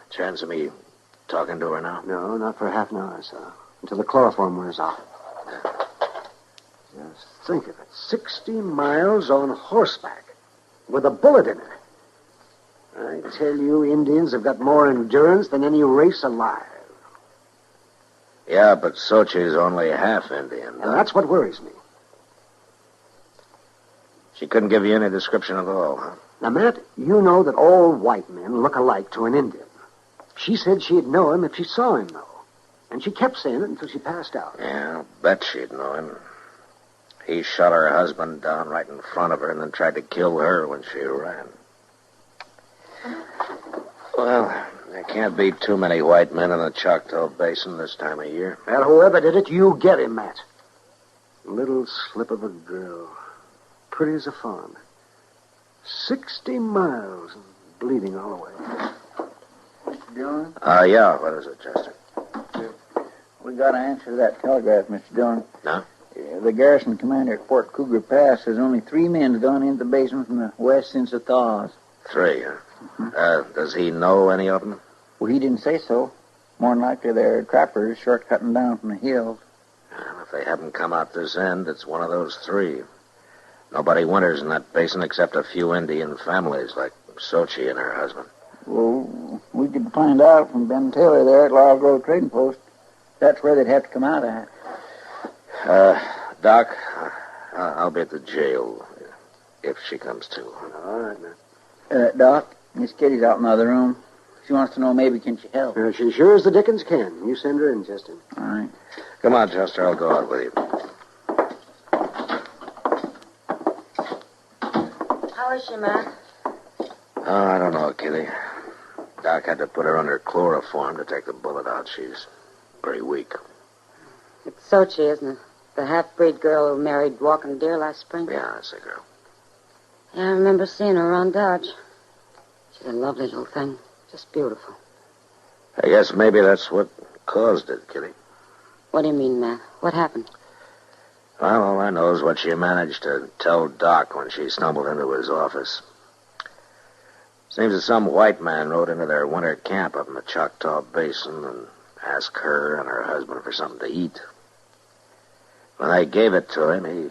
chance of me talking to her now? No, not for half an hour or so. Until the chloroform wears off. Just think of it. 60 miles on horseback. With a bullet in it. I tell you, Indians have got more endurance than any race alive. Yeah, but Sochi's only half Indian, Doc. And that's what worries me. She couldn't give you any description at all, huh? Now, Matt, you know that all white men look alike to an Indian. She said she'd know him if she saw him, though. And she kept saying it until she passed out. Yeah, I'll bet she'd know him. He shot her husband down right in front of her and then tried to kill her when she ran. Well, there can't be too many white men in the Choctaw Basin this time of year. Well, whoever did it, you get him, Matt. Little slip of a girl. Pretty as a fawn. 60 miles and bleeding all the way. Mr. Dillon? Yeah, what is it, Chester? We got an answer to that telegraph, Mr. Dillon. No? The garrison commander at Fort Cougar Pass says only 3 men have gone into the basin from the west since the thaws. 3, huh? Mm-hmm. Does he know any of them? Well, he didn't say so. More than likely they're trappers short-cutting down from the hills. Well, if they haven't come out this end, it's one of those 3. Nobody winters in that basin except a few Indian families like Sochi and her husband. Well, we could find out from Ben Taylor there at Laurel Grove Trading Post. That's where they'd have to come out at. Doc, I'll be at the jail if she comes to. All right, man. Doc, Miss Kitty's out in the other room. She wants to know maybe can she help. She sure as the dickens can. You send her in, Chester. All right. Come on, Chester. I'll go out with you. How is she, Matt? Oh, I don't know, Kitty. Doc had to put her under chloroform to take the bullet out. She's pretty weak. It's Sochi, isn't it? The half-breed girl who married Walking Deer last spring? Yeah, that's the girl. Yeah, I remember seeing her around Dodge. She's a lovely little thing. Just beautiful. I guess maybe that's what caused it, Kitty. What do you mean, Matt? What happened? Well, all I know is what she managed to tell Doc when she stumbled into his office. Seems that some white man rode into their winter camp up in the Choctaw Basin and asked her and her husband for something to eat. When they gave it to him, he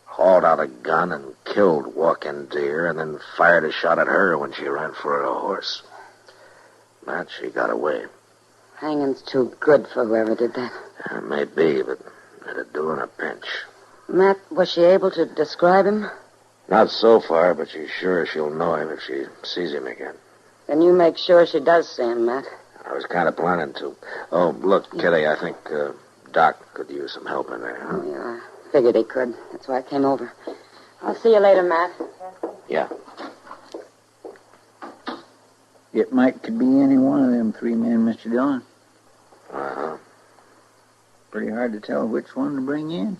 hauled out a gun and killed Walking Deer and then fired a shot at her when she ran for a horse. But she got away. Hanging's too good for whoever did that. Maybe, but it'd do in a pinch. Matt, was she able to describe him? Not so far, but she's sure she'll know him if she sees him again. Then you make sure she does see him, Matt. I was kind of planning to. Oh, look, Kitty, I think Doc could use some help in there, huh? Oh, yeah, I figured he could. That's why I came over. I'll see you later, Matt. Yeah. It might could be any one of them three men, Mr. Dillon. Uh-huh. Pretty hard to tell which one to bring in.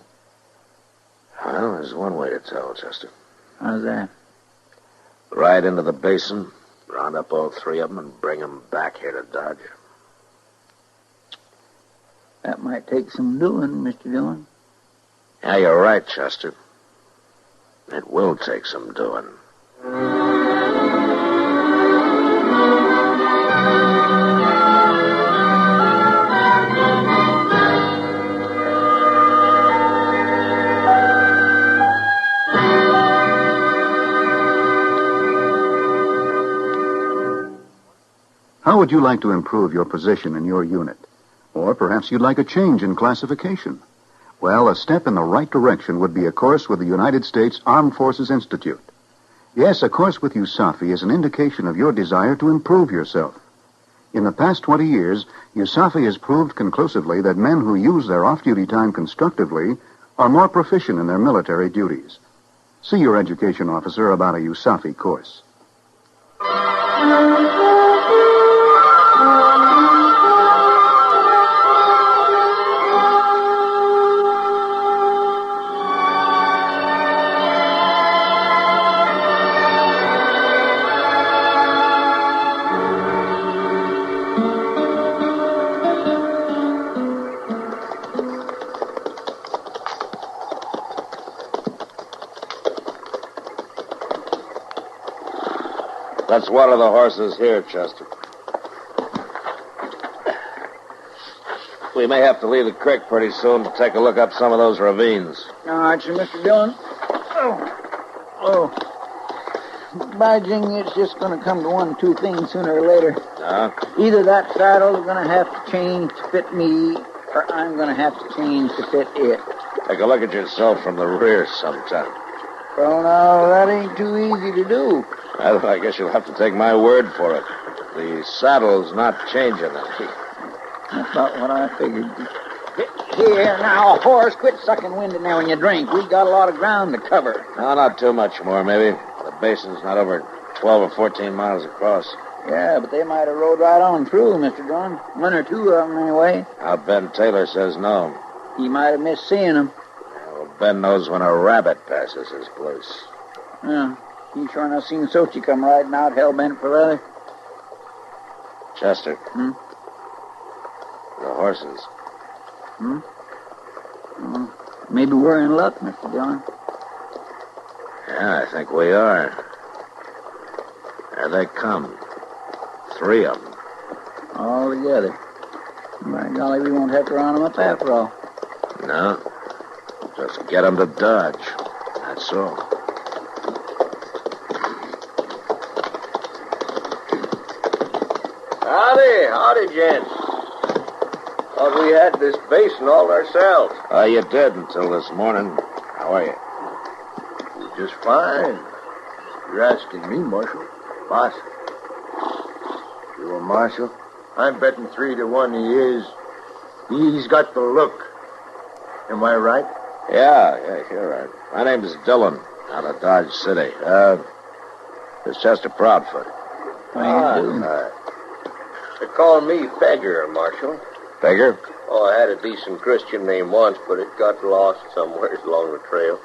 Well, there's one way to tell, Chester. How's that? Ride into the basin, round up all three of them, and bring them back here to Dodge. That might take some doing, Mr. Dillon. Yeah, you're right, Chester. It will take some doing. How would you like to improve your position in your unit? Or perhaps you'd like a change in classification. Well, a step in the right direction would be a course with the United States Armed Forces Institute. Yes, a course with USAFI is an indication of your desire to improve yourself. In the past 20 years, USAFI has proved conclusively that men who use their off-duty time constructively are more proficient in their military duties. See your education officer about a USAFI course. Let's water the horses here, Chester. We may have to leave the creek pretty soon to take a look up some of those ravines. All right, sir, Mr. Dillon. Oh. By jing, it's just going to come to one of two things sooner or later. Either that saddle's going to have to change to fit me, or I'm going to have to change to fit it. Take a look at yourself from the rear sometime. Well, now, that ain't too easy to do. Well, I guess you'll have to take my word for it. The saddle's not changing any. That's about what I figured. Here, now, horse, quit sucking wind in there when you drink. We've got a lot of ground to cover. No, not too much more, maybe. The basin's not over 12 or 14 miles across. Yeah, but they might have rode right on through, Mr. Dillon. One or two of them, anyway. Now, Ben Taylor says no. He might have missed seeing them. Yeah, well, Ben knows when a rabbit passes his place. Yeah. You sure enough seen Sochi come riding out hell-bent for leather? Chester. The horses. Maybe we're in luck, Mr. Dillon. Yeah, I think we are. There they come. 3 of them. All together. By golly, we won't have to round them up after all. No. Just get them to Dodge. That's all. Howdy, gents. Thought we had this basin all ourselves. You did until this morning. How are you? Just fine. You're asking me, Marshal. Boss. You a marshal? I'm betting 3 to 1 he is. He's got the look. Am I right? Yeah, you're right. My name's Dillon, out of Dodge City. This is Chester Proudfoot. How you doing? They call me Beggar, Marshal. Beggar? Oh, I had a decent Christian name once, but it got lost somewhere along the trail.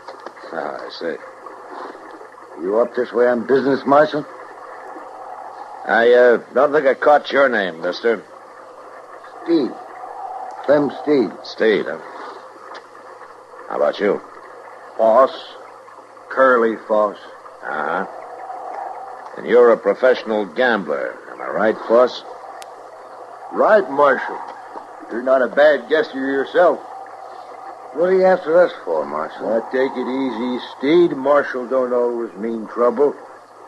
Ah, I see. You up this way on business, Marshal? I don't think I caught your name, mister. Steed. Clem Steed. Steed, huh? How about you? Foss. Curly Foss. Uh-huh. And you're a professional gambler. Am I right, Foss? Right, Marshal. You're not a bad guesser yourself. What are you after us for, Marshal? Now, take it easy, Steed. Marshal don't always mean trouble.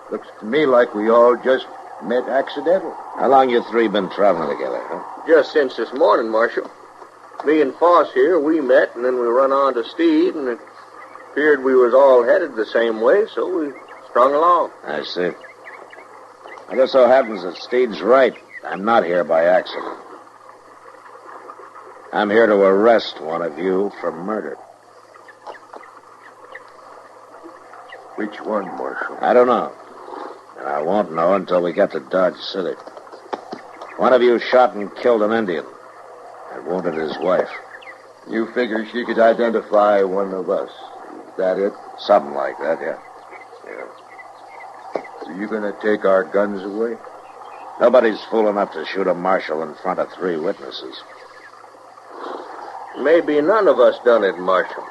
Looks to me like we all just met accidental. How long you three been traveling together, huh? Just since this morning, Marshal. Me and Foss here, we met, and then we run on to Steed, and it appeared we was all headed the same way, so we strung along. I see. It just so happens that Steed's right. I'm not here by accident. I'm here to arrest one of you for murder. Which one, Marshal? I don't know. And I won't know until we get to Dodge City. One of you shot and killed an Indian and wounded his wife. You figure she could identify one of us. Is that it? Something like that, yeah. So you gonna take our guns away? Nobody's fool enough to shoot a marshal in front of 3 witnesses. Maybe none of us done it, Marshal.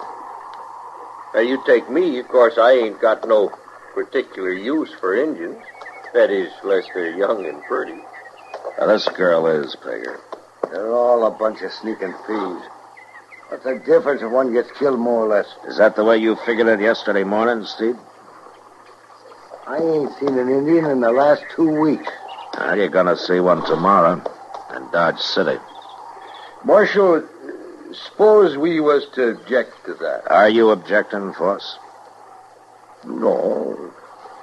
Now, you take me, of course, I ain't got no particular use for Indians. That is, unless they're young and pretty. Now, this girl is, Pegger. They're all a bunch of sneaking thieves. What's the difference if one gets killed more or less? Is that the way you figured it yesterday morning, Steve? I ain't seen an Indian in the last 2 weeks. Well, you're gonna see one tomorrow in Dodge City. Marshal, suppose we was to object to that. Are you objecting, Foss? No,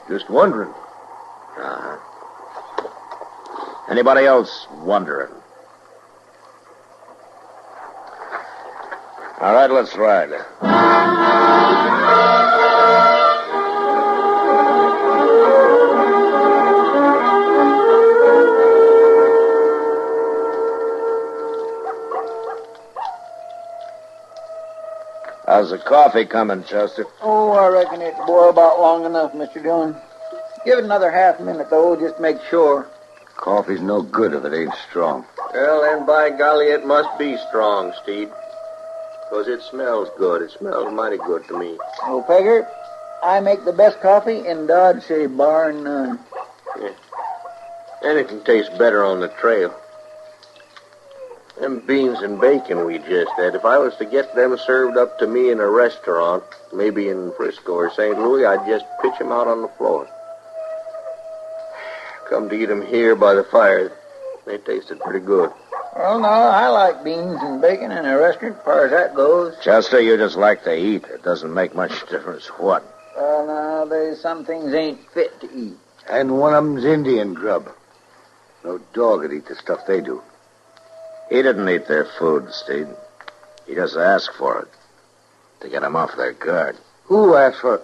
just wondering. Uh-huh. Anybody else wondering? All right, let's ride. How's the coffee coming, Chester? Oh, I reckon it's boiled about long enough, Mr. Dillon. Give it another half minute, though, just to make sure. Coffee's no good if it ain't strong. Well, then, by golly, it must be strong, Steve. Because it smells good. It smells mighty good to me. Oh, Pegger, I make the best coffee in Dodge City, bar none. Yeah. Anything tastes better on the trail. Them beans and bacon we just had, if I was to get them served up to me in a restaurant, maybe in Frisco or St. Louis, I'd just pitch them out on the floor. Come to eat them here by the fire. They tasted pretty good. Well, no, I like beans and bacon in a restaurant, as far as that goes. Chester, you just like to eat. It doesn't make much difference what. Well, now, there's some things ain't fit to eat. And one of them's Indian grub. No dog would eat the stuff they do. He didn't eat their food, Steve. He just asked for it to get them off their guard. Who asked for it?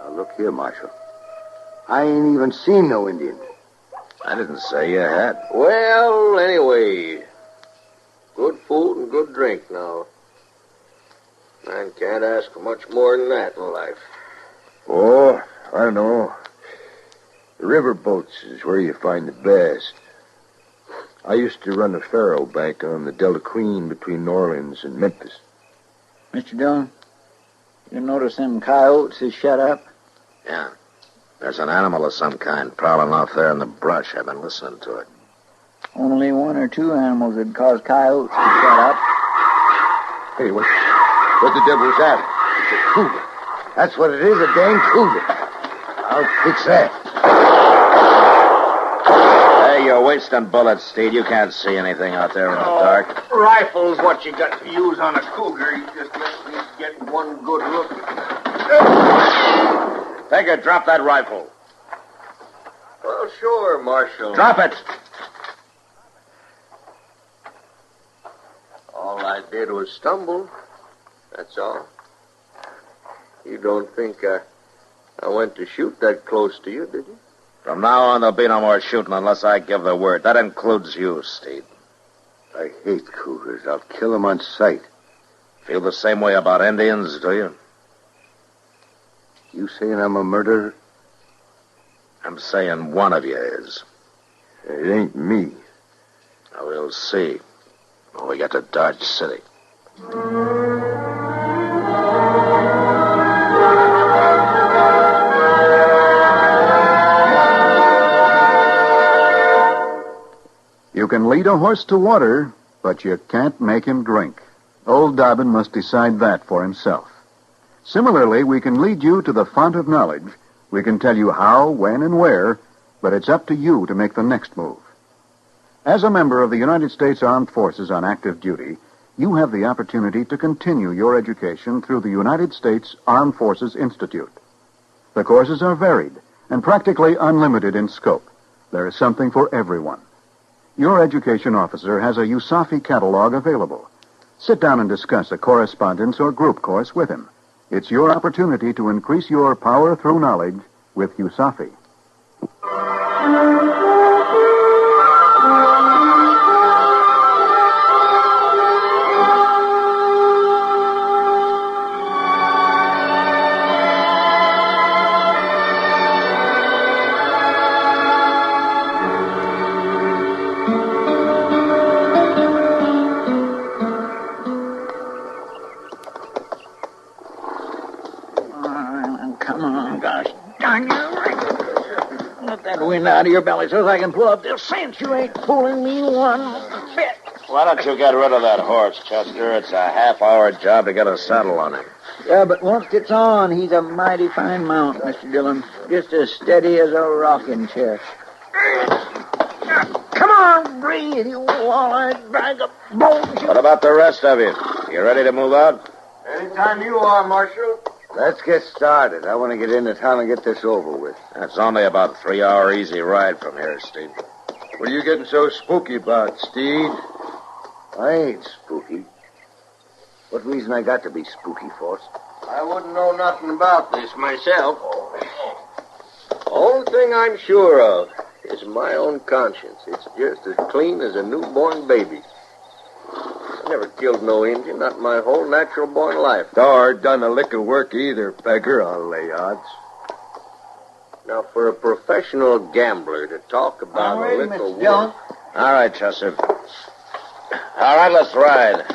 Now, look here, Marshal. I ain't even seen no Indian. I didn't say you had. Well, anyway, good food and good drink now. Man can't ask for much more than that in life. Oh, I know. The river boats is where you find the best. I used to run a faro bank on the Delta Queen between New Orleans and Memphis. Mr. Dillon, you notice them coyotes is shut up? Yeah. There's an animal of some kind prowling off there in the brush. I've been listening to it. Only 1 or 2 animals would cause coyotes to shut up. Hey, what the devil's that? It's a cougar. That's what it is, a dang cougar. I'll fix that. Hey, you're wasting bullets, Steve. You can't see anything out there in the dark. Rifle's what you got to use on a cougar. You just let me get one good look. Pegger, drop that rifle. Well, sure, Marshal. Drop it. All I did was stumble. That's all. You don't think I went to shoot that close to you, did you? From now on, there'll be no more shooting unless I give the word. That includes you, Steve. I hate cougars. I'll kill them on sight. Feel the same way about Indians, do you? You saying I'm a murderer? I'm saying one of you is. It ain't me. Now, we'll see when we get to Dodge City. You can lead a horse to water, but you can't make him drink. Old Dobbin must decide that for himself. Similarly, we can lead you to the font of knowledge. We can tell you how, when, and where, but it's up to you to make the next move. As a member of the United States Armed Forces on active duty, you have the opportunity to continue your education through the United States Armed Forces Institute. The courses are varied and practically unlimited in scope. There is something for everyone. Your education officer has a USAFI catalog available. Sit down and discuss a correspondence or group course with him. It's your opportunity to increase your power through knowledge with USAFI. Come on, gosh darn you. Let that wind out of your belly so I can pull up this cinch. You ain't fooling me one bit. Why don't you get rid of that horse, Chester? It's a half-hour job to get a saddle on him. Yeah, but once it's on, he's a mighty fine mount, Mr. Dillon. Just as steady as a rocking chair. Come on, breathe, you wall-eyed bag of bones. What about the rest of you? You ready to move out? Anytime you are, Marshal. Let's get started. I want to get into town and get this over with. It's only about a 3-hour easy ride from here, Steve. What are you getting so spooky about, Steve? I ain't spooky. What reason I got to be spooky, Force? I wouldn't know nothing about this myself. Only thing I'm sure of is my own conscience. It's just as clean as a newborn baby. I never killed no Indian, not my whole natural-born life. Nor done a lick of work either, beggar, I'll lay odds. Now, for a professional gambler to talk about a lick of work... All right, Chester. All right, let's ride.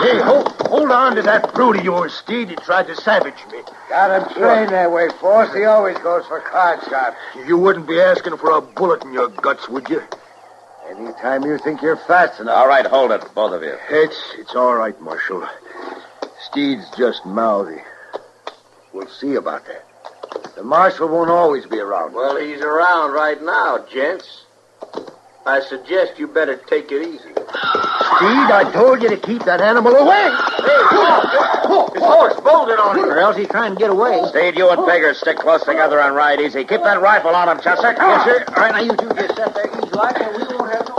Hey, hold on to that brute of yours, Steve. He tried to savage me. Got him trained that way, Force. He always goes for card shots. You wouldn't be asking for a bullet in your guts, would you? Anytime you think you're fast enough. All right, hold it, both of you. It's all right, Marshal. Steed's just mouthy. We'll see about that. The Marshal won't always be around. Well, he's around right now, gents. I suggest you better take it easy. Steed, I told you to keep that animal away. Hey, his horse bolted on him. Or else he's trying to get away. Steed, you and Beggar stick close together and ride easy. Keep that rifle on him, Chester. Yes, sir. All right, now you two just sit there easy like, and we won't have no...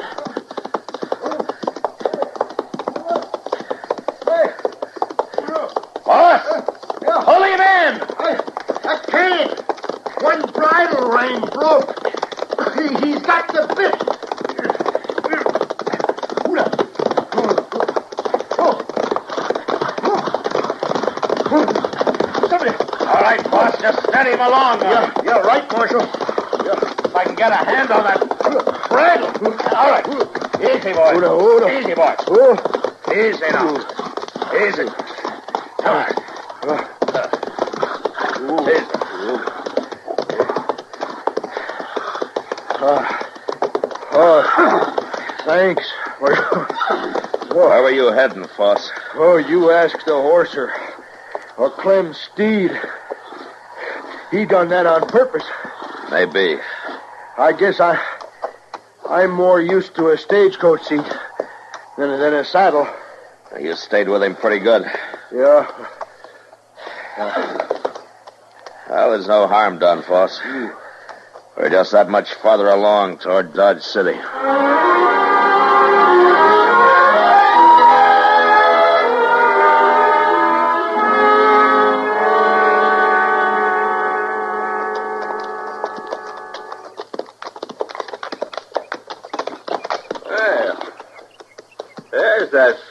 Boss! Pull him in! I can't. One bridle rein broke. He's got the bit. All right, boss, just steady him along. Yeah, right, Marshal. If I can get a hand on that bridle. All right. Easy, boy. Easy, boy. Easy now. Easy. All right. Thanks. Where were you heading, Foss? Oh, you ask the horse or Clem Steed. He done that on purpose. Maybe. I guess I'm more used to a stagecoach seat than a saddle. You stayed with him pretty good. Yeah. Well, there's no harm done, Foss. We're just that much farther along toward Dodge City.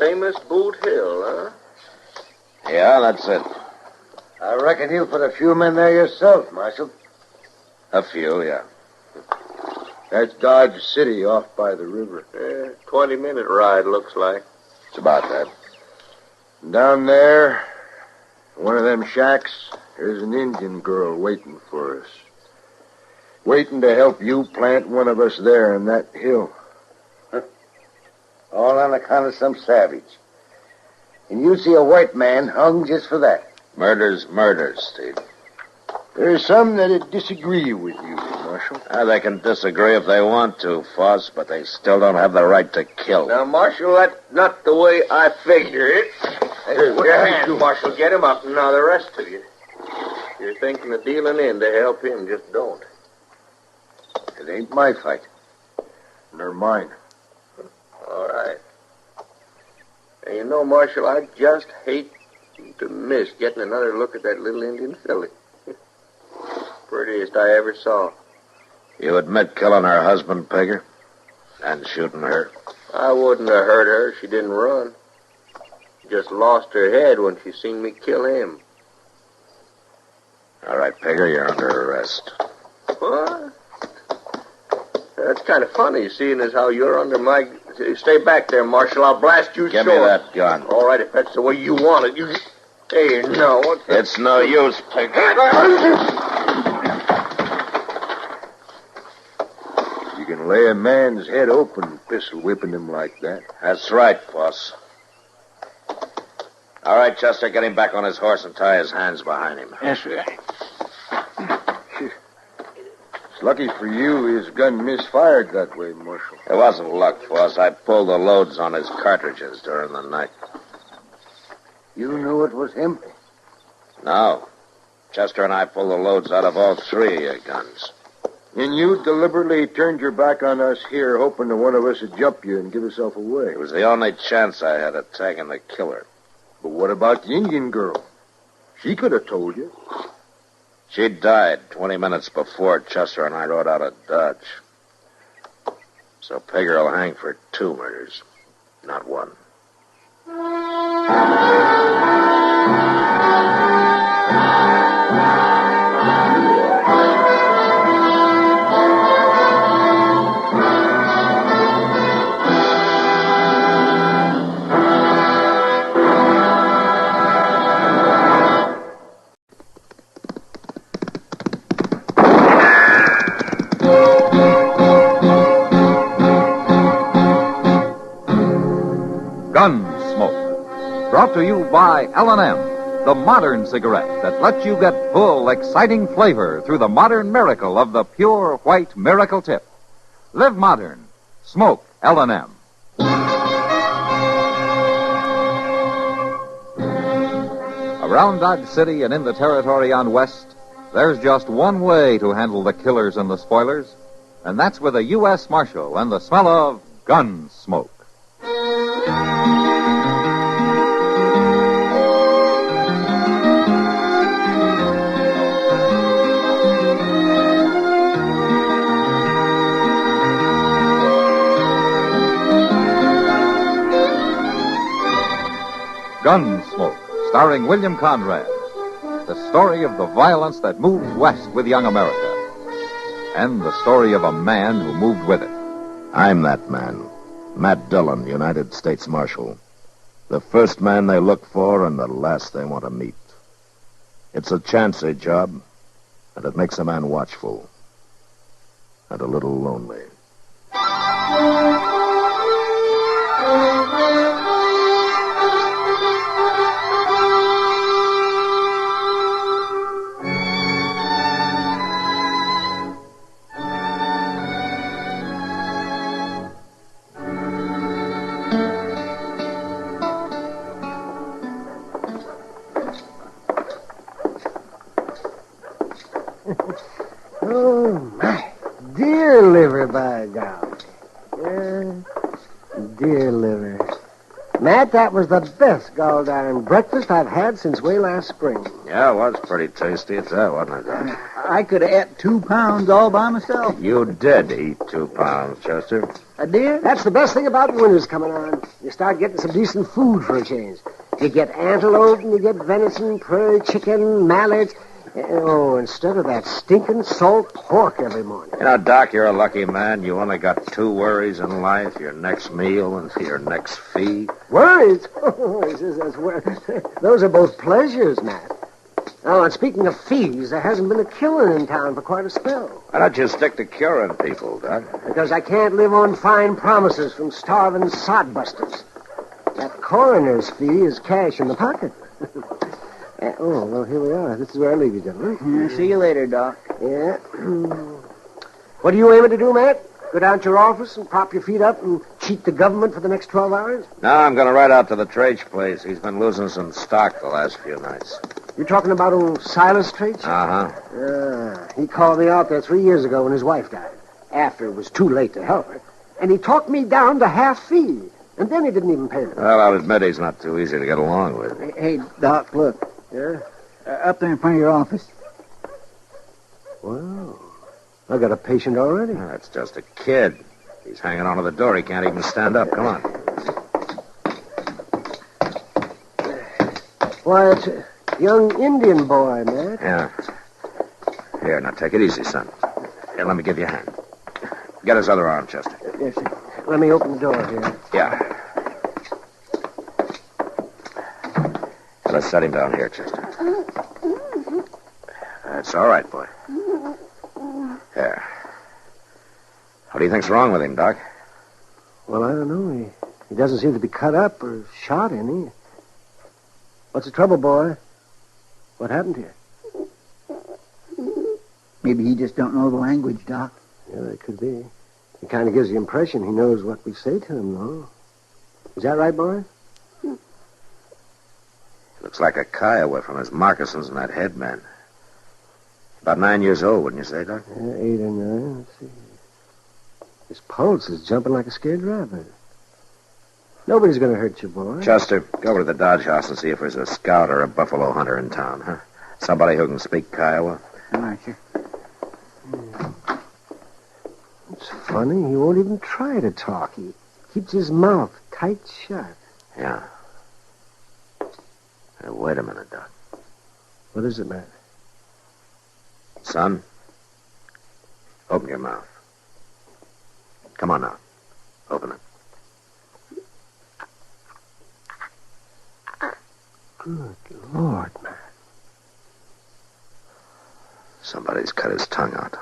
famous Boot Hill, huh? Yeah, that's it. I reckon you put a few men there yourself, Marshal. A few, yeah. That's Dodge City off by the river. 20-minute ride, looks like. It's about that. Down there, one of them shacks, there's an Indian girl waiting for us. Waiting to help you plant one of us there on that hill. All on account of some savage. And you see a white man hung just for that. Murder's murder, Steve. There's some that'd disagree with you, Marshal. They can disagree if they want to, Foss, but they still don't have the right to kill. Now, Marshal, that's not the way I figure it. Hey, put your hands, Marshal. Get him up. Now, the rest of you. You're thinking of dealing in to help him. Just don't. It ain't my fight. Nor mine. All right. And you know, Marshal, I just hate to miss getting another look at that little Indian filly. Prettiest I ever saw. You admit killing her husband, Pegger? And shooting her? I wouldn't have hurt her if she didn't run. Just lost her head when she seen me kill him. All right, Pegger, you're under arrest. What? That's kind of funny, seeing as how you're under my... Stay back there, Marshal. I'll blast you Give short. me that gun. All right, if that's the way you want it. You... Hey, no. What the... It's no use, Pegger. You can lay a man's head open pistol whipping him like that. That's right, boss. All right, Chester, get him back on his horse and tie his hands behind him. Yes, sir. It's lucky for you his gun misfired that way, Marshal. It wasn't luck, boss. I pulled the loads on his cartridges during the night. You knew it was him? No. Chester and I pulled the loads out of all three of your guns. And you deliberately turned your back on us here, hoping that one of us would jump you and give yourself away. It was the only chance I had of tagging the killer. But what about the Indian girl? She could have told you. She died 20 minutes before Chester and I rode out of Dodge. So Pegger will hang for 2 murders, not 1. Gunsmoke. Brought to you by L&M, the modern cigarette that lets you get full, exciting flavor through the modern miracle of the pure white miracle tip. Live modern. Smoke L&M. Around Dodge City and in the territory on West, there's just one way to handle the killers and the spoilers, and that's with a U.S. Marshal and the smell of Gunsmoke. Gunsmoke, starring William Conrad. The story of the violence that moved west with young America. And the story of a man who moved with it. I'm that man. Matt Dillon, United States Marshal. The first man they look for and the last they want to meet. It's a chancy job, and it makes a man watchful. And a little lonely. Oh, my dear liver, by golly. Matt, that was the best galldarn breakfast I've had since way last spring. Yeah, it was pretty tasty. It's that, wasn't it, Doc? I could have ate 2 pounds all by myself. You did eat 2 pounds, Chester. I did? That's the best thing about winter's coming on. You start getting some decent food for a change. You get antelope and you get venison, prairie chicken, mallards. Oh, instead of that stinking salt pork every morning. You know, Doc, you're a lucky man. You only got 2 worries in life, your next meal and your next fee. Worries? Those are both pleasures, Matt. Oh, and speaking of fees, there hasn't been a killing in town for quite a spell. Why don't you stick to curing people, Doc? Because I can't live on fine promises from starving sodbusters. That coroner's fee is cash in the pocket. Oh, well, here we are. This is where I leave you, gentlemen. See you later, Doc. Yeah. What are you aiming to do, Matt? Go down to your office and prop your feet up and cheat the government for the next 12 hours? No, I'm going to ride out to the Trach place. He's been losing some stock the last few nights. You're talking about old Silas Trach? Uh-huh. He called me out there 3 years ago when his wife died, after it was too late to help her. And he talked me down to half fee. And then he didn't even pay me. Well, I'll admit he's not too easy to get along with. Hey, Doc, look. Yeah? Up there in front of your office. Wow. I got a patient already. Oh, that's just a kid. He's hanging onto the door. He can't even stand up. Come on. Why, it's a young Indian boy, Matt. Yeah. Here, now take it easy, son. Here, let me give you a hand. Get his other arm, Chester. Yes, sir. Let me open the door here. Yeah. Let's set him down here, Chester. That's all right, boy. There. What do you think's wrong with him, Doc? Well, I don't know. He doesn't seem to be cut up or shot any. What's the trouble, boy? What happened to you? Maybe he just don't know the language, Doc. Yeah, that could be. It kind of gives the impression he knows what we say to him, though. Is that right, boy? Looks like a Kiowa from his moccasins and that head, man. About 9 years old, wouldn't you say, Doc? Yeah, 8 or 9. Let's see. His pulse is jumping like a scared rabbit. Nobody's going to hurt you, boy. Chester, go over to the Dodge House and see if there's a scout or a buffalo hunter in town, huh? Somebody who can speak Kiowa. All right, sir. It's funny. He won't even try to talk. He keeps his mouth tight shut. Yeah. Hey, wait a minute, Doc. What is it, Matt? Son, open your mouth. Come on now. Open it. Good Lord, Matt. Somebody's cut his tongue out.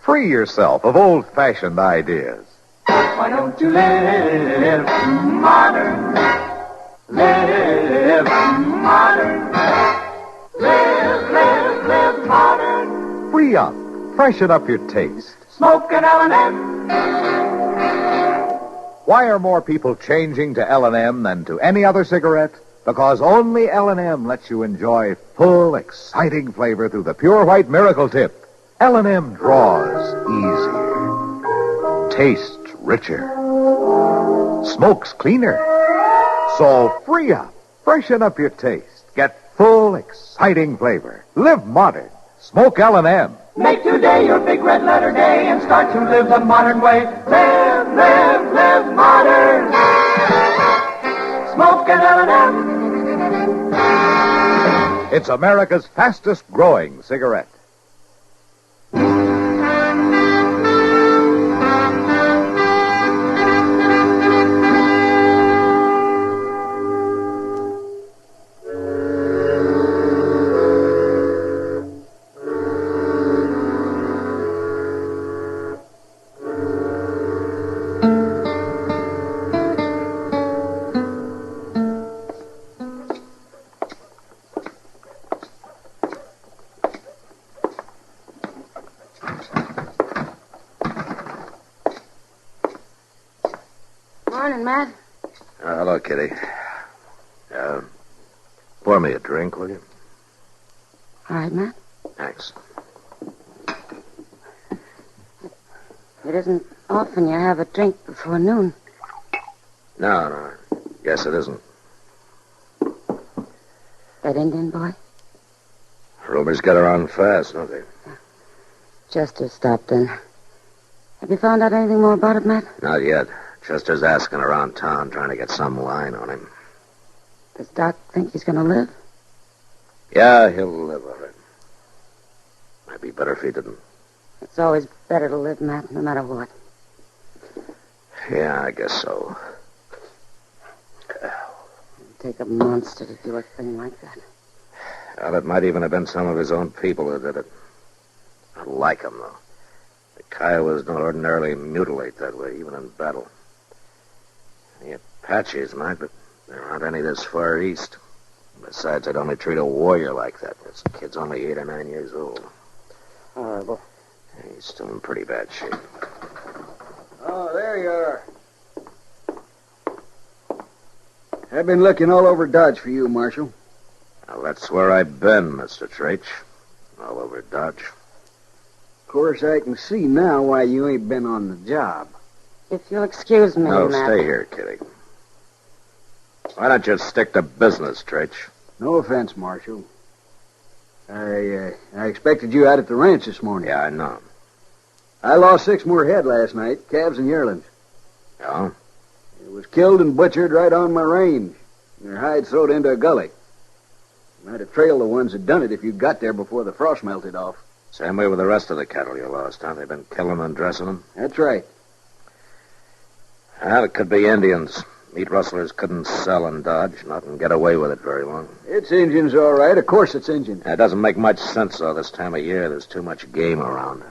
Free yourself of old-fashioned ideas. Why don't you live modern? Live modern. Live modern. Free up. Freshen up your taste. Smoke an L&M. Why are more people changing to L&M than to any other cigarette? Because only L&M lets you enjoy full, exciting flavor through the pure white miracle tip. L&M draws easier, tastes richer, smokes cleaner. So free up, freshen up your taste, get full, exciting flavor. Live modern. Smoke L&M. Make today your big red letter day and start to live the modern way. Live modern. Smoke an L&M. It's America's fastest growing cigarette. Morning, Matt. Hello, Kitty. Pour me a drink, will you? All right, Matt. Thanks. It isn't often you have a drink before noon. No. Yes, it isn't. That Indian boy? Rumors get around fast, don't they? Chester stopped in. Have you found out anything more about it, Matt? Not yet. Chester's asking around town, trying to get some line on him. Does Doc think he's going to live? Yeah, he'll live, all right. Might be better if he didn't. It's always better to live, Matt, no matter what. Yeah, I guess so. It'd take a monster to do a thing like that. Well, it might even have been some of his own people who did it. I don't like him, though. The Kiowas don't ordinarily mutilate that way, even in battle. The Apaches might, but there aren't any this far east. Besides, I'd only treat a warrior like that. This kid's only 8 or 9 years old. Horrible. He's still in pretty bad shape. Oh, there you are. I've been looking all over Dodge for you, Marshal. Well, that's where I've been, Mr. Traich. All over Dodge. Of course, I can see now why you ain't been on the job. If you'll excuse me, No, Matt. stay here, Kitty. Why don't you stick to business, Traich? No offense, Marshal. I expected you out at the ranch this morning. Yeah, I know. I lost 6 more head last night, calves and yearlings. Yeah? It was killed and butchered right on my range. Their hides thrown into a gully. Might have trailed the ones that done it if you'd got there before the frost melted off. Same way with the rest of the cattle you lost, huh? They've been killing and dressing them? That's right. Well, it could be Indians. Meat rustlers couldn't sell in Dodge, not and get away with it very long. It's Indians, all right. Of course it's Indians. It doesn't make much sense, though, this time of year. There's too much game around.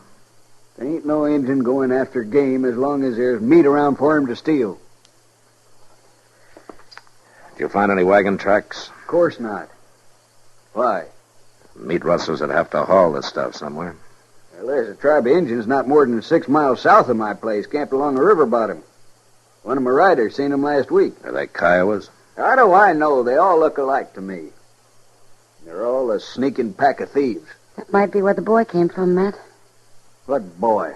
There ain't no Indian going after game as long as there's meat around for him to steal. Did you find any wagon tracks? Of course not. Why? Meat rustlers would have to haul this stuff somewhere. Well, there's a tribe of Indians not more than 6 miles south of my place, camped along the river bottom. One of my riders seen them last week. Are they Kiowas? How do I know? They all look alike to me. They're all a sneaking pack of thieves. That might be where the boy came from, Matt. What boy?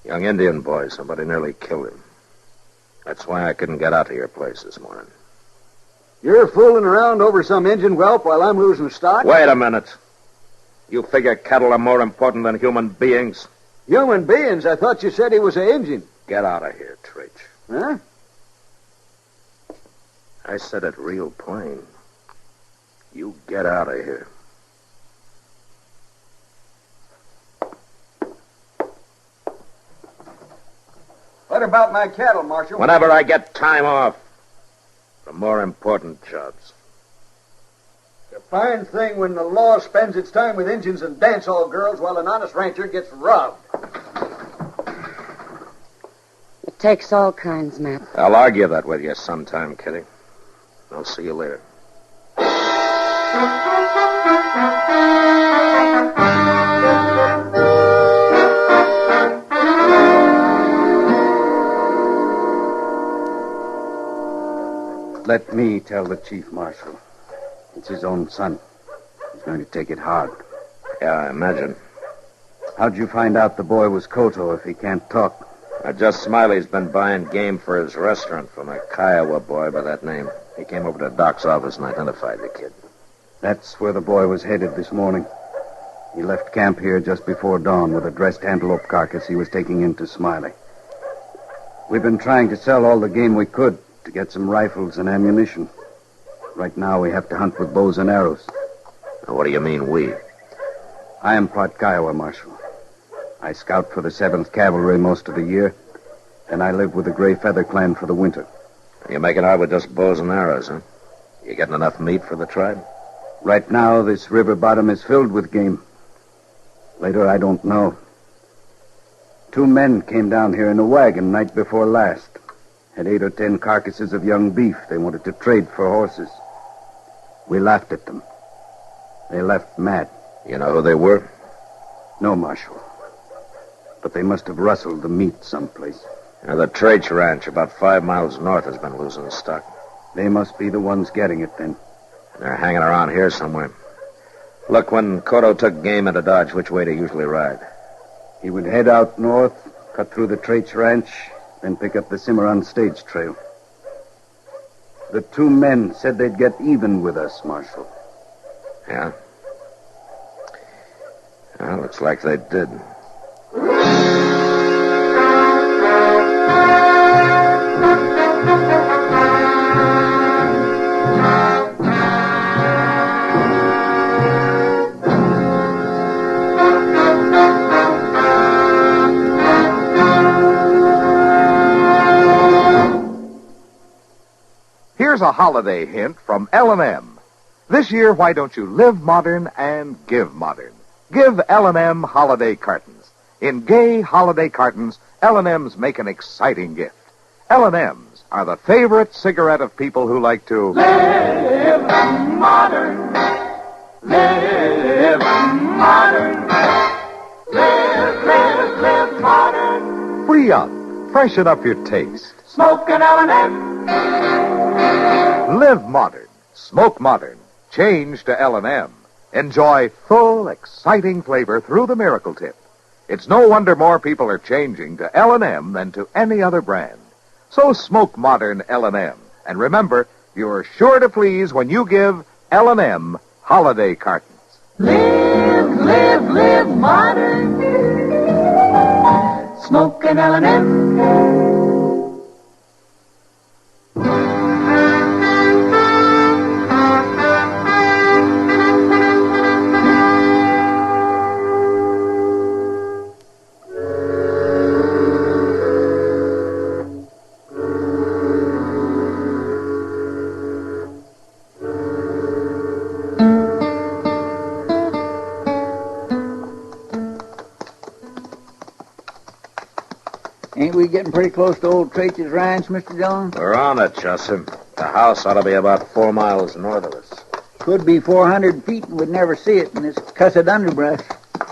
Young Indian boy. Somebody nearly killed him. That's why I couldn't get out to your place this morning. You're fooling around over some Indian whelp while I'm losing stock? Wait a minute. You figure cattle are more important than human beings? Human beings? I thought you said he was an Indian. Get out of here, Traich. Huh? I said it real plain. You get out of here. What about my cattle, Marshal? Whenever I get time off. For more important jobs. It's a fine thing when the law spends its time with Indians and dance-hall girls while an honest rancher gets robbed. It takes all kinds, Matt. I'll argue that with you sometime, Kitty. I'll see you later. Let me tell the chief marshal. It's his own son. He's going to take it hard. Yeah, I imagine. How'd you find out the boy was Koto if he can't talk? Just Smiley's been buying game for his restaurant from a Kiowa boy by that name. He came over to Doc's office and identified the kid. That's where the boy was headed this morning. He left camp here just before dawn with a dressed antelope carcass he was taking into Smiley. We've been trying to sell all the game we could to get some rifles and ammunition. Right now we have to hunt with bows and arrows. Now, what do you mean, we? I am part Kiowa, Marshal. I scout for the 7th Cavalry most of the year, and I live with the Gray Feather Clan for the winter. You're making out with just bows and arrows, huh? You getting enough meat for the tribe? Right now, this river bottom is filled with game. Later, I don't know. 2 men came down here in a wagon night before last. Had 8 or 10 carcasses of young beef they wanted to trade for horses. We laughed at them. They left mad. You know who they were? No, Marshal. But they must have rustled the meat someplace. Now, the Traich Ranch, about 5 miles north, has been losing stock. They must be the ones getting it, then. They're hanging around here somewhere. Look, when Cotto took game into Dodge, which way did he usually ride? He would head out north, cut through the Traich Ranch, then pick up the Cimarron stage trail. The two men said they'd get even with us, Marshal. Yeah? Well, looks like they did. Here's a holiday hint from L&M. This year, why don't you live modern and give modern? Give L&M holiday cartons. In gay holiday cartons, L&M's make an exciting gift. L&M's are the favorite cigarette of people who like to live modern. Live modern. Live modern. free up, freshen up your taste. Smoke an L&M. Live modern, smoke modern, change to L&M. Enjoy full, exciting flavor through the Miracle Tip. It's no wonder more people are changing to L&M than to any other brand. So smoke modern L&M. And remember, you're sure to please when you give L&M holiday cartons. Live modern. Smoke an L&M. Ain't we getting pretty close to old Traich's ranch, Mr. Dillon? We're on it, Chester. The house ought to be about 4 miles north of us. Could be 400 feet and we'd never see it in this cussed underbrush.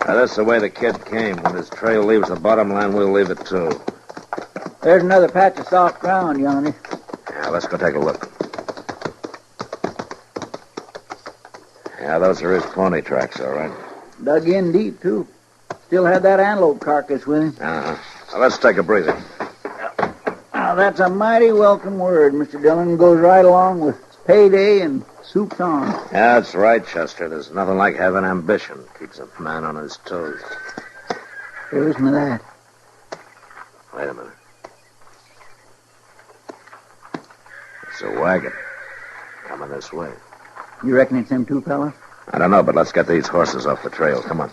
Now, that's the way the kid came. When his trail leaves the bottom land, we'll leave it, too. There's another patch of soft ground yonder. Yeah, let's go take a look. Yeah, those are his pony tracks, all right. Dug in deep, too. Still had that antelope carcass with him. Uh-huh. Now, let's take a breather. Now, that's a mighty welcome word, Mr. Dillon. Goes right along with payday and soup's on. Yeah, that's right, Chester. There's nothing like having ambition. Keeps a man on his toes. Hey, listen to that. Wait a minute. It's a wagon. Coming this way. You reckon it's them two fellas? I don't know, but let's get these horses off the trail. Come on.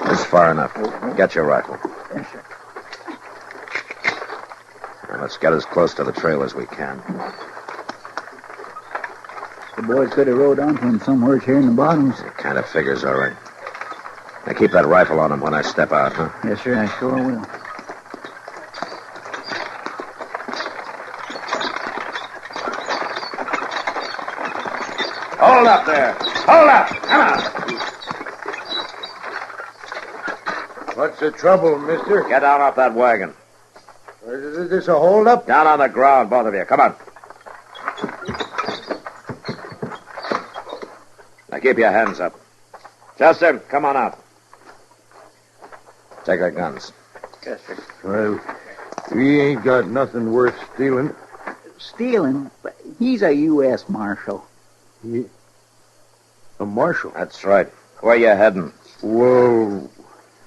This is far enough. Get your rifle. Yes, sir. Now, let's get as close to the trail as we can. The boys could have rode onto him somewhere here in the bottoms. It kind of figures, all right. Now, keep that rifle on him when I step out, huh? Yes, sir, I sure will. Hold up there. Hold up. Come on. What's the trouble, mister? Get down off that wagon. Is this a hold-up? Down on the ground, both of you. Come on. Now, keep your hands up. Chester, come on out. Take their guns. Yes, sir. Well, we ain't got nothing worth stealing. Stealing? He's a U.S. Marshal. A marshal? That's right. Where you heading? Well,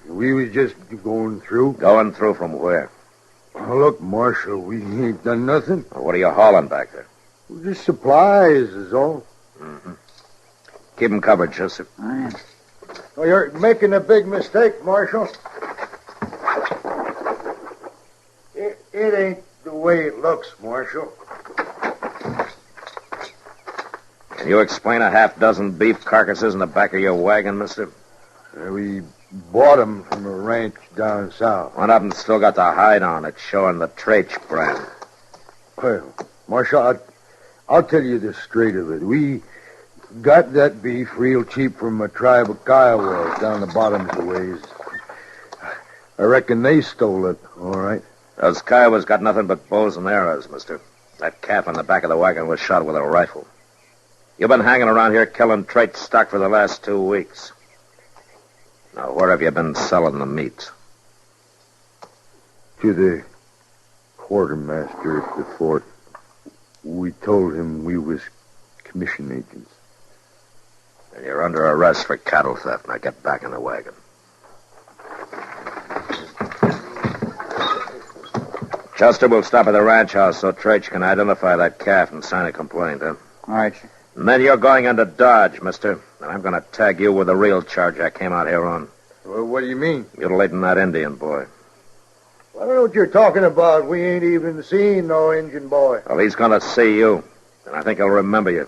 we was just going through. Going through from where? Oh, look, Marshal, we ain't done nothing. Well, what are you hauling back there? Just supplies is all. Mm-hmm. Keep them covered, Chester. I am. Oh, you're making a big mistake, Marshal. It ain't the way it looks, Marshal. Can you explain a half dozen beef carcasses in the back of your wagon, mister? We bought them from a ranch down south. One of them still got the hide on it, showing the Traich brand. Well, Marshal, I'll tell you the straight of it. Got that beef real cheap from a tribe of Kiowas down the bottoms of ways. I reckon they stole it, all right. Those Kiowas got nothing but bows and arrows, mister. That calf on the back of the wagon was shot with a rifle. You've been hanging around here killing trait stock for the last 2 weeks. Now, where have you been selling the meat? To the quartermaster at the fort. We told him we was commission agents. And you're under arrest for cattle theft. Now get back in the wagon. Chester will stop at the ranch house so Traich can identify that calf and sign a complaint, huh? All right, sir. And then you're going into Dodge, mister. And I'm going to tag you with the real charge I came out here on. Well, what do you mean? Mutilating that Indian boy. I don't know what you're talking about. We ain't even seen no Indian boy. Well, he's going to see you. And I think he'll remember you.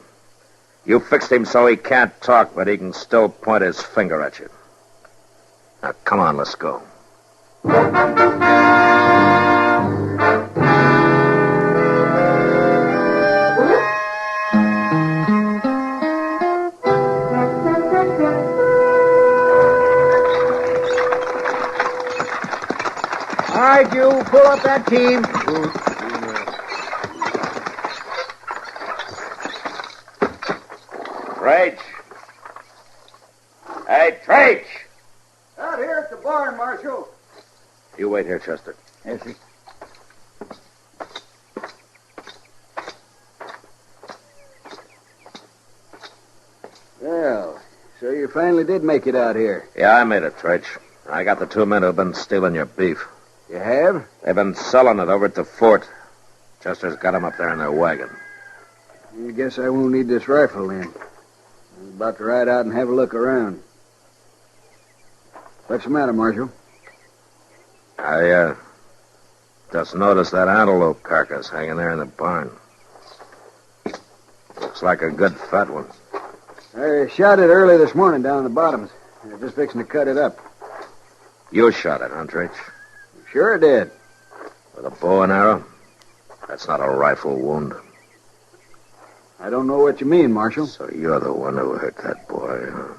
You fixed him so he can't talk, but he can still point his finger at you. Now, come on, let's go. All right, you pull up that team. Traich. Hey, Traich! Out here at the barn, Marshal. You wait here, Chester. Yes, sir. Well, so you finally did make it out here. Yeah, I made it, Traich. I got the 2 men who've been stealing your beef. You have? They've been selling it over at the fort. Chester's got them up there in their wagon. I guess I won't need this rifle then. I was about to ride out and have a look around. What's the matter, Marshal? I, just noticed that antelope carcass hanging there in the barn. Looks like a good fat one. I shot it early this morning down in the bottoms. They're just fixing to cut it up. You shot it, huh, Traich? Sure did. With a bow and arrow? That's not a rifle wound. I don't know what you mean, Marshal. So you're the one who hurt that boy, huh?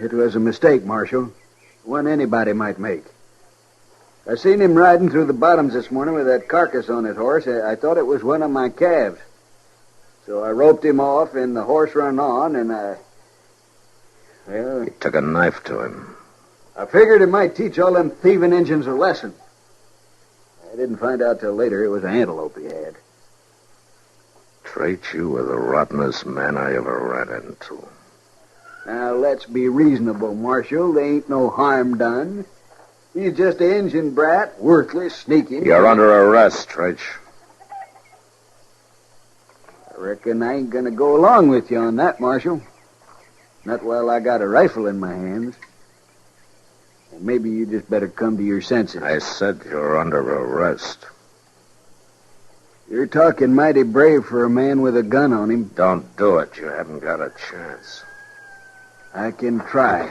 It was a mistake, Marshal. One anybody might make. I seen him riding through the bottoms this morning with that carcass on his horse. I thought it was one of my calves. So I roped him off, and the horse run on, and You took a knife to him. I figured it might teach all them thieving Injuns a lesson. I didn't find out till later it was an antelope he had. Traich, you were the rottenest man I ever ran into. Now, let's be reasonable, Marshal. There ain't no harm done. He's just an Injun brat, worthless, sneaking. You're under arrest, Traich. I reckon I ain't gonna go along with you on that, Marshal. Not while I got a rifle in my hands. And maybe you just better come to your senses. I said you're under arrest. You're talking mighty brave for a man with a gun on him. Don't do it. You haven't got a chance. I can try.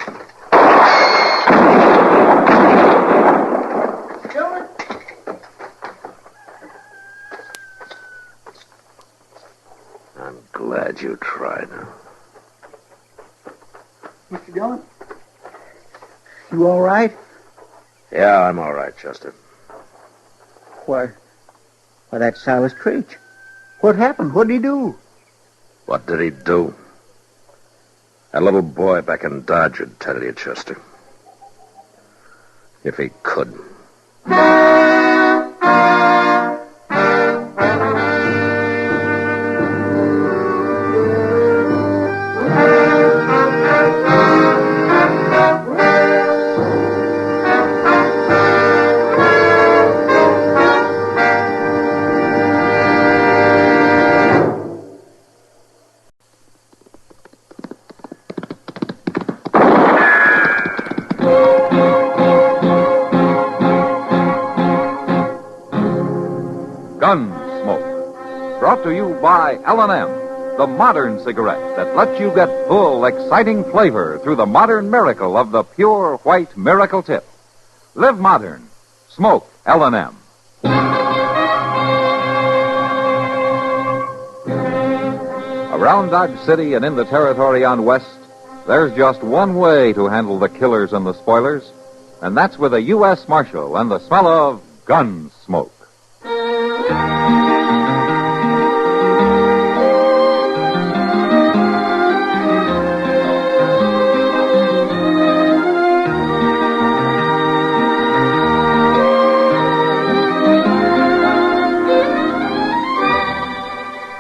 I'm glad you tried. Mr. Dillon? You all right? Yeah, I'm all right, Chester. Why, that's Silas Traich. What happened? What did he do? What did he do? That little boy back in Dodge would tell you, Chester. If he could. Gunsmoke. Brought to you by L&M, the modern cigarette that lets you get full, exciting flavor through the modern miracle of the pure white miracle tip. Live modern. Smoke L&M. A Around Dodge City and in the territory on West, there's just one way to handle the killers and the spoilers, and that's with a U.S. Marshal and the smell of Gunsmoke.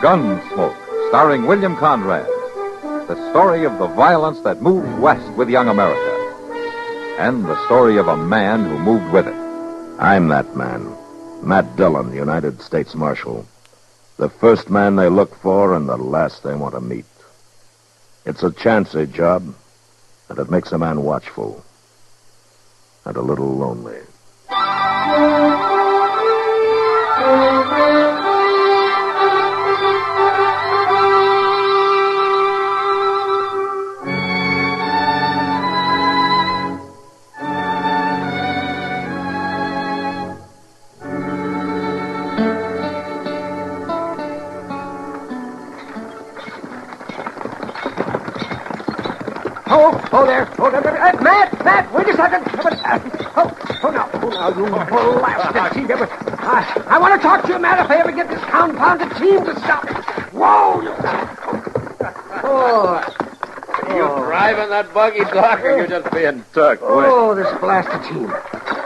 Gunsmoke, starring William Conrad. The story of the violence that moved west with young America. And the story of a man who moved with it. I'm that man, Matt Dillon, United States Marshal. The first man they look for and the last they want to meet. It's a chancy job, and it makes a man watchful and a little lonely. Oh, there. Matt, wait a second. Now, you blasted team. I want to talk to you, Matt, if I ever get this confounded team to stop. Whoa! Are you driving that buggy, Doc, or you just being tucked? Oh, this blasted team.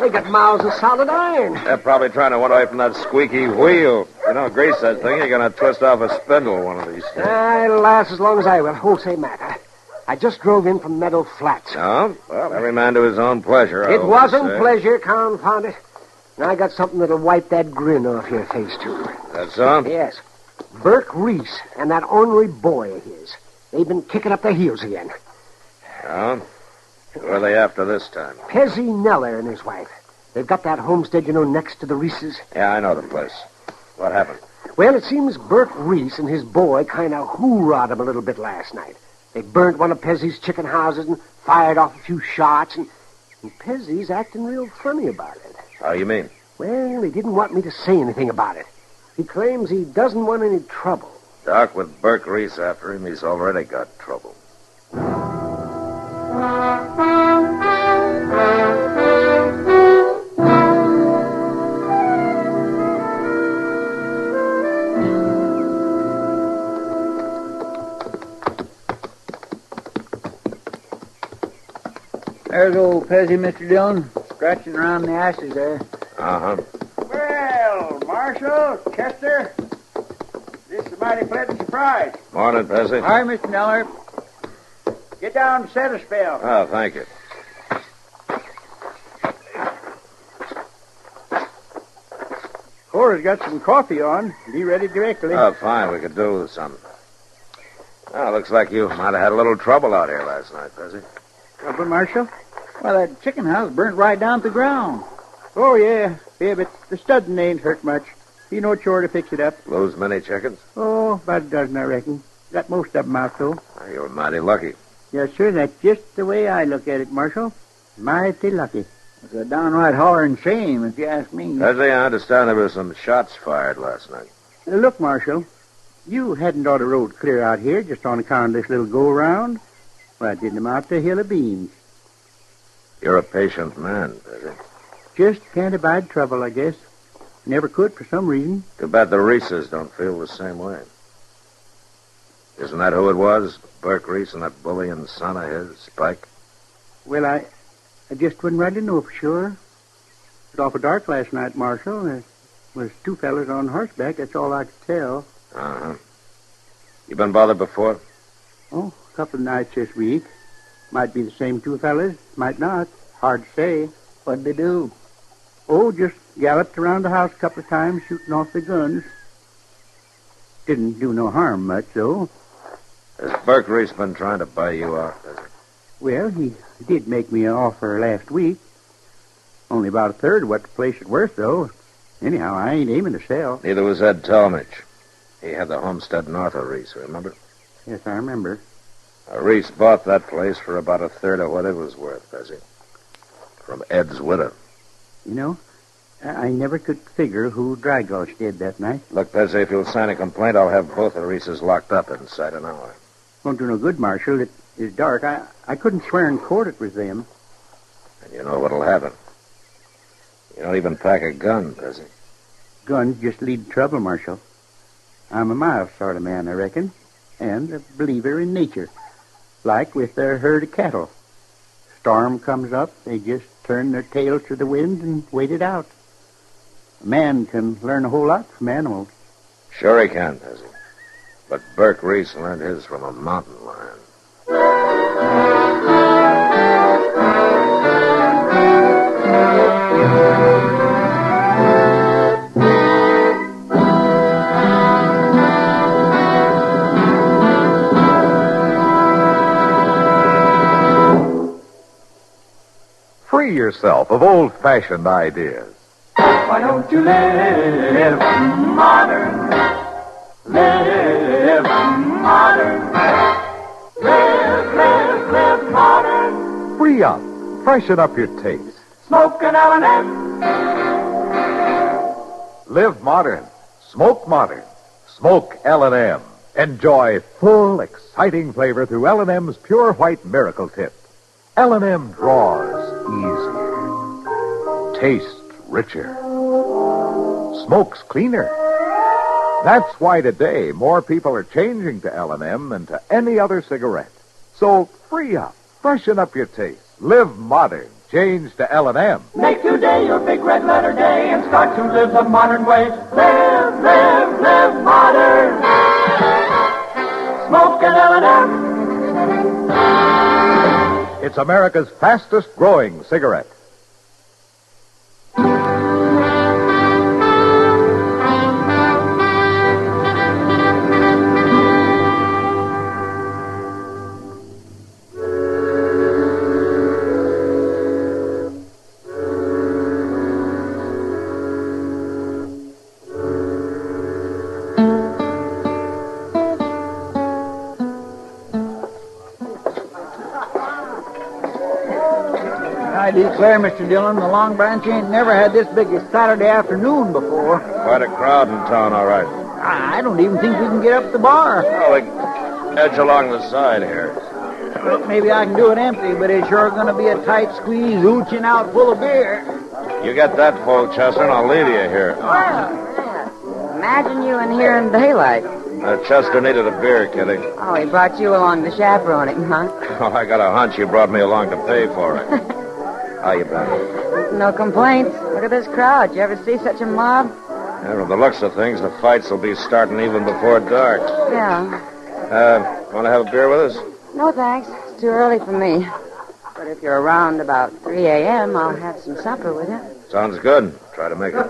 They got mouths of solid iron. They're probably trying to run away from that squeaky wheel. You know, grease that thing, you're going to twist off a spindle one of these days. It'll last as long as I will. Oh, say, Matt, I just drove in from Meadow Flats. Oh? Well, every man to his own pleasure. It wasn't pleasure, confound it. Now I got something that'll wipe that grin off your face, too. That's so? Yes. Burke Reese and that ornery boy of his. They've been kicking up their heels again. Oh? Who are they after this time? Pezzy Neller and his wife. They've got that homestead, next to the Reeses. Yeah, I know the place. What happened? Well, it seems Burke Reese and his boy kind of hoorah'd him a little bit last night. They burnt one of Pezzy's chicken houses and fired off a few shots, and Pezzy's acting real funny about it. How do you mean? Well, he didn't want me to say anything about it. He claims he doesn't want any trouble. Doc, with Burke Reese after him, he's already got trouble. There's old Pezzy, Mr. Dillon, scratching around the ashes there. Uh-huh. Well, Marshal, Chester, this is a mighty pleasant surprise. Morning, Pezzy. Hi, Mr. Neller. Get down and set a spell. Oh, thank you. Cora's got some coffee on. Be ready directly. Oh, fine. We could do with some. Oh, looks like you might have had a little trouble out here last night, Pezzy. Trouble, Marshal? Well, that chicken house burnt right down to the ground. Oh, yeah. Yeah, but the studding ain't hurt much. Be no chore to fix it up. Lose many chickens? Oh, about a dozen, I reckon. Got most of them out, though. Oh, you were mighty lucky. Yes, sir. That's just the way I look at it, Marshal. Mighty lucky. It's a downright hollering shame, if you ask me. Pezzy, I understand there were some shots fired last night. Look, Marshal. You hadn't ought to road clear out here just on account of this little go-around. Well, it didn't amount to a hill of beans. You're a patient man, Pezzy. Just can't abide trouble, I guess. Never could for some reason. Too bad the Reeses don't feel the same way. Isn't that who it was? Burke Reese and that bullying son of his, Spike? Well, I just wouldn't rightly know for sure. It was awful dark last night, Marshal. There was two fellas on horseback. That's all I could tell. Uh-huh. You been bothered before? Oh, a couple of nights this week. Might be the same two fellas. Might not. Hard to say. What'd they do? Oh, just galloped around the house a couple of times, shooting off the guns. Didn't do no harm much, though. Has Burke Reese been trying to buy you out, Pezzy? Well, he did make me an offer last week. Only about a third of what the place is worth, though. Anyhow, I ain't aiming to sell. Neither was Ed Talmadge. He had the homestead north of Reese, remember? Yes, I remember. Reese bought that place for about a third of what it was worth, Pezzy. From Ed's widow. You know, I never could figure who Dry Gulch did that night. Look, Pezzi, if you'll sign a complaint, I'll have both of the Reeses locked up inside an hour. Won't do no good, Marshal. It is dark. I couldn't swear in court it was them. And you know what'll happen. You don't even pack a gun, Pezzi. Guns just lead to trouble, Marshal. I'm a mild sort of man, I reckon, and a believer in nature. Like with their herd of cattle. Storm comes up, they just turn their tails to the wind and wait it out. A man can learn a whole lot from animals. Sure he can, Pezzi. But Burke Reese learned his from a mountain lion. Free yourself of old-fashioned ideas. Why don't you live modern? Live modern. Live modern. Free up. Freshen up your taste. Smoke an L&M. Live modern. Smoke modern. Smoke L&M. Enjoy full, exciting flavor through L&M's Pure White Miracle Tip. L&M draws easier. Tastes richer. Smokes cleaner. That's why today more people are changing to L&M than to any other cigarette. So free up. Freshen up your taste. Live modern. Change to L&M. Make today your big red letter day and start to live the modern way. Live modern. Smoke an L&M. It's America's fastest growing cigarette. I declare, Mr. Dillon, the Long Branch ain't never had this big a Saturday afternoon before. Quite a crowd in town, all right. I don't even think we can get up the bar. Well, we edge along the side here. Well, maybe I can do it empty, but it's sure going to be a tight squeeze, ooching out full of beer. You get that full, Chester, and I'll leave you here. Imagine you in here in daylight. Chester needed a beer, Kitty. Oh, he brought you along to chaperone him, huh? Oh, I got a hunch you brought me along to pay for it. How you been? No complaints. Look at this crowd. You ever see such a mob? Yeah, from the looks of things, the fights will be starting even before dark. Yeah. Want to have a beer with us? No, thanks. It's too early for me. But if you're around about 3 a.m., I'll have some supper with you. Sounds good. Try to make it.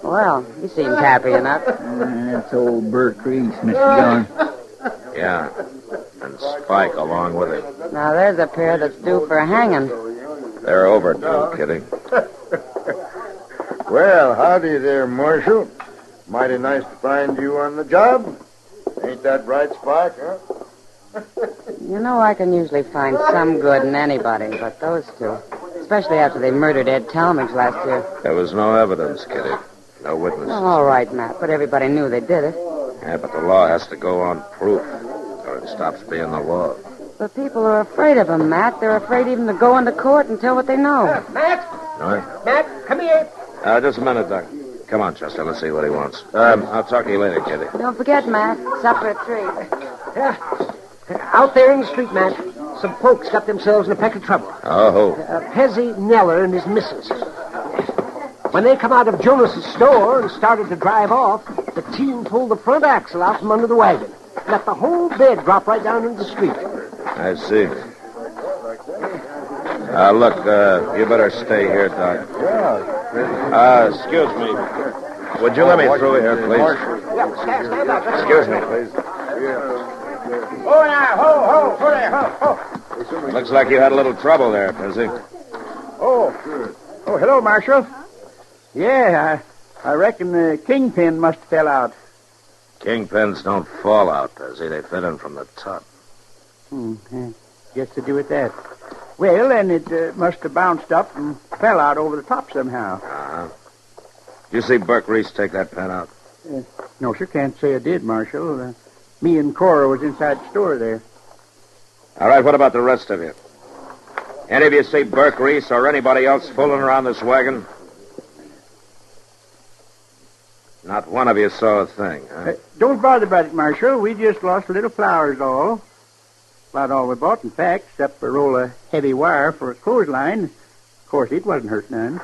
Well, he seems happy enough. That's old Bert Reese, Mr. Dillon. Yeah. And Spike along with him. Now, there's a pair that's due for hanging. They're overdue, Kitty. Well, howdy there, Marshal. Mighty nice to find you on the job. Ain't that right, Spike, huh? You know, I can usually find some good in anybody, but those two. Especially after they murdered Ed Talmadge last year. There was no evidence, Kitty. No witnesses. Well, all right, Matt, but everybody knew they did it. Yeah, but the law has to go on proof, or it stops being the law. But people are afraid of him, Matt. They're afraid even to go into court and tell what they know. Matt? All right? Matt, come here. Just a minute, Doc. Come on, Chester. Let's see what he wants. I'll talk to you later, Kitty. Don't forget, Matt. Supper at 3. Out there in the street, Matt, some folks got themselves in a peck of trouble. Oh. Pezzi Neller and his missus. When they come out of Jonas's store and started to drive off, the team pulled the front axle out from under the wagon. Let the whole bed drop right down into the street. I see. Look, you better stay here, Doc. Excuse me. Would you let me through here, please? Yeah, stand back. Excuse me, please. Oh, now, ho, there, ho. Looks like you had a little trouble there, Pezzi. Oh, hello, Marshal. Yeah, I reckon the kingpin must have fell out. Kingpins don't fall out, Pezzi. They fit in from the top. Guess to do with that. Well, then it must have bounced up and fell out over the top somehow. Uh-huh. Did you see Burke Reese take that pen out? No, sir, can't say I did, Marshal. Me and Cora was inside the store there. All right, what about the rest of you? Any of you see Burke Reese or anybody else fooling around this wagon? Not one of you saw a thing, huh? Don't bother about it, Marshal. We just lost a little flowers, all. About all we bought, in fact, except a roll of heavy wire for a clothesline. Of course, it wasn't hurt none.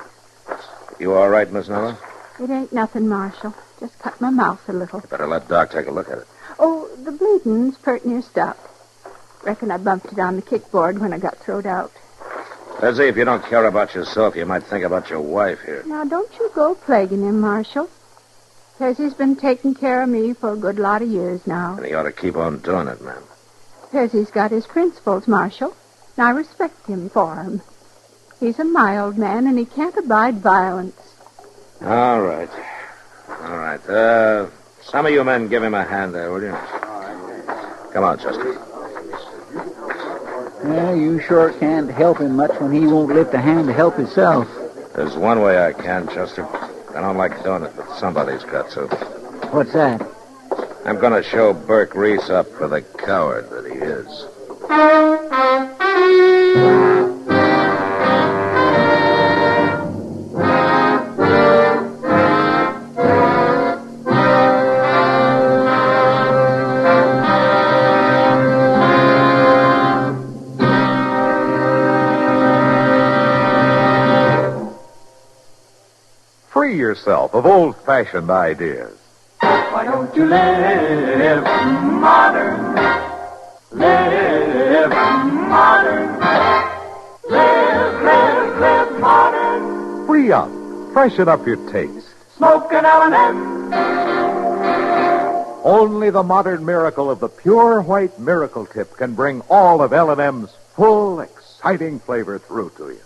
You all right, Miss Noah? It ain't nothing, Marshal. Just cut my mouth a little. You better let Doc take a look at it. Oh, the bleeding's pert near stopped. Reckon I bumped it on the kickboard when I got throwed out. Lizzie, if you don't care about yourself, you might think about your wife here. Now, don't you go plaguing him, Marshal. Pezzy's been taking care of me for a good lot of years now. And he ought to keep on doing it, ma'am. Pezzy's got his principles, Marshal, and I respect him for 'em. He's a mild man, and he can't abide violence. All right. All right. Some of you men give him a hand there, will you? Come on, Chester. Yeah, you sure can't help him much when he won't lift a hand to help himself. There's one way I can, Chester. I don't like doing it, but somebody's got to. What's that? I'm going to show Burke Reese up for the coward that he is. Free yourself of old-fashioned ideas. Why don't you live modern? Live modern. Live modern. Free up. Freshen up your taste. Smoke an L&M. Only the modern miracle of the pure white miracle tip can bring all of L&M's full, exciting flavor through to you.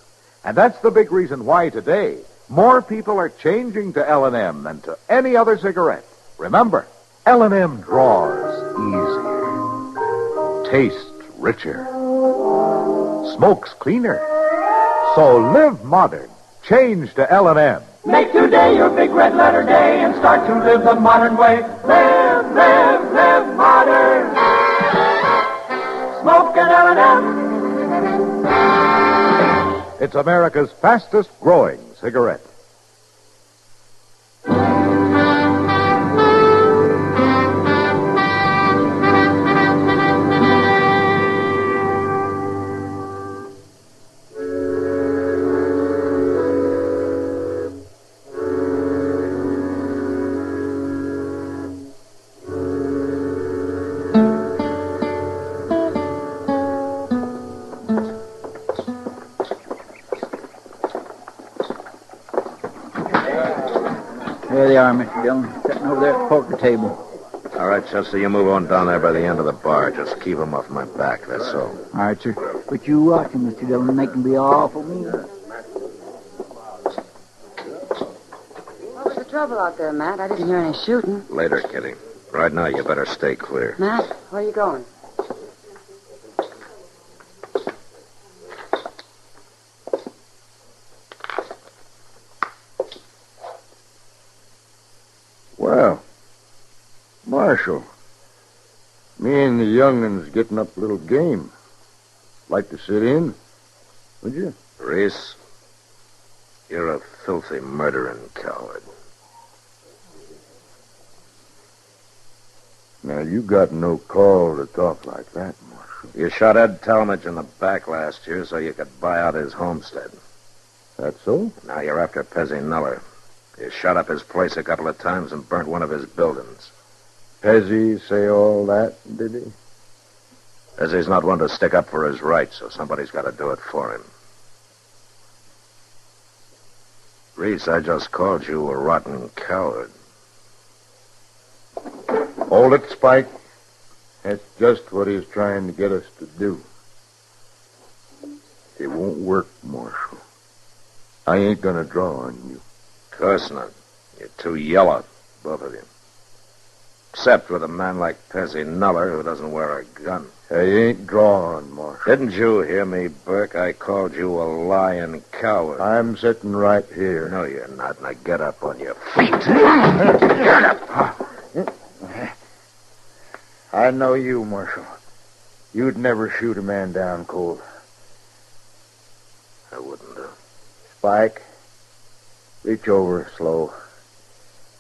And that's the big reason why today more people are changing to L&M than to any other cigarette. Remember, L&M draws easier, tastes richer, smokes cleaner. So live modern. Change to L&M. Make today your big red letter day and start to live the modern way. Live modern. Smoke an L&M. It's America's fastest growing cigarette. There they are, Mr. Dillon, sitting over there at the poker table. All right, Chester, you move on down there by the end of the bar. Just keep them off my back, that's all. All right, sir. But you watch him, Mr. Dillon, make him be awful mean. What was the trouble out there, Matt? I didn't hear any shooting. Later, Kitty. Right now, you better stay clear. Matt, where are you going? Well, Marshal, me and the young'un's getting up a little game. Like to sit in, would you? Reese, you're a filthy murdering coward. Now, you got no call to talk like that, Marshal. You shot Ed Talmadge in the back last year so you could buy out his homestead. That so? Now you're after Pezzy Nuller. You shot up his place a couple of times and burnt one of his buildings. Pezzy say all that, did he? Pezzy's not one to stick up for his rights, so somebody's got to do it for him. Reese, I just called you a rotten coward. Hold it, Spike. That's just what he's trying to get us to do. It won't work, Marshal. I ain't gonna draw on you. Of course not. You're too yellow, both of you. Except with a man like Pezzy Nuller who doesn't wear a gun. I ain't drawn, Marshal. Didn't you hear me, Burke? I called you a lying coward. I'm sitting right here. No, you're not. Now get up on your feet. Get up. I know you, Marshal. You'd never shoot a man down cold. I wouldn't have. Spike, reach over slow.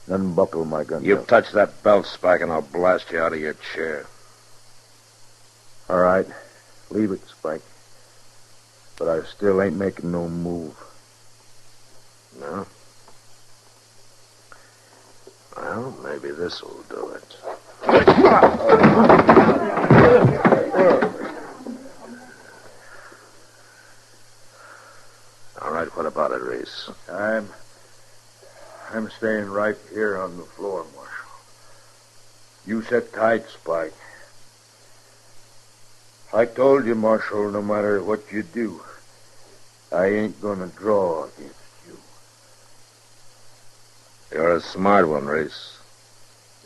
Unbuckle my gun. You touch that belt, Spike, and I'll blast you out of your chair. All right. Leave it, Spike. But I still ain't making no move. No? Well, maybe this will do it. All right, what about it, Reese? I'm staying right here on the floor, Marshal. You sit tight, Spike. I told you, Marshal, no matter what you do, I ain't gonna draw against you. You're a smart one, Reese.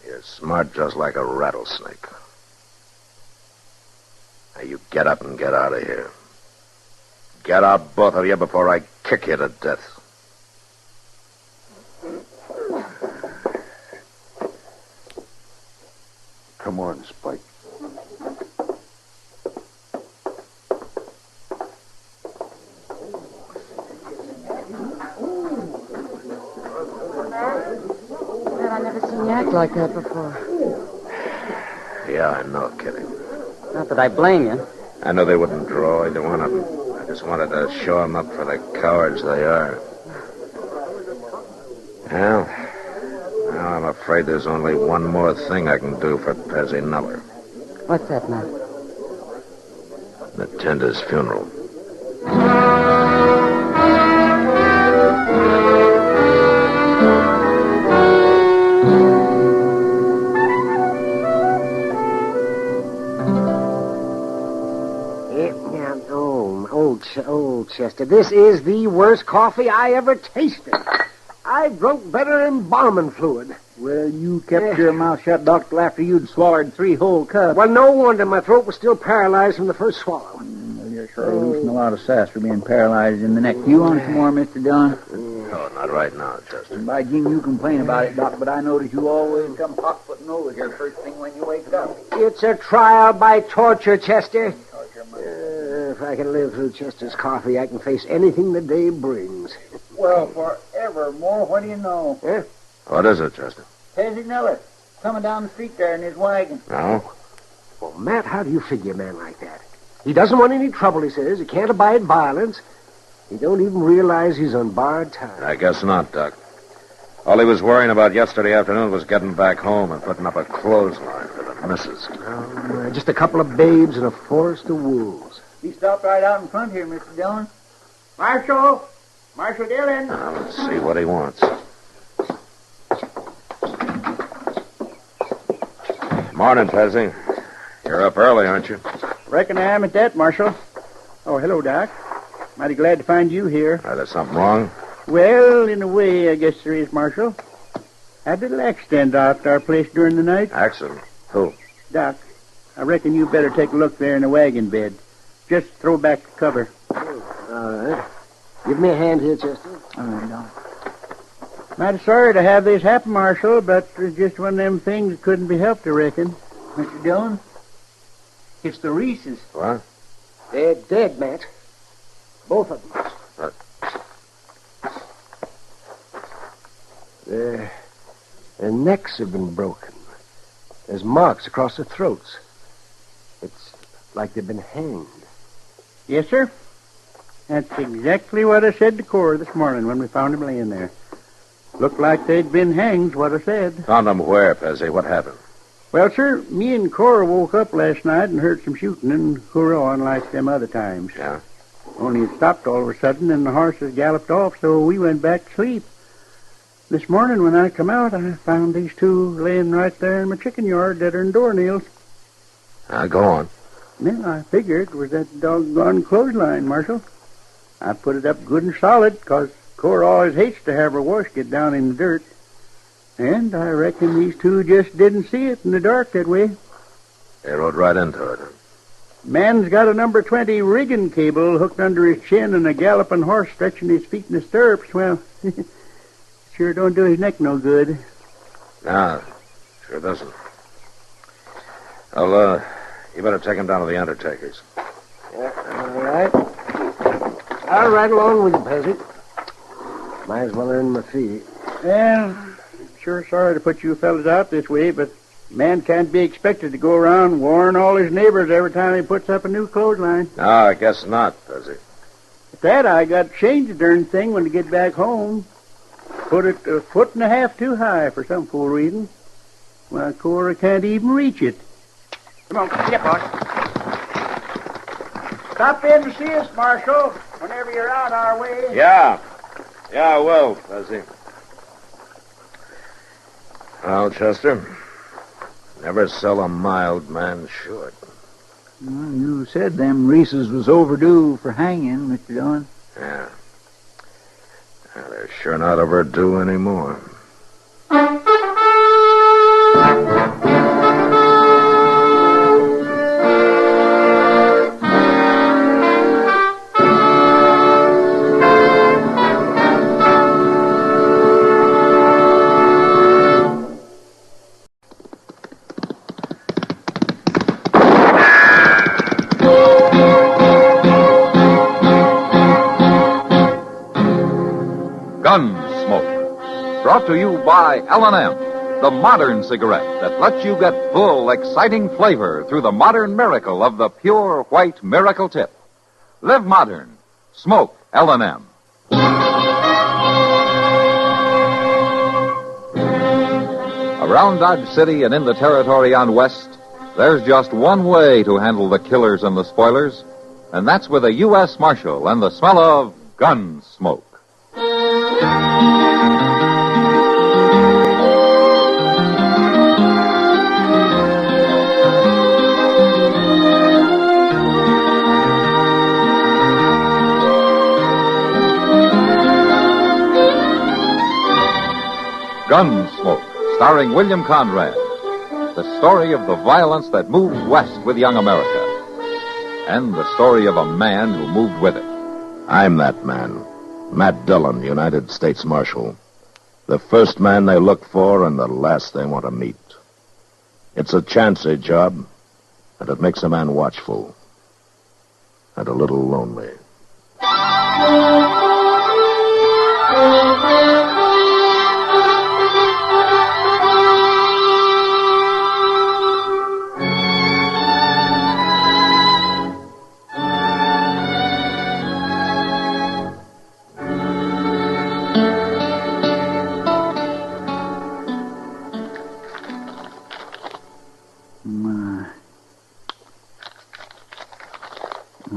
You're smart just like a rattlesnake. Now you get up and get out of here. Get out, both of you, before I kick you to death. Come on, Spike. I never seen you act like that before. Yeah, I know, Kitty. Not that I blame you. I know they wouldn't draw either one of them. I just wanted to show them up for the cowards they are. Well, now I'm afraid there's only one more thing I can do for Pezzy Nuller. What's that, Matt? Attend his funeral. Old Chester, this is the worst coffee I ever tasted. I drunk better than embalming fluid. Well, you kept your mouth shut, Doctor, after you'd swallowed 3 whole cups. Well, no wonder my throat was still paralyzed from the first swallow. Well, you're sure losing a lot of sass for being paralyzed in the neck. You want some more, Mr. Dillon? No, not right now, Chester. And by Jim, you complain about it, Doc, but I notice you always come hot-footing over here first thing when you wake up. It's a trial by torture, Chester. If I can live through Chester's coffee, I can face anything the day brings. Well, forevermore, what do you know? Huh? What is it, Chester? Pezzy Nuller, coming down the street there in his wagon. No? Well, Matt, how do you figure a man like that? He doesn't want any trouble, he says. He can't abide violence. He don't even realize he's on borrowed time. I guess not, Doc. All he was worrying about yesterday afternoon was getting back home and putting up a clothesline for the missus. Just a couple of babes in a forest of wolves. He stopped right out in front here, Mr. Dillon. Marshal Dillon. Now, let's see what he wants. Morning, Pezzy. You're up early, aren't you? Reckon I am at that, Marshal. Oh, hello, Doc. Mighty glad to find you here. There's something wrong? Well, in a way, I guess there is, Marshal. Had a little accident out at our place during the night. Accident? Who? Doc, I reckon you better take a look there in the wagon bed. Just throw back the cover. All right. Give me a hand here, Chester. All right, Doc. Mighty sorry to have this happen, Marshal, but it's just one of them things that couldn't be helped, I reckon. Mr. Dillon, it's the Reeses. What? They're dead, Matt. Both of them. Their necks have been broken. There's marks across their throats. It's like they've been hanged. Yes, sir. That's exactly what I said to Cora this morning when we found him laying there. Looked like they'd been hanged, what I said. Found them where, Pezzy? What happened? Well, sir, me and Cora woke up last night and heard some shooting and hurrahing like them other times. Yeah? Only it stopped all of a sudden and the horses galloped off, so we went back to sleep. This morning when I come out, I found these two laying right there in my chicken yard that are in doornails. Go on. Then I figured it was that doggone clothesline, Marshal. I put it up good and solid, 'cause Cora always hates to have her wash get down in the dirt. And I reckon these two just didn't see it in the dark that way. They rode right into it, huh? Man's got a number 20 rigging cable hooked under his chin and a galloping horse stretching his feet in the stirrups. Well, sure don't do his neck no good. No, sure doesn't. Well, you better take him down to the undertaker's. Yeah, all right. I'll ride along with you, Pezzy. Might as well earn my fee. Well, sure sorry to put you fellas out this way, but man can't be expected to go around warning all his neighbors every time he puts up a new clothesline. No, I guess not, does he? At that, I got to change the darn thing when I get back home. Put it a foot and a half too high for some fool reason. Well, Cora can't even reach it. Come on, get boss. Stop in to see us, Marshal, whenever you're out our way. Yeah, I will, does he? Well, Chester, never sell a mild man short. Well, you said them Reeses was overdue for hanging, Mr. Dillon. Yeah. They're sure not overdue anymore. Gunsmoke. Brought to you by L&M, the modern cigarette that lets you get full, exciting flavor through the modern miracle of the pure white miracle tip. Live modern. Smoke L&M. Around Dodge City and in the territory on West, there's just one way to handle the killers and the spoilers, and that's with a U.S. Marshal and the smell of Gunsmoke. Gunsmoke, starring William Conrad. The story of the violence that moved west with young America. And the story of a man who moved with it. I'm that man. Matt Dillon, United States Marshal. The first man they look for and the last they want to meet. It's a chancy job, and it makes a man watchful. And a little lonely.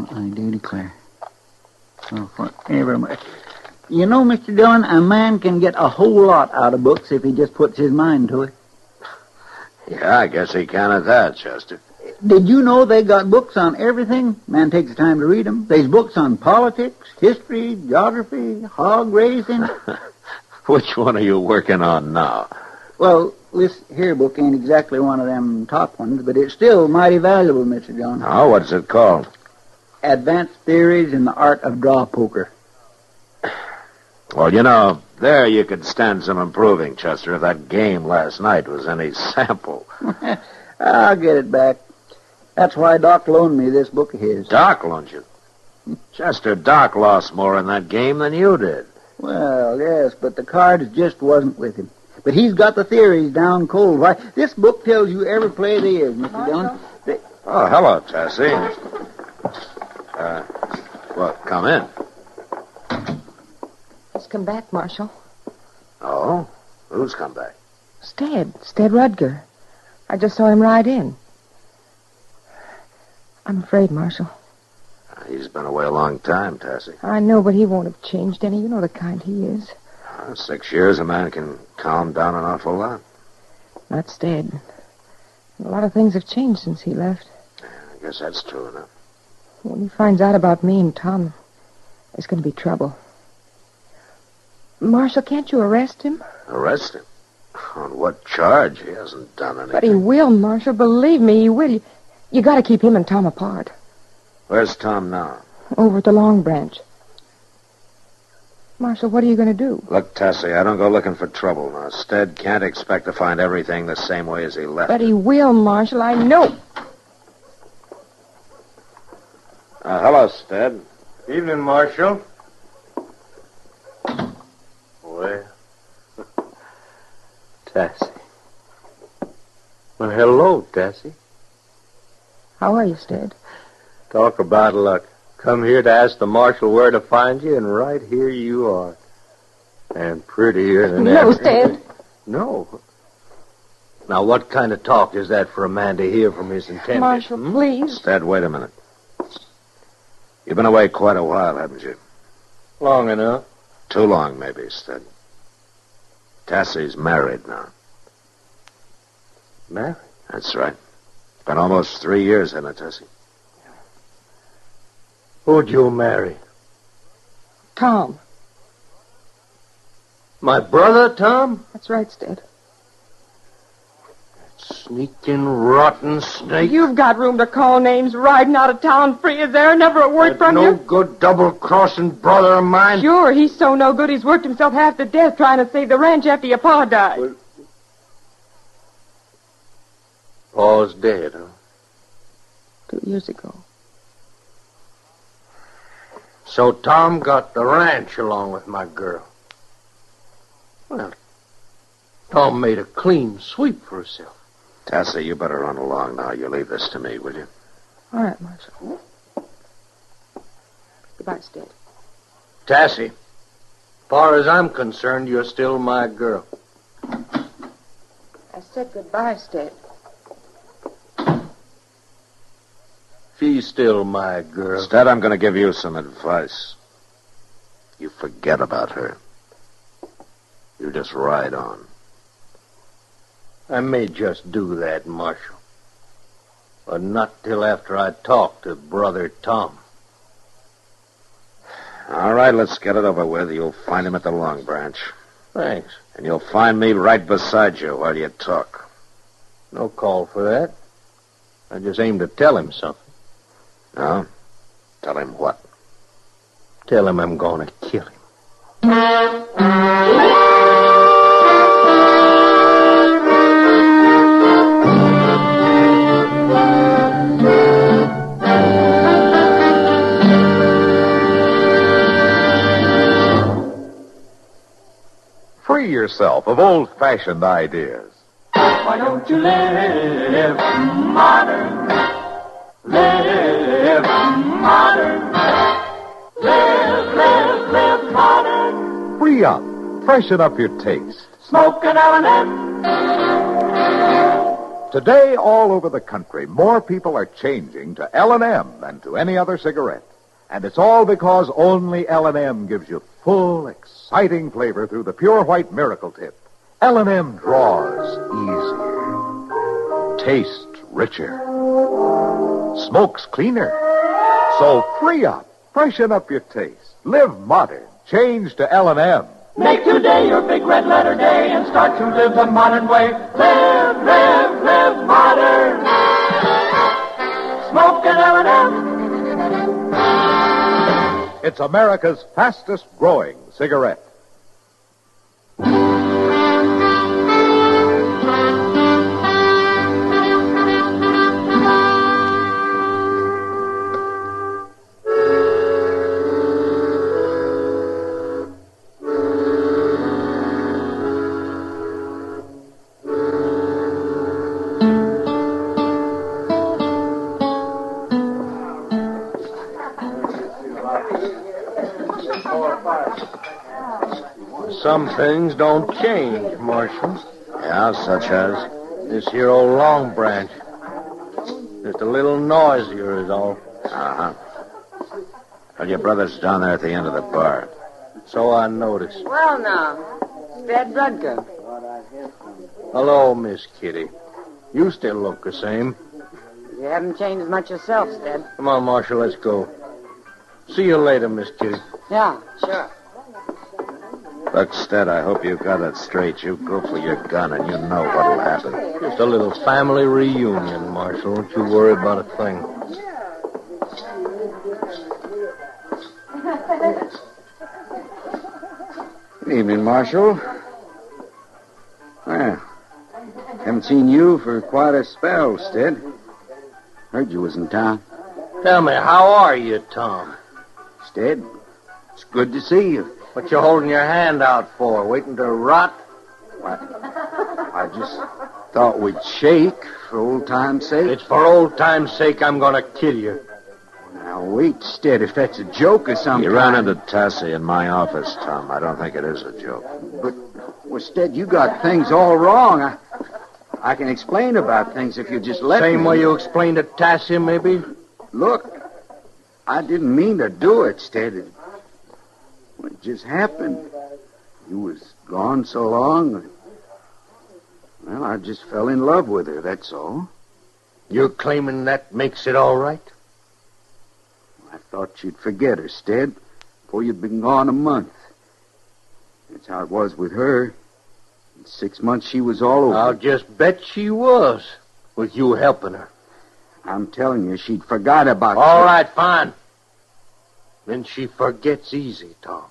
I do declare. Oh, forever. You know, Mr. Dillon, a man can get a whole lot out of books if he just puts his mind to it. Yeah, I guess he can at that, Chester. Did you know they got books on everything? Man takes the time to read them. There's books on politics, history, geography, hog raising. Which one are you working on now? Well, this here book ain't exactly one of them top ones, but it's still mighty valuable, Mr. Dillon. Oh, what's it called? Advanced Theories in the Art of Draw Poker. Well, you know, there you could stand some improving, Chester, if that game last night was any sample. I'll get it back. That's why Doc loaned me this book of his. Doc loaned you? Chester, Doc lost more in that game than you did. Well, yes, but the cards just wasn't with him. But he's got the theories down cold. Why, this book tells you every play there is, Mr. Dillon. Oh, hello, Tessie. Well, come in. He's come back, Marshal. Oh? Who's come back? Stead Rudger. I just saw him ride in. I'm afraid, Marshal. He's been away a long time, Tessie. I know, but he won't have changed any. You know the kind he is. 6 years, a man can calm down an awful lot. Not Stead. A lot of things have changed since he left. I guess that's true enough. When he finds out about me and Tom, there's going to be trouble. Marshal, can't you arrest him? Arrest him? On what charge? He hasn't done anything. But he will, Marshal. Believe me, he will. You got to keep him and Tom apart. Where's Tom now? Over at the Long Branch. Marshal, what are you going to do? Look, Tessie, I don't go looking for trouble now. Stead can't expect to find everything the same way as he left But it. he will, Marshal. I know. Hello, Stead. Evening, Marshal. Well, Tessie. Well, hello, Tessie. How are you, Stead? Talk about luck. Come here to ask the marshal where to find you, and right here you are. And prettier than ever. No, Stead. No. Now, what kind of talk is that for a man to hear from his intended? Marshal, please. Stead, wait a minute. You've been away quite a while, haven't you? Long enough. Too long, maybe, Stead. Tassie's married now. Married? That's right. Been almost 3 years, hasn't it, Tessie? Who'd you marry? Tom. My brother, Tom? That's right, Stead. Sneaking, rotten snake. You've got room to call names riding out of town free. Is there never a word from no you? No good double-crossing brother of mine. Sure, he's so no good he's worked himself half to death trying to save the ranch after your pa died. Well, Pa's dead, huh? 2 years ago. So Tom got the ranch along with my girl. Well, Tom made a clean sweep for himself. Tassie, you better run along now. You leave this to me, will you? All right, Marshal. Goodbye, Stead. Tassie, as far as I'm concerned, you're still my girl. I said goodbye, Stead. She's still my girl. Instead, I'm going to give you some advice. You forget about her. You just ride on. I may just do that, Marshal. But not till after I talk to Brother Tom. All right, let's get it over with. You'll find him at the Long Branch. Thanks. And you'll find me right beside you while you talk. No call for that. I just aim to tell him something. No? Tell him what? Tell him I'm going to kill him. Free yourself of old-fashioned ideas. Why don't you live modern? Live modern. Live modern. Free up. Freshen up your taste. Smoke an L&M. Today, all over the country, more people are changing to L&M than to any other cigarette. And it's all because only L&M gives you full, exciting flavor through the pure white miracle tip. L&M draws easier. Tastes richer. Smokes cleaner. So free up. Freshen up your taste. Live modern. Change to L&M. Make today your big red letter day and start to live the modern way. Live modern. Smoke an L&M. It's America's fastest growing cigarette. Some things don't change, Marshal. Yeah, such as? This here old Long Branch. Just a little noisier is all. Uh-huh. Well, your brother's down there at the end of the bar. So I noticed. Well, now, Stead Rudker. Hello, Miss Kitty. You still look the same. You haven't changed much yourself, Stead. Come on, Marshal, let's go. See you later, Miss Kitty. Yeah, sure. Look, Stead, I hope you got it straight. You go for your gun, and you know what'll happen. Just a little family reunion, Marshal. Don't you worry about a thing. Good evening, Marshal. Well, haven't seen you for quite a spell, Stead. Heard you was in town. Tell me, how are you, Tom? Stead, it's good to see you. What you holding your hand out for? Waiting to rot? I just thought we'd shake for old time's sake. It's for old time's sake I'm going to kill you. Now, wait, Stead, if that's a joke or something. You ran into Tassie in my office, Tom. I don't think it is a joke. But, well, Stead, you got things all wrong. I can explain about things if you just let me. Same way you explained to Tassie, maybe? Look, I didn't mean to do it, Stead. It just happened. You was gone so long. Well, I just fell in love with her, that's all. You're claiming that makes it all right? I thought you'd forget her, Stead, before you'd been gone a month. That's how it was with her. In 6 months, she was all over. I'll just bet she was, with you helping her. I'm telling you, she'd forgot about All right, fine. Then she forgets easy, Tom.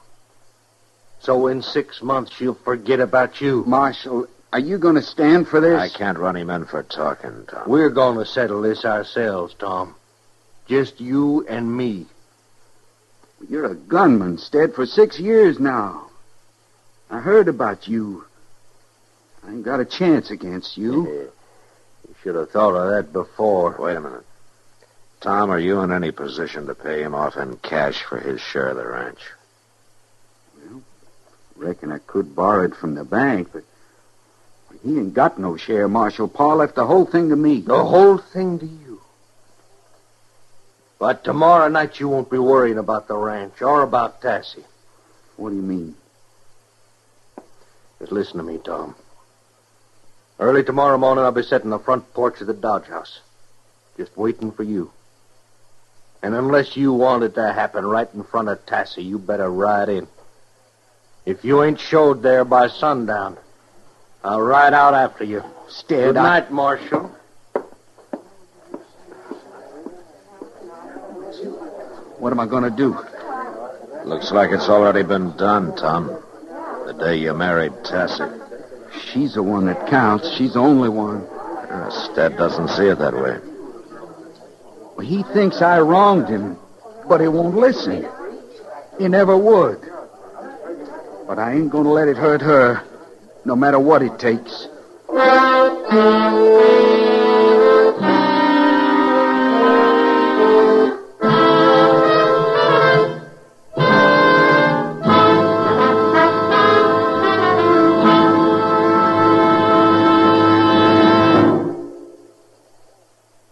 So in 6 months, she'll forget about you. Marshal, are you going to stand for this? I can't run him in for talking, Tom. We're going to settle this ourselves, Tom. Just you and me. You're a gunman, Stead, for 6 years now. I heard about you. I ain't got a chance against you. You should have thought of that before. Wait a minute. Tom, are you in any position to pay him off in cash for his share of the ranch? Well, reckon I could borrow it from the bank, but he ain't got no share, Marshal. Pa left the whole thing to me. The whole thing to you? But tomorrow night you won't be worrying about the ranch or about Tassie. What do you mean? Just listen to me, Tom. Early tomorrow morning I'll be sitting on the front porch of the Dodge House, just waiting for you. And unless you want it to happen right in front of Tassie, you better ride in. If you ain't showed there by sundown, I'll ride out after you. Stead, Good night, Marshal. What am I going to do? Looks like it's already been done, Tom. The day you married Tassie. She's the one that counts. She's the only one. Stead doesn't see it that way. Well, he thinks I wronged him, but he won't listen. He never would. But I ain't going to let it hurt her, no matter what it takes.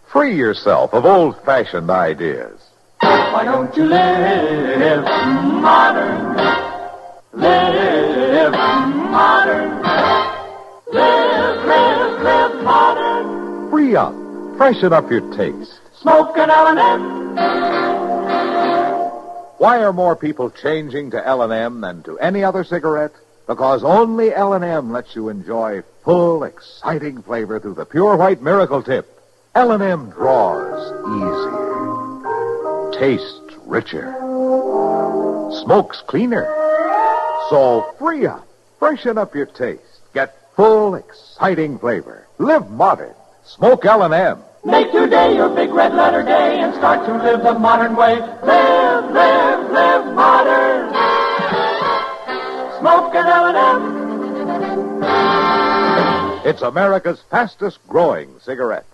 Free yourself of old-fashioned ideas. Why don't you live modern? Live modern. Live modern. Free up. Freshen up your taste. Smoke an L&M. Why are more people changing to L&M than to any other cigarette? Because only L&M lets you enjoy full, exciting flavor through the pure white miracle tip. L&M draws easier, tastes richer, smokes cleaner. So free up, freshen up your taste, get full, exciting flavor. Live modern. Smoke L&M. Make today your big red letter day and start to live the modern way. Live, live, live modern. Smoke an L&M. It's America's fastest growing cigarette.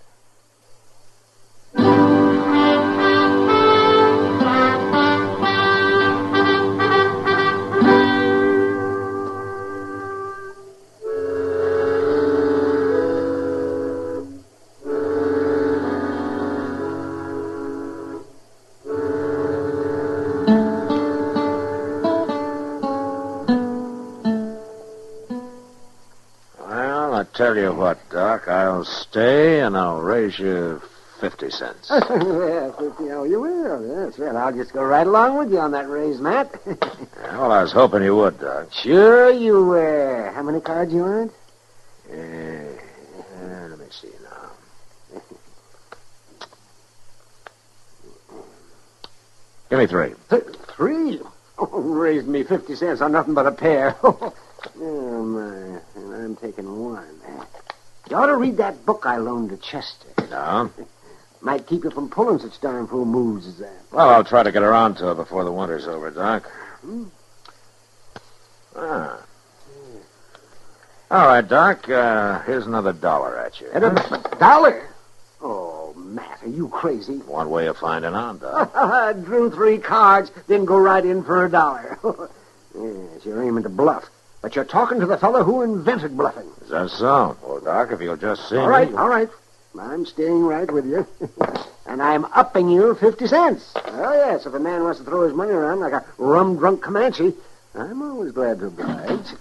Well, I tell you what, Doc, I'll stay and I'll raise you 50 cents. Yeah, 50. Oh, you will. Yes, well, I'll just go right along with you on that raise, Matt. Yeah, well, I was hoping you would, Doc. Sure you will. How many cards you want? Let me see now. Give me 3. 3? Oh, raised me 50 cents on nothing but a pair. Oh, my. And I'm taking 1. You ought to read that book I loaned to Chester. No? Might keep you from pulling such darn fool moves as that. Well, I'll try to get around to it before the winter's over, Doc. Ah. All right, Doc. Here's another $1 at you. $1? Oh, Matt, are you crazy? One way of finding out, Doc. I drew 3 cards, then go right in for $1. Yes, you're aiming to bluff. But you're talking to the fellow who invented bluffing. Is that so? Well, Doc, if you'll just see All right. I'm staying right with you. And I'm upping you 50 cents. Oh, yes, if a man wants to throw his money around like a rum-drunk Comanche, I'm always glad to oblige.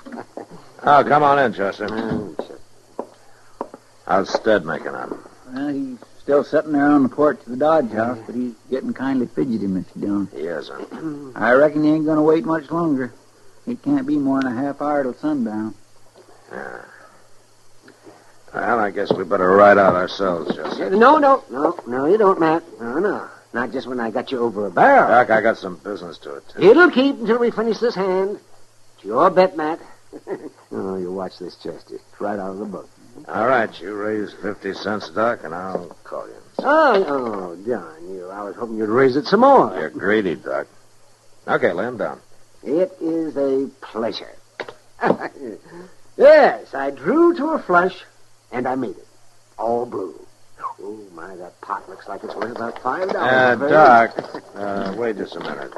Oh, come on in, Chester. How's Stead making out? Well, he's still sitting there on the porch of the Dodge house, but he's getting kindly fidgety, Mr. Dillon. He is, huh? I reckon he ain't going to wait much longer. It can't be more than a half hour till sundown. Yeah. Well, I guess we better ride out ourselves, Chester. No, you don't, Matt. No. Not just when I got you over a barrel. Doc, I got some business to attend. It'll keep until we finish this hand. It's your bet, Matt. Oh, you watch this, Chester. It's right out of the book. All right, you raise 50 cents, Doc, and I'll call you. Oh, John, I was hoping you'd raise it some more. You're greedy, Doc. Okay, lay him down. It is a pleasure. Yes, I drew to a flush, and I made it. All blue. Oh, my, that pot looks like it's worth about $5. Doc, wait just a minute.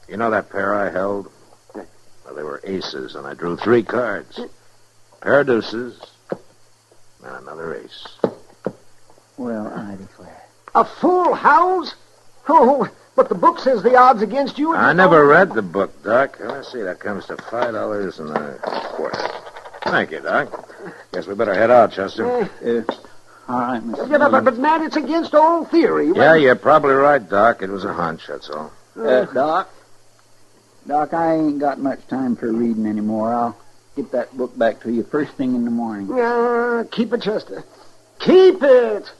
You know that pair I held? Well, they were aces, and I drew 3 cards. Pair of deuces, and another ace. Well, I declare. A full house? Oh, but the book says the odds against you. I never read the book, Doc. Let's see, that comes to $5.25. Thank you, Doc. Guess we better head out, Chester. All right, Mr. Yeah, but Matt, it's against all theory. Yeah, you're probably right, Doc. It was a hunch, that's all. Doc, I ain't got much time for reading anymore. I'll get that book back to you first thing in the morning. Yeah, keep it, Chester. Keep it!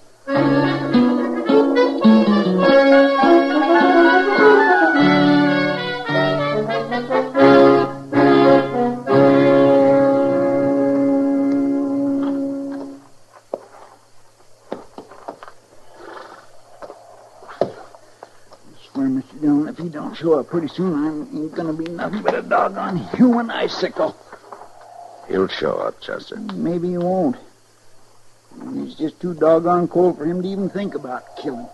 Mr. Dillon, if he don't show up pretty soon, I ain't gonna be nothing but a doggone human icicle. He'll show up, Chester. Maybe he won't. It's just too doggone cold for him to even think about killing.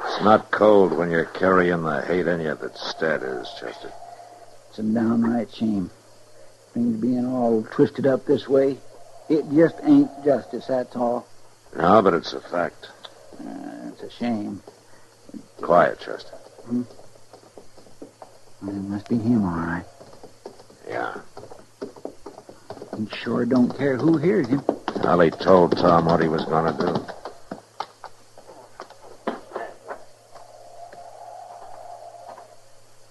It's not cold when you're carrying the hate in you that Stead is, Chester. It's a downright shame. Things being all twisted up this way. It just ain't justice, that's all. No, but it's a fact. It's a shame. Quiet, Chester. Well, it must be him, all right. Yeah. He sure don't care who hears him. Well, he told Tom what he was going to do.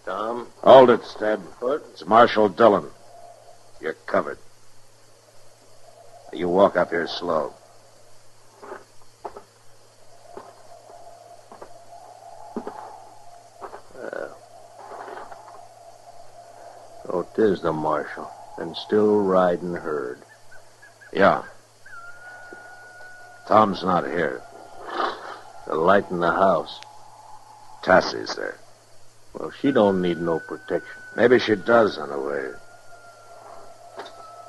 Tom? Hold it, Stead. What? It's Marshal Dillon. You're covered. You walk up here slow. So 'tis the marshal, and still riding herd. Yeah. Tom's not here. The light in the house. Tassie's there. Well, she don't need no protection. Maybe she does, in a way.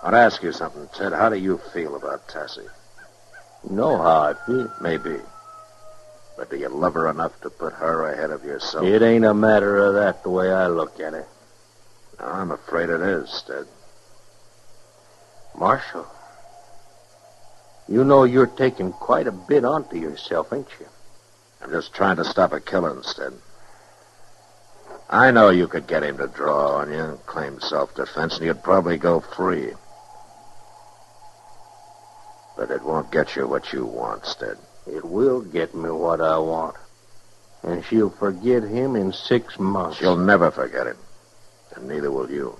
I'd ask you something, Ted. How do you feel about Tassie? You know how I feel. Maybe. But do you love her enough to put her ahead of yourself? It ain't a matter of that the way I look at it. No, I'm afraid it is, Ted. Marshal, you know you're taking quite a bit onto yourself, ain't you? I'm just trying to stop a killing, Ted. I know you could get him to draw on you and claim self-defense, and you'd probably go free. But it won't get you what you want, Stead. It will get me what I want. And she'll forget him in 6 months. She'll never forget him. And neither will you.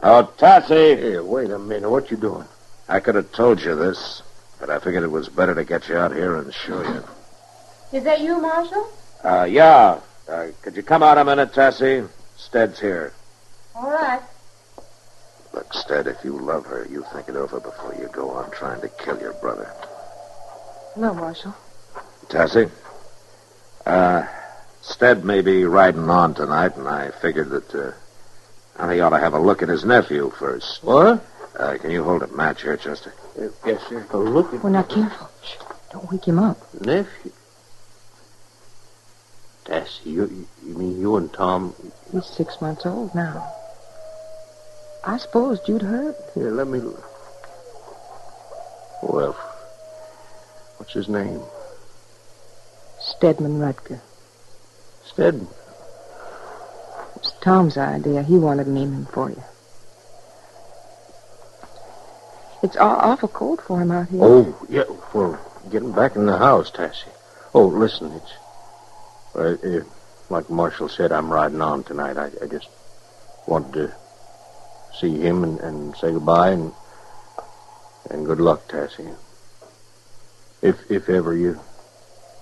Oh, Tassie! Here, wait a minute. What you doing? I could have told you this, but I figured it was better to get you out here and show you. Is that you, Marshal? Yeah. Could you come out a minute, Tassie? Stead's here. All right. Look, Stead, if you love her, you think it over before you go on trying to kill your brother. No, Marshal. Tassie? Stead may be riding on tonight, and I figured that, he ought to have a look at his nephew first. What? Can you hold a match here, Chester? Yes, sir. Oh, look at We're not careful. Shh. Don't wake him up. nephew. Tassie, you mean you and Tom... He's 6 months old now. I supposed you'd heard. Here, let me... Well, what's his name? Stedman Rutger. Stedman? It's Tom's idea. He wanted to name him for you. It's awful cold for him out here. Oh, yeah, well, getting back in the house, Tassie. Oh, listen, it's... like Marshal said, I'm riding on tonight. I just wanted to see him and say goodbye and good luck, Tassie. If ever you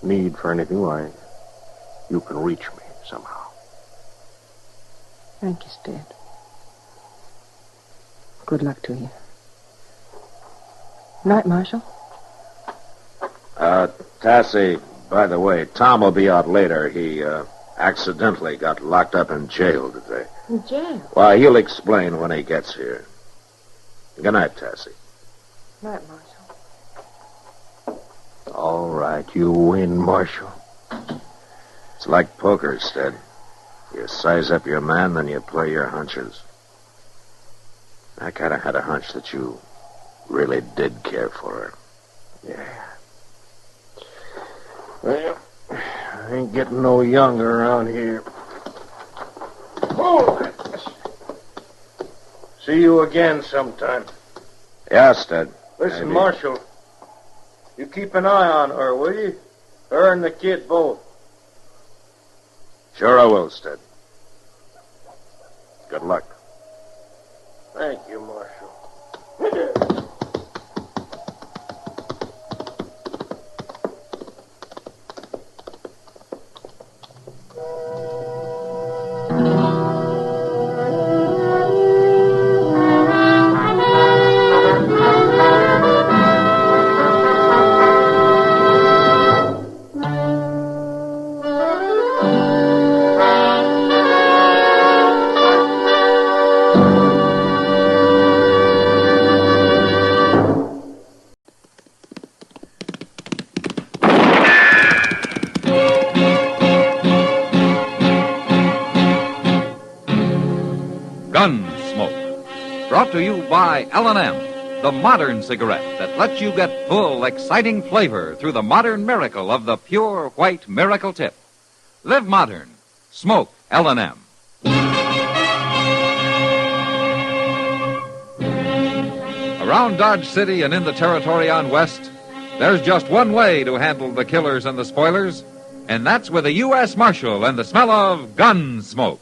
need for anything, why, you can reach me somehow. Thank you, Stead. Good luck to you. Night, Marshal. Tassie, by the way, Tom will be out later. He, accidentally got locked up in jail today. In jail? Well, he'll explain when he gets here. Good night, Tassie. Night, Marshal. All right, you win, Marshal. It's like poker, Stead. You size up your man, then you play your hunches. I kind of had a hunch that you really did care for her. Yeah. Well, I ain't getting no younger around here. Oh! See you again sometime. Yeah, Stead. Listen, Maybe. Marshal, you keep an eye on her, will you? Her and the kid both. Sure I will, Stead. Good luck. Thank you, Marshal. Gunsmoke. Brought to you by L&M, the modern cigarette that lets you get full, exciting flavor through the modern miracle of the pure white miracle tip. Live modern. Smoke L&M. Around Dodge City and in the territory on West, there's just one way to handle the killers and the spoilers, and that's with a U.S. Marshal and the smell of Gunsmoke.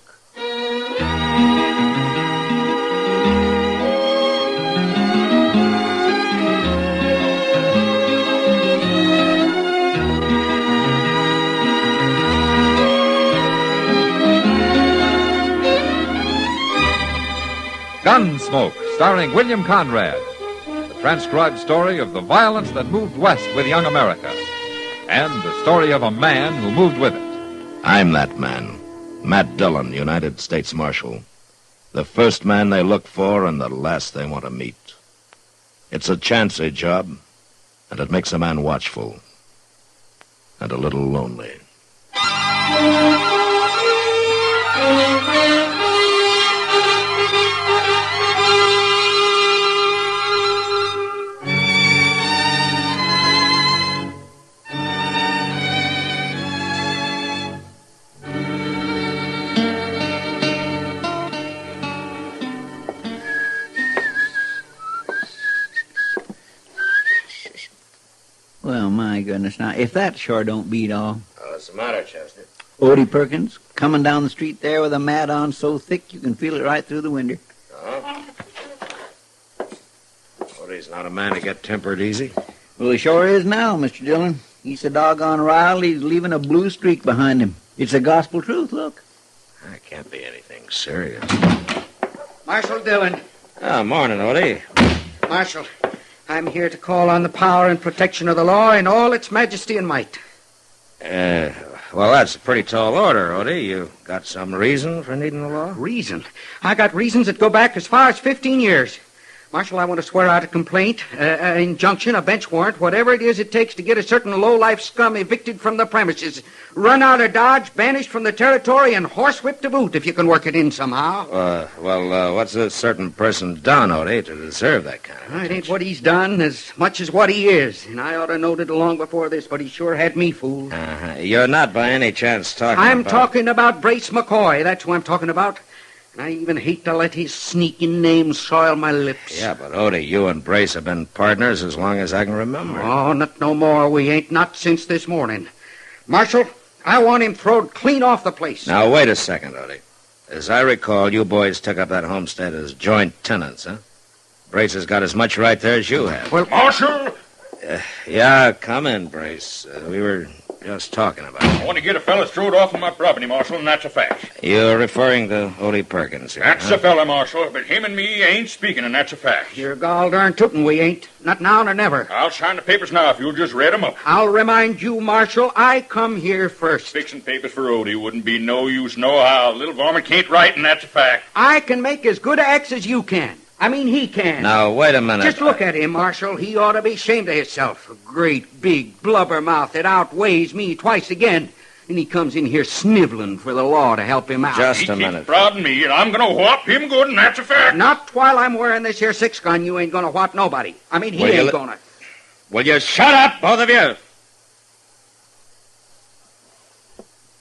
Gunsmoke, starring William Conrad. The transcribed story of the violence that moved west with young America. And the story of a man who moved with it. I'm that man. Matt Dillon, United States Marshal. The first man they look for and the last they want to meet. It's a chancy job, and it makes a man watchful. And a little lonely. my goodness. Now, if that sure don't beat all. What's the matter, Chester? Odie Perkins, coming down the street there with a mat on so thick you can feel it right through the window. Oh? Odie's not a man to get tempered easy. Well, he sure is now, Mr. Dillon. He's so doggone riled, he's leaving a blue streak behind him. It's the gospel truth, look. That can't be anything serious. Marshal Dillon. Oh, morning, Odie. Marshal, I'm here to call on the power and protection of the law in all its majesty and might. Well, that's a pretty tall order, Odie. You got some reason for needing the law? Reason? I got reasons that go back as far as 15 years. Marshal, I want to swear out a complaint, an injunction, a bench warrant, whatever it is it takes to get a certain low-life scum evicted from the premises, run out of Dodge, banished from the territory, and horsewhipped to boot if you can work it in somehow. What's a certain person done, Odie, to deserve that kind of attention? It ain't what he's done as much as what he is, and I ought to known it long before this, but he sure had me fooled. You're not by any chance talking I'm talking about Brace McCoy. That's who I'm talking about. And I even hate to let his sneaking name soil my lips. Yeah, but Odie, you and Brace have been partners as long as I can remember. Oh, not no more. We ain't not since this morning. Marshal, I want him throwed clean off the place. Now, wait a second, Odie. As I recall, you boys took up that homestead as joint tenants, huh? Brace has got as much right there as you have. Well, Marshal! Yeah, come in, Brace. We were just talking about it. I want to get a fella throwed off of my property, Marshal, and that's a fact. You're referring to Odie Perkins here, That's huh? a fella, Marshal, but him and me ain't speaking, and that's a fact. You're gall darn tootin' we ain't. Not now nor never. I'll sign the papers now if you'll just read 'em up. I'll remind you, Marshal, I come here first. Fixing papers for Odie wouldn't be no use nohow. Little varmint can't write, and that's a fact. I can make as good a X as you can. I mean, he can. Now, wait a minute. Just look at him, Marshal. He ought to be ashamed of himself. A great, big blubbermouth that outweighs me twice again. And he comes in here sniveling for the law to help him out. Just a He minute. keeps prodding me, and I'm going to whop him good, and that's a fact. Not while I'm wearing this here 6-gun. You ain't going to whop nobody. I mean, he Will you ain't going to. Will you shut up, both of you?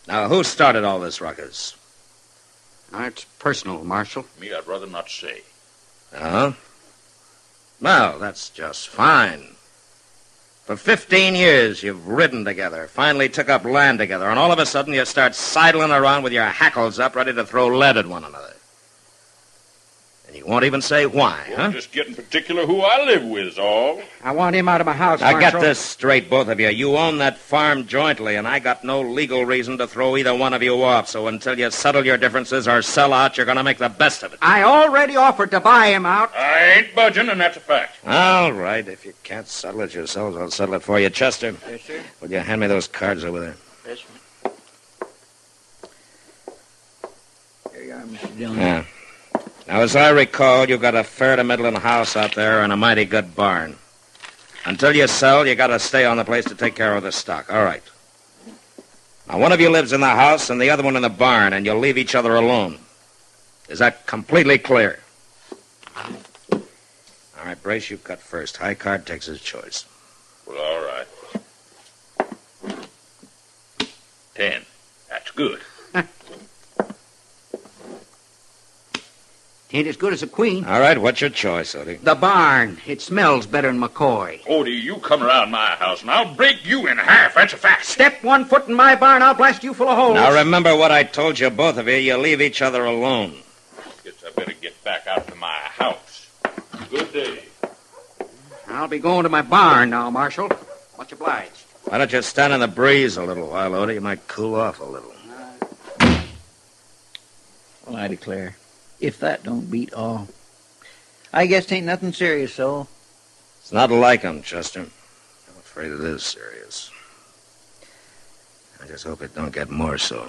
Now, who started all this ruckus? It's personal, Marshal. Me, I'd rather not say. Huh? Well, that's just fine. For 15 years, you've ridden together, finally took up land together, and all of a sudden you start sidling around with your hackles up, ready to throw lead at one another. And you won't even say why, Well, huh? just getting particular who I live with is all. I want him out of my house, Now, Marshal. get this straight, both of you. You own that farm jointly, and I got no legal reason to throw either one of you off. So until you settle your differences or sell out, you're going to make the best of it. I already offered to buy him out. I ain't budging, and that's a fact. All right. If you can't settle it yourselves, I'll settle it for you. Chester, Yes, sir. will you hand me those cards over there? Yes, sir. Here you are, Mr. Dillon. Yeah. Now, as I recall, you've got a fair-to-middling house out there and a mighty good barn. Until you sell, you got to stay on the place to take care of the stock. All right. Now, one of you lives in the house and the other one in the barn, and you'll leave each other alone. Is that completely clear? All right, Brace, you cut first. High card takes his choice. Well, all right. 10. That's good. Ain't as good as a queen. All right, what's your choice, Odie? The barn. It smells better than McCoy. Odie, you come around my house, and I'll break you in half. That's a fact. Step 1 foot in my barn, I'll blast you full of holes. Now, remember what I told you, both of you. You leave each other alone. Guess I better get back out to my house. Good day. I'll be going to my barn now, Marshal. Much obliged. Why don't you stand in the breeze a little while, Odie? You might cool off a little. Well, I declare, if that don't beat all. I guess 'tain't nothing serious, so. It's not like him, Chester. I'm afraid it is serious. I just hope it don't get more so.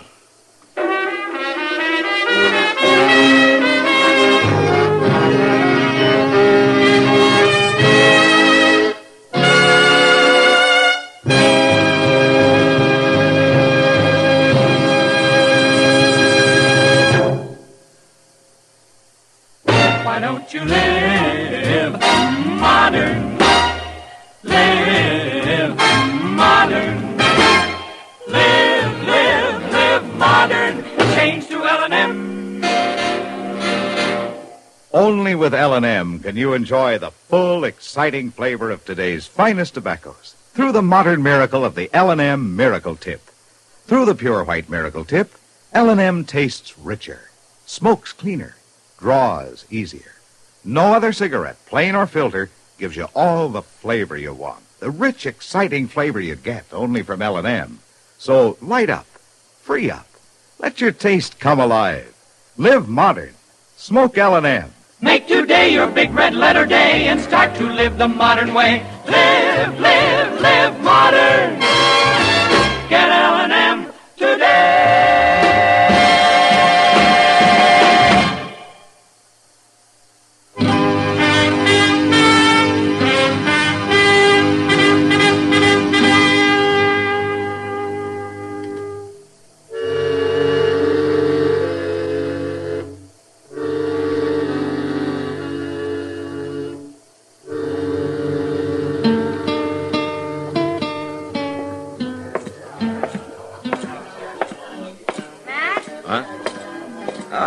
Why don't you live modern? Live modern. Live modern. Change to L&M. Only with L&M can you enjoy the full, exciting flavor of today's finest tobaccos. through the modern miracle of the L&M Miracle Tip. Through the pure white Miracle Tip, L&M tastes richer, smokes cleaner, draws easier. No other cigarette, plain or filter, gives you all the flavor you want. The rich, exciting flavor you get only from L&M. So light up, free up, let your taste come alive. Live modern. Smoke L&M. Make today your big red letter day and start to live the modern way. Live, live, live modern. Get L&M today.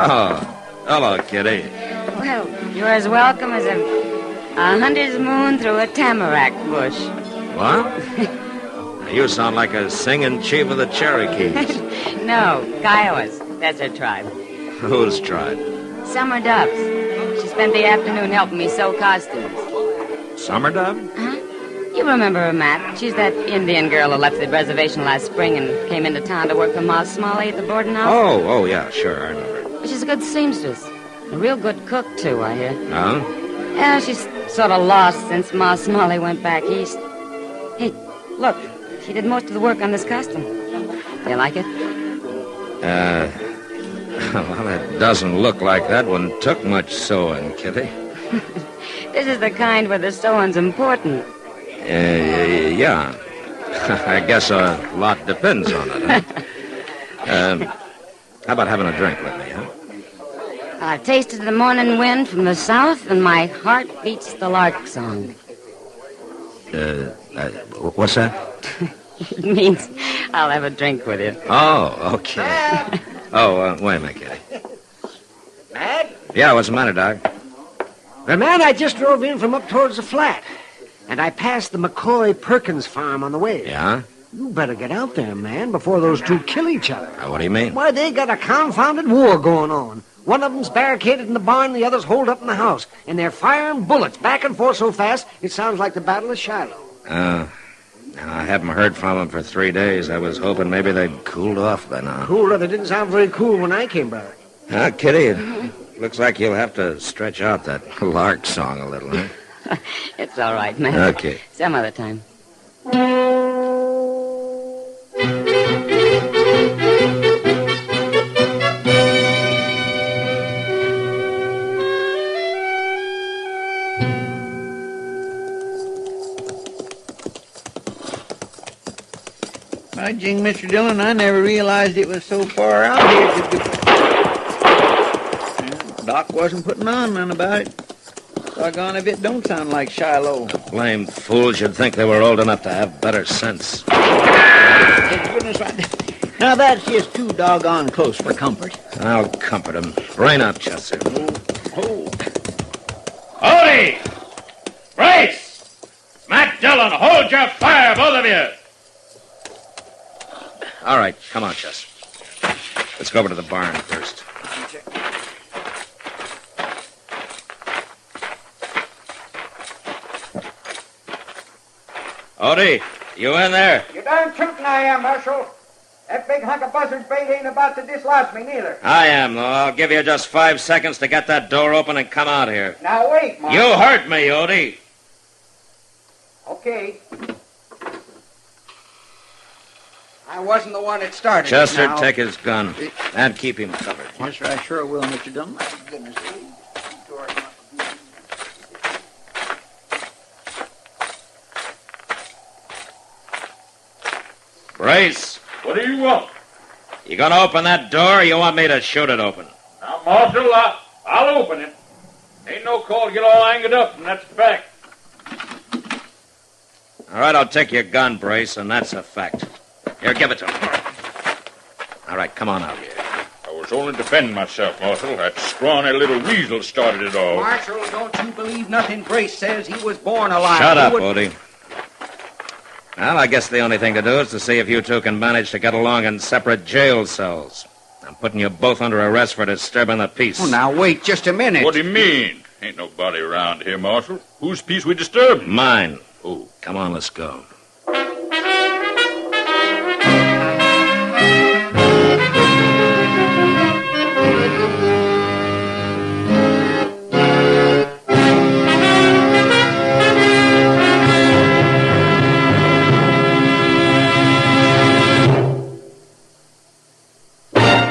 Oh, hello, Kitty. Well, you're as welcome as a hunter's moon through a tamarack bush. What? You sound like a singing chief of the Cherokees. No, Kiowas. That's her tribe. Whose tribe? Summer Doves. She spent the afternoon helping me sew costumes. Summer Dove? Huh? You remember her, Matt. She's that Indian girl who left the reservation last spring and came into town to work for Ma Smalley at the boarding house. Oh, yeah, sure, I remember. She's a good seamstress. A real good cook, too, I hear. Oh? Yeah, she's sort of lost since Ma Smalley went back east. Hey, look. She did most of the work on this costume. Do you like it? Well, it doesn't look like that one took much sewing, Kitty. This is the kind where the sewing's important. Yeah. I guess a lot depends on it, huh? How about having a drink with me, huh? I've tasted the morning wind from the south, and my heart beats the lark song. What's that? It means I'll have a drink with you. Oh, okay. Wait a minute, Kitty. Matt? Yeah, what's the matter, Doc? Well, man, I just drove in from up towards the flat, and I passed the McCoy Perkins farm on the way. Yeah? You better get out there, man, before those two kill each other. What do you mean? Why, they got a confounded war going on. One of them's barricaded in the barn, the other's holed up in the house. And they're firing bullets back and forth so fast, it sounds like the Battle of Shiloh. I haven't heard from them for 3 days. I was hoping maybe they'd cooled off by now. Cool? They didn't sound very cool when I came, brother. Kitty, it looks like you'll have to stretch out that lark song a little, huh? It's all right, man. Okay. Some other time. By jing, Mr. Dillon, I never realized it was so far out here. Doc wasn't putting on none about it. Doggone if it don't sound like Shiloh. The blamed fools should think they were old enough to have better sense. Goodness, now that's just too doggone close for comfort. I'll comfort him. Brain up, Chester. Howdy! Brace! Matt Dillon, hold your fire, both of you! All right, come on, Chester. Let's go over to the barn first. Odie, you in there? You darn tootin' I am, Marshal. That big hunk of buzzard bait ain't about to dislodge me, neither. I am, though. I'll give you just 5 seconds to get that door open and come out here. Now, wait, Marshal. You hurt me, Odie. Okay. I wasn't the one that started. Chester, now. take his gun and keep him covered. Yes, sir, I sure will, Mr. Dillon. Goodness. Brace. What do you want? You gonna open that door, or you want me to shoot it open? Now, Marshal, I'll open it. Ain't no call to get all angered up, and that's the fact. All right, I'll take your gun, Brace, and that's a fact. Here, give it to me. All right, come on out here. I was only defending myself, Marshal. That scrawny little weasel started it all. Marshal, don't you believe nothing Brace says. He was born alive. Shut up, would... Odie. Well, I guess the only thing to do is to see if you two can manage to get along in separate jail cells. I'm putting you both under arrest for disturbing the peace. Oh, now, wait just a minute. What do you mean? Ain't nobody around here, Marshal. Whose peace we disturbing? Mine. Oh. Come on, let's go.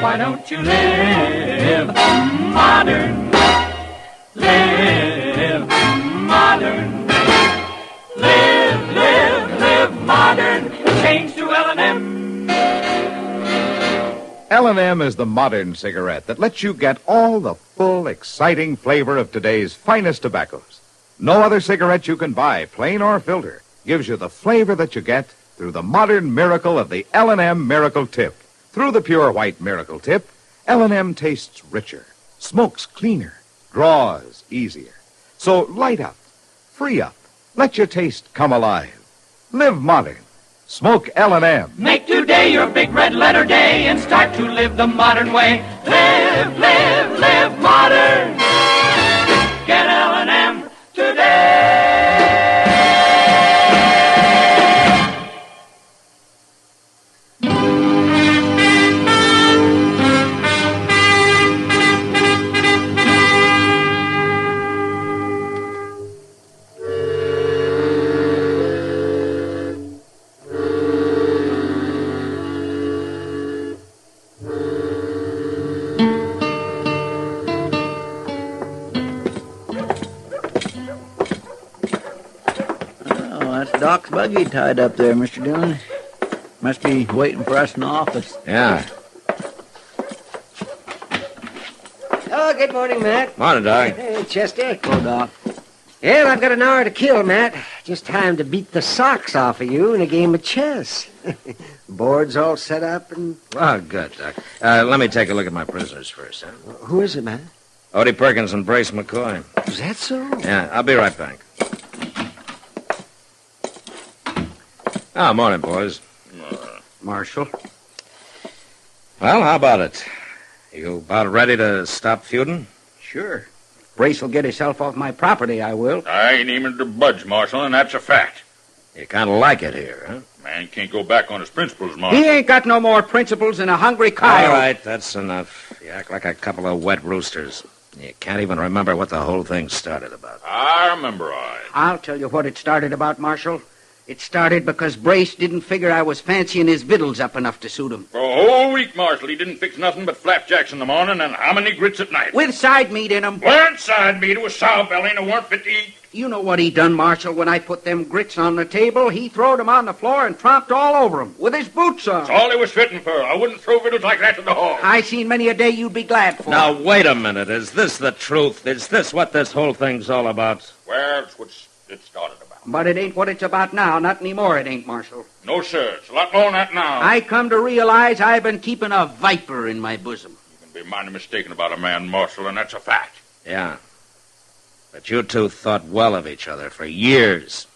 Why don't you live modern? Live modern. Live modern. Change to L&M. L&M is the modern cigarette that lets you get all the full, exciting flavor of today's finest tobaccos. No other cigarette you can buy, plain or filter, gives you the flavor that you get through the modern miracle of the L&M Miracle Tip. Through the pure white Miracle Tip, L&M tastes richer, smokes cleaner, draws easier. So light up, free up, let your taste come alive. Live modern. Smoke L&M. Make today your big red letter day and start to live the modern way. Live modern. Get L&M today. Doc's buggy tied up there, Mr. Dillon. Must be waiting for us in the office. Yeah. Oh, good morning, Matt. Morning, Doc. Hey, Chester. Oh, Doc. Well, I've got an hour to kill, Matt. Just time to beat the socks off of you in a game of chess. Board's all set up and... Oh, good, Doc. Let me take a look at my prisoners first, huh? Who is it, Matt? Odie Perkins and Brace McCoy. Is that so? Yeah, I'll be right back. Oh, morning, boys. Marshal. Well, how about it? You about ready to stop feuding? Sure. Brace will get himself off my property, I will. I ain't even to budge, Marshal, and that's a fact. You kind of like it here, huh? Man can't go back on his principles, Marshal. He ain't got no more principles than a hungry coyote. All right, that's enough. You act like a couple of wet roosters. You can't even remember what the whole thing started about. I remember, all right. I'll tell you what it started about, Marshal. It started because Brace didn't figure I was fancying his victuals up enough to suit him. For a whole week, Marshal, he didn't fix nothing but flapjacks in the morning and how many grits at night? With side meat in them. Weren't side meat. It was sow belly and it weren't fit to eat. You know what he done, Marshal, when I put them grits on the table? He throwed them on the floor and tromped all over them with his boots on. That's all he was fitting for. I wouldn't throw victuals like that to the hog. I seen many a day you'd be glad for. Now, wait a minute. Is this the truth? Is this what this whole thing's all about? Well, it's what it started about. But it ain't what it's about now. Not anymore, it ain't, Marshal. No, sir. It's a lot more than that now. I come to realize I've been keeping a viper in my bosom. You can be mighty mistaken about a man, Marshal, and that's a fact. Yeah. But you two thought well of each other for years.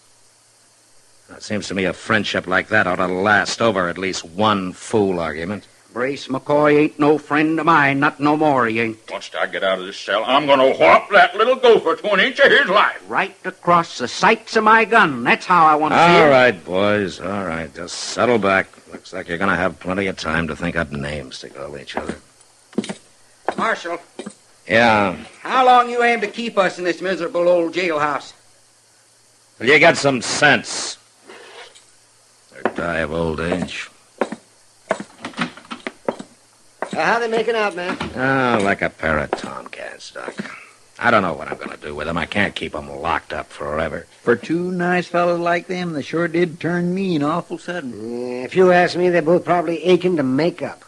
It seems to me a friendship like that ought to last over at least one fool argument. Brace McCoy ain't no friend of mine, not no more he ain't. Once I get out of this cell, I'm going to whop that little gopher to an inch of his life. Right across the sights of my gun. That's how I want to see it. All right, boys, all right. Just settle back. Looks like you're going to have plenty of time to think up names to call each other. Marshal. Yeah. How long you aim to keep us in this miserable old jailhouse? Well, you got some sense. Or die of old age. How they making out, man? Oh, like a pair of tomcats, Doc. I don't know what I'm going to do with them. I can't keep them locked up forever. For two nice fellows like them, they sure did turn mean awful sudden. If you ask me, they're both probably aching to make up.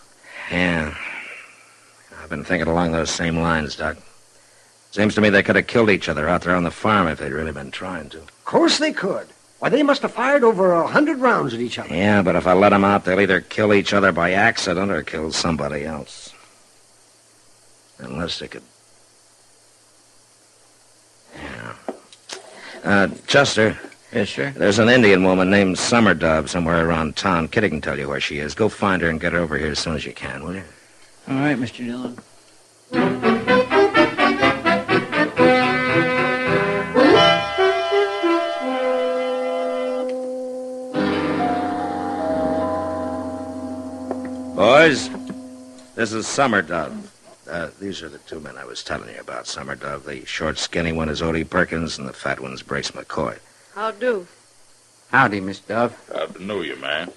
Yeah. I've been thinking along those same lines, Doc. Seems to me they could have killed each other out there on the farm if they'd really been trying to. Of course they could. Why, they must have fired over 100 rounds at each other. Yeah, but if I let them out, they'll either kill each other by accident or kill somebody else. Unless they could... Yeah. Chester, Yes, sir. There's an Indian woman named Summer Dove somewhere around town. Kitty can tell you where she is. Go find her and get her over here as soon as you can, will you? All right, Mr. Dillon. Boys, this is Summer Dove. These are the two men I was telling you about. Summer Dove, the short, skinny one is Odie Perkins, and the fat one's Brace McCoy. How do? Howdy, Miss Dove. Glad to know you, man.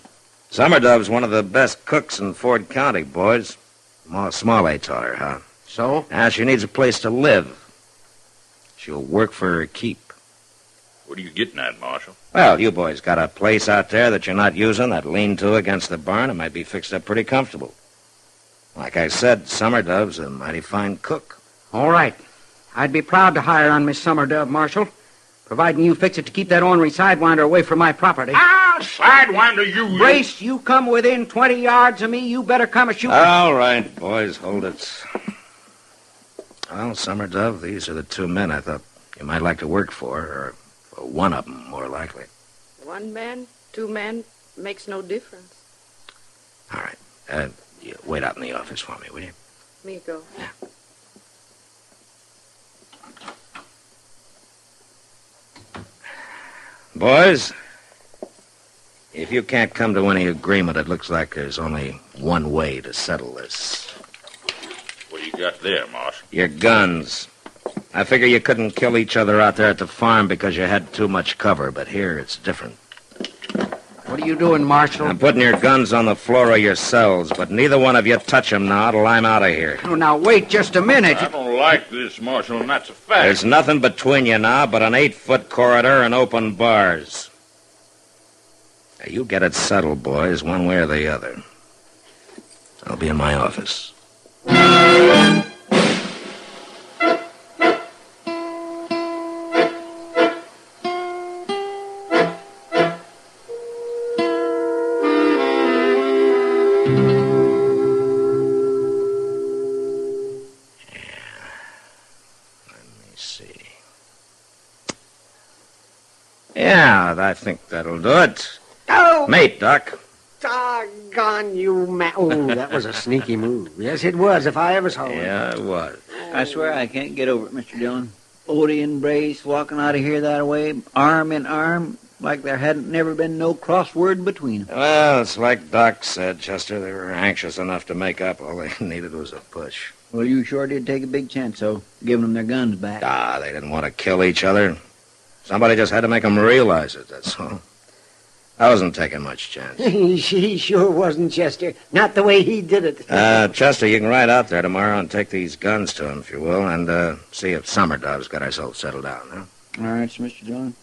Summer Dove's one of the best cooks in Ford County, boys. Ma Smalley taught her, huh? So? Now, she needs a place to live. She'll work for her keep. What are you getting at, Marshal? Well, you boys got a place out there that you're not using, that lean-to against the barn. It might be fixed up pretty comfortable. Like I said, Summer Dove's a mighty fine cook. All right. I'd be proud to hire on Miss Summer Dove, Marshal, providing you fix it to keep that ornery sidewinder away from my property. Ah, sidewinder, you... Brace, you come within 20 yards of me, you better come a shooting. All right, boys, hold it. Well, Summer Dove, these are the two men I thought you might like to work for, or for one of them, more likely. One man, two men, makes no difference. All right. You wait out in the office for me, will you? Miguel. Yeah. Boys, if you can't come to any agreement, it looks like there's only one way to settle this. What do you got there, Marshal? Your guns. I figure you couldn't kill each other out there at the farm because you had too much cover, but here it's different. What are you doing, Marshal? I'm putting your guns on the floor of your cells, but neither one of you touch them now till I'm out of here. Oh, now, wait just a minute. I don't like this, Marshal, and that's a fact. There's nothing between you now but an 8-foot corridor and open bars. Now, you get it settled, boys, one way or the other. I'll be in my office. Yeah, I think that'll do it. Oh! Mate, Doc. Doggone you, man. Oh, that was a sneaky move. Yes, it was, if I ever saw one. Yeah, it was. I swear I can't get over it, Mr. Dillon. Odie and Brace walking out of here that way, arm in arm, like there hadn't never been no crossword between them. Well, it's like Doc said, Chester. They were anxious enough to make up. All they needed was a push. Well, you sure did take a big chance, though, giving them their guns back. Ah, they didn't want to kill each other. Somebody just had to make them realize it, that's all. I wasn't taking much chance. He sure wasn't, Chester. Not the way he did it. Chester, you can ride out there tomorrow and take these guns to him, if you will, and see if Summer Dove's got herself settled down, huh? All right, Mr. Dillon.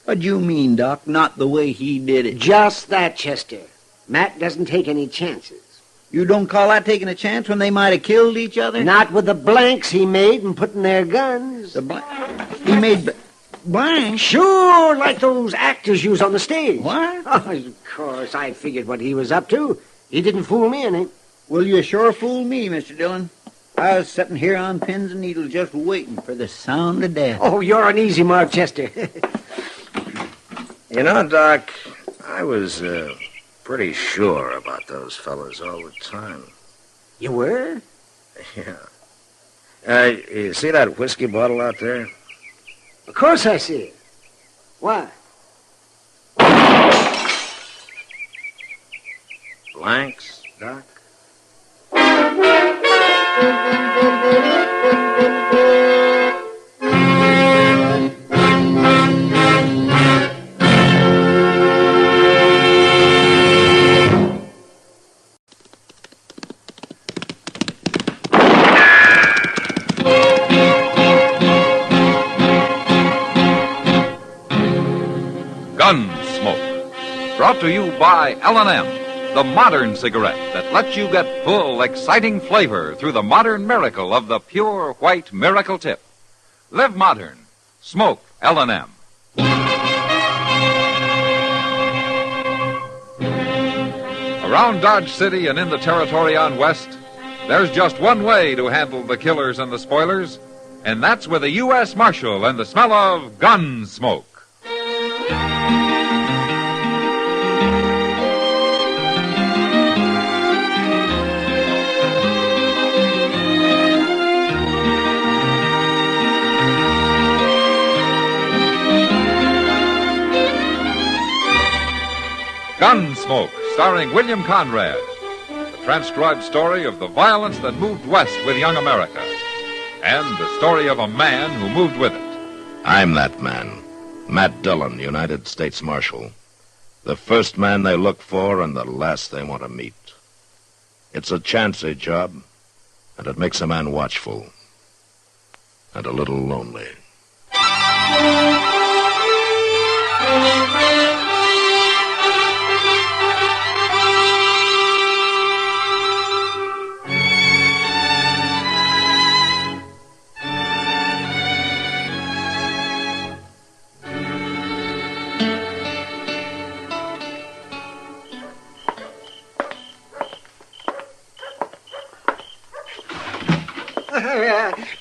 What do you mean, Doc? Not the way he did it. Just that, Chester. Matt doesn't take any chances. You don't call that taking a chance when they might have killed each other? Not with the blanks he made and put in their guns. The blanks? He made blanks? Sure, like those actors use on the stage. What? Oh, of course, I figured what he was up to. He didn't fool me any. Well, you sure fooled me, Mr. Dillon. I was sitting here on pins and needles just waiting for the sound of death. Oh, you're an easy mark, Chester. You know, Doc, I was pretty sure about those fellas all the time. You were? Yeah. You see that whiskey bottle out there? Of course I see it. Why? Blanks, Doc? Gunsmoke. Brought to you by L&M, the modern cigarette that lets you get full, exciting flavor through the modern miracle of the pure white miracle tip. Live modern. Smoke L&M. Around Dodge City and in the territory on West, there's just one way to handle the killers and the spoilers. And that's with a U.S. Marshal and the smell of Gunsmoke. Gunsmoke, starring William Conrad. The transcribed story of the violence that moved west with young America. And the story of a man who moved with it. I'm that man, Matt Dillon, United States Marshal. The first man they look for and the last they want to meet. It's a chancy job, and it makes a man watchful and a little lonely.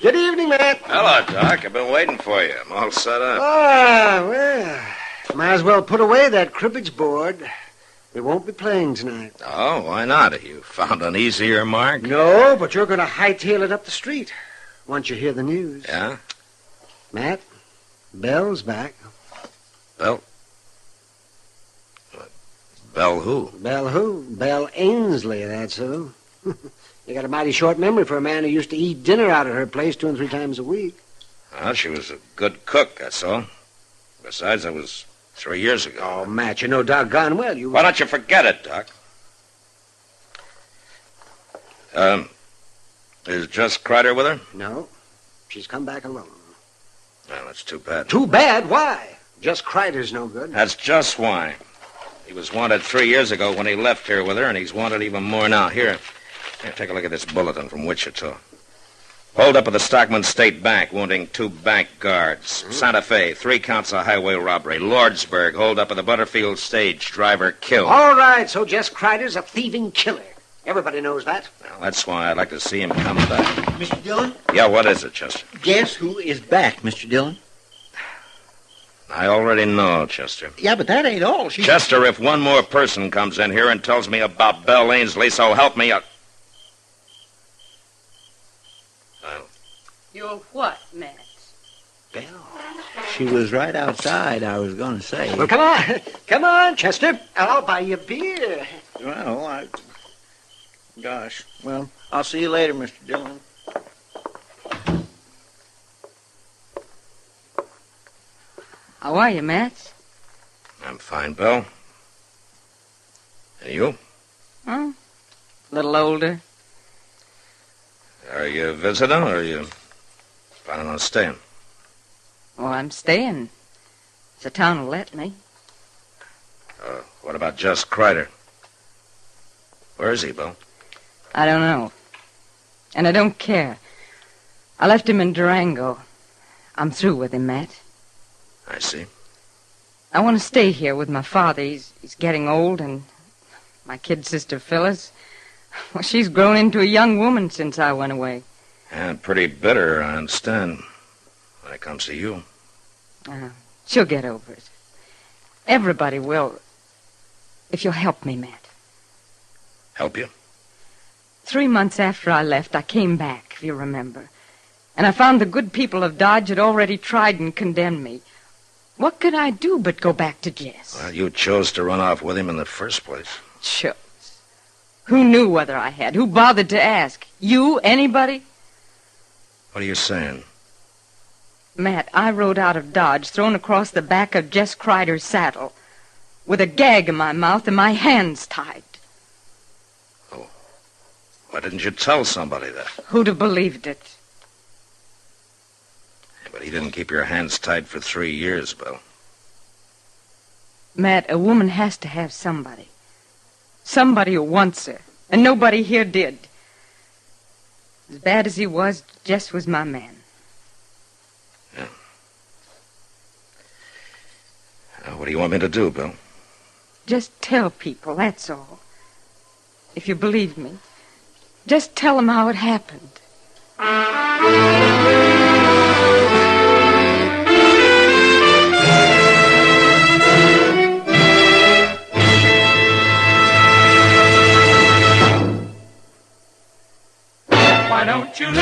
Good evening, Matt. Hello, Doc. I've been waiting for you. I'm all set up. Well, might as well put away that cribbage board. We won't be playing tonight. Oh, why not? You found an easier mark? No, but you're going to hightail it up the street once you hear the news. Yeah? Matt, Belle's back. Belle? Belle who? Belle who? Belle Ainsley, that's who. You got a mighty short memory for a man who used to eat dinner out at her place 2 and 3 times a week. Well, she was a good cook, that's all. Besides, that was 3 years ago. Oh, Matt, you know doggone well you... Why don't you forget it, Doc? Is Jess Kreider with her? No. She's come back alone. Well, that's too bad. Too bad? Why? Jess Kreider's no good. That's just why. He was wanted 3 years ago when he left here with her, and he's wanted even more now. Here, take a look at this bulletin from Wichita. Hold up at the Stockman State Bank, wounding 2 bank guards. Santa Fe, 3 counts of highway robbery. Lordsburg, hold up at the Butterfield stage, driver killed. All right, so Jess Kreider's a thieving killer. Everybody knows that. Well, that's why I'd like to see him come back. Mr. Dillon? Yeah, what is it, Chester? Guess who is back, Mr. Dillon? I already know, Chester. Yeah, but that ain't all. Chester, if one more person comes in here and tells me about Belle Ainsley, so help me... You're what, Matt? Belle. She was right outside, I was going to say. Well, come on. Come on, Chester. I'll buy you a beer. Well, Gosh. Well, I'll see you later, Mr. Dillon. How are you, Matt? I'm fine, Belle. And you? A little older. Are you visiting, or are you planning on staying? Oh, I'm staying. If the town will let me. What about Jess Kreider? Where is he, Belle? I don't know. And I don't care. I left him in Durango. I'm through with him, Matt. I see. I want to stay here with my father. He's getting old, and my kid sister, Phyllis, well, she's grown into a young woman since I went away. And pretty bitter, I understand, when it comes to you. She'll get over it. Everybody will, if you'll help me, Matt. Help you? 3 months after I left, I came back, if you remember. And I found the good people of Dodge had already tried and condemned me. What could I do but go back to Jess? Well, you chose to run off with him in the first place. Chose. Who knew whether I had? Who bothered to ask? You? Anybody? What are you saying? Matt, I rode out of Dodge, thrown across the back of Jess Kreider's saddle, with a gag in my mouth and my hands tied. Oh. Why didn't you tell somebody that? Who'd have believed it? But he didn't keep your hands tied for 3 years, Belle. Matt, a woman has to have somebody. Somebody who wants her. And nobody here did. As bad as he was, Jess was my man. Yeah. What do you want me to do, Belle? Just tell people, that's all. If you believe me. Just tell them how it happened.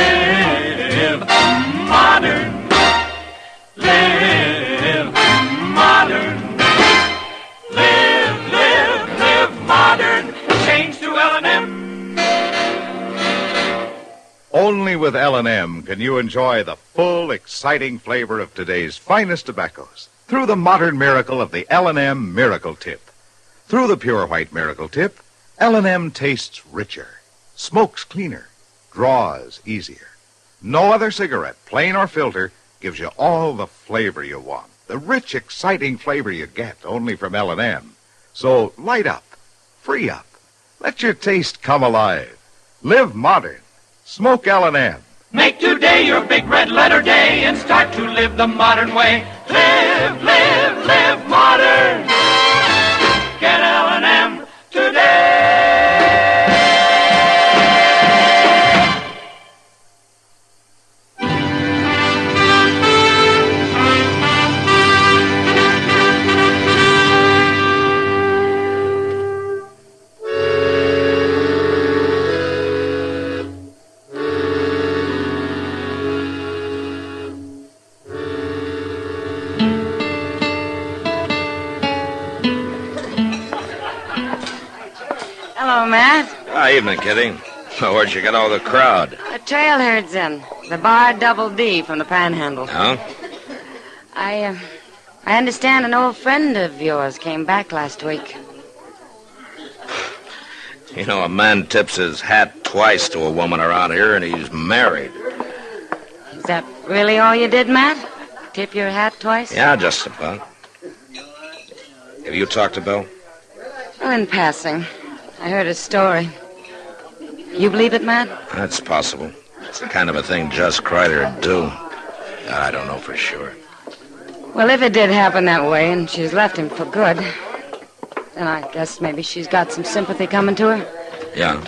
Live modern. Live modern. Live modern. Change to L&M. Only with L&M can you enjoy the full, exciting flavor of today's finest tobaccos through the modern miracle of the L&M Miracle Tip. Through the pure white Miracle Tip, L&M tastes richer, smokes cleaner, draws easier. No other cigarette, plain or filter, gives you all the flavor you want. The rich, exciting flavor you get only from L&M. So light up, free up, let your taste come alive. Live modern. Smoke L&M. Make today your big red letter day and start to live the modern way. Live modern. Get L&M today. Hello, Matt. Evening, Kitty. Where'd you get all the crowd? The trail herd's in. The bar Double D from the Panhandle. Oh? I understand an old friend of yours came back last week. You know, a man tips his hat twice to a woman around here, and he's married. Is that really all you did, Matt? Tip your hat twice? Yeah, just about. Have you talked to Belle? Well, in passing. I heard his story. You believe it, Matt? That's possible. It's the kind of a thing Just Kreider would do. I don't know for sure. Well, if it did happen that way and she's left him for good, then I guess maybe she's got some sympathy coming to her. Yeah.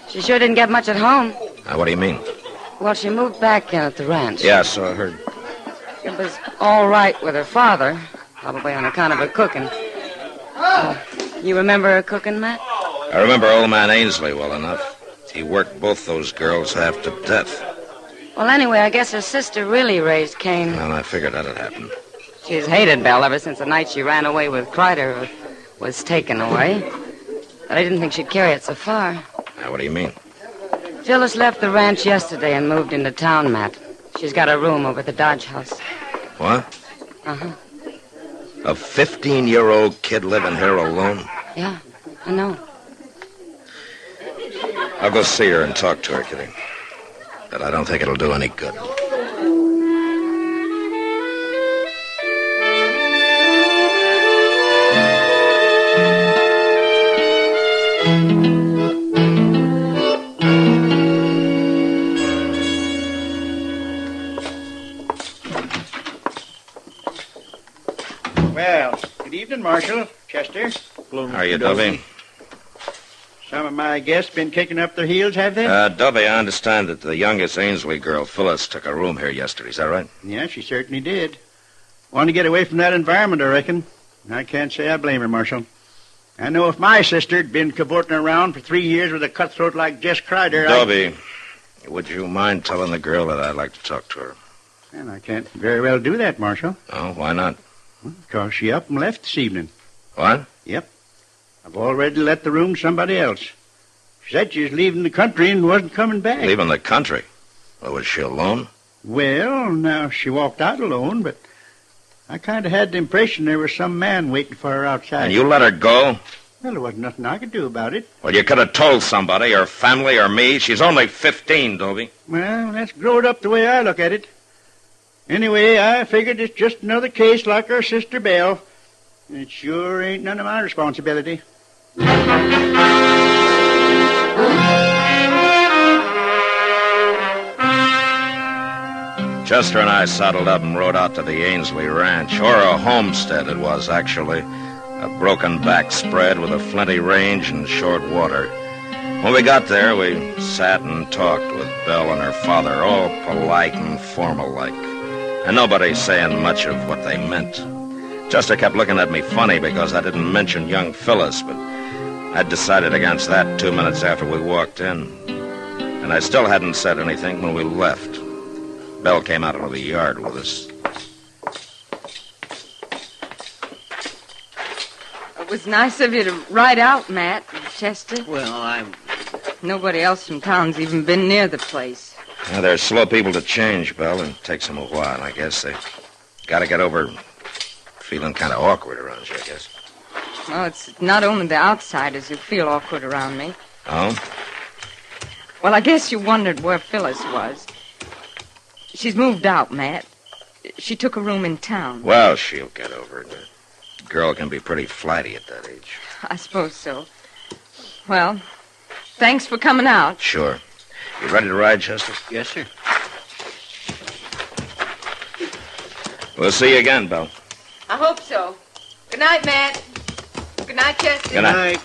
She sure didn't get much at home. What do you mean? Well, she moved back in at the ranch. Yeah, so I heard. It was all right with her father, probably on account of her cooking. You remember her cooking, Matt? I remember old man Ainsley well enough. He worked both those girls half to death. Well, anyway, I guess her sister really raised Cain. Well, I figured that'd happen. She's hated Belle ever since the night she ran away with Kreider was taken away. But I didn't think she'd carry it so far. What do you mean? Phyllis left the ranch yesterday and moved into town, Matt. She's got a room over at the Dodge House. What? Uh-huh. A 15-year-old kid living here alone? Yeah, I know. I'll go see her and talk to her, Kitty. But I don't think it'll do any good. Well, good evening, Marshal. Chester. How are you, Dovey? Some of my guests been kicking up their heels, have they? Dovey, I understand that the youngest Ainsley girl, Phyllis, took a room here yesterday. Is that right? Yeah, she certainly did. Wanted to get away from that environment, I reckon. I can't say I blame her, Marshal. I know if my sister'd been cavorting around for 3 years with a cutthroat like Jess Kreider, Dovey, would you mind telling the girl that I'd like to talk to her? And I can't very well do that, Marshal. Oh, why not? Because she up and left this evening. What? Yep. I've already let the room to somebody else. She said she was leaving the country and wasn't coming back. Leaving the country? Well, was she alone? Well, now, she walked out alone, but I kind of had the impression there was some man waiting for her outside. And you let her go? Well, there wasn't nothing I could do about it. Well, you could have told somebody, her family or me. She's only 15, Dovey. Well, that's growed up the way I look at it. Anyway, I figured it's just another case like our sister Belle. It sure ain't none of my responsibility. Chester and I saddled up and rode out to the Ainsley Ranch, or a homestead it was, actually. A broken back spread with a flinty range and short water. When we got there, we sat and talked with Belle and her father, all polite and formal-like. And nobody saying much of what they meant. Chester kept looking at me funny because I didn't mention young Phyllis, but I'd decided against that 2 minutes after we walked in. And I still hadn't said anything when we left. Belle came out into the yard with us. It was nice of you to ride out, Matt, Chester. Well, Nobody else from town's even been near the place. Now, they're slow people to change, Belle, and it takes them a while, I guess. They got to get over feeling kind of awkward around you, I guess. Well, it's not only the outsiders who feel awkward around me. Oh? Well, I guess you wondered where Phyllis was. She's moved out, Matt. She took a room in town. Well, she'll get over it. A girl can be pretty flighty at that age. I suppose so. Well, thanks for coming out. Sure. You ready to ride, Chester? Yes, sir. We'll see you again, Belle. I hope so. Good night, Matt. Good night, Chester. Good night.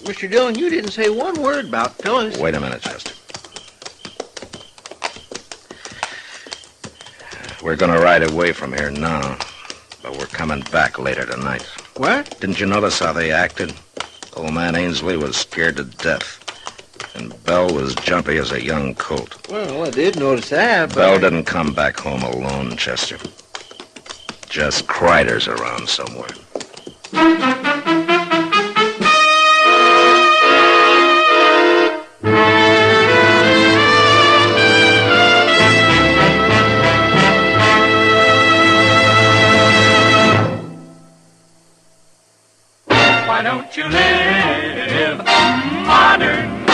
Mr. Dillon, you didn't say one word about Phyllis. Wait a minute, Chester. We're going to ride away from here now, but we're coming back later tonight. What? Didn't you notice how they acted? Old man Ainsley was scared to death, and Belle was jumpy as a young colt. Well, I did notice that, but... Belle didn't come back home alone, Chester. Just Kreider's around somewhere. Why don't you live modern?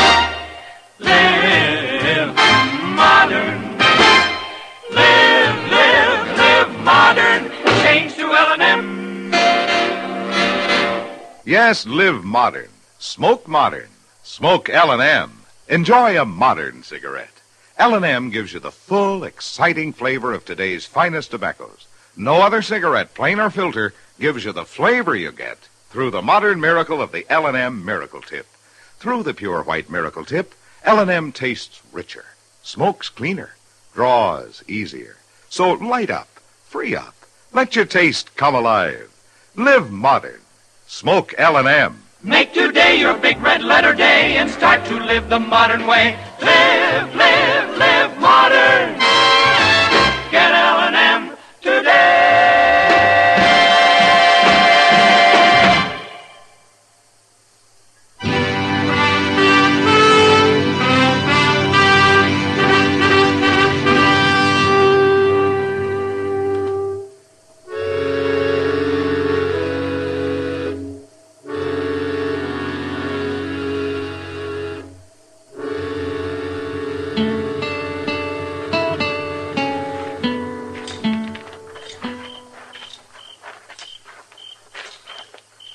Live modern. Live modern. Change to L&M. Yes, live modern. Smoke modern. Smoke L&M. Enjoy a modern cigarette. L&M gives you the full, exciting flavor of today's finest tobaccos. No other cigarette, plain or filter, gives you the flavor you get through the modern miracle of the L&M Miracle Tip. Through the pure white Miracle Tip, L&M tastes richer, smokes cleaner, draws easier. So light up, free up, let your taste come alive. Live modern. Smoke L&M. Make today your big red letter day and start to live the modern way. Live modern. Get L&M today.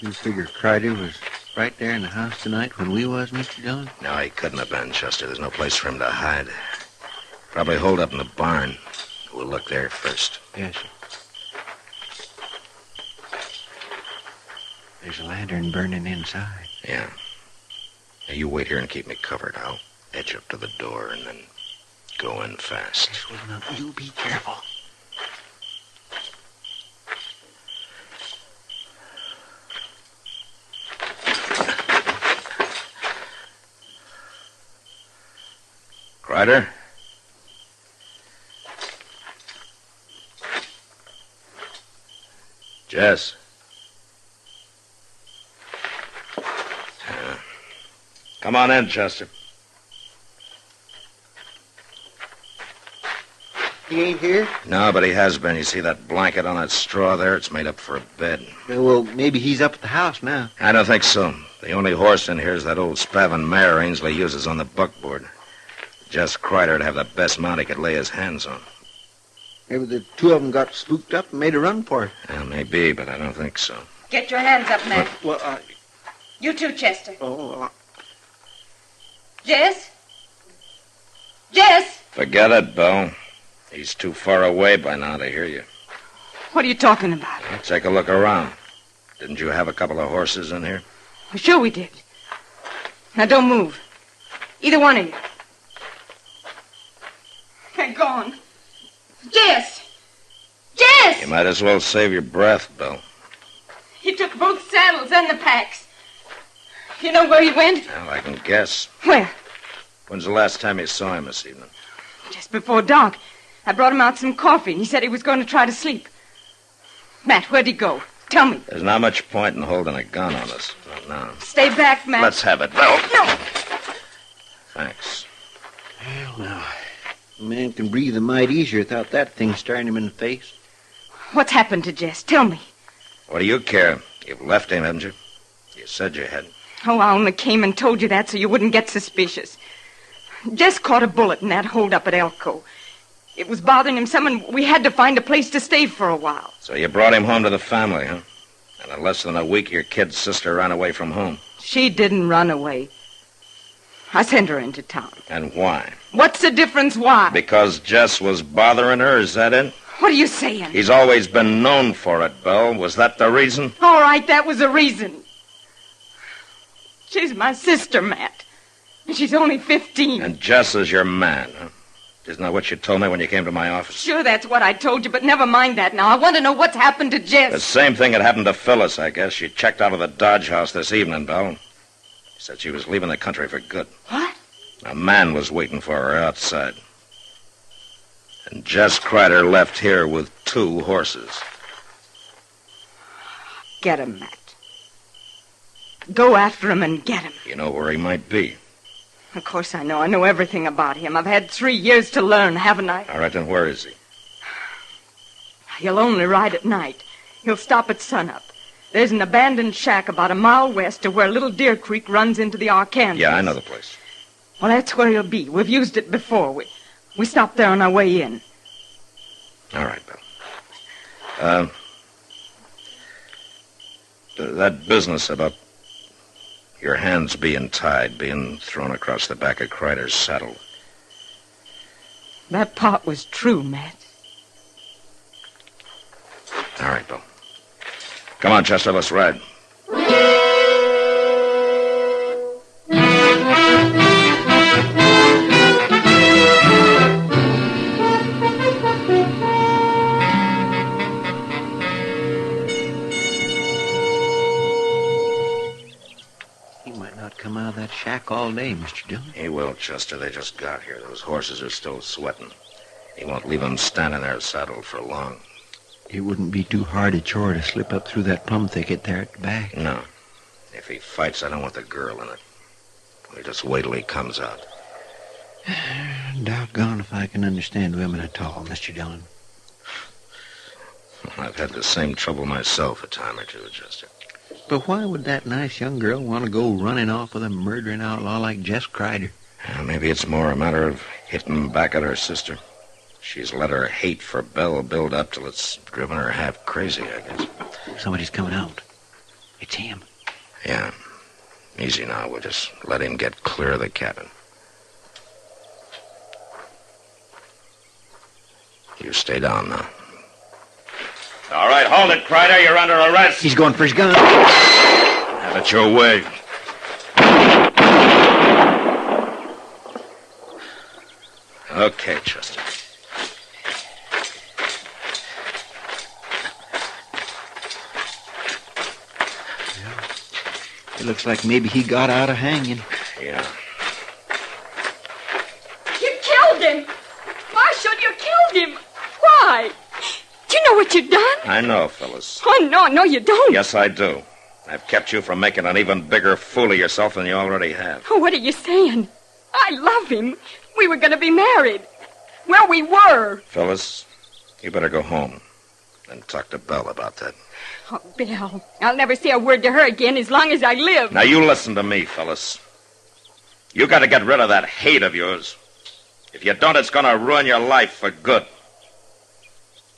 You figure Kreider was right there in the house tonight when we was, Mr. Dillon? No, he couldn't have been, Chester. There's no place for him to hide. Probably holed up in the barn. We'll look there first. Yes, sir. There's a lantern burning inside. Yeah. Now, you wait here and keep me covered. I'll edge up to the door and then go in fast. Yes, well, now, you be careful. Kreider? Jess? Come on in, Chester. He ain't here? No, but he has been. You see that blanket on that straw there? It's made up for a bed. Well, maybe he's up at the house now. I don't think so. The only horse in here is that old Spavin mare Ainsley uses on the buckboard. Just Kreider'd have the best mount he could lay his hands on. Maybe the two of them got spooked up and made a run for it. Well, maybe, but I don't think so. Get your hands up, Matt. Well, You too, Chester. Oh, Jess? Jess? Forget it, Belle. He's too far away by now to hear you. What are you talking about? Take a look around. Didn't you have a couple of horses in here? Well, sure we did. Now, don't move. Either one of you. They're gone. Jess! Jess! You might as well save your breath, Belle. He took both saddles and the packs. You know where he went? Well, I can guess. Where? When's the last time you saw him this evening? Just before dark. I brought him out some coffee, and he said he was going to try to sleep. Matt, where'd he go? Tell me. There's not much point in holding a gun on us. Not now. Stay back, Matt. Let's have it, Belle. No. Thanks. Well, now, a man can breathe a mite easier without that thing staring him in the face. What's happened to Jess? Tell me. What do you care? You've left him, haven't you? You said you had. Oh, I only came and told you that so you wouldn't get suspicious. Jess caught a bullet in that holdup at Elko. It was bothering him some, and we had to find a place to stay for a while. So you brought him home to the family, huh? And in less than a week, your kid's sister ran away from home. She didn't run away. I sent her into town. And why? What's the difference why? Because Jess was bothering her, is that it? What are you saying? He's always been known for it, Belle. Was that the reason? All right, that was the reason. She's my sister, Matt. And she's only 15. And Jess is your man, huh? Isn't that what you told me when you came to my office? Sure, that's what I told you, but never mind that now. I want to know what's happened to Jess. The same thing had happened to Phyllis, I guess. She checked out of the Dodge house this evening, Belle. She said she was leaving the country for good. What? A man was waiting for her outside. And Jess Kreider left here with 2 horses. Get him, Matt. Go after him and get him. You know where he might be. Of course I know. I know everything about him. I've had 3 years to learn, haven't I? All right, then where is he? He'll only ride at night. He'll stop at sunup. There's an abandoned shack about a mile west of where Little Deer Creek runs into the Arkansas. Yeah, I know the place. Well, that's where he'll be. We've used it before. We stopped there on our way in. All right, Belle. That business about your hands being tied, being thrown across the back of Kreider's saddle. That part was true, Matt. All right, Belle. Come on, Chester, let's ride. Come out of that shack all day, Mr. Dillon. He will, Chester. They just got here. Those horses are still sweating. He won't leave them standing there saddled for long. It wouldn't be too hard a chore to slip up through that plum thicket there at the back. No. If he fights, I don't want the girl in it. We'll just wait till he comes out. Doggone if I can understand women at all, Mr. Dillon. I've had the same trouble myself a time or two, Chester. But why would that nice young girl want to go running off with a murdering outlaw like Jess Kreider? Maybe it's more a matter of hitting back at her sister. She's let her hate for Belle build up till it's driven her half crazy, I guess. Somebody's coming out. It's him. Yeah. Easy now. We'll just let him get clear of the cabin. You stay down now. All right, hold it, Kreider. You're under arrest. He's going for his gun. Have it your way. Okay, Chester. It looks like maybe he got out of hanging. Yeah. You killed him! Marshal, you killed him! Why? Do you know what you've done? I know, Phyllis. Oh, no, you don't. Yes, I do. I've kept you from making an even bigger fool of yourself than you already have. Oh, what are you saying? I love him. We were going to be married. Well, we were. Phyllis, you better go home and talk to Belle about that. Oh, Belle, I'll never say a word to her again as long as I live. Now, you listen to me, Phyllis. You got to get rid of that hate of yours. If you don't, it's going to ruin your life for good.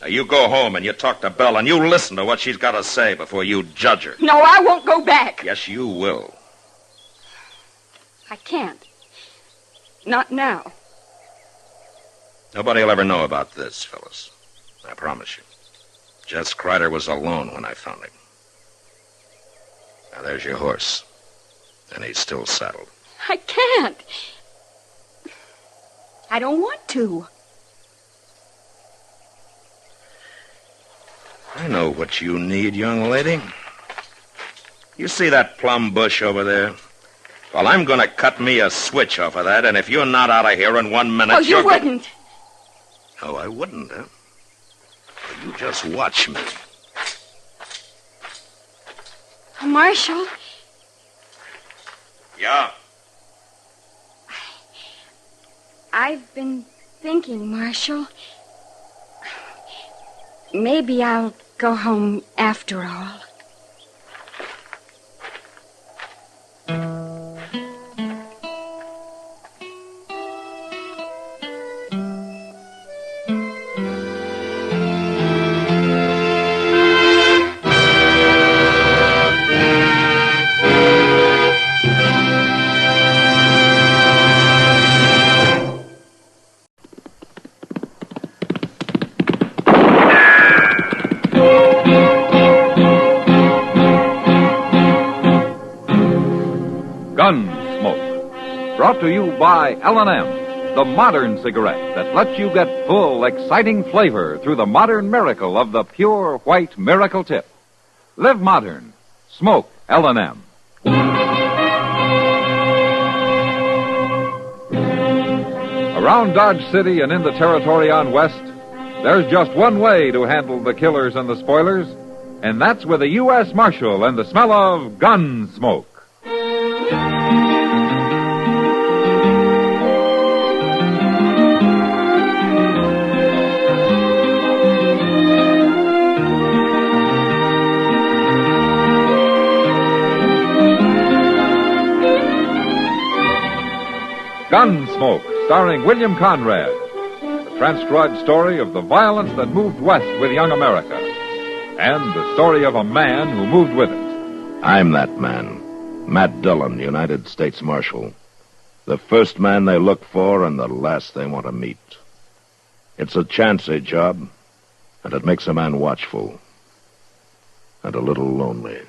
Now, you go home and you talk to Belle and you listen to what she's got to say before you judge her. No, I won't go back. Yes, you will. I can't. Not now. Nobody will ever know about this, Phyllis. I promise you. Jess Kreider was alone when I found him. Now, there's your horse. And he's still saddled. I can't. I don't want to. I know what you need, young lady. You see that plum bush over there? Well, I'm going to cut me a switch off of that, and if you're not out of here in 1 minute, Oh, you wouldn't. Oh, I wouldn't, huh? Well, you just watch me. Marshal, Yeah? I've been thinking, Marshal. Maybe I'll go home after all. Gunsmoke. Brought to you by L&M, the modern cigarette that lets you get full, exciting flavor through the modern miracle of the pure white miracle tip. Live modern. Smoke L&M. Around Dodge City and in the territory on West, there's just one way to handle the killers and the spoilers, and that's with a U.S. Marshal and the smell of Gunsmoke. Gunsmoke, starring William Conrad. The transcribed story of the violence that moved west with young America. And the story of a man who moved with it. I'm that man. Matt Dillon, United States Marshal. The first man they look for and the last they want to meet. It's a chancy job, and it makes a man watchful. And a little lonely.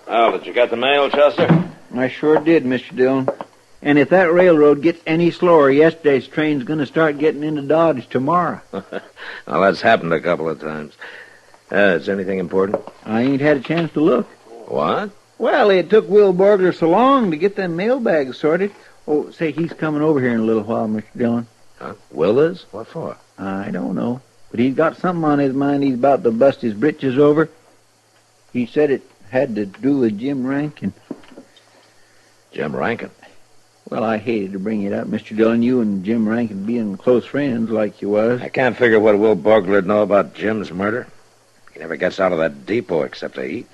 Well, did you get the mail, Chester? I sure did, Mr. Dillon. And if that railroad gets any slower, yesterday's train's going to start getting into Dodge tomorrow. Well, that's happened a couple of times. Is anything important? I ain't had a chance to look. What? Well, it took Will Borgler so long to get them mailbags sorted. Oh, say, he's coming over here in a little while, Mr. Dillon. Huh? Will is? What for? I don't know. But he's got something on his mind he's about to bust his britches over. He said it had to do with Jim Rankin. Jim Rankin? Well, I hated to bring it up, Mr. Dillon. You and Jim Rankin being close friends like you was. I can't figure what Will Borgler'd know about Jim's murder. He never gets out of that depot except to eat.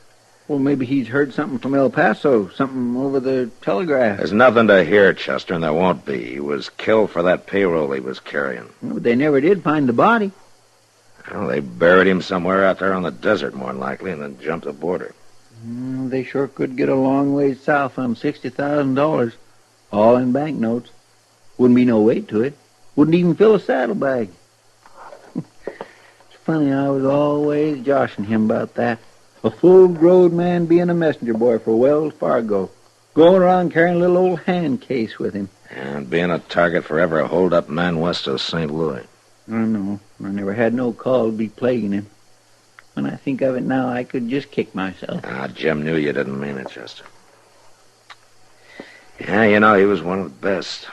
Well, maybe he's heard something from El Paso, something over the telegraph. There's nothing to hear, Chester, and there won't be. He was killed for that payroll he was carrying. Well, but they never did find the body. Well, they buried him somewhere out there on the desert, more than likely, and then jumped the border. They sure could get a long ways south on $60,000, all in banknotes. Wouldn't be no weight to it. Wouldn't even fill a saddlebag. It's funny, I was always joshing him about that. A full-grown man being a messenger boy for Wells Fargo, going around carrying a little old hand case with him. And being a target for every hold-up man west of St. Louis. I know. I never had no call to be plaguing him. When I think of it now, I could just kick myself. Jim knew you didn't mean it, Chester. Yeah, you know, he was one of the best.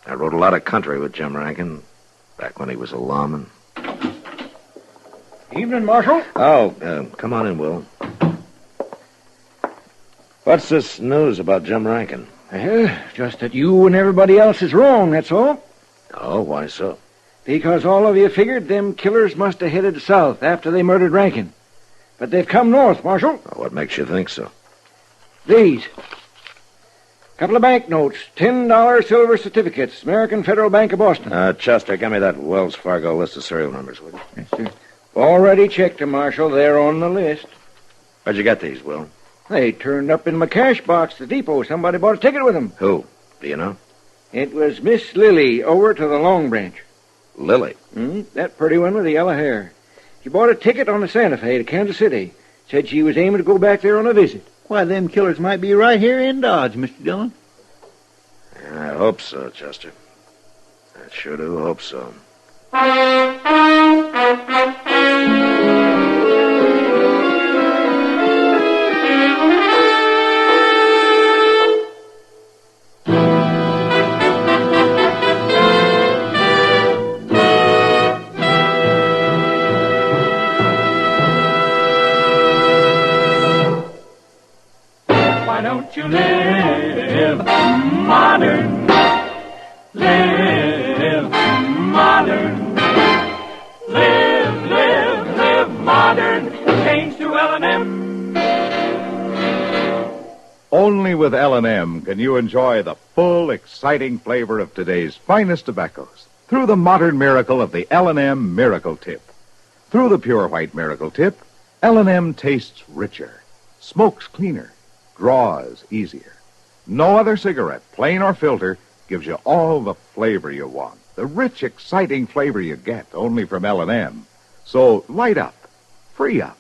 I rode a lot of country with Jim Rankin, back when he was a lawman. Evening, Marshal. Oh, come on in, Will. What's this news about Jim Rankin? Well, just that you and everybody else is wrong, that's all. Oh, why so? Because all of you figured them killers must have headed south after they murdered Rankin. But they've come north, Marshal. What makes you think so? These. Couple of banknotes, $10 silver certificates, American Federal Bank of Boston. Chester, give me that Wells Fargo list of serial numbers, will you? Yes, sir. Already checked them, Marshal. They're on the list. Where'd you get these, Will? They turned up in my cash box at the depot. Somebody bought a ticket with them. Who? Do you know? It was Miss Lily over to the Long Branch. Lily? That pretty one with the yellow hair. She bought a ticket on the Santa Fe to Kansas City. Said she was aiming to go back there on a visit. Why, them killers might be right here in Dodge, Mr. Dillon. I hope so, Chester. I sure do hope so. Why don't you live modern? Live modern. Live modern. Change to L&M. Only with L&M can you enjoy the full, exciting flavor of today's finest tobaccos through the modern miracle of the L&M Miracle Tip. Through the pure white Miracle Tip, L&M tastes richer, smokes cleaner, draws easier. No other cigarette, plain or filter, gives you all the flavor you want. The rich, exciting flavor you get only from L&M. So light up, free up,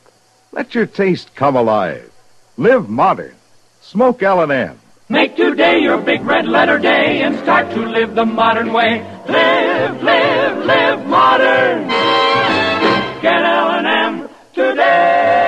let your taste come alive. Live modern. Smoke L&M. Make today your big red letter day and start to live the modern way. Live modern. Get L&M today.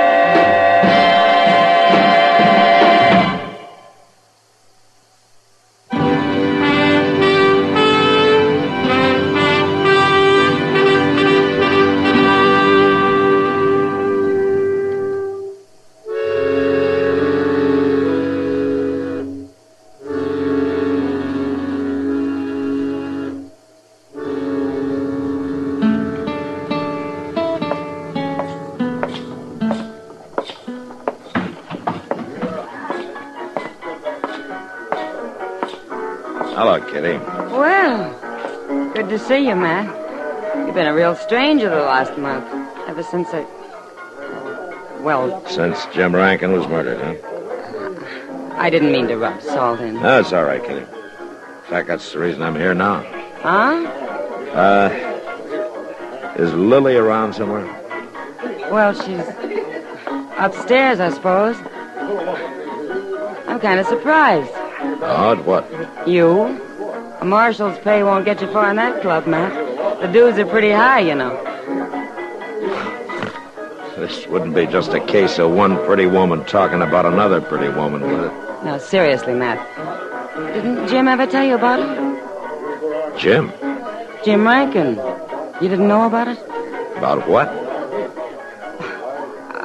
Hello, Kitty. Well, good to see you, Matt. You've been a real stranger the last month. Ever since Well, Since Jim Rankin was murdered, huh? I didn't mean to rub salt in. No, it's all right, Kitty. In fact, that's the reason I'm here now. Huh? Is Lily around somewhere? Well, she's upstairs, I suppose. I'm kind of surprised. Odd what? You? A marshal's pay won't get you far in that club, Matt. The dues are pretty high, you know. This wouldn't be just a case of one pretty woman talking about another pretty woman, would it? No, seriously, Matt. Didn't Jim ever tell you about it? Jim? Jim Rankin. You didn't know about it? About what?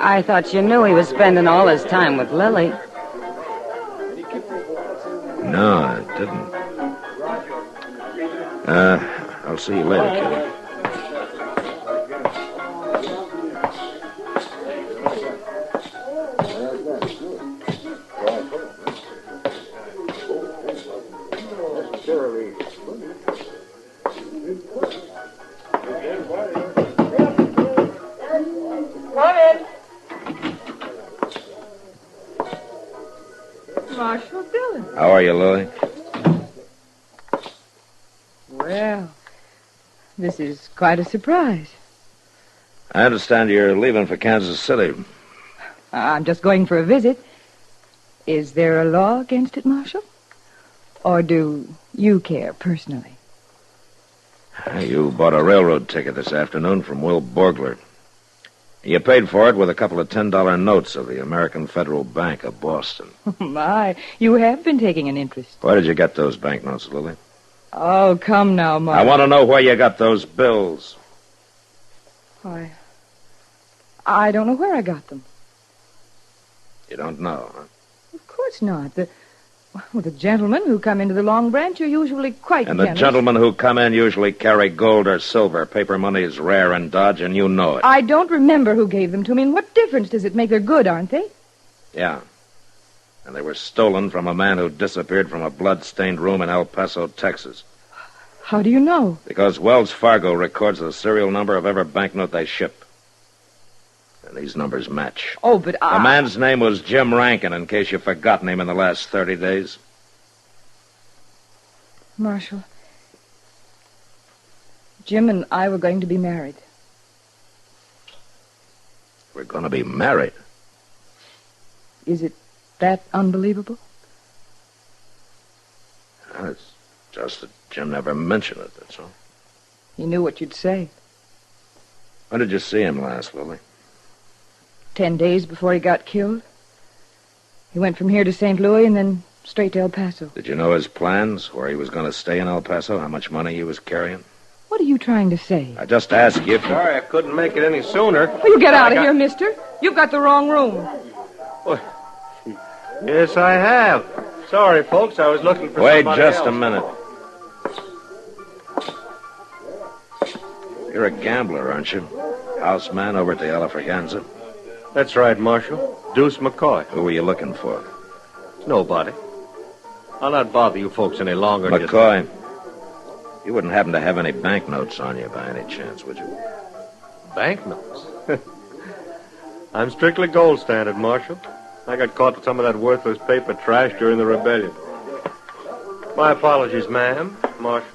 I thought you knew he was spending all his time with Lily. No, I didn't. I'll see you later, Kitty. Come in. Marshal Dillon. How are you, Lily? Well, this is quite a surprise. I understand you're leaving for Kansas City. I'm just going for a visit. Is there a law against it, Marshal? Or do you care personally? You bought a railroad ticket this afternoon from Will Borgler. You paid for it with a couple of $10 notes of the American Federal Bank of Boston. My, you have been taking an interest. Where did you get those banknotes, Lily? Oh, come now, Marshal. I want to know where you got those bills. I don't know where I got them. You don't know, huh? Of course not. The gentlemen who come into the Long Branch are usually quite And the generous. gentlemen who come in usually carry gold or silver. Paper money is rare in Dodge, and you know it. I don't remember who gave them to me, and what difference does it make? They're good, aren't they? Yeah. And they were stolen from a man who disappeared from a blood-stained room in El Paso, Texas. How do you know? Because Wells Fargo records the serial number of every banknote they ship. And these numbers match. Oh, but The man's name was Jim Rankin, in case you've forgotten him in the last 30 days. Marshal, Jim and I were going to be married. We're going to be married. Is it that unbelievable? It's just that Jim never mentioned it, that's all. He knew what you'd say. When did you see him last, Lily? 10 days before he got killed. He went from here to St. Louis and then straight to El Paso. Did you know his plans, where he was going to stay in El Paso, how much money he was carrying? What are you trying to say? I just asked you if... Sorry I couldn't make it any sooner. Will you get out of here, mister? You've got the wrong room. Yes, I have. Sorry, folks, I was looking for Wait somebody just else. a minute. You're a gambler, aren't you? Houseman over at the Alafraganza? That's right, Marshal. Deuce McCoy. Who were you looking for? Nobody. I'll not bother you folks any longer. McCoy, you wouldn't happen to have any banknotes on you by any chance, would you? Banknotes? I'm strictly gold standard, Marshal. I got caught with some of that worthless paper trash during the rebellion. My apologies, ma'am, Marshal.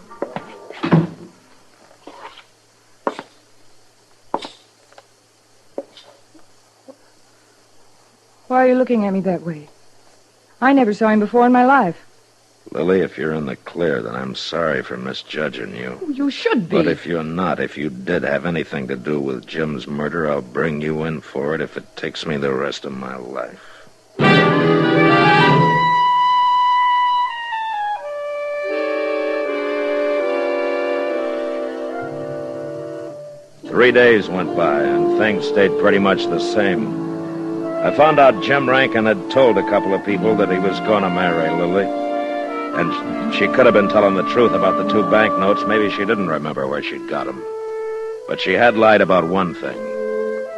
Why are you looking at me that way? I never saw him before in my life. Lily, if you're in the clear, then I'm sorry for misjudging you. You should be. But if you're not, if you did have anything to do with Jim's murder, I'll bring you in for it if it takes me the rest of my life. 3 days went by, and things stayed pretty much the same. I found out Jim Rankin had told a couple of people that he was going to marry Lily. And she could have been telling the truth about the 2 banknotes. Maybe she didn't remember where she'd got them. But she had lied about one thing,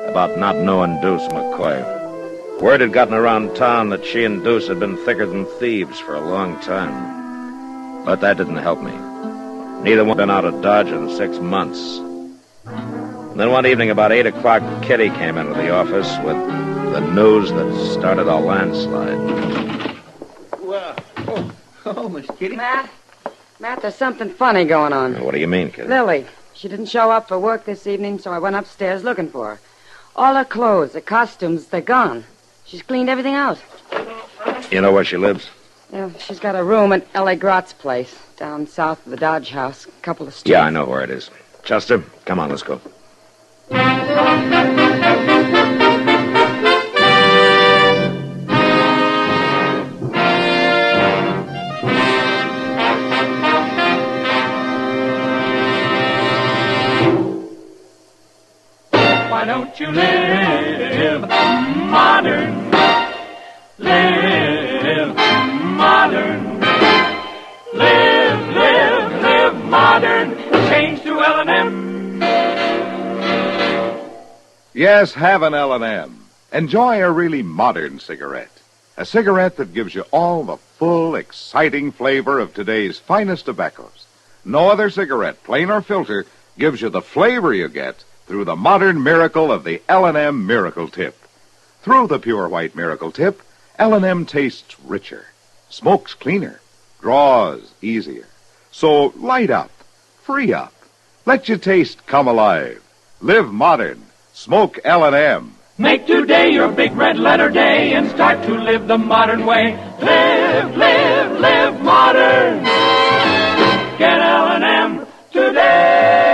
about not knowing Deuce McCoy. Word had gotten around town that she and Deuce had been thicker than thieves for a long time. But that didn't help me. Neither one had been out of Dodge in 6 months. And then one evening about 8 o'clock, Kitty came into the office with the news that started a landslide. Well, oh, Miss Kitty. Matt, there's something funny going on. What do you mean, Kitty? Lily, she didn't show up for work this evening, so I went upstairs looking for her. All her clothes, her costumes, they're gone. She's cleaned everything out. You know where she lives? Yeah, she's got a room at L.A. Grott's place, down south of the Dodge House, a couple of streets. Yeah, I know where it is. Chester, come on, let's go. Why don't you live modern? Live modern. Live modern. Change to L&M. Yes, have an L&M. Enjoy a really modern cigarette. A cigarette that gives you all the full, exciting flavor of today's finest tobaccos. No other cigarette, plain or filter, gives you the flavor you get through the modern miracle of the L&M Miracle Tip. Through the pure white Miracle Tip, L&M tastes richer, smokes cleaner, draws easier. So light up, free up, let your taste come alive. Live modern. Smoke L&M. Make today your big red letter day and start to live the modern way. Live modern. Get L&M today.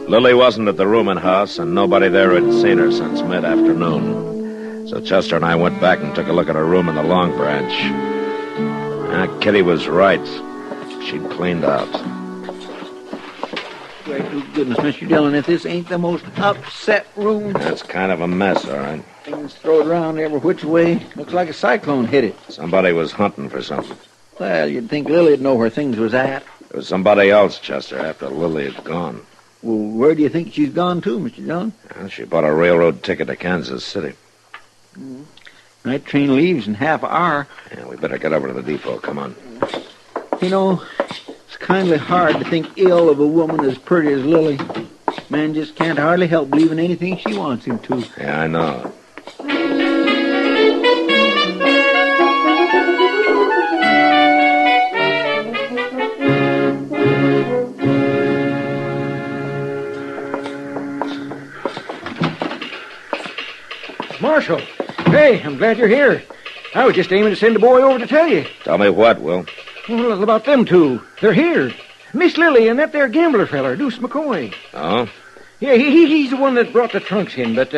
Lily wasn't at the rooming house, and nobody there had seen her since mid-afternoon. So Chester and I went back and took a look at her room in the Long Branch. Kitty was right. She'd cleaned out. Swear to goodness, Mr. Dillon, if this ain't the most upset room. That's kind of a mess, all right. Things thrown around every which way. Looks like a cyclone hit it. Somebody was hunting for something. Well, you'd think Lily'd know where things was at. There was somebody else, Chester, after Lily had gone. Well, where do you think she's gone to, Mr. Dillon? Well, she bought a railroad ticket to Kansas City. Night train leaves in half an hour. Yeah, we better get over to the depot. Come on. You know, it's kindly hard to think ill of a woman as pretty as Lily. Man just can't hardly help believing anything she wants him to. Yeah, I know. Marshal, hey, I'm glad you're here. I was just aiming to send a boy over to tell you. Tell me what, Will? Well, about them two. They're here. Miss Lily and that there gambler feller, Deuce McCoy. Oh? Yeah, he's the one that brought the trunks in, but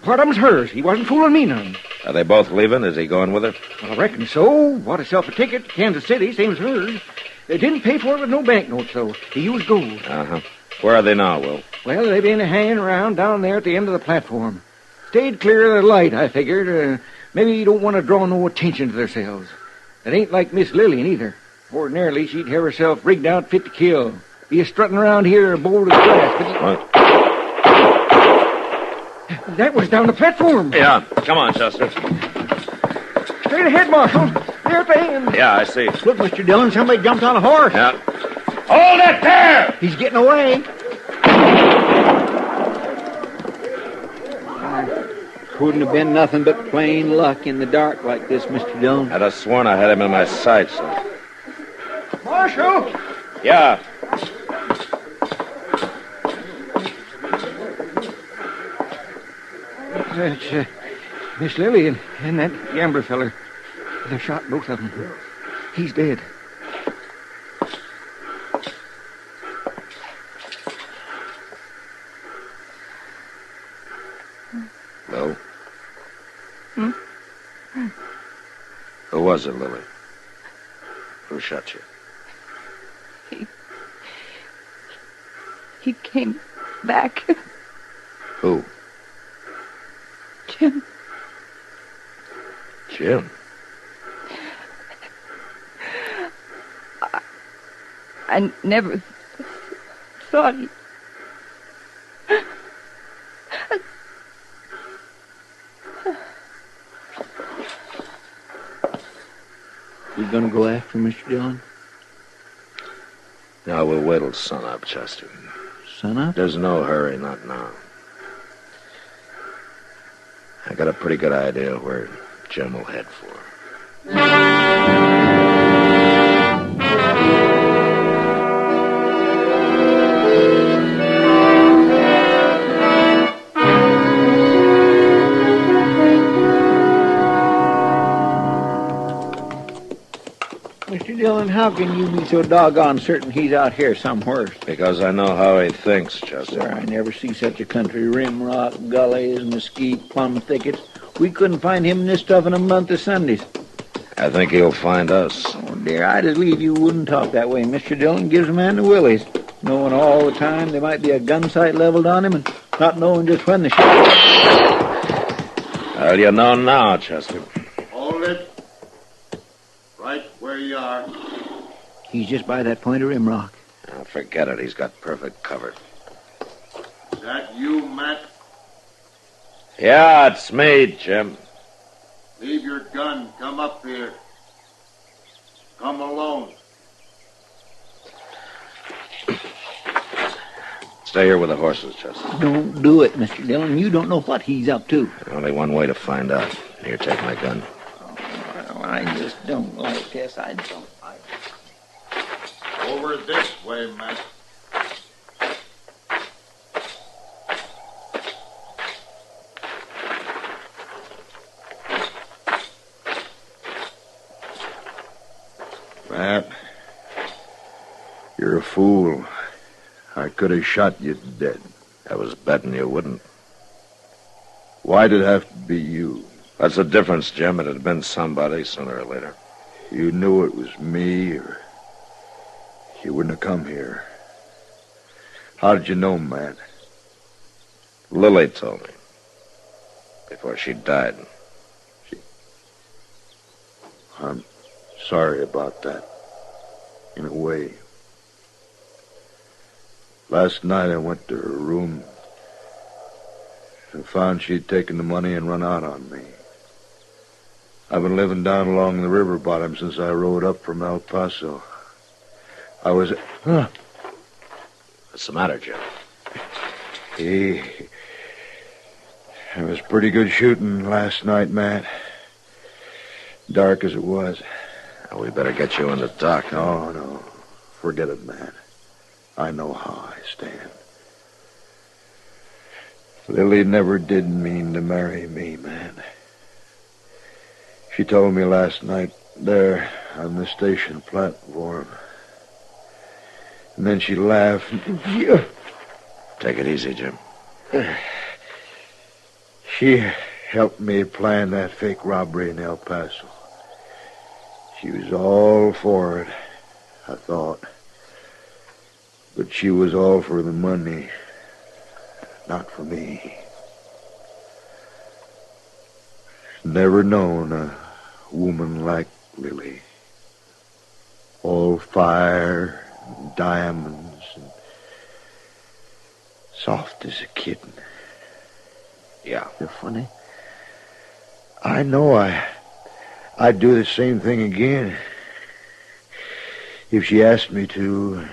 part of them's hers. He wasn't fooling me none. Are they both leaving? Is he going with her? Well, I reckon so. Bought himself a ticket to Kansas City, same as hers. They didn't pay for it with no banknotes, though. He used gold. Uh-huh. Where are they now, Will? Well, they've been hanging around down there at the end of the platform. Stayed clear of the light, I figured. Maybe you don't want to draw no attention to themselves. It ain't like Miss Lillian, either. Ordinarily, she'd have herself rigged out fit to kill. Be a strutting around here bold as grass. But What? that was down the platform. Yeah, come on, Chester. Straight ahead, Marshal. There at the end. Yeah, I see. Look, Mr. Dillon, somebody jumped on a horse. Yeah. Hold it there! He's getting away. Couldn't have been nothing but plain luck in the dark like this, Mr. Dillon. I'd have sworn I had him in my sights. Marshal! Yeah. It's Miss Lily and that gambler feller. They shot both of them. He's dead. No. Who was it, Lily? Who shot you? He came back. Who? Jim. Jim? I never thought he... You gonna go after Mr. Dillon? No, we'll wait till sunup, Chester. Sunup? There's no hurry, not now. I got a pretty good idea where Jim will head for. Mr. Dillon, how can you be so doggone certain he's out here somewhere? Because I know how he thinks, Chester. Sir, I never see such a country. Rim rock, gullies, mesquite, plum thickets. We couldn't find him in this stuff in a month of Sundays. I think he'll find us. Oh, dear, I just leave you wouldn't talk that way. Mr. Dillon gives a man the willies, knowing all the time there might be a gun sight leveled on him and not knowing just when the shot... Well, you know now, Chester. Hold it. Right where you are. He's just by that point of rim rock. Oh, forget it. He's got perfect cover. Is that you, Matt? Yeah, it's me, Jim. Leave your gun. Come up here. Come alone. Stay here with the horses, Chester. Don't do it, Mr. Dillon. You don't know what he's up to. Only one way to find out. Here, take my gun. Well, I just don't like this. I don't like it. Over this way, Matt. Matt, you're a fool. I could have shot you dead. I was betting you wouldn't. Why did it have to be you? That's the difference, Jim. It had been somebody sooner or later. You knew it was me, or you wouldn't have come here. How did you know, Matt? Lily told me. Before she died. I'm sorry about that. In a way. Last night I went to her room and found she'd taken the money and run out on me. I've been living down along the river bottom since I rode up from El Paso. I was... Huh. What's the matter, Joe? It was pretty good shooting last night, Matt. Dark as it was. We better get you in the dock. No. Forget it, Matt. I know how I stand. Lily never did mean to marry me, man. She told me last night there on the station platform. And then she laughed. Take it easy, Jim. She helped me plan that fake robbery in El Paso. She was all for it, I thought. But she was all for the money, not for me. Never known a woman like Lily. All fire and diamonds and soft as a kitten. Yeah. You're funny. I know I'd do the same thing again. If she asked me to,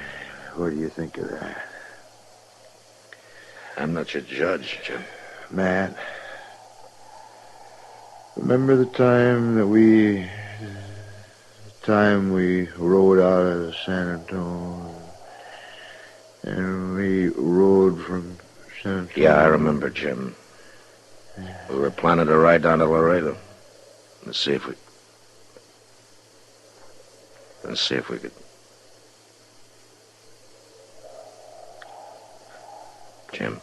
what do you think of that? I'm not your judge, Jim. Matt, remember the time we rode out of San Antonio and we rode from San Antonio? Yeah, I remember, Jim. We were planning to ride down to Laredo. Let's see if we could. Jim?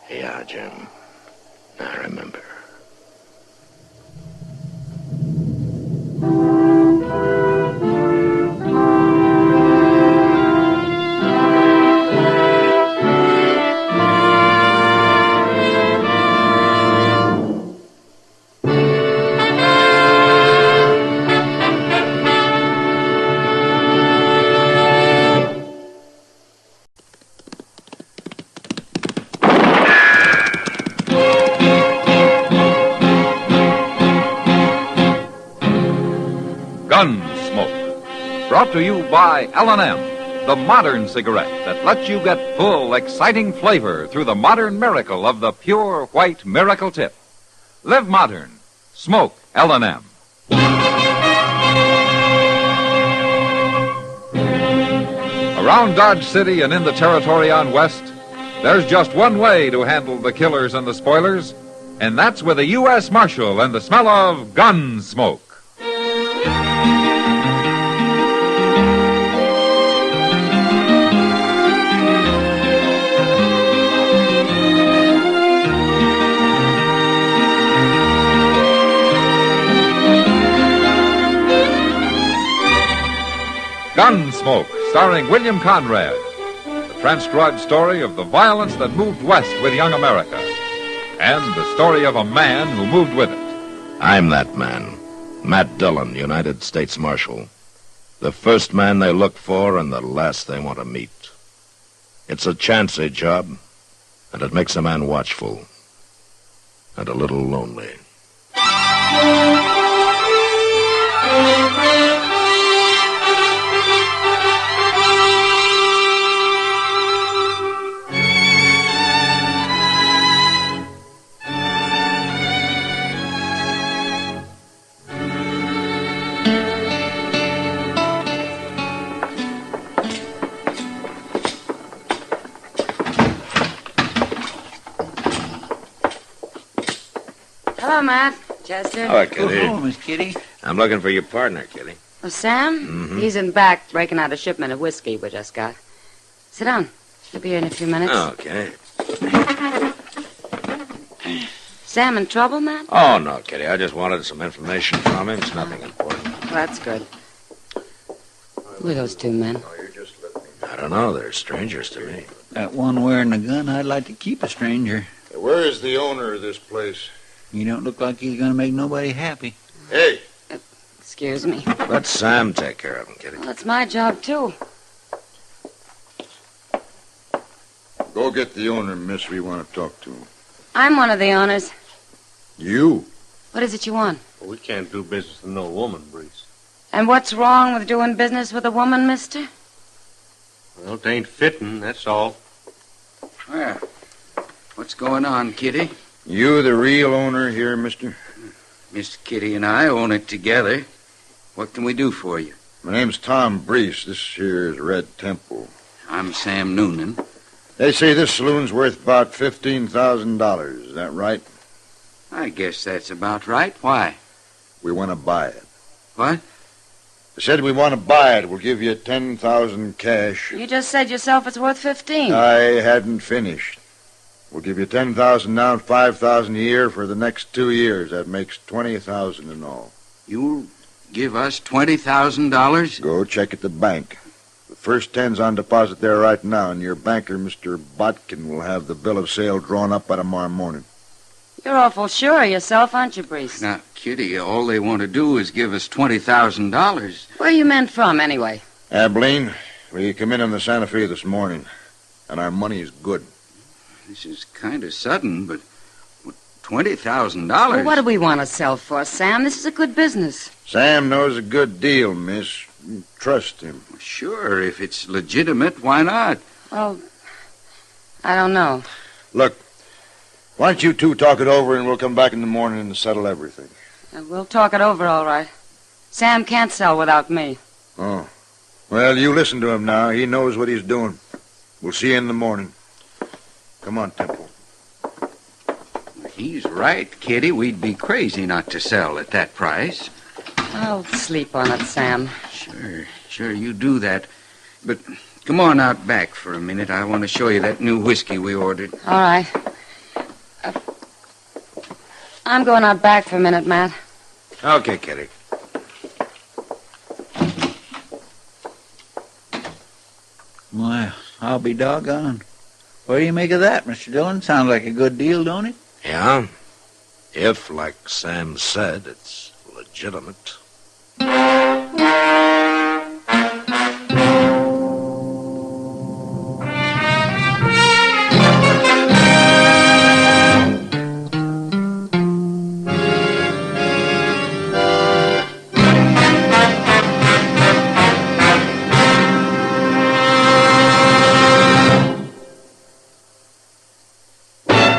Yeah, Jim. I remember. Gunsmoke. Brought to you by L&M, the modern cigarette that lets you get full, exciting flavor through the modern miracle of the pure white miracle tip. Live modern. Smoke L&M. Around Dodge City and in the territory on West, there's just one way to handle the killers and the spoilers, and that's with a U.S. Marshal and the smell of Gunsmoke. Gunsmoke, starring William Conrad. The transcribed story of the violence that moved west with young America. And the story of a man who moved with it. I'm that man. Matt Dillon, United States Marshal. The first man they look for and the last they want to meet. It's a chancy job, and it makes a man watchful. And a little lonely. Hello, Matt. Chester. Hello, Kitty. Oh, Miss Kitty. I'm looking for your partner, Kitty. Oh, Sam? Mm-hmm. He's in back breaking out a shipment of whiskey we just got. Sit down. He'll be here in a few minutes. Okay. Sam in trouble, Matt? Oh, no, Kitty. I just wanted some information from him. It's nothing important. Well, that's good. Who are those two men? I don't know. They're strangers to me. That one wearing the gun, I'd like to keep a stranger. Where is the owner of this place? He don't look like he's going to make nobody happy. Hey. Excuse me. Let Sam take care of him, Kitty. Well, it's my job, too. Go get the owner, miss. We want to talk to him. I'm one of the owners. You? What is it you want? Well, we can't do business with no woman, Breeze. And what's wrong with doing business with a woman, mister? Well, it ain't fitting, that's all. Well, what's going on, Kitty? You the real owner here, mister? Miss Kitty and I own it together. What can we do for you? My name's Tom Brees. This here is Red Temple. I'm Sam Noonan. They say this saloon's worth about $15,000. Is that right? I guess that's about right. Why? We want to buy it. What? I said we want to buy it. We'll give you $10,000 cash. You just said yourself it's worth 15. I hadn't finished. We'll give you $10,000 now and $5,000 a year for the next 2 years. That makes $20,000 in all. You'll give us $20,000? Go check at the bank. The first 10's on deposit there right now, and your banker, Mr. Botkin, will have the bill of sale drawn up by tomorrow morning. You're awful sure of yourself, aren't you, Brees? Now, Kitty, all they want to do is give us $20,000. Where are you men from, anyway? Abilene, we come in on the Santa Fe this morning, and our money is good. This is kind of sudden, but $20,000? Well, what do we want to sell for, Sam? This is a good business. Sam knows a good deal, miss. Trust him. Sure, if it's legitimate, why not? Well, I don't know. Look, why don't you two talk it over, and we'll come back in the morning and settle everything. We'll talk it over, all right. Sam can't sell without me. Oh. Well, you listen to him now. He knows what he's doing. We'll see you in the morning. Come on, Temple. He's right, Kitty. We'd be crazy not to sell at that price. I'll sleep on it, Sam. Sure, you do that. But come on out back for a minute. I want to show you that new whiskey we ordered. All right. I'm going out back for a minute, Matt. Okay, Kitty. Well, I'll be doggone. What do you make of that, Mr. Dillon? Sounds like a good deal, don't it? Yeah? If, like Sam said, it's legitimate.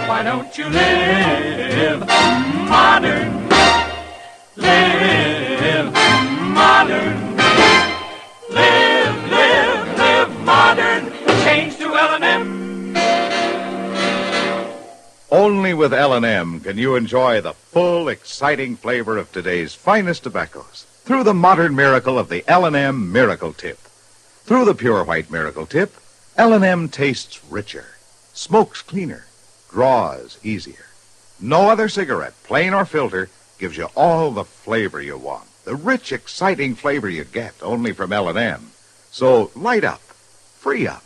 Why don't you live modern? Live modern. Live modern. Change to L&M. Only with L&M can you enjoy the full, exciting flavor of today's finest tobaccos through the modern miracle of the L&M Miracle Tip. Through the pure white Miracle Tip, L&M tastes richer, smokes cleaner, draws easier. No other cigarette, plain or filter, gives you all the flavor you want. The rich, exciting flavor you get only from L&M. So light up, free up,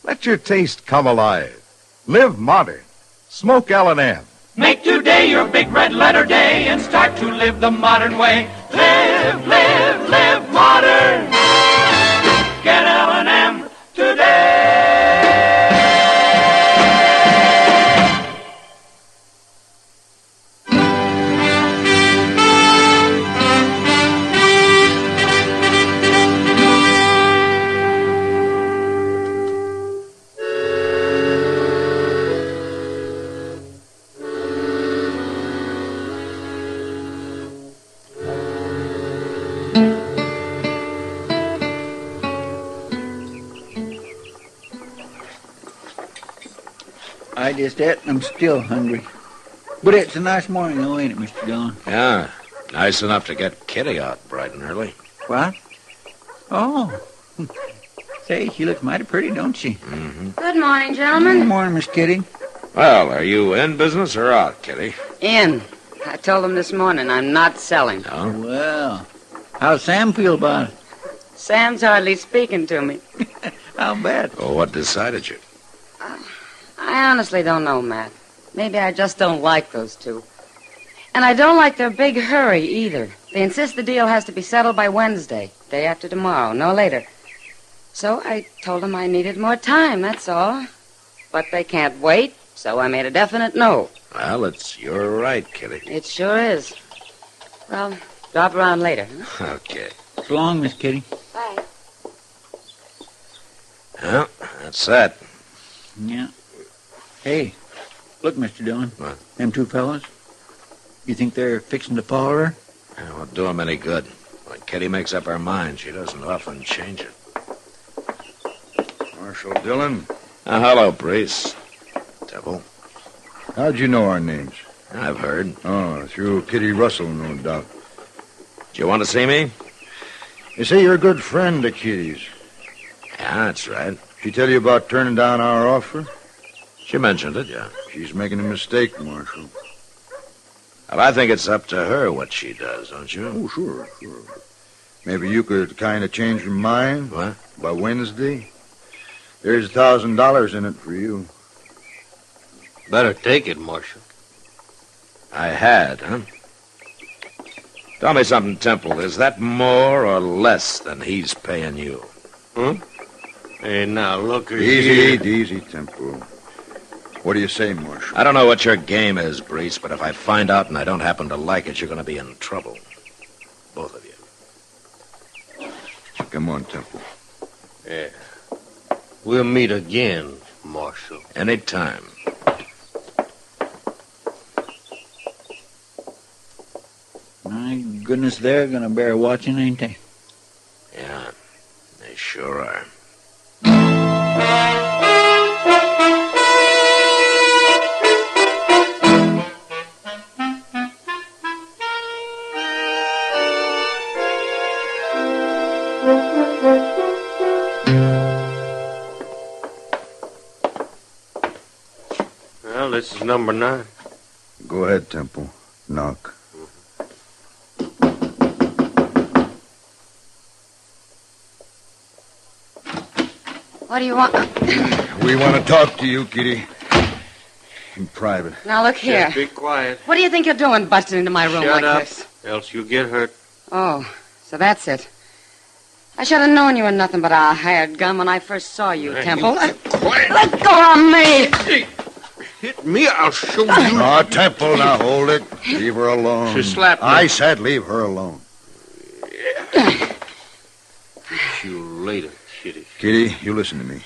let your taste come alive. Live modern. Smoke L&M. Make today your big red letter day and start to live the modern way. Live modern. Get L&M today. I just ate and I'm still hungry. But it's a nice morning, though, ain't it, Mr. Dillon? Yeah, nice enough to get Kitty out bright and early. What? Oh. Say, she looks mighty pretty, don't she? Mm-hmm. Good morning, gentlemen. Good morning, Miss Kitty. Well, are you in business or out, Kitty? In. I told him this morning I'm not selling. No? Well, how's Sam feel about it? Sam's hardly speaking to me. I'll bet. Well, what decided you? I honestly don't know, Matt. Maybe I just don't like those two. And I don't like their big hurry, either. They insist the deal has to be settled by Wednesday, day after tomorrow, no later. So I told them I needed more time, that's all. But they can't wait, so I made a definite no. Well, it's your right, Kitty. It sure is. Well, drop around later. Huh? Okay. So long, Miss Kitty. Bye. Well, that's that. Yeah. Hey, look, Mr. Dillon. What? Them two fellas. You think they're fixing to follow her? It won't do 'em any good. When Kitty makes up her mind, she doesn't often change it. Marshal Dillon. Hello, Brace. Temple. How'd you know our names? I've heard. Oh, through Kitty Russell, no doubt. Do you want to see me? They say you're a good friend of Kitty's. Yeah, that's right. She tell you about turning down our offer? She mentioned it, yeah. She's making a mistake, Marshal. Well, I think it's up to her what she does, don't you? Oh, sure. Maybe you could kind of change your mind. What? By Wednesday. There's $1,000 in it for you. Better take it, Marshal. I had, huh? Tell me something, Temple. Is that more or less than he's paying you? Huh? Hey, now, look at Easy, Temple. What do you say, Marshal? I don't know what your game is, Brees, but if I find out and I don't happen to like it, you're going to be in trouble. Both of you. Come on, Temple. Yeah. We'll meet again, Marshal. Anytime. My goodness, they're going to bear watching, ain't they? Yeah, they sure are. Well, this is number 9. Go ahead, Temple. Knock. What do you want? We want to talk to you, Kitty. In private. Now, look here. Just be quiet. What do you think you're doing busting into my room Shut like up, this? else you'll get hurt. Oh, so that's it. I should have known you were nothing but a hired gun when I first saw you, Temple. Let go of me! Hit me, I'll show you. Oh, Temple, now hold it. Leave her alone. She slapped me. I said leave her alone. See you later, Kitty. Kitty, you listen to me.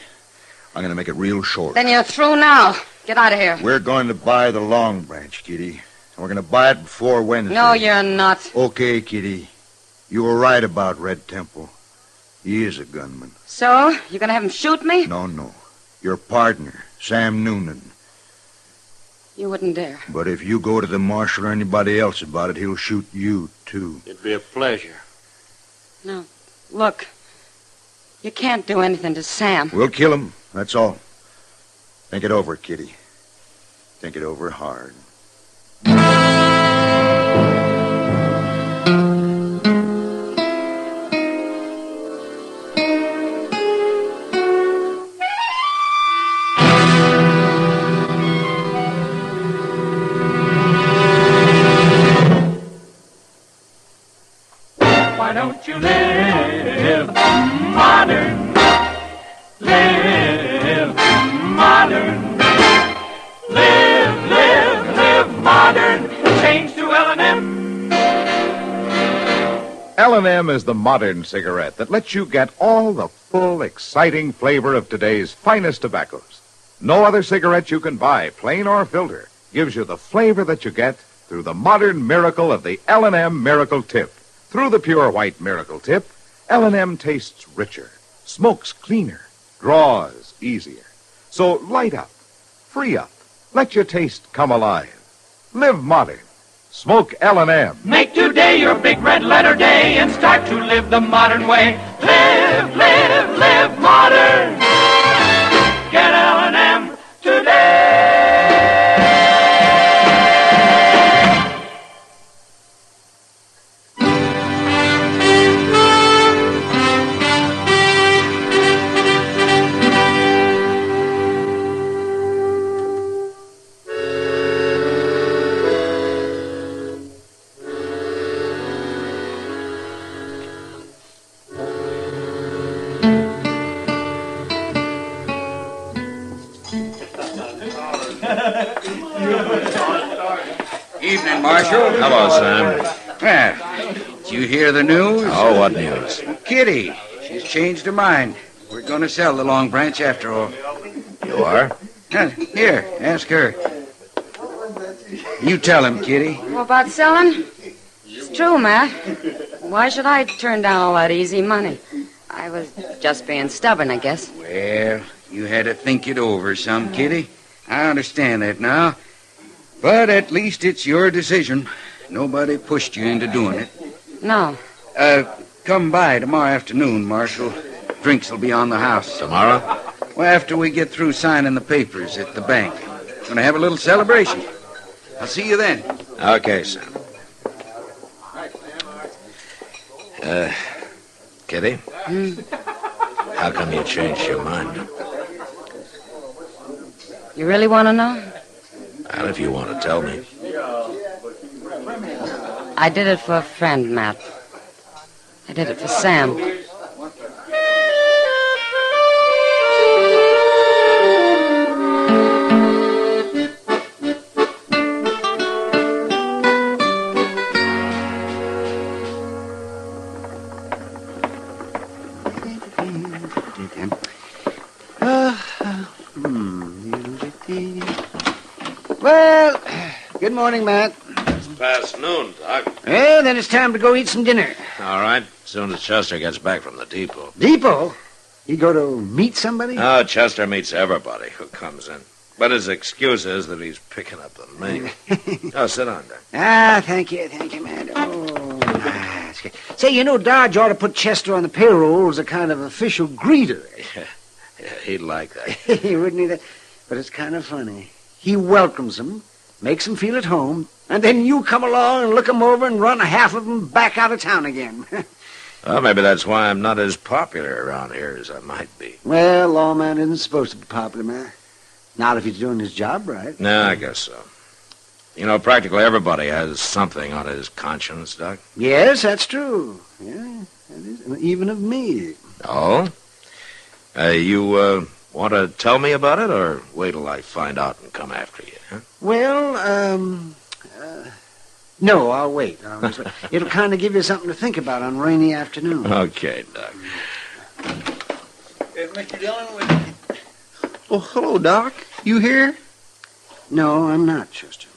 I'm going to make it real short. Then you're through now. Get out of here. We're going to buy the Long Branch, Kitty. And we're going to buy it before Wednesday. No, you're not. Okay, Kitty. You were right about Red Temple. He is a gunman. So? You're going to have him shoot me? No. Your partner, Sam Noonan. You wouldn't dare. But if you go to the marshal or anybody else about it, he'll shoot you, too. It'd be a pleasure. No. Look. You can't do anything to Sam. We'll kill him, that's all. Think it over, Kitty. Think it over hard. Why don't you live modern? Live modern. Live modern. Change to L&M. L&M is the modern cigarette that lets you get all the full, exciting flavor of today's finest tobaccos. No other cigarette you can buy, plain or filter, gives you the flavor that you get through the modern miracle of the L&M Miracle Tip. Through the pure white Miracle Tip, L&M tastes richer, smokes cleaner, draws easier. So light up, free up, let your taste come alive. Live modern. Smoke L&M. Make today your big red letter day and start to live the modern way. Live modern. Get L&M today. morning, Marshal. Hello, Sam. Well, did you hear the news? Oh, what news? Kitty. She's changed her mind. We're going to sell the Long Branch after all. You are? Here, ask her. You tell him, Kitty. What about selling? It's true, Matt. Why should I turn down all that easy money? I was just being stubborn, I guess. Well, you had to think it over some, Kitty. I understand that now. But at least it's your decision. Nobody pushed you into doing it. No. Come by tomorrow afternoon, Marshal. Drinks will be on the house. Tomorrow? Well, after we get through signing the papers at the bank. Going to have a little celebration. I'll see you then. Okay, Sam. Kitty? How come you changed your mind? You really want to know? Well, if you want to tell me. I did it for a friend, Matt. I did it for Sam. Well, good morning, Matt. It's past noon, Doc. Well, then it's time to go eat some dinner. All right. As soon as Chester gets back from the depot. Depot? You go to meet somebody? Oh, Chester meets everybody who comes in. But his excuse is that he's picking up the mail. Oh, sit down, Doc. Thank you, Matt. Oh, that's good. Say, you know, Dodge ought to put Chester on the payroll as a kind of official greeter. Yeah, he'd like that. He wouldn't either. But it's kind of funny. He welcomes them, makes them feel at home, and then you come along and look them over and run half of them back out of town again. Well, maybe that's why I'm not as popular around here as I might be. Well, lawman isn't supposed to be popular, man. Not if he's doing his job right. No, I guess so. You know, practically everybody has something on his conscience, Doc. Yes, that's true. Yeah, that is. Even of me. Oh? You want to tell me about it, or wait till I find out and come after you, huh? Well, no, I'll wait. It'll kind of give you something to think about on a rainy afternoon. Okay, Doc. Is Mr. Dillon with... Oh, hello, Doc. You here? No, I'm not, Chester.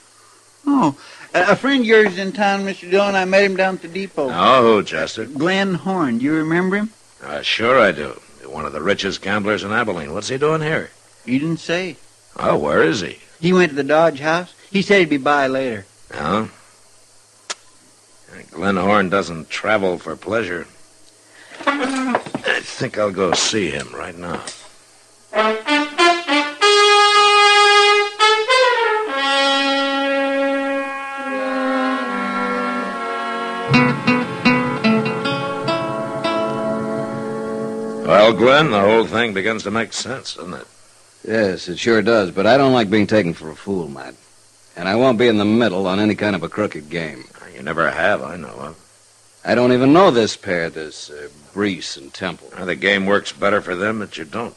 Oh, a friend of yours in town, Mr. Dillon. I met him down at the depot. Oh, who, Chester? Glenn Horn. Do you remember him? Sure I do. One of the richest gamblers in Abilene. What's he doing here? You didn't say. Oh, where is he? He went to the Dodge house. He said he'd be by later. Oh? Glenn Horn doesn't travel for pleasure. I think I'll go see him right now. Well, Glenn, the whole thing begins to make sense, doesn't it? Yes, it sure does, but I don't like being taken for a fool, Matt. And I won't be in the middle on any kind of a crooked game. You never have, I know of. I don't even know this pair, Brees and Temple. The game works better for them that you don't.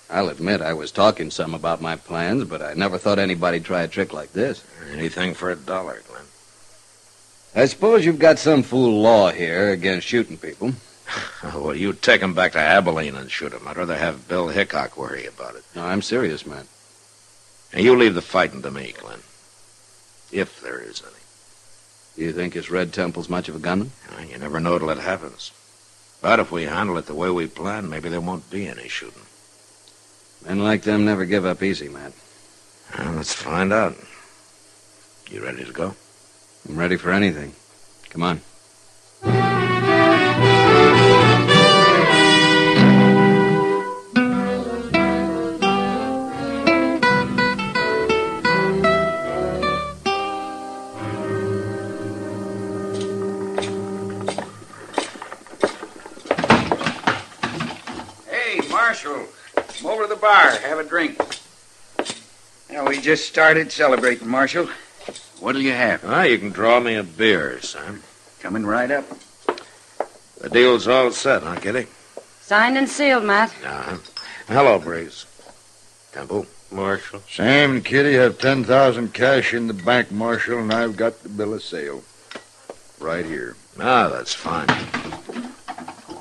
I'll admit I was talking some about my plans, but I never thought anybody'd try a trick like this. Anything for $1, Glenn. I suppose you've got some fool law here against shooting people. Well, you take him back to Abilene and shoot him. I'd rather have Bill Hickok worry about it. No, I'm serious, man. And you leave the fighting to me, Glenn. If there is any. You think this Red Temple's much of a gunman? You never know till it happens. But if we handle it the way we plan, maybe there won't be any shooting. Men like them never give up easy, Matt. Well, let's find out. You ready to go? I'm ready for anything. Come on. Marshal, come over to the bar. Have a drink. Now, we just started celebrating, Marshal. What'll you have? You can draw me a beer, Sam. Coming right up. The deal's all set, huh, Kitty? Signed and sealed, Matt. Hello, Breeze. Temple. Marshal. Sam and Kitty have 10,000 cash in the bank, Marshal, and I've got the bill of sale. Right here. Ah, that's fine.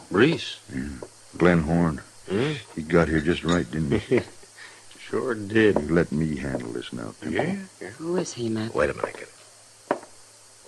Breeze? Yeah. Glenn Horn. He got here just right, didn't he? Sure did. Let me handle this now, Temple. Yeah. Who is he, Matt? Wait a minute, Kitty.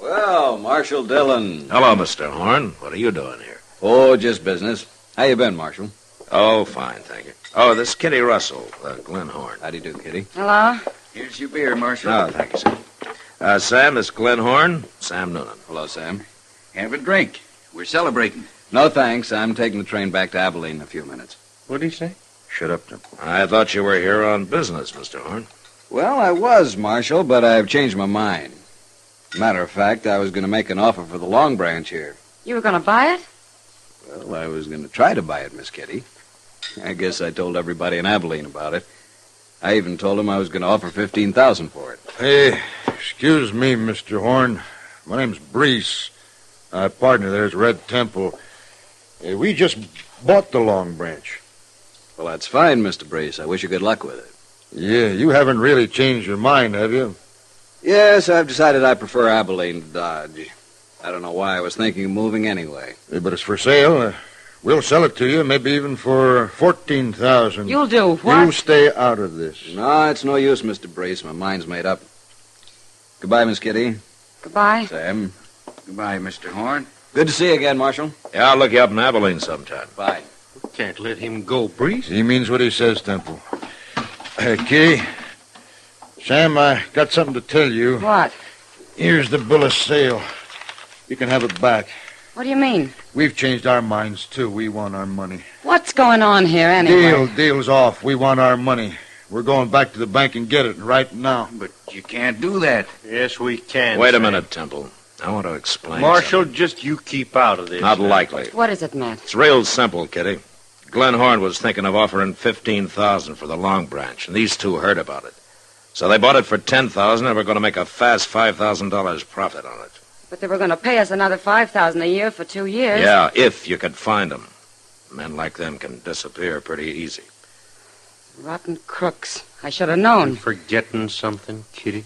Well, Marshal Dillon. Hello, Mr. Horn. What are you doing here? Oh, just business. How you been, Marshal? Oh, fine, thank you. Oh, this is Kitty Russell, Glenn Horn. How do you do, Kitty? Hello? Here's your beer, Marshal. Oh, thank you, Sam. Sam, this is Glenn Horn. Sam Noonan. Hello, Sam. Have a drink. We're celebrating. No, thanks. I'm taking the train back to Abilene in a few minutes. What'd he say? Shut up, Temple. I thought you were here on business, Mr. Horn. Well, I was, Marshal, but I've changed my mind. Matter of fact, I was going to make an offer for the Long Branch here. You were going to buy it? Well, I was going to try to buy it, Miss Kitty. I guess I told everybody in Abilene about it. I even told them I was going to offer $15,000 for it. Hey, excuse me, Mr. Horn. My name's Brees. My partner there's Red Temple. We just bought the Long Branch. Well, that's fine, Mr. Brace. I wish you good luck with it. Yeah, you haven't really changed your mind, have you? Yes, I've decided I prefer Abilene to Dodge. I don't know why I was thinking of moving anyway. But it's for sale. We'll sell it to you, maybe even for $14,000. You'll do what? You stay out of this. No, it's no use, Mr. Brace. My mind's made up. Goodbye, Miss Kitty. Goodbye. Sam. Goodbye, Mr. Horn. Good to see you again, Marshal. Yeah, I'll look you up in Abilene sometime. Bye. Can't let him go, Breeze. He means what he says, Temple. Kitty, Sam, I got something to tell you. What? Here's the bill of sale. You can have it back. What do you mean? We've changed our minds, too. We want our money. What's going on here, anyway? Deal's off. We want our money. We're going back to the bank and get it right now. But you can't do that. Yes, we can. Wait a Sam. minute, Temple. I want to explain. Marshal, something. just you keep out of this. Not likely. What is it, Matt? It's real simple, Kitty. Glenn Horn was thinking of offering $15,000 for the Long Branch, and these two heard about it. So they bought it for $10,000, and we're going to make a fast $5,000 profit on it. But they were going to pay us another $5,000 a year for 2 years. Yeah, if you could find them. Men like them can disappear pretty easy. Rotten crooks. I should have known. You forgetting something, Kitty?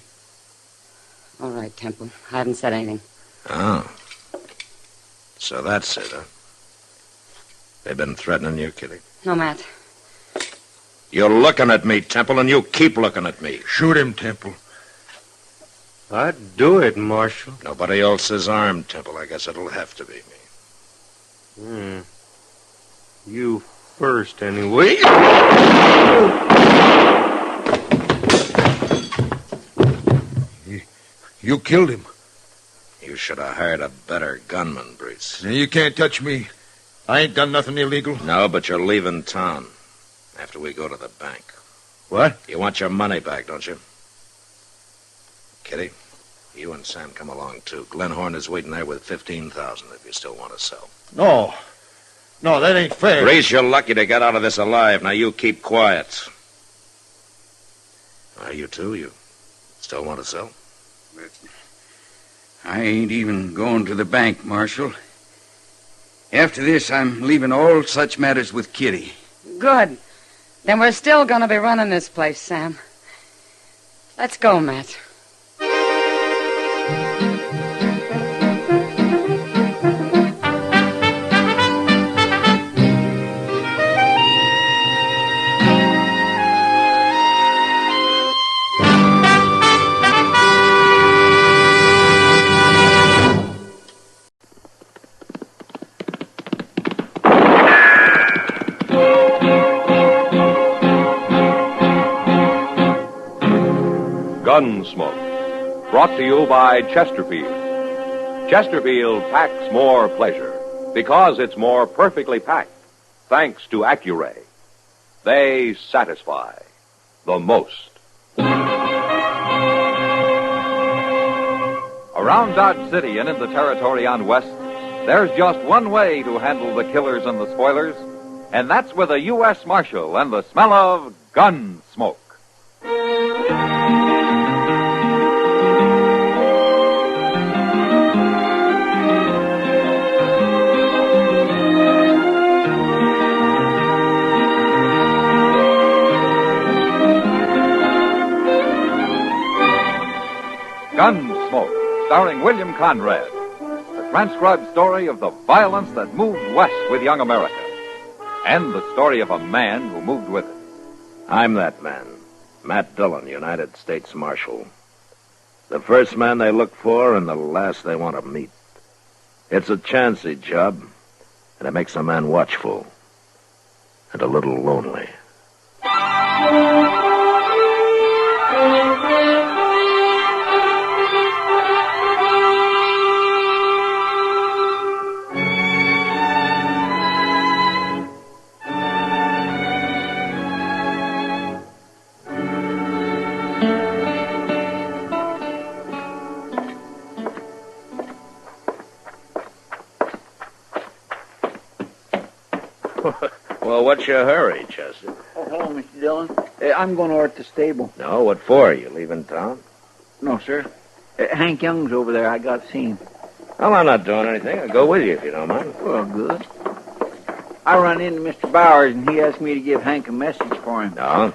All right, Temple. I haven't said anything. Oh. So that's it, huh? They've been threatening you, Kitty. No, Matt. You're looking at me, Temple, and you keep looking at me. Shoot him, Temple. I'd do it, Marshal. Nobody else is armed, Temple. I guess it'll have to be me. You first, anyway. You killed him. You should have hired a better gunman, Brees. Now, you can't touch me. I ain't done nothing illegal. No, but you're leaving town after we go to the bank. What? You want your money back, don't you? Kitty, you and Sam come along, too. Glenn Horn is waiting there with $15,000 if you still want to sell. No, that ain't fair. Brees, you're lucky to get out of this alive. Now, you keep quiet. You two, you still want to sell? But I ain't even going to the bank, Marshal. After this, I'm leaving all such matters with Kitty. Good. Then we're still going to be running this place, Sam. Let's go, Matt. Gunsmoke, brought to you by Chesterfield. Chesterfield packs more pleasure because it's more perfectly packed, thanks to Accuray. They satisfy the most. Around Dodge City and in the territory on West, there's just one way to handle the killers and the spoilers, and that's with a U.S. Marshal and the smell of Gunsmoke. Gunsmoke, starring William Conrad. The transcribed story of the violence that moved west with young America. And the story of a man who moved with it. I'm that man, Matt Dillon, United States Marshal. The first man they look for and the last they want to meet. It's a chancy job, and it makes a man watchful and a little lonely. Well, what's your hurry, Chester? Oh, hello, Mr. Dillon. I'm going over at the stable. No, what for? You leaving town? No, sir. Hank Young's over there. I got to see him. Well, I'm not doing anything. I'll go with you if you don't mind. Well, good. I run into Mr. Bowers, and he asked me to give Hank a message for him. No?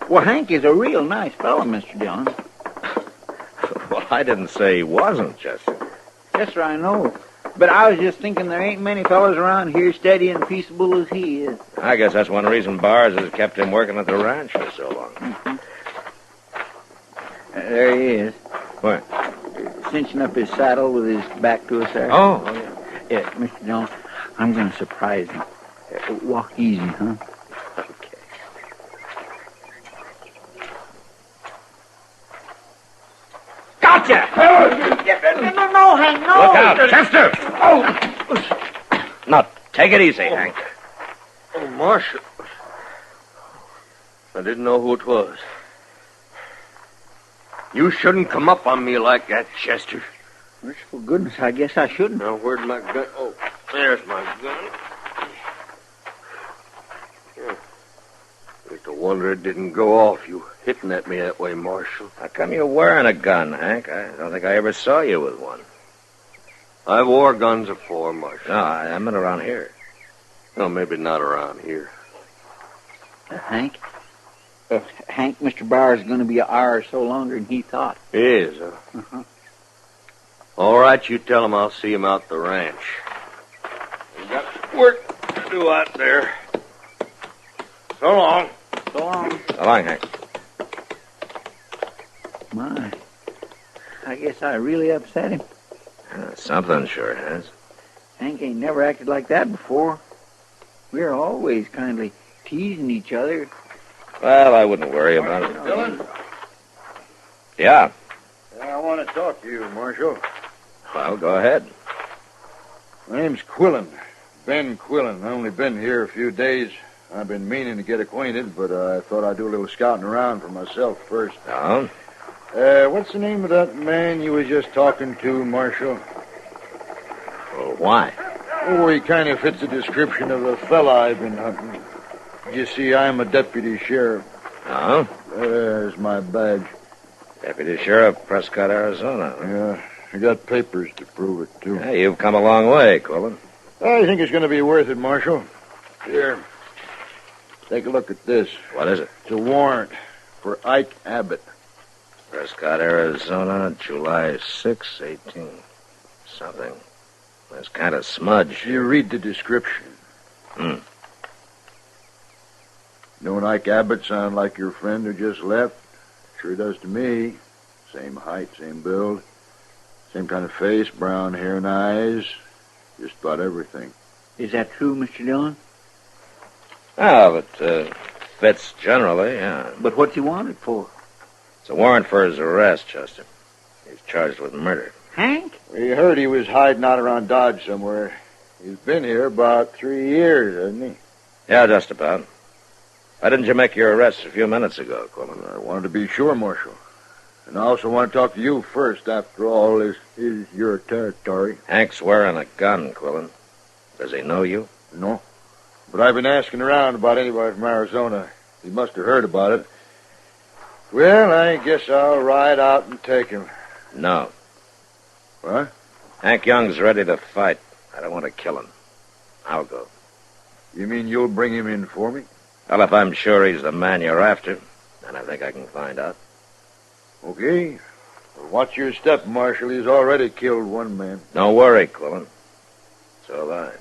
Well, Hank is a real nice fellow, Mr. Dillon. Well, I didn't say he wasn't, Chester. Yes, sir, I know. But I was just thinking there ain't many fellows around here steady and peaceable as he is. I guess that's one reason Bowers has kept him working at the ranch for so long. Mm-hmm. There he is. Where? Cinching up his saddle with his back to us there. Oh, yeah. Yeah, Mr. Dillon, I'm going to surprise him. Walk easy, huh? Okay. Gotcha! No, Hank, no! Look out, Chester! Oh! Now, take it easy, Hank. Oh, Marshal. I didn't know who it was. You shouldn't come up on me like that, Chester. Merciful goodness, I guess I shouldn't. Now, where'd my gun? Oh, there's my gun. Yeah. It's a wonder it didn't go off, you hitting at me that way, Marshal. How come you're wearing a gun, Hank? I don't think I ever saw you with one. I wore guns before, Marshal. No, I meant around here. No, maybe not around here. Hank? Hank, Mr. Bowers is going to be an hour or so longer than he thought. He is, huh? Uh-huh. All right, you tell him I'll see him out the ranch. We got work to do out there. So long. So long. So long, Hank. My. I guess I really upset him. Something sure has. Hank ain't never acted like that before. We're always kindly teasing each other. Well, I wouldn't worry about it. Dillon? Yeah. I want to talk to you, Marshal. Well, go ahead. My name's Quillen. Ben Quillen. I've only been here a few days. I've been meaning to get acquainted, but I thought I'd do a little scouting around for myself first. No? What's the name of that man you was just talking to, Marshal? Well, why? Oh, he kind of fits the description of the fella I've been hunting. You see, I'm a deputy sheriff. No? There's my badge. Deputy Sheriff, Prescott, Arizona. Yeah, I got papers to prove it, too. Yeah, you've come a long way, Quillen. I think it's going to be worth it, Marshal. Here, take a look at this. What is it? It's a warrant for Ike Abbott. Prescott, Arizona, July 6, 18. Something. That's kind of smudge. You read the description. Don't Ike Abbott sound like your friend who just left? Sure does to me. Same height, same build, same kind of face, brown hair and eyes. Just about everything. Is that true, Mr. Dillon? Oh, but fits generally, yeah. But what's he wanted for? It's a warrant for his arrest, Chester. He's charged with murder. Hank? We heard he was hiding out around Dodge somewhere. He's been here about 3 years, hasn't he? Yeah, just about. Why didn't you make your arrest a few minutes ago, Quillen? I wanted to be sure, Marshal. And I also want to talk to you first. After all, this is your territory. Hank's wearing a gun, Quillen. Does he know you? No. But I've been asking around about anybody from Arizona. He must have heard about it. Well, I guess I'll ride out and take him. No. What? Hank Young's ready to fight. I don't want to kill him. I'll go. You mean you'll bring him in for me? Well, if I'm sure he's the man you're after, then I think I can find out. Okay. Watch your step, Marshal. He's already killed one man. Don't worry, Quillen. So have I.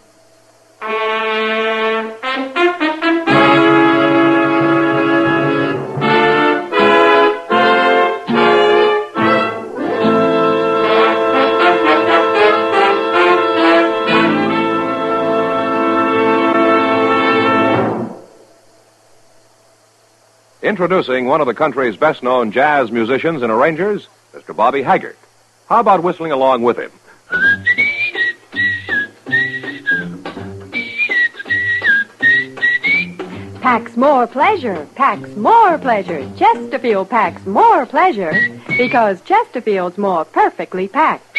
Introducing one of the country's best-known jazz musicians and arrangers, Mr. Bobby Haggart. How about whistling along with him? Packs more pleasure, packs more pleasure. Chesterfield packs more pleasure because Chesterfield's more perfectly packed.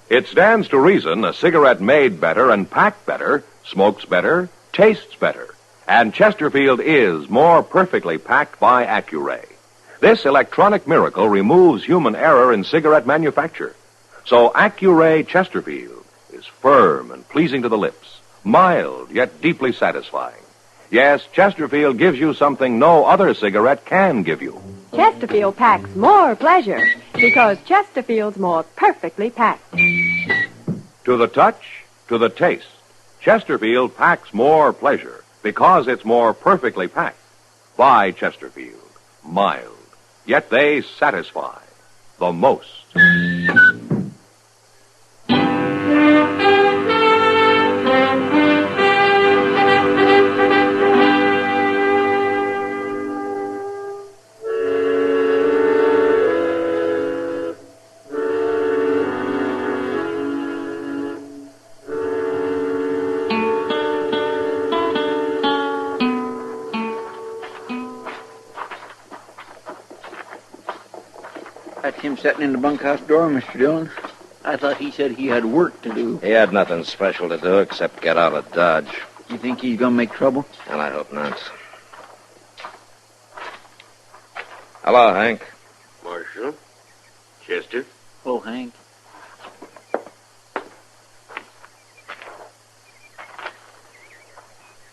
It stands to reason a cigarette made better and packed better smokes better, tastes better. And Chesterfield is more perfectly packed by Accuray. This electronic miracle removes human error in cigarette manufacture. So Accuray Chesterfield is firm and pleasing to the lips, mild yet deeply satisfying. Yes, Chesterfield gives you something no other cigarette can give you. Chesterfield packs more pleasure because Chesterfield's more perfectly packed. To the touch, to the taste, Chesterfield packs more pleasure because it's more perfectly packed. By Chesterfield, mild, yet they satisfy the most. That's him sitting in the bunkhouse door, Mr. Dillon. I thought he said he had work to do. He had nothing special to do except get out of Dodge. You think he's gonna make trouble? Well, I hope not. Hello, Hank. Marshal? Chester? Oh, Hank.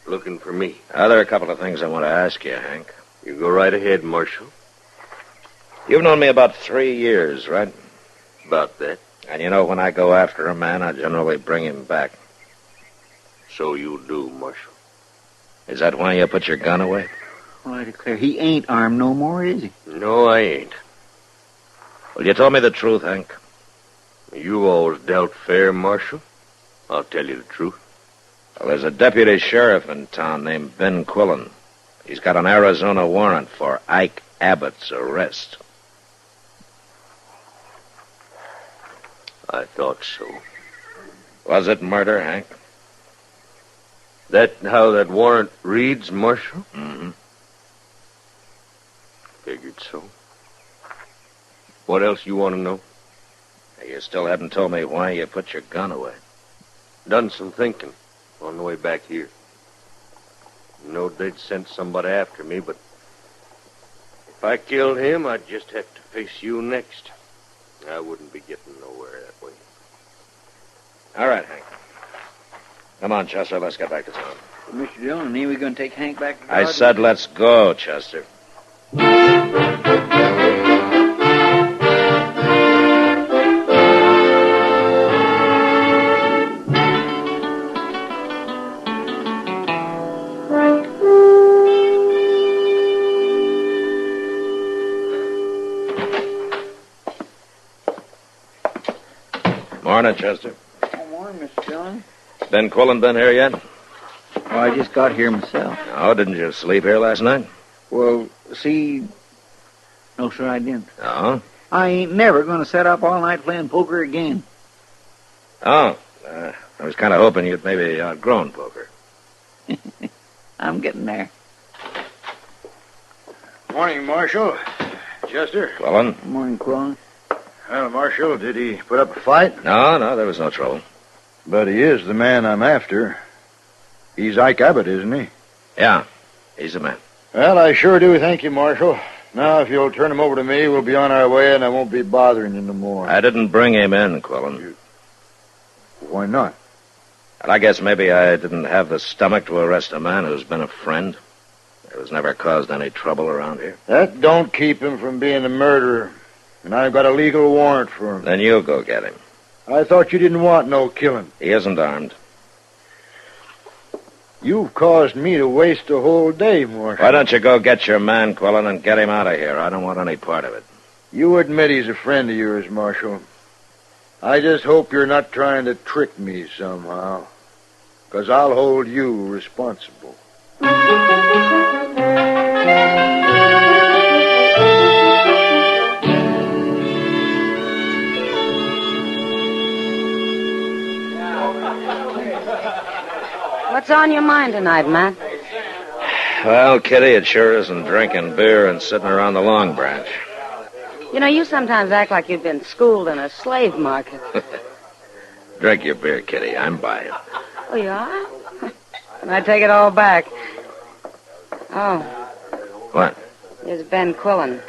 Looking for me. There are a couple of things I want to ask you, Hank. You go right ahead, Marshal. You've known me about 3 years, right? About that. And you know when I go after a man, I generally bring him back. So you do, Marshal. Is that why you put your gun away? Well, I declare, he ain't armed no more, is he? No, I ain't. Well, you told me the truth, Hank. You always dealt fair, Marshal. I'll tell you the truth. Well, there's a deputy sheriff in town named Ben Quillen. He's got an Arizona warrant for Ike Abbott's arrest. I thought so. Was it murder, Hank? That how that warrant reads, Marshal? Mm-hmm. Figured so. What else you want to know? You still haven't told me why you put your gun away. Done some thinking on the way back here. Knowed they'd sent somebody after me, but if I killed him, I'd just have to face you next. I wouldn't be getting nowhere that way. All right, Hank. Come on, Chester, let's get back to town. Well, Mr. Dillon, ain't we going to take Hank back to I said let's go, Chester. Morning, Chester. Good morning, Mr. Dillon. Ben Quillen been here yet? Well, I just got here myself. Oh, didn't you sleep here last night? Well, see... No, sir, I didn't. Oh? I ain't never going to set up all night playing poker again. Oh, I was kind of hoping you'd maybe outgrown poker. I'm getting there. Morning, Marshal. Chester. Quillen? Good morning, Quillen. Well, Marshal, did he put up a fight? No, there was no trouble. But he is the man I'm after. He's Ike Abbott, isn't he? Yeah, he's the man. Well, I sure do thank you, Marshal. Now, if you'll turn him over to me, we'll be on our way, and I won't be bothering you no more. I didn't bring him in, Quillen. Why not? And I guess maybe I didn't have the stomach to arrest a man who's been a friend. Who's never caused any trouble around here. That don't keep him from being a murderer. And I've got a legal warrant for him. Then you go get him. I thought you didn't want no killing. He isn't armed. You've caused me to waste a whole day, Marshal. Why don't you go get your man, Quillen, and get him out of here? I don't want any part of it. You admit he's a friend of yours, Marshal. I just hope you're not trying to trick me somehow. 'Cause I'll hold you responsible. What's on your mind tonight, Matt? Well, Kitty, it sure isn't drinking beer and sitting around the Long Branch. You know, you sometimes act like you've been schooled in a slave market. Drink your beer, Kitty. I'm buying. Oh, you are? And I take it all back. Oh, What? there's Ben Quillen.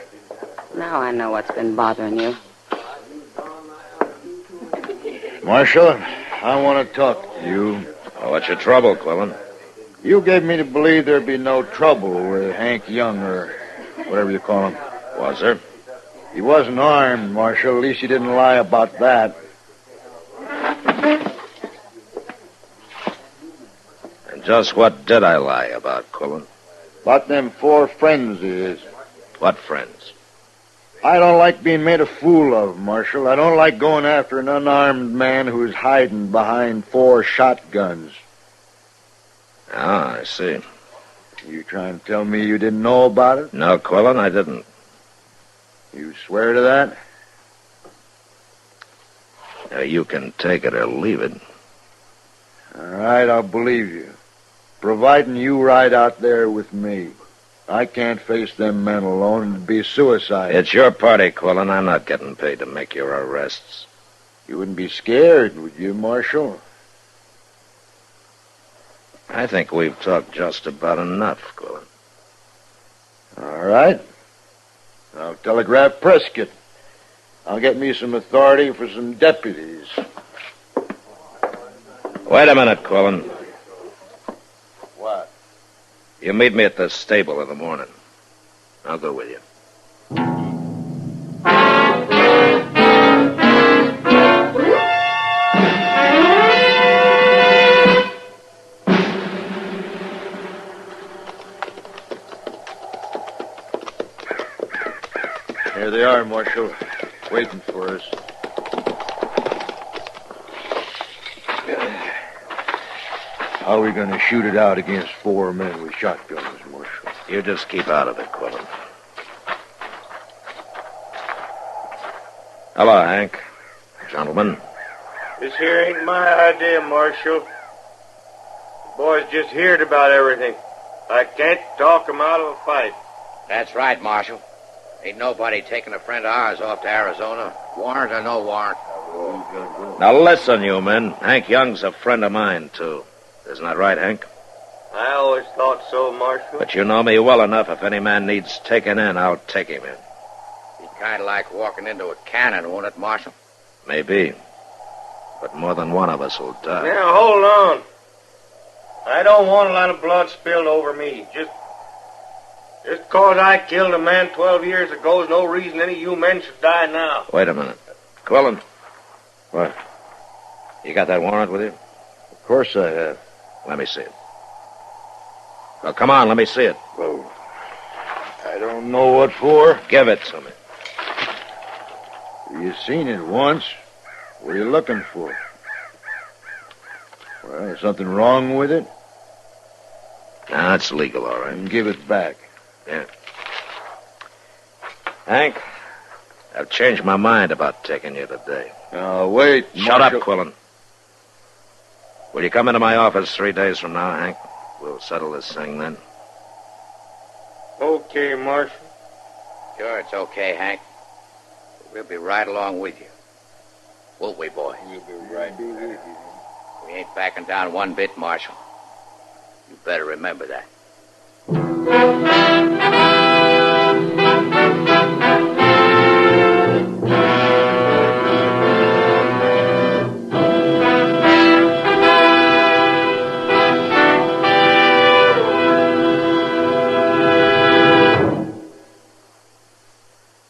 Now I know what's been bothering you. Marshal, I want to talk to you. Oh, what's your trouble, Quillen? You gave me to believe there'd be no trouble with Hank Young, or whatever you call him. Was there? He wasn't armed, Marshal. At least you didn't lie about that. And just what did I lie about, Quillen? About them 4 friends of his. What friends? I don't like being made a fool of, Marshal. I don't like going after an unarmed man who's hiding behind 4 shotguns. Ah, I see. You trying to tell me you didn't know about it? No, Quillen, I didn't. You swear to that? Now, you can take it or leave it. All right, I'll believe you. Providing you ride out there with me. I can't face them men alone. It'd be suicide. It's your party, Quillen. I'm not getting paid to make your arrests. You wouldn't be scared, would you, Marshal? I think we've talked just about enough, Quillen. All right. I'll telegraph Prescott. I'll get me some authority for some deputies. Wait a minute, Quillen. What? You meet me at the stable in the morning. I'll go with you. Here they are, Marshal, waiting for us. How are we going to shoot it out against 4 men with shotguns, Marshal? You just keep out of it, Quillen. Hello, Hank. Gentlemen. This here ain't my idea, Marshal. The boys just heard about everything. I can't talk 'em out of a fight. That's right, Marshal. Ain't nobody taking a friend of ours off to Arizona. Warrant or no warrant. Now listen, you men. Hank Young's a friend of mine, too. Isn't that right, Hank? I always thought so, Marshal. But you know me well enough. If any man needs taken in, I'll take him in. Be kind of like walking into a cannon, won't it, Marshal? Maybe. But more than one of us will die. Now, hold on. I don't want a lot of blood spilled over me. Just 'cause I killed a man 12 years ago is no reason any of you men should die now. Wait a minute. Quillen. What? You got that warrant with you? Of course I have. Let me see it. Well, come on, let me see it. Well, I don't know what for. Give it to me. You seen it once. What are you looking for? Well, there's something wrong with it? Nah, it's legal, all right. And give it back. Yeah. Hank, I've changed my mind about taking you today. Now, wait, Shut Marshal. up, Quillen. Will you come into my office 3 days from now, Hank? We'll settle this thing then. Okay, Marshal. Sure, it's okay, Hank. We'll be right along with you. Won't we, boy? We'll be right with you. We ain't backing down one bit, Marshal. You better remember that.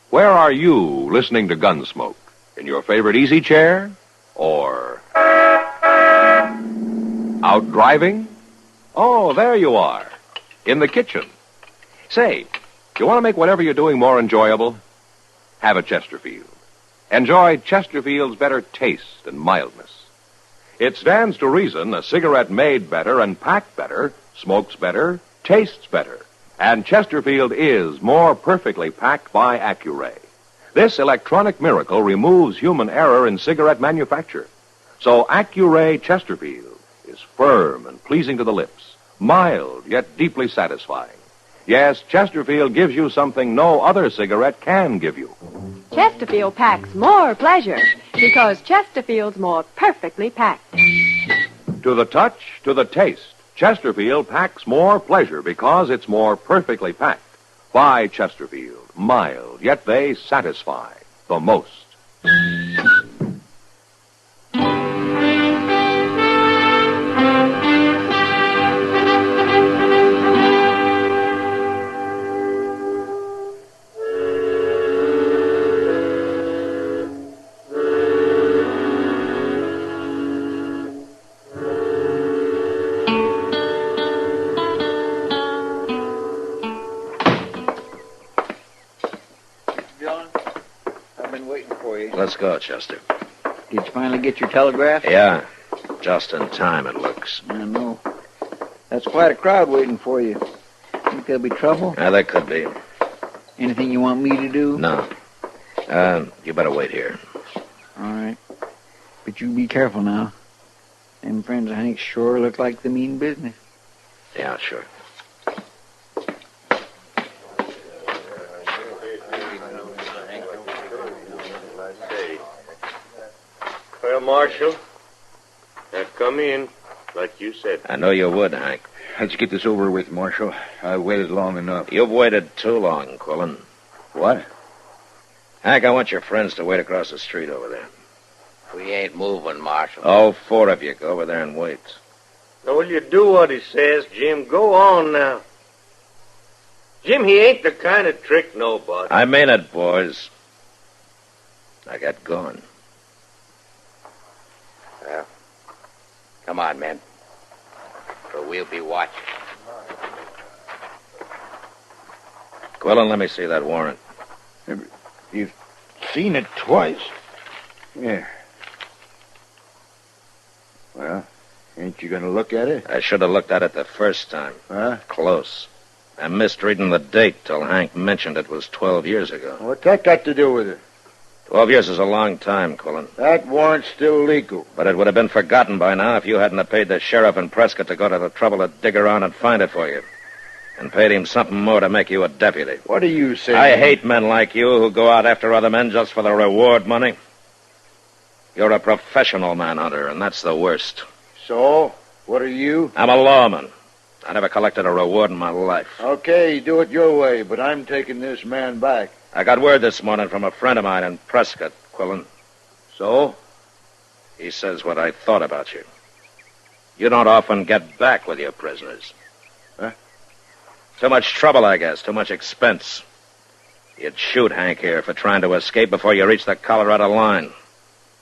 Where are you listening to Gunsmoke? In your favorite easy chair? Or out driving? Oh, there you are. In the kitchen. Say, you want to make whatever you're doing more enjoyable? Have a Chesterfield. Enjoy Chesterfield's better taste and mildness. It stands to reason a cigarette made better and packed better, smokes better, tastes better. And Chesterfield is more perfectly packed by Accuray. This electronic miracle removes human error in cigarette manufacture. So Accuray Chesterfield is firm and pleasing to the lips, mild yet deeply satisfying. Yes, Chesterfield gives you something no other cigarette can give you. Chesterfield packs more pleasure because Chesterfield's more perfectly packed. To the touch, to the taste, Chesterfield packs more pleasure because it's more perfectly packed. By Chesterfield, mild, yet they satisfy the most. Let's go, Chester. Did you finally get your telegraph? Yeah. Just in time, it looks. I know. That's quite a crowd waiting for you. Think there'll be trouble? Yeah, there could be. Anything you want me to do? No. You better wait here. All right. But you be careful now. Them friends of Hank's sure look like they mean business. Yeah, sure. Well, Marshal, I've come in, like you said. I know you would, Hank. Let's get this over with, Marshal. I waited long enough. You've waited too long, Quillen. What? Hank, I want your friends to wait across the street over there. We ain't moving, Marshal. Oh, 4 of you. Go over there and wait. Now, will you do what he says, Jim? Go on now. Jim, he ain't the kind of trick nobody. I mean it, boys. I got going. Well, come on, men. For we'll be watching. Quillen, let me see that warrant. You've seen it twice. Yeah. Well, ain't you gonna look at it? I should have looked at it the first time. Huh? Close. I missed reading the date till Hank mentioned it was 12 years ago. What's that got to do with it? 12 years is a long time, Quillen. That warrant's still legal. But it would have been forgotten by now if you hadn't have paid the sheriff in Prescott to go to the trouble to dig around and find it for you. And paid him something more to make you a deputy. What are you saying? I hate men like you who go out after other men just for the reward money. You're a professional manhunter, and that's the worst. So, what are you? I'm a lawman. I never collected a reward in my life. Okay, do it your way, but I'm taking this man back. I got word this morning from a friend of mine in Prescott, Quillen. So? He says what I thought about you. You don't often get back with your prisoners. Huh? Too much trouble, I guess. Too much expense. You'd shoot Hank here for trying to escape before you reached the Colorado line.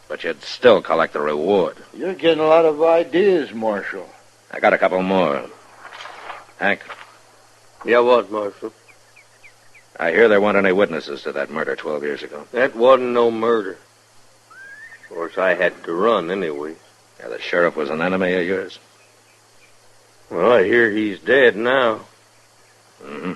But you'd still collect the reward. You're getting a lot of ideas, Marshal. I got a couple more. Hank? Yeah, what, Marshal? I hear there weren't any witnesses to that murder 12 years ago. That wasn't no murder. Of course, I had to run anyway. Yeah, the sheriff was an enemy of yours? Well, I hear he's dead now. Mm-hmm.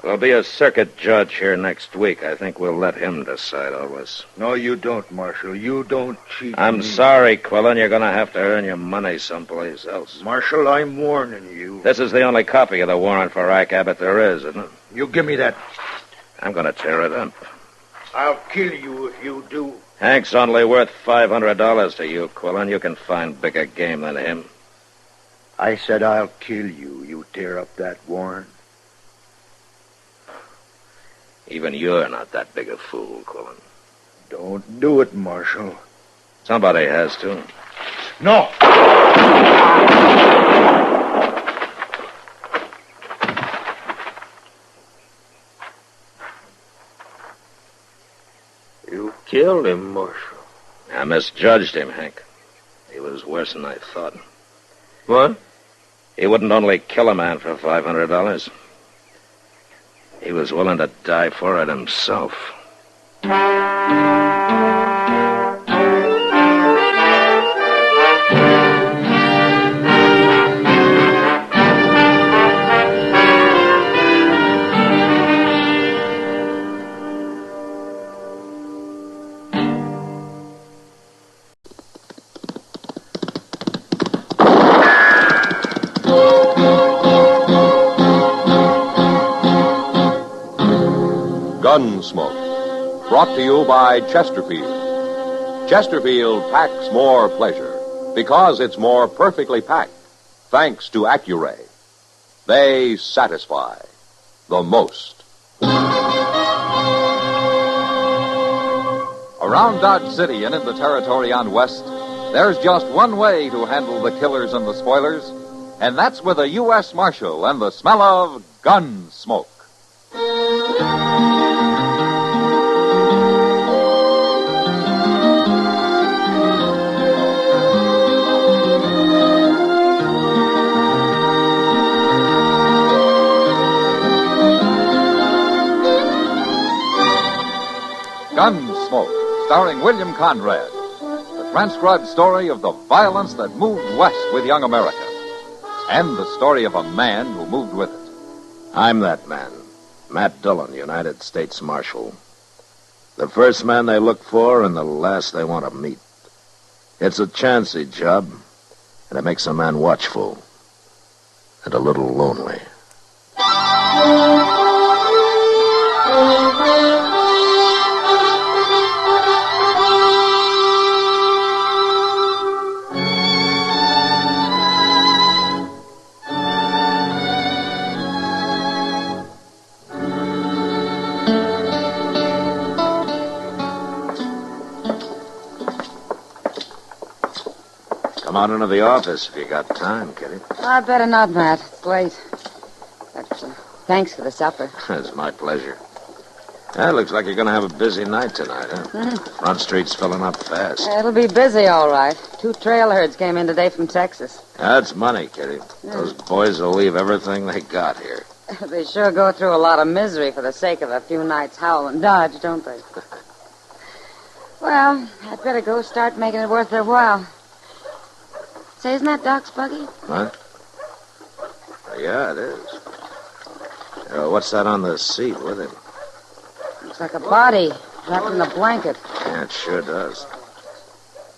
There'll be a circuit judge here next week. I think we'll let him decide all this. No, you don't, Marshal. You don't cheat I'm me. sorry, Quillen. You're going to have to earn your money someplace else. Marshal, I'm warning you. This is the only copy of the warrant for Ike Abbott there is, isn't it? You give me that. I'm going to tear it up. I'll kill you if you do. Hank's only worth $500 to you, Quillen. You can find bigger game than him. I said I'll kill you. You tear up that warrant. Even you're not that big a fool, Quillen. Don't do it, Marshal. Somebody has to. No! killed him, Marshal. I misjudged him, Hank. He was worse than I thought. What? He wouldn't only kill a man for $500. He was willing to die for it himself. Gunsmoke, brought to you by Chesterfield. Chesterfield packs more pleasure because it's more perfectly packed, thanks to Accuray. They satisfy the most. Around Dodge City and in the territory on West, there's just one way to handle the killers and the spoilers, and that's with a U.S. Marshal and the smell of Gunsmoke. Gunsmoke, starring William Conrad. The transcribed story of the violence that moved west with young America. And the story of a man who moved with it. I'm that man, Matt Dillon, United States Marshal. The first man they look for and the last they want to meet. It's a chancy job, and it makes a man watchful and a little lonely. Come on into the office if you got time, Kitty. I better not, Matt. It's late. But, thanks for the supper. It's my pleasure. It looks like you're going to have a busy night tonight, huh? Front Street's filling up fast. It'll be busy, all right. 2 trail herds came in today from Texas. That's money, Kitty. Those boys will leave everything they got here. They sure go through a lot of misery for the sake of a few nights howl and dodge, don't they? Well, I'd better go start making it worth their while. Say, isn't that Doc's buggy? What? Yeah, it is. What's that on the seat with him? Looks like a body wrapped in a blanket. Yeah, it sure does.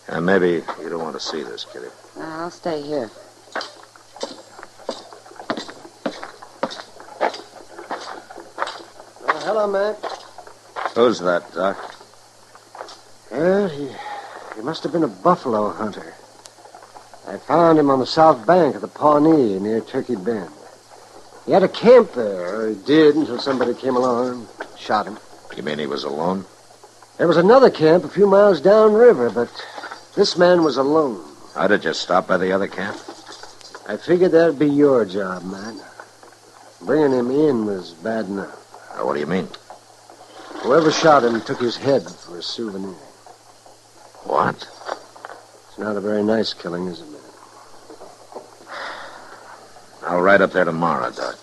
And maybe you don't want to see this, Kitty. I'll stay here. Hello, Matt. Who's that, Doc? Well, he must have been a buffalo hunter. I found him on the south bank of the Pawnee near Turkey Bend. He had a camp there, or he did, until somebody came along and shot him. You mean he was alone? There was another camp a few miles downriver, but this man was alone. How did you stop by the other camp? I figured that'd be your job, Matt. Bringing him in was bad enough. What do you mean? Whoever shot him took his head for a souvenir. What? It's not a very nice killing, is it, man? I'll ride up there tomorrow, Doc.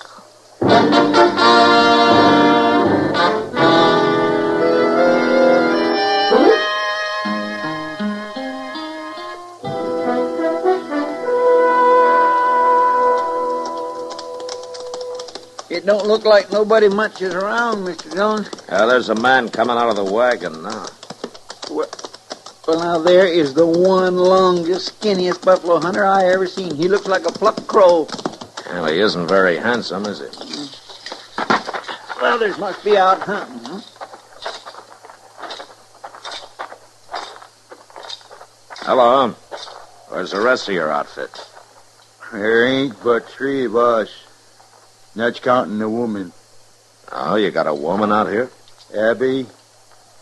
It don't look like nobody much is around, Mr. Dillon. There's a man coming out of the wagon now. Well, now, there is the one longest, skinniest buffalo hunter I ever seen. He looks like a plucked crow. Well, he isn't very handsome, is he? Well, there must be out hunting, huh? Hello. Where's the rest of your outfit? There ain't but 3 of us. That's counting the woman. Oh, you got a woman out here? Abby.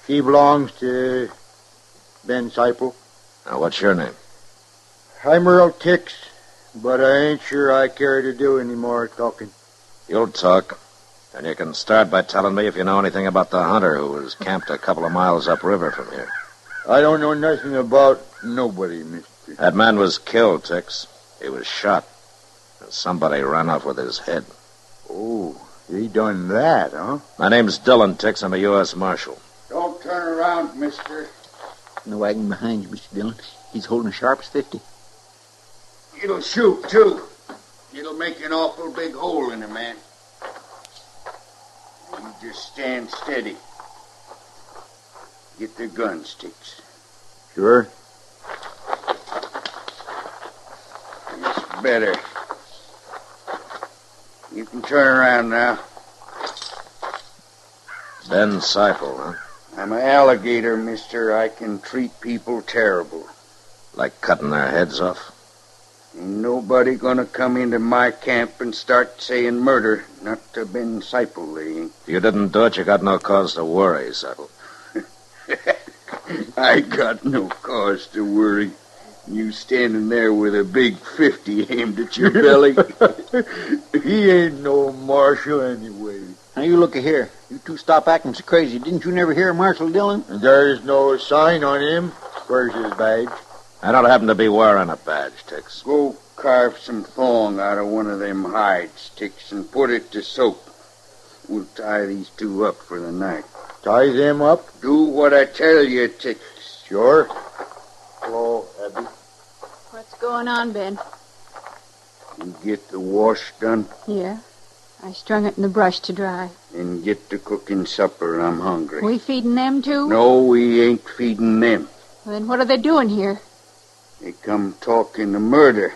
She belongs to Ben Seipel. Now, what's your name? I'm Earl Tix, but I ain't sure I care to do any more talking. You'll talk. And you can start by telling me if you know anything about the hunter who was camped a couple of miles upriver from here. I don't know nothing about nobody, mister. That man was killed, Tex. He was shot. And somebody ran off with his head. Oh, he done that, huh? My name's Dillon, Tex. I'm a U.S. Marshal. Don't turn around, mister. In the wagon behind you, Mr. Dillon. He's holding as sharp as 50. It'll shoot, too. It'll make an awful big hole in a man. You just stand steady. Get the gun sticks. Sure. It's better. You can turn around now. Ben Seifel, huh? I'm an alligator, mister. I can treat people terrible. Like cutting their heads off? Ain't nobody gonna come into my camp and start saying murder. Not to Ben Seifel, they ain't. If you didn't do it, you got no cause to worry, Seifel. I got no cause to worry. You standing there with a big 50 aimed at your belly. He ain't no marshal anyway. Now, you look here. You two stop acting so crazy. Didn't you never hear of Marshal Dillon? There's no sign on him. Where's his badge? I don't happen to be wearing a badge, Tex. Go carve some thong out of one of them hide sticks and put it to soak. We'll tie these two up for the night. Tie them up? Do what I tell you, Tex. Sure. Hello, Abby. What's going on, Ben? You get the wash done? Yeah. I strung it in the brush to dry. And get to cooking supper. I'm hungry. We feeding them, too? No, we ain't feeding them. Well, then what are they doing here? They come talking of murder.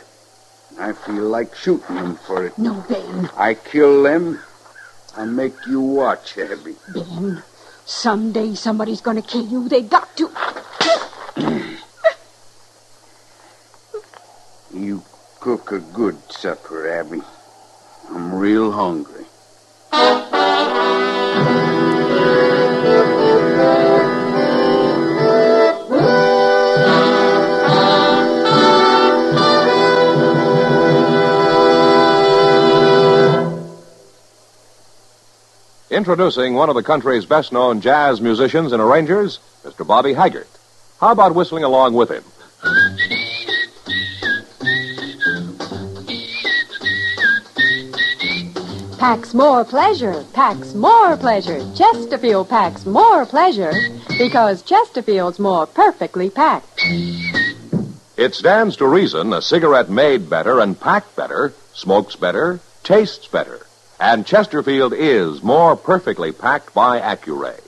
I feel like shooting them for it. No, Ben. I kill them. I make you watch, Abby. Ben, someday somebody's going to kill you. They got to. You cook a good supper, Abby. I'm real hungry. Introducing one of the country's best-known jazz musicians and arrangers, Mr. Bobby Haggart. How about whistling along with him? Packs more pleasure, packs more pleasure. Chesterfield packs more pleasure because Chesterfield's more perfectly packed. It stands to reason a cigarette made better and packed better smokes better, tastes better. And Chesterfield is more perfectly packed by Accuray.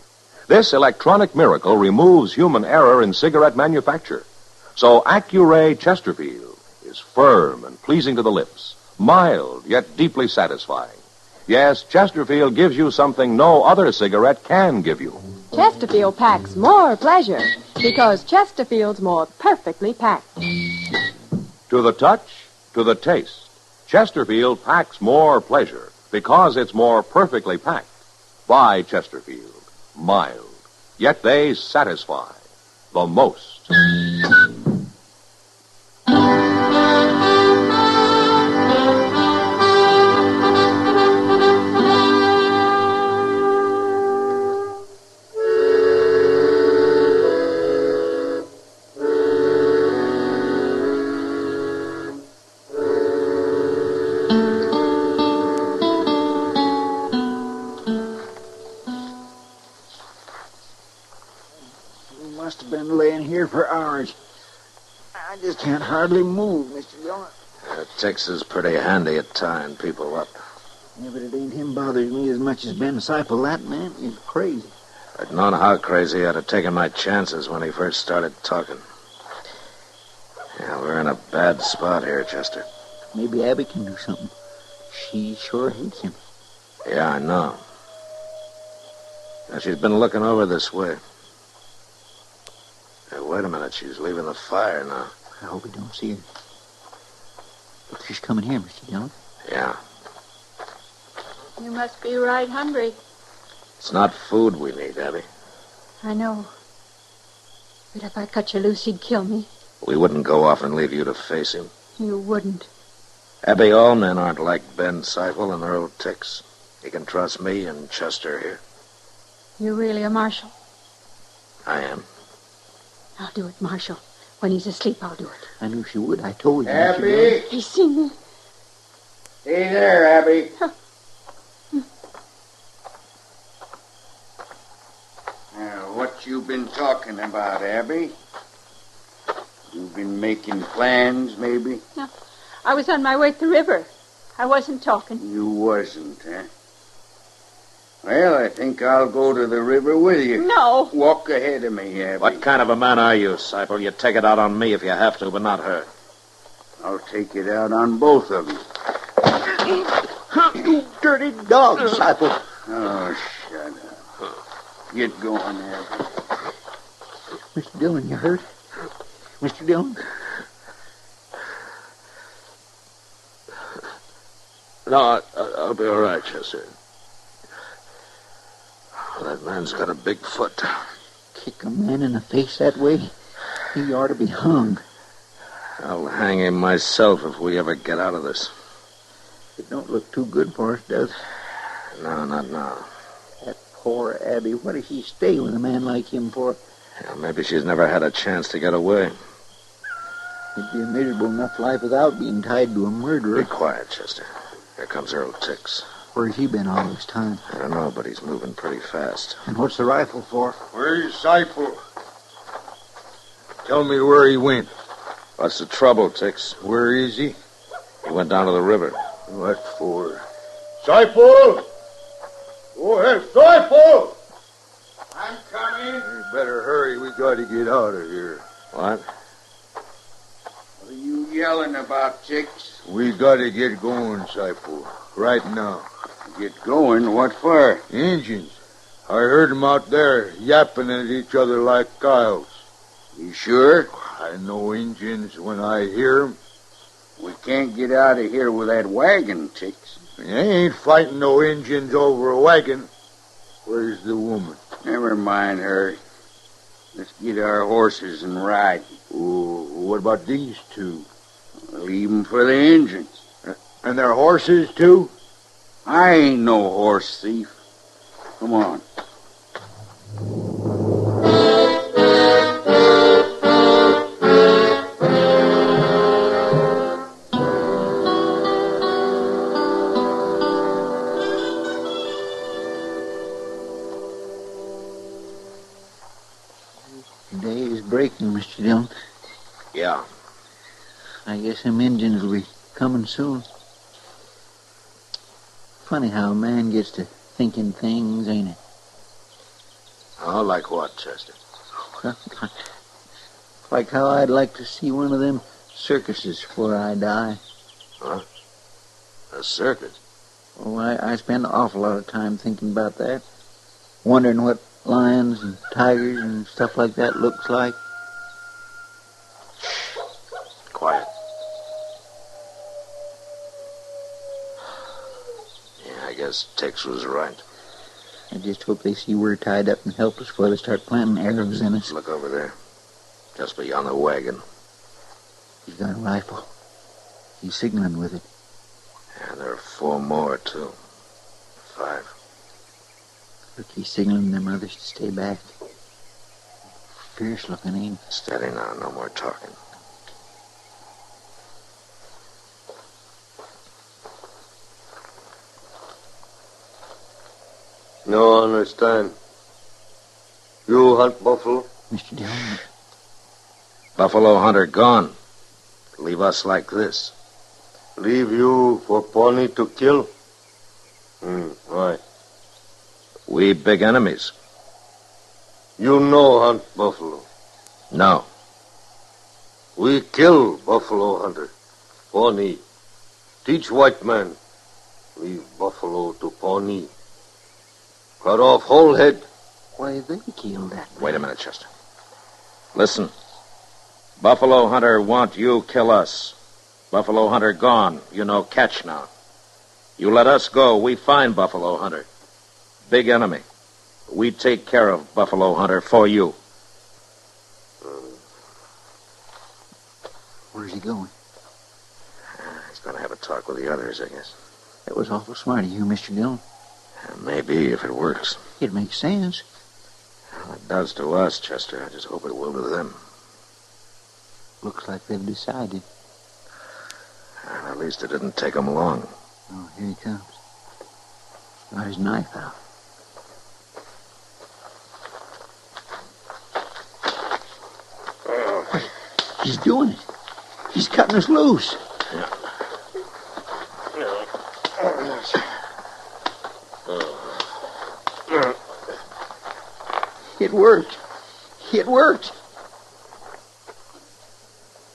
This electronic miracle removes human error in cigarette manufacture. So Accuray Chesterfield is firm and pleasing to the lips, mild yet deeply satisfying. Yes, Chesterfield gives you something no other cigarette can give you. Chesterfield packs more pleasure because Chesterfield's more perfectly packed. To the touch, to the taste, Chesterfield packs more pleasure because it's more perfectly packed. By Chesterfield, mild, yet they satisfy the most. Must have been laying here for hours. I just can't hardly move, Mr. Dillon. Tex is pretty handy at tying people up. Yeah, but it ain't him bothers me as much as Ben Seifel. That man is crazy. I'd known how crazy I'd have taken my chances when he first started talking. Yeah, we're in a bad spot here, Chester. Maybe Abby can do something. She sure hates him. Yeah, I know. Now, she's been looking over this way. Hey, wait a minute. She's leaving the fire now. I hope we don't see her. Look, she's coming here, Mr. Dillon. Yeah. You must be right hungry. It's not food we need, Abby. I know. But if I cut you loose, he'd kill me. We wouldn't go off and leave you to face him. You wouldn't. Abby, all men aren't like Ben Seifel and Earl Tex. You can trust me and Chester here. You really a marshal? I am. I'll do it, Marshal. When he's asleep, I'll do it. I knew she would. I told you. Abby! He's seen me. Hey there, Abby. Now, what you been talking about, Abby? You've been making plans, maybe? No, I was on my way to the river. I wasn't talking. You wasn't, huh? Well, I think I'll go to the river with you. No. Walk ahead of me, Abby. What kind of a man are you, Sipel? You take it out on me if you have to, but not her. I'll take it out on both of you. You dirty dog, Sipel. Oh, shut up. Get going, Abby. Mr. Dillon, you hurt? Mr. Dillon? No, I'll be all right, Chester. That man's got a big foot. Kick a man in the face that way? He ought to be hung. I'll hang him myself if we ever get out of this. It don't look too good for us, does it? No, not now. That poor Abby. What does she stay with a man like him for? Yeah, maybe she's never had a chance to get away. It'd be a miserable enough life without being tied to a murderer. Be quiet, Chester. Here comes Earl Tix. Where's he been all this time? I don't know, but he's moving pretty fast. And what's the rifle for? Where's Sipel? Tell me where he went. What's the trouble, Tix? Where is he? He went down to the river. What for? Sipel! Go ahead, Sipel! I'm coming. You better hurry. We got to get out of here. What? What are you yelling about, Chicks? We got to get going, Sipel. Right now. Get going? What for? Injuns. I heard 'em out there yapping at each other like coyotes. You sure? I know Injuns when I hear 'em. We can't get out of here with that wagon, Chicks. You ain't fighting no Injuns over a wagon. Where's the woman? Never mind her. Let's get our horses and ride. Oh, what about these two? Leave 'em for the Injuns. And their horses, too? I ain't no horse thief. Come on. Day is breaking, Mr. Dillon. Yeah. I guess them Injuns will be coming soon. Funny how a man gets to thinking things, ain't it? Oh, like what, Chester? Like how I'd like to see one of them circuses before I die. Huh? A circus? Oh, I spend an awful lot of time thinking about that. Wondering what lions and tigers and stuff like that looks like. Quiet. Yeah, I guess Tex was right. I just hope they see we're tied up and helpless before they start planting arrows in us. Look over there. Just beyond the wagon. He's got a rifle. He's signaling with it. And there are 4 more, too. 5. Look, he's signaling them others to stay back. Fierce looking, ain't he? Steady now, no more talking. No understand. You hunt buffalo? Mr. Dillon. Buffalo hunter gone. Leave us like this. Leave you for Pawnee to kill? Why? We big enemies. You know hunt buffalo? No. We kill buffalo hunter. Pawnee. Teach white man. Leave buffalo to Pawnee. Cut off whole head. Why, they killed that man. Wait a minute, Chester. Listen. Buffalo hunter want you kill us. Buffalo hunter gone. You know catch now. You let us go, we find Buffalo hunter. Big enemy. We take care of Buffalo hunter for you. Where's he going? He's going to have a talk with the others, I guess. That was awful smart of you, Mr. Dillon. Maybe, if it works. It makes sense. Well, it does to us, Chester. I just hope it will to them. Looks like they've decided. And at least it didn't take them long. Oh, here he comes. Got his knife out. He's doing it. He's cutting us loose. Yeah. It worked. It worked.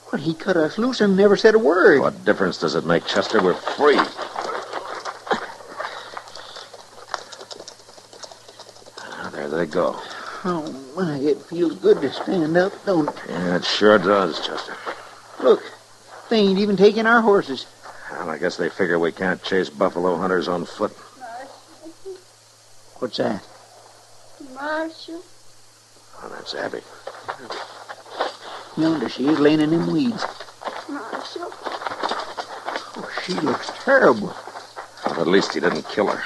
What, he cut us loose and never said a word. What difference does it make, Chester? We're free. There they go. Oh, my, it feels good to stand up, don't it? Yeah, it sure does, Chester. Look, they ain't even taking our horses. Well, I guess they figure we can't chase buffalo hunters on foot. What's that? Marshal. Oh, that's Abby. Yonder she is, laying in them weeds. Marshal. Oh, she looks terrible. Well, at least he didn't kill her.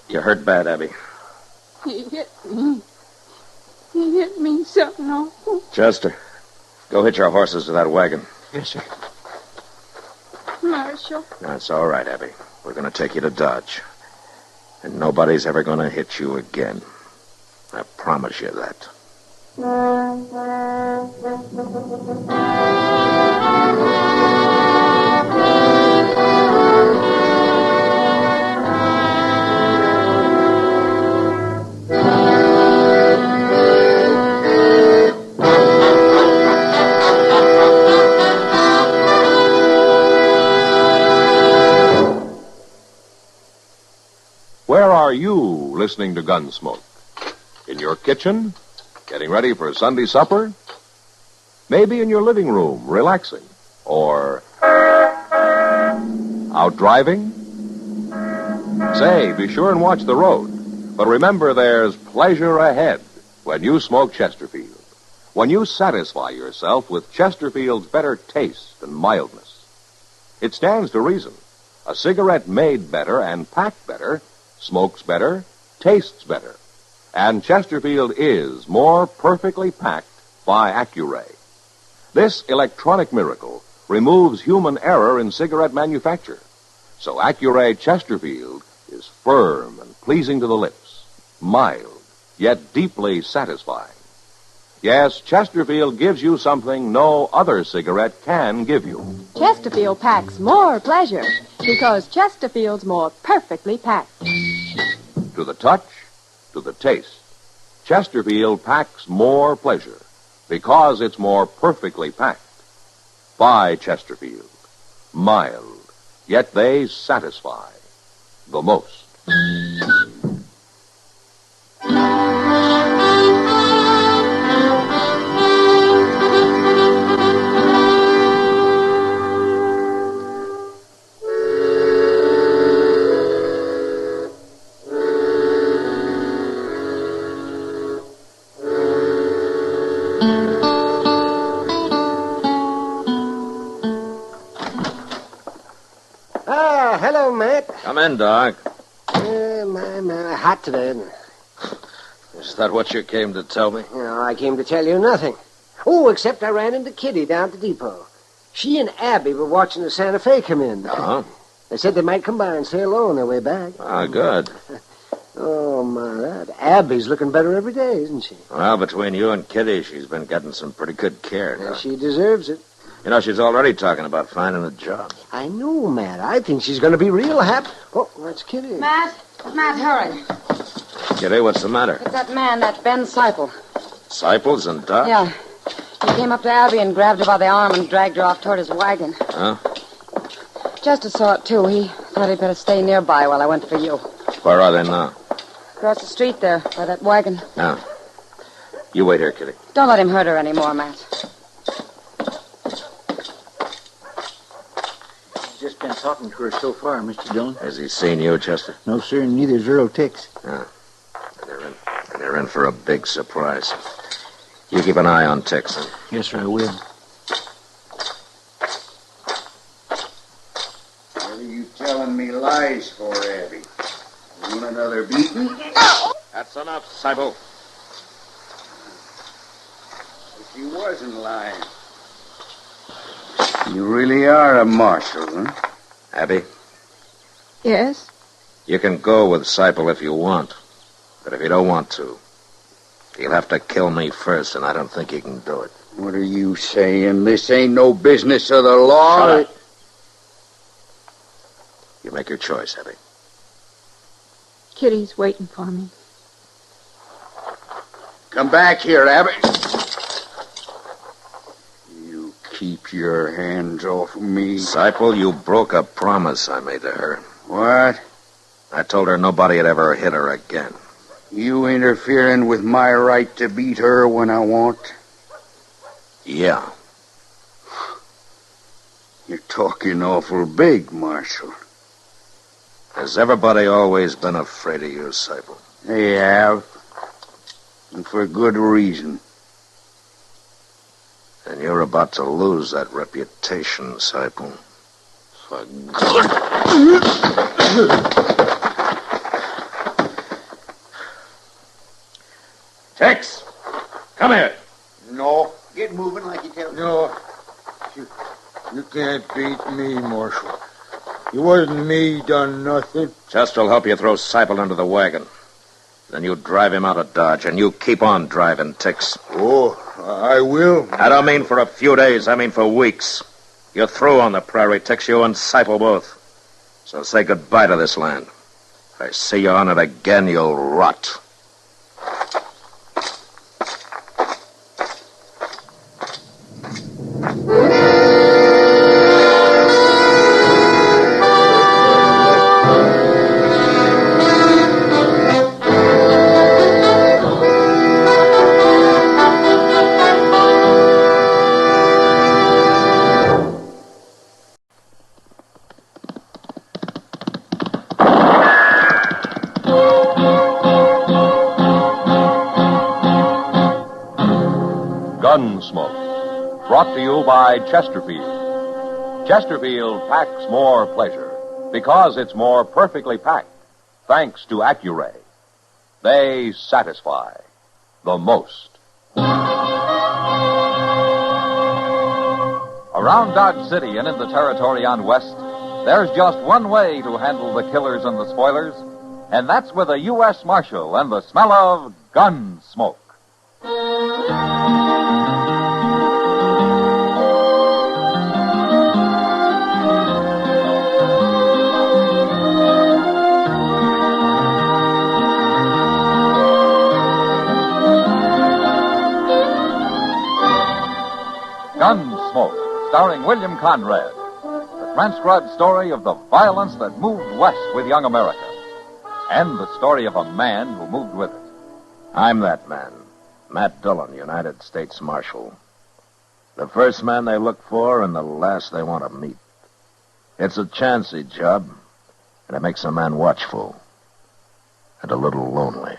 You hurt bad, Abby. He hit me. He hit me something awful. Chester, go hitch our horses to that wagon. Yes, sir. Marshal. That's all right, Abby. We're going to take you to Dodge. And nobody's ever going to hit you again. I promise you that. Where are you listening to Gunsmoke? In your kitchen? Getting ready for Sunday supper? Maybe in your living room, relaxing? Or out driving? Say, be sure and watch the road. But remember, there's pleasure ahead when you smoke Chesterfield. When you satisfy yourself with Chesterfield's better taste and mildness. It stands to reason. A cigarette made better and packed better smokes better, tastes better. And Chesterfield is more perfectly packed by Accuray. This electronic miracle removes human error in cigarette manufacture. So Accuray Chesterfield is firm and pleasing to the lips, mild, yet deeply satisfying. Yes, Chesterfield gives you something no other cigarette can give you. Chesterfield packs more pleasure because Chesterfield's more perfectly packed. To the touch, to the taste, Chesterfield packs more pleasure because it's more perfectly packed. By Chesterfield. Mild, yet they satisfy the most. Hello, Matt. Come in, Doc. My, hot today, isn't it? Is that what you came to tell me? No, I came to tell you nothing. Oh, except I ran into Kitty down at the depot. She and Abby were watching the Santa Fe come in. Uh-huh. They said they might come by and say hello on their way back. Ah, good. Oh, my, that Abby's looking better every day, isn't she? Well, between you and Kitty, she's been getting some pretty good care. Yeah, she deserves it. You know, she's already talking about finding a job. I know, Matt. I think she's going to be real happy. Oh, that's Kitty. Matt, hurry. Kitty, what's the matter? It's that man, that Ben Seipel. Seipels and Doc? Yeah. He came up to Abby and grabbed her by the arm and dragged her off toward his wagon. Huh? Chester saw it, too. He thought he'd better stay nearby while I went for you. Where are they now? Across the street there, by that wagon. Now, you wait here, Kitty. Don't let him hurt her anymore, Matt. Just been talking to her so far, Mr. Dillon. Has he seen you, Chester? No, sir, and neither's Earl Tix. Yeah. They're in for a big surprise. You keep an eye on Tix, then. Yes, sir, I will. What are you telling me lies for, Abby? You want another beating? That's enough, Sybil. If you wasn't lying. You really are a marshal, huh? Abby, Yes? you can go with Sybil if you want. But if you don't want to, you'll have to kill me first, and I don't think you can do it. What are you saying? This ain't no business of the law. Shut up. You make your choice, Abby. Kitty's waiting for me. Come back here, Abby. You keep your hands off of me. Sybil, you broke a promise I made to her. What? I told her nobody'd ever hit her again. You interfering with my right to beat her when I want? Yeah. You're talking awful big, Marshal. Has everybody always been afraid of you, Sybil? They have. And for good reason. And you're about to lose that reputation, Sybil. For good. Tex! Come here. No. Get moving like you tell me. No. You can't beat me, Marshal. It wasn't me done nothing. Chester'll help you throw Sybil into the wagon. Then you drive him out of Dodge, and you keep on driving, Tex. Oh, I will. I don't mean for a few days. I mean for weeks. You're through on the prairie, Tex, you and Sybil both. So say goodbye to this land. If I see you on it again, you'll rot. Gunsmoke, brought to you by Chesterfield. Chesterfield packs more pleasure because it's more perfectly packed, thanks to Accuray. They satisfy the most. Around Dodge City and in the territory on West, there's just one way to handle the killers and the spoilers, and that's with a U.S. Marshal and the smell of Gunsmoke. Gunsmoke, starring William Conrad. The transcribed story of the violence that moved west with young America. And the story of a man who moved with it. I'm that man, Matt Dillon, United States Marshal. The first man they look for and the last they want to meet. It's a chancy job, and it makes a man watchful and a little lonely.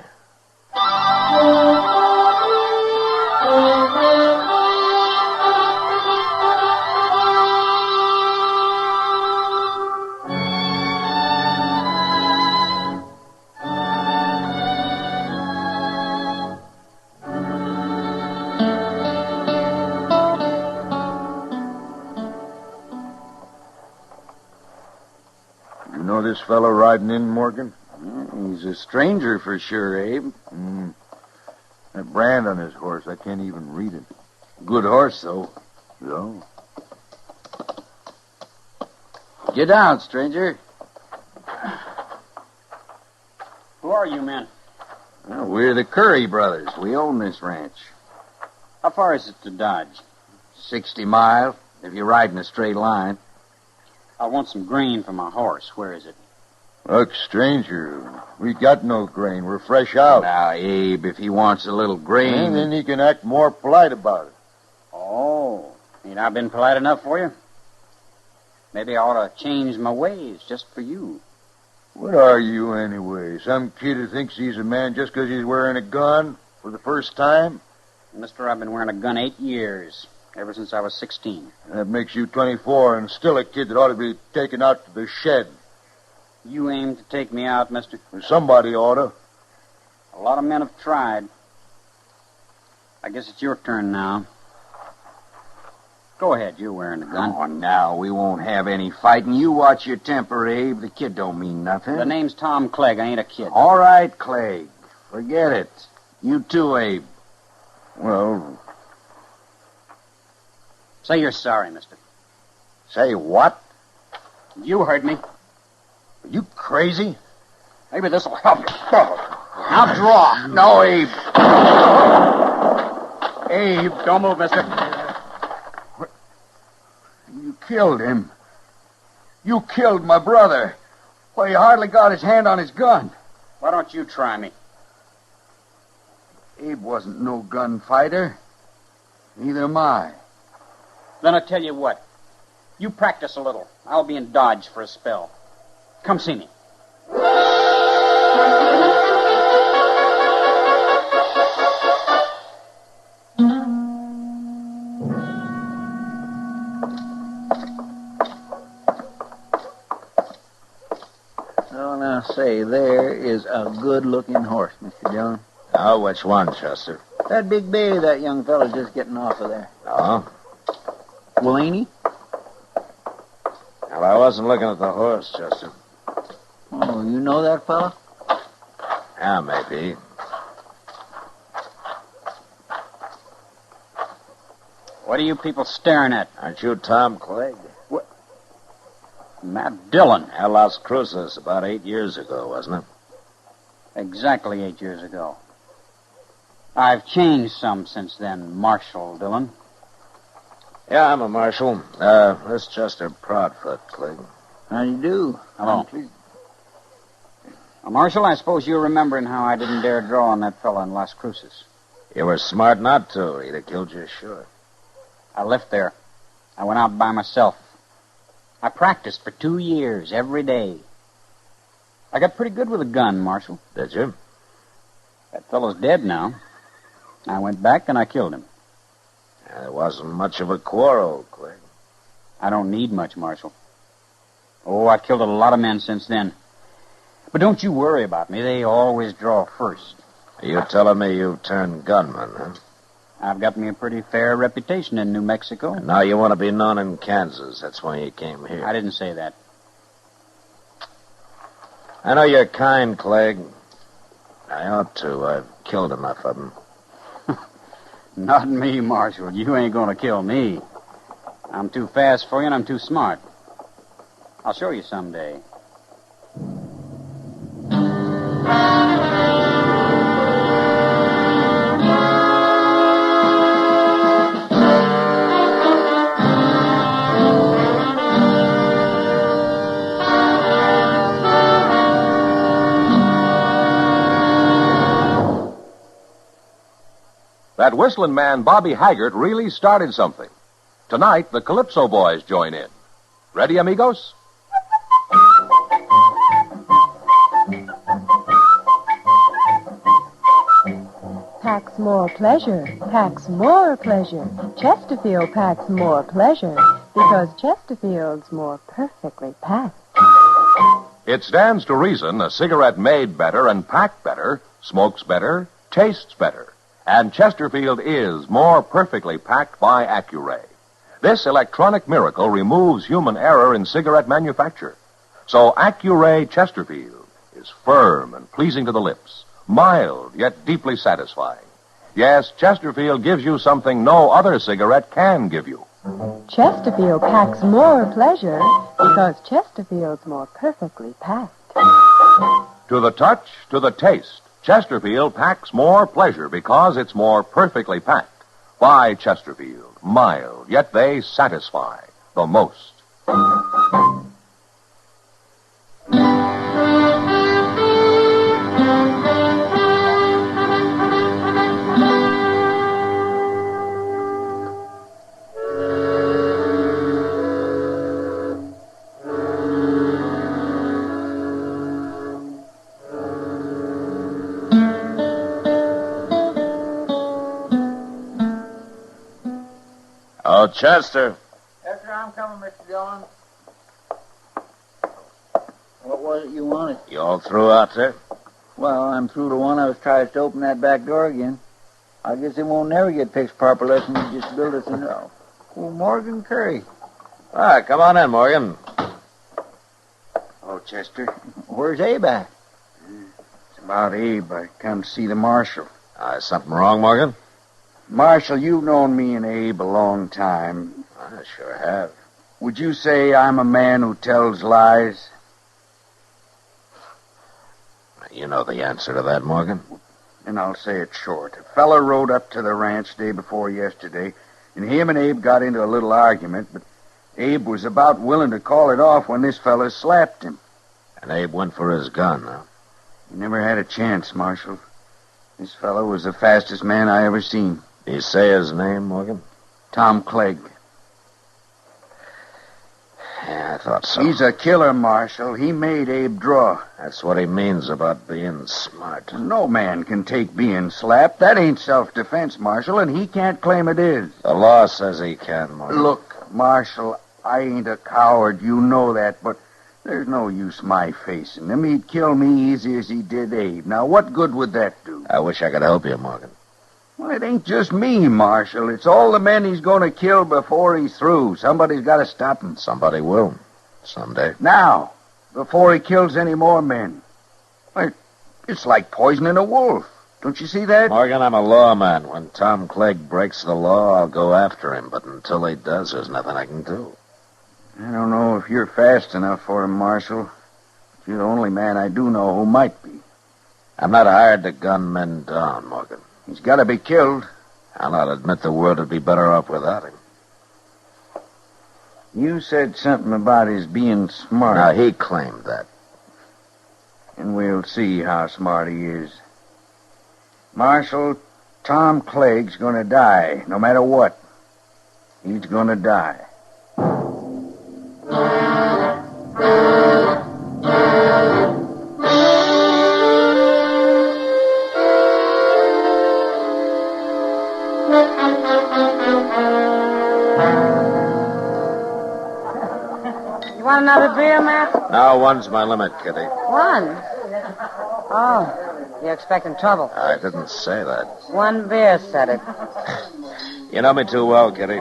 You know this fellow riding in, Morgan? He's a stranger for sure, Abe. That brand on his horse, I can't even read it. Good horse, though. So? Get down, stranger. Who are you men? Well, we're the Curry brothers. We own this ranch. How far is it to Dodge? 60 miles, if you ride in a straight line. I want some grain for my horse. Where is it? Look, stranger, we got no grain. We're fresh out. Now, Abe, if he wants a little grain... And then he can act more polite about it. Oh, ain't I been polite enough for you? Maybe I ought to change my ways just for you. What are you, anyway? Some kid who thinks he's a man just because he's wearing a gun for the first time? Mister, I've been wearing a gun 8 years. ever since I was 16. That makes you 24 and still a kid that ought to be taken out to the shed. You aim to take me out, mister? Somebody ought to. A lot of men have tried. I guess it's your turn now. Go ahead, you're wearing the gun. Oh, now, we won't have any fighting. You watch your temper, Abe. The kid don't mean nothing. The name's Tom Clegg. I ain't a kid. All right, Clegg. Forget it. You too, Abe. Well... Say you're sorry, mister. Say what? You heard me. Are you crazy? Maybe this'll help you. Now draw. No, Abe. Abe, don't move, mister. You killed him. You killed my brother. Why, he hardly got his hand on his gun. Why don't you try me? Abe wasn't no gunfighter. Neither am I. Then I tell you what. You practice a little. I'll be in Dodge for a spell. Come see me. Oh, now, say, there is a good-looking horse, Mr. Dillon. Oh, which one, Chester? That big bay that young fellow's just getting off of there. Oh? Well, ain't he? Well, I wasn't looking at the horse, Chester. Oh, you know that fellow? Yeah, maybe. What are you people staring at? Aren't you Tom Clegg? What? Matt Dillon. At Las Cruces about 8 years ago, wasn't it? Exactly 8 years ago. I've changed some since then, Marshal Dillon. Yeah, I'm a marshal. This Chester Proudfoot, Clegg. How do you do? Hello. Marshal, I suppose you're remembering how I didn't dare draw on that fellow in Las Cruces. You were smart not to. He'd have killed you, sure. I left there. I went out by myself. I practiced for 2 years, every day. I got pretty good with a gun, Marshal. Did you? That fellow's dead now. I went back and I killed him. There wasn't much of a quarrel, Clegg. I don't need much, Marshal. Oh, I've killed a lot of men since then. But don't you worry about me. They always draw first. Are you telling me you've turned gunman, huh? I've got me a pretty fair reputation in New Mexico. And now you want to be known in Kansas. That's why you came here. I didn't say that. I know you're kind, Clegg. I ought to. I've killed enough of them. Not me, Marshal. You ain't gonna kill me. I'm too fast for you and I'm too smart. I'll show you someday. That whistling man, Bobby Haggart, really started something. Tonight, the Calypso Boys join in. Ready, amigos? Packs more pleasure, packs more pleasure. Chesterfield packs more pleasure because Chesterfield's more perfectly packed. It stands to reason a cigarette made better and packed better, smokes better, tastes better. And Chesterfield is more perfectly packed by Accuray. This electronic miracle removes human error in cigarette manufacture. So Accuray Chesterfield is firm and pleasing to the lips, mild yet deeply satisfying. Yes, Chesterfield gives you something no other cigarette can give you. Chesterfield packs more pleasure because Chesterfield's more perfectly packed. To the touch, to the taste, Chesterfield packs more pleasure because it's more perfectly packed. By Chesterfield, mild, yet they satisfy the most. Chester. Yes, sir, I'm coming, Mr. Dillon. What was it you wanted? You all through out there? Well, I'm through to one. I was trying to open that back door again. I guess it won't never get fixed properly unless you just build it in. Oh, Morgan Curry. All right, come on in, Morgan. Oh, Chester. Where's Abe at? It's about Abe. I come to see the marshal. Is something wrong, Morgan? Marshal, you've known me and Abe a long time. I sure have. Would you say I'm a man who tells lies? You know the answer to that, Morgan. And I'll say it short. A fella rode up to the ranch day before yesterday, and him and Abe got into a little argument, but Abe was about willing to call it off when this fella slapped him. And Abe went for his gun, huh? He never had a chance, Marshal. This fella was the fastest man I ever seen. Did he say his name, Morgan? Tom Clegg. Yeah, I thought so. He's a killer, Marshal. He made Abe draw. That's what he means about being smart. No man can take being slapped. That ain't self-defense, Marshal, and he can't claim it is. The law says he can, Morgan. Look, Marshal, I ain't a coward. You know that, but there's no use my facing him. He'd kill me easy as he did Abe. Now, what good would that do? I wish I could help you, Morgan. Well, it ain't just me, Marshal. It's all the men he's going to kill before he's through. Somebody's got to stop him. Somebody will. Someday. Now, before he kills any more men. It's like poisoning a wolf. Don't you see that? Morgan, I'm a lawman. When Tom Clegg breaks the law, I'll go after him. But until he does, there's nothing I can do. I don't know if you're fast enough for him, Marshal. You're the only man I do know who might be. I'm not hired to gun men down, Morgan. He's got to be killed. I'll not admit the world would be better off without him. You said something about his being smart. Now, he claimed that. And we'll see how smart he is. Marshal, Tom Clegg's going to die, no matter what. He's going to die. You want another beer, Matt? No, one's my limit, Kitty. One? Oh, you're expecting trouble. I didn't say that. One beer said it. You know me too well, Kitty.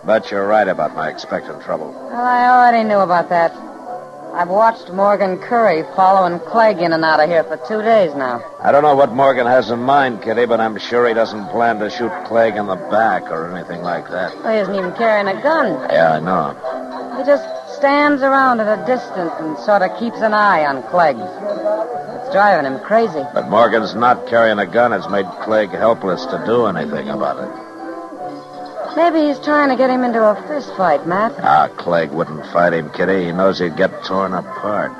Bet you're right about my expecting trouble. Well, I already knew about that. I've watched Morgan Curry following Clegg in and out of here for 2 days now. I don't know what Morgan has in mind, Kitty, but I'm sure he doesn't plan to shoot Clegg in the back or anything like that. Well, he isn't even carrying a gun. Yeah, I know. He just stands around at a distance and sort of keeps an eye on Clegg. It's driving him crazy. But Morgan's not carrying a gun has made Clegg helpless to do anything about it. Maybe he's trying to get him into a fist fight, Matt. Clegg wouldn't fight him, Kitty. He knows he'd get torn apart.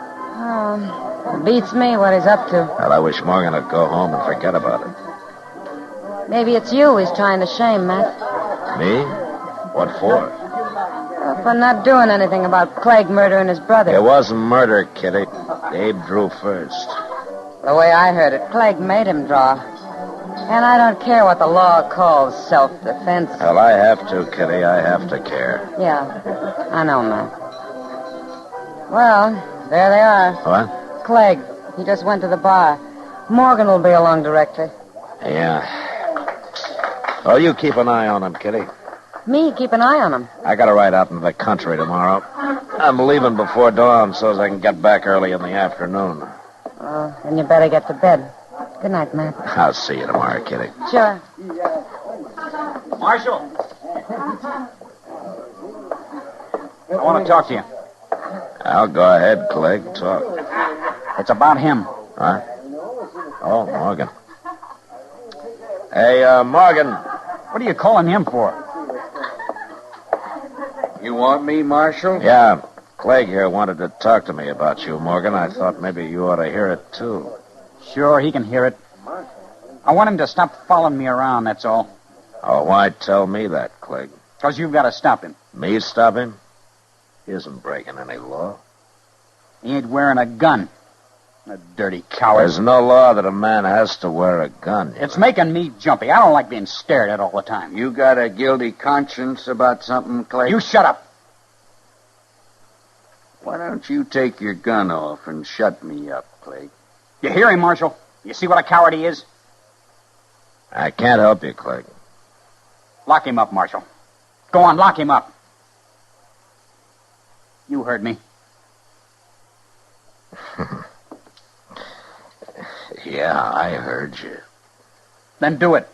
Beats me what he's up to. Well, I wish Morgan would go home and forget about it. Maybe it's you he's trying to shame, Matt. Me? What for? For not doing anything about Clegg murdering his brother. It wasn't murder, Kitty. Abe drew first. The way I heard it, Clegg made him draw. And I don't care what the law calls self-defense. Well, I have to, Kitty. I have to care. Yeah, I know, Matt. Well, there they are. What? Clegg. He just went to the bar. Morgan will be along directly. Yeah. Oh, you keep an eye on him, Kitty. Me, keep an eye on him. I got to ride out into the country tomorrow. I'm leaving before dawn so as I can get back early in the afternoon. Oh, then you better get to bed. Good night, Matt. I'll see you tomorrow, Kitty. Sure. Marshal! I want to talk to you. I'll go ahead, Clegg. Talk. It's about him. Huh? Oh, Morgan. Hey, Morgan. What are you calling him for? You want me, Marshal? Yeah. Clegg here wanted to talk to me about you, Morgan. I thought maybe you ought to hear it, too. Sure, he can hear it. I want him to stop following me around, that's all. Oh, why tell me that, Clegg? Because you've got to stop him. Me stop him? He isn't breaking any law. He ain't wearing a gun. A dirty coward. There's no law that a man has to wear a gun. It's making me jumpy. I don't like being stared at all the time. You got a guilty conscience about something, Clay? You shut up. Why don't you take your gun off and shut me up, Clay? You hear him, Marshal? You see what a coward he is? I can't help you, Clegg. Lock him up, Marshal. Go on, lock him up. You heard me. Yeah, I heard you. Then do it.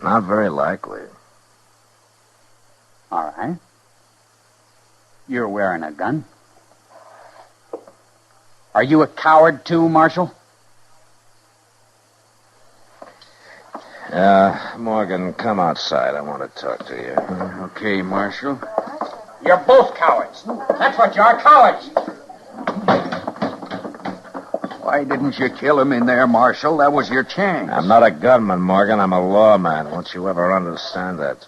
Not very likely. All right. You're wearing a gun. Are you a coward, too, Marshal? Morgan, come outside. I want to talk to you. Okay, Marshal. You're both cowards. That's what you are, cowards. Why didn't you kill him in there, Marshal? That was your chance. I'm not a gunman, Morgan. I'm a lawman. Won't you ever understand that?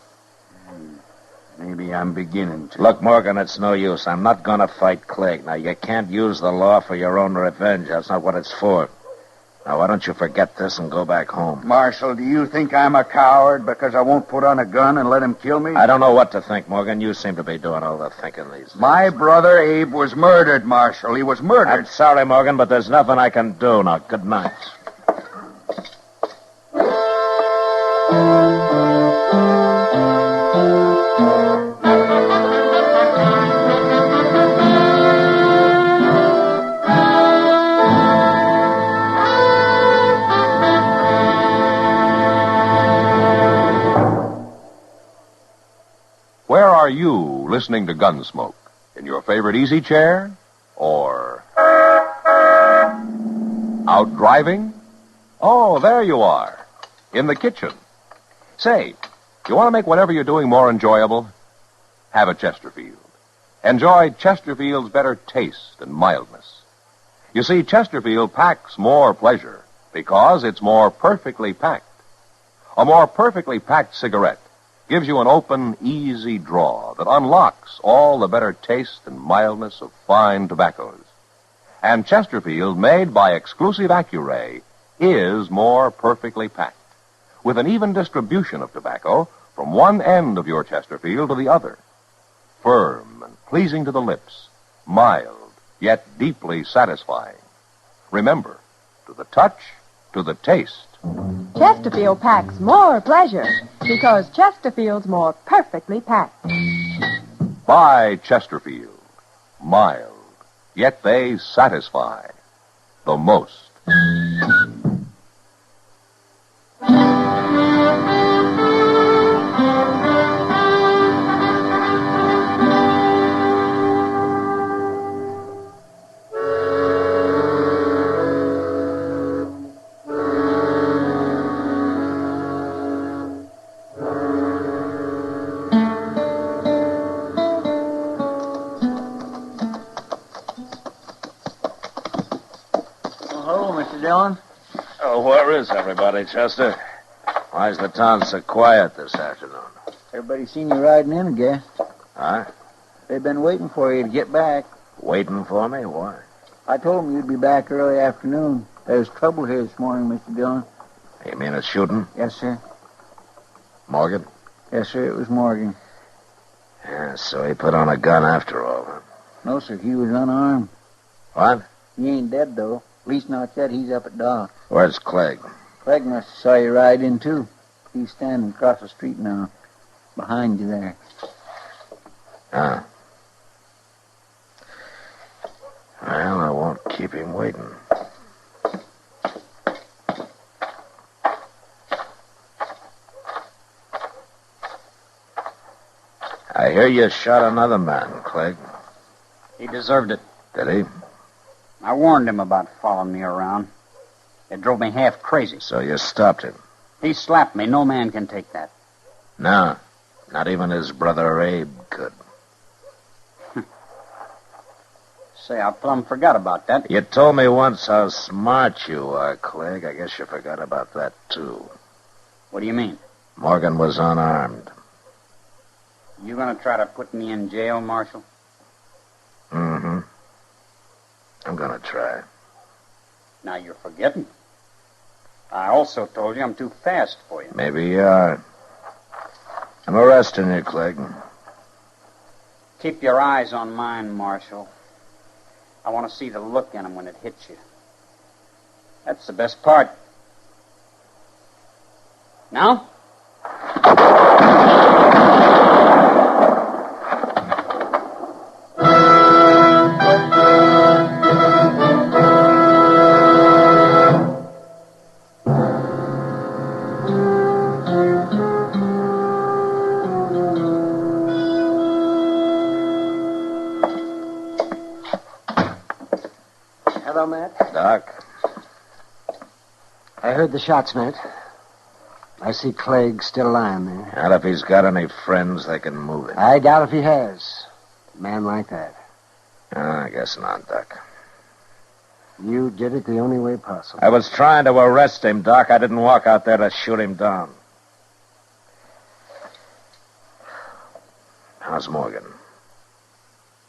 Maybe I'm beginning to. Look, Morgan, it's no use. I'm not going to fight Clegg. Now, you can't use the law for your own revenge. That's not what it's for. Now, why don't you forget this and go back home? Marshal, do you think I'm a coward because I won't put on a gun and let him kill me? I don't know what to think, Morgan. You seem to be doing all the thinking these days. My brother Abe was murdered, Marshal. He was murdered. I'm sorry, Morgan, but there's nothing I can do. Now, good night. Where are you listening to Gunsmoke? In your favorite easy chair? Or out driving? Oh, there you are. In the kitchen. Say, you want to make whatever you're doing more enjoyable? Have a Chesterfield. Enjoy Chesterfield's better taste and mildness. You see, Chesterfield packs more pleasure because it's more perfectly packed. A more perfectly packed cigarette gives you an open, easy draw that unlocks all the better taste and mildness of fine tobaccos. And Chesterfield, made by exclusive Accuray, is more perfectly packed, with an even distribution of tobacco from one end of your Chesterfield to the other. Firm and pleasing to the lips, mild, yet deeply satisfying. Remember, to the touch, to the taste. Chesterfield packs more pleasure because Chesterfield's more perfectly packed. Buy Chesterfield. Mild, yet they satisfy the most. Dillon? Oh, where is everybody, Chester? Why's the town so quiet this afternoon? Everybody seen you riding in, I guess. Huh? They've been waiting for you to get back. Waiting for me? Why? I told them you'd be back early afternoon. There's trouble here this morning, Mr. Dillon. You mean a shooting? Yes, sir. Morgan? Yes, sir, it was Morgan. Yeah, so he put on a gun after all, huh? No, sir, he was unarmed. What? He ain't dead, though. At least not yet. He's up at dock. Where's Clegg? Clegg must have saw you ride in, too. He's standing across the street now. Behind you there. Ah. Well, I won't keep him waiting. I hear you shot another man, Clegg. He deserved it. Did he? I warned him about following me around. It drove me half crazy. So you stopped him? He slapped me. No man can take that. No, not even his brother Abe could. Say, I plumb forgot about that. You told me once how smart you are, Clegg. I guess you forgot about that, too. What do you mean? Morgan was unarmed. You gonna try to put me in jail, Marshal? Mm-hmm. I'm gonna try. Now you're forgetting. I also told you I'm too fast for you. Maybe you are. I'm arresting you, Clegg. Keep your eyes on mine, Marshal. I want to see the look in them when it hits you. That's the best part. Now? Hello, Matt. Doc. I heard the shots, Matt. I see Clegg still lying there. And if he's got any friends, they can move him. I doubt if he has. A man like that. I guess not, Doc. You did it the only way possible. I was trying to arrest him, Doc. I didn't walk out there to shoot him down. How's Morgan?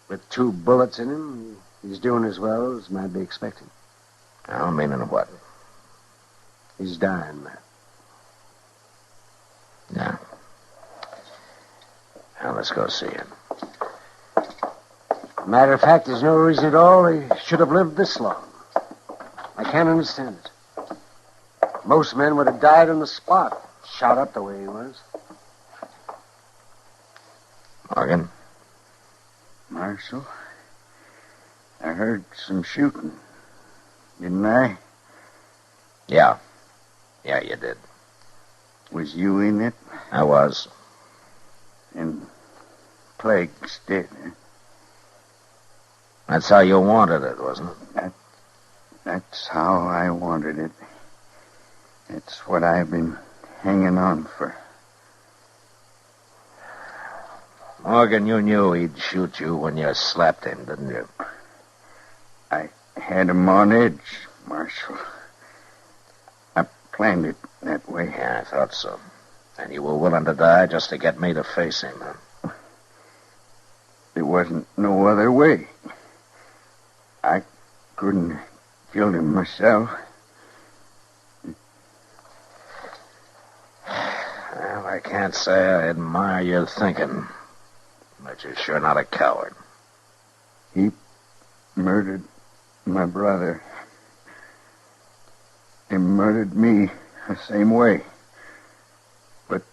With 2 bullets in him, he's doing as well as might be expected. I don't mean in what? He's dying, Matt. Yeah. Now, let's go see him. Matter of fact, there's no reason at all he should have lived this long. I can't understand it. Most men would have died on the spot, shot up the way he was. Morgan? Marshal, I heard some shooting. Didn't I? Yeah. Yeah, you did. Was you in it? I was. And Clegg's dead, huh? That's how you wanted it, wasn't it? That's how I wanted it. It's what I've been hanging on for. Morgan, you knew he'd shoot you when you slapped him, didn't you? I had him on edge, Marshal. I planned it that way. Yeah, I thought so. And you were willing to die just to get me to face him, huh? There wasn't no other way. I couldn't have killed him myself. Well, I can't say I admire your thinking, but you're sure not a coward. He murdered my brother. He murdered me the same way. But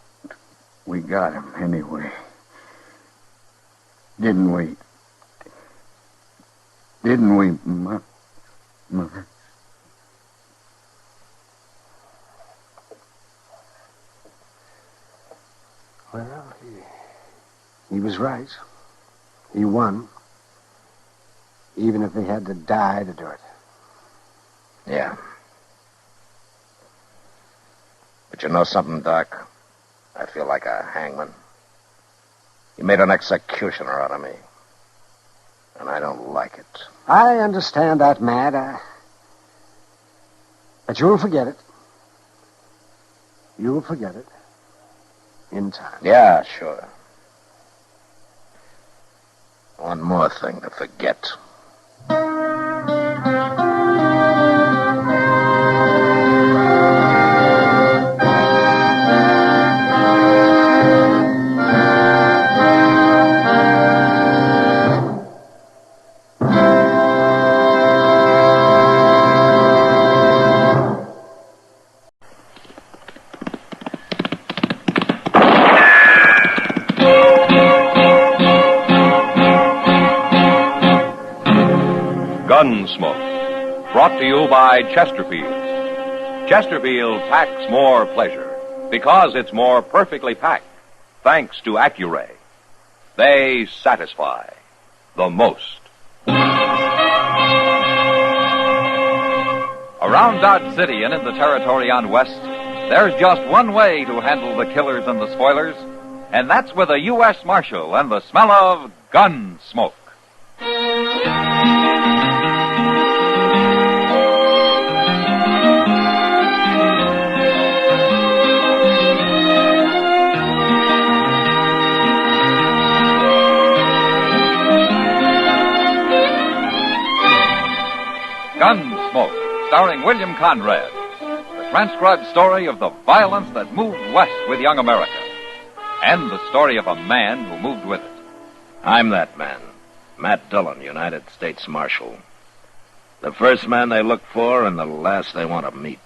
we got him anyway. Didn't we? Didn't we, Mother? Well, he was right. He won. Even if they had to die to do it. Yeah. But you know something, Doc? I feel like a hangman. You made an executioner out of me. And I don't like it. I understand that, Matt. But you'll forget it. You'll forget it. In time. Yeah, sure. One more thing to forget. Gunsmoke, brought to you by Chesterfield. Chesterfield packs more pleasure because it's more perfectly packed, thanks to Accuray. They satisfy the most. Around Dodge City and in the territory on West, there's just one way to handle the killers and the spoilers, and that's with a U.S. Marshal and the smell of Gunsmoke. Gunsmoke, starring William Conrad. The transcribed story of the violence that moved west with young America. And the story of a man who moved with it. I'm that man, Matt Dillon, United States Marshal. The first man they look for and the last they want to meet.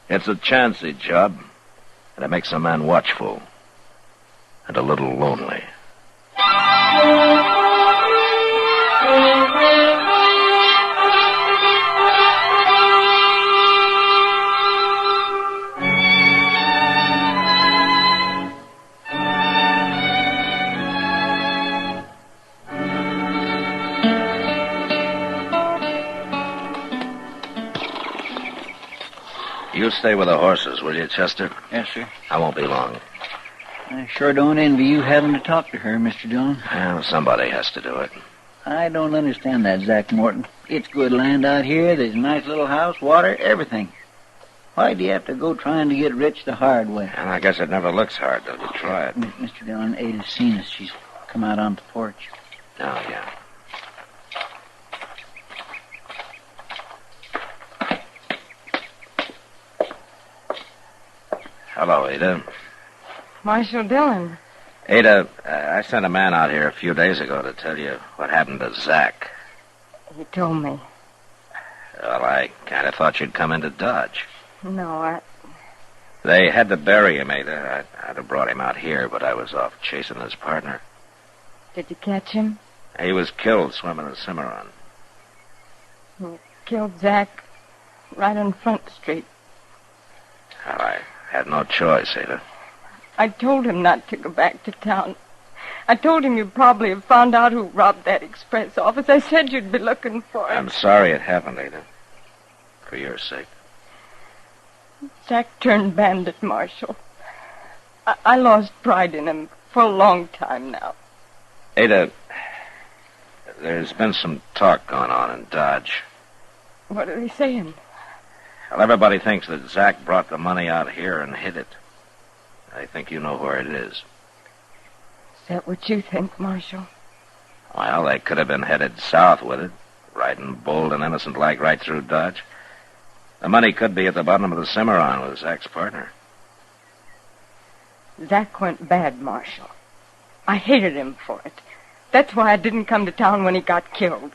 It's a chancy job, and it makes a man watchful and a little lonely. You stay with the horses, will you, Chester? Yes, sir. I won't be long. I sure don't envy you having to talk to her, Mr. Dillon. Well, somebody has to do it. I don't understand that, Zach Morton. It's good land out here. There's a nice little house, water, everything. Why do you have to go trying to get rich the hard way? And I guess it never looks hard till you try it. Mr. Dillon, Ada's seen us. She's come out on the porch. Oh, yeah. Hello, Ada. Marshal Dillon. Ada, I sent a man out here a few days ago to tell you what happened to Zach. He told me. Well, I kind of thought you'd come into Dodge. No, They had to bury him, Ada. I'd have brought him out here, but I was off chasing his partner. Did you catch him? He was killed swimming the Cimarron. He killed Zach right on Front Street. Well, I had no choice, Ada. I told him not to go back to town. I told him you'd probably have found out who robbed that express office. I said you'd be looking for him. I'm sorry it happened, Ada. For your sake. Zach turned bandit, Marshal. I lost pride in him for a long time now. Ada, there's been some talk going on in Dodge. What are they saying? Well, everybody thinks that Zach brought the money out here and hid it. I think you know where it is. Is that what you think, Marshal? Well, they could have been headed south with it, riding bold and innocent like right through Dodge. The money could be at the bottom of the Cimarron with Zach's partner. Zach went bad, Marshal. I hated him for it. That's why I didn't come to town when he got killed.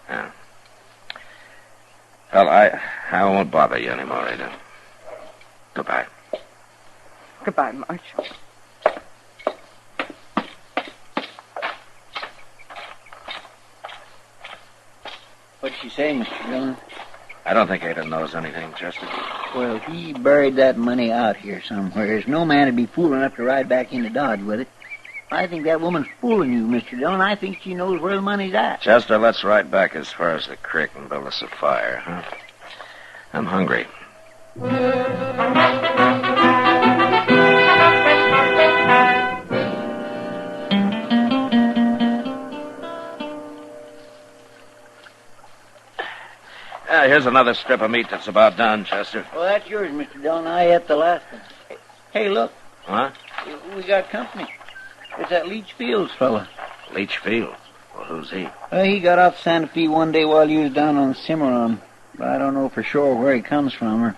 Yeah. Well, I won't bother you anymore, Ada. Goodbye. Goodbye, Marshal. What'd she say, Mr. Dillon? I don't think Ada knows anything, Chester. Well, he buried that money out here somewhere. No man would be fool enough to ride back into Dodge with it. I think that woman's fooling you, Mr. Dillon. I think she knows where the money's at. Chester, let's ride back as far as the creek and build us a fire, huh? I'm hungry. Here's another strip of meat that's about done, Chester. Well, that's yours, Mr. Dillon. I ate the last one. Hey, look. Huh? We got company. It's that Leach Fields fella. Leach Fields? Well, who's he? He got off Santa Fe one day while you was down on Cimarron. But I don't know for sure where he comes from or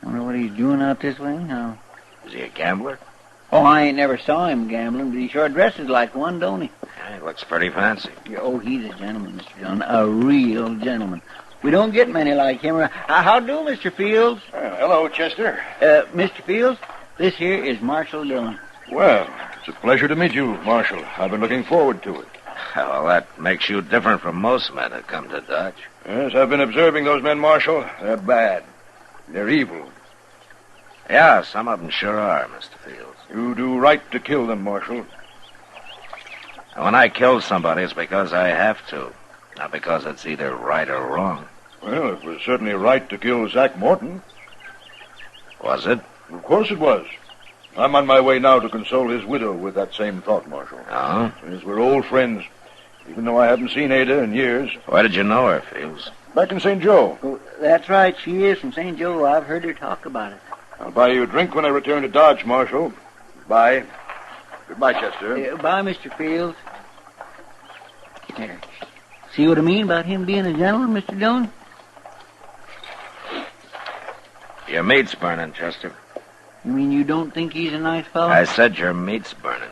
wonder what he's doing out this way. No. Is he a gambler? Oh, I ain't never saw him gambling, but he sure dresses like one, don't he? Yeah, he looks pretty fancy. Oh, he's a gentleman, Mr. Dillon. A real gentleman. We don't get many like him. How do, Mr. Fields? Hello, Chester. Mr. Fields, this here is Marshal Dillon. Well, it's a pleasure to meet you, Marshal. I've been looking forward to it. Well, that makes you different from most men that come to Dodge. Yes, I've been observing those men, Marshal. They're bad. They're evil. Yeah, some of them sure are, Mr. Fields. You do right to kill them, Marshal. And when I kill somebody, it's because I have to, not because it's either right or wrong. Well, it was certainly right to kill Zach Morton. Was it? Of course it was. I'm on my way now to console his widow with that same thought, Marshal. Oh? Yes, we're old friends, even though I haven't seen Ada in years. Where did you know her, Fields? Back in St. Joe. Oh, that's right. She is from St. Joe. I've heard her talk about it. I'll buy you a drink when I return to Dodge, Marshal. Bye. Goodbye, Chester. Bye, Mr. Fields. There. See what I mean about him being a gentleman, Mr. Dillon? Your meat's burning, Chester. You mean you don't think he's a nice fellow? I said your meat's burning.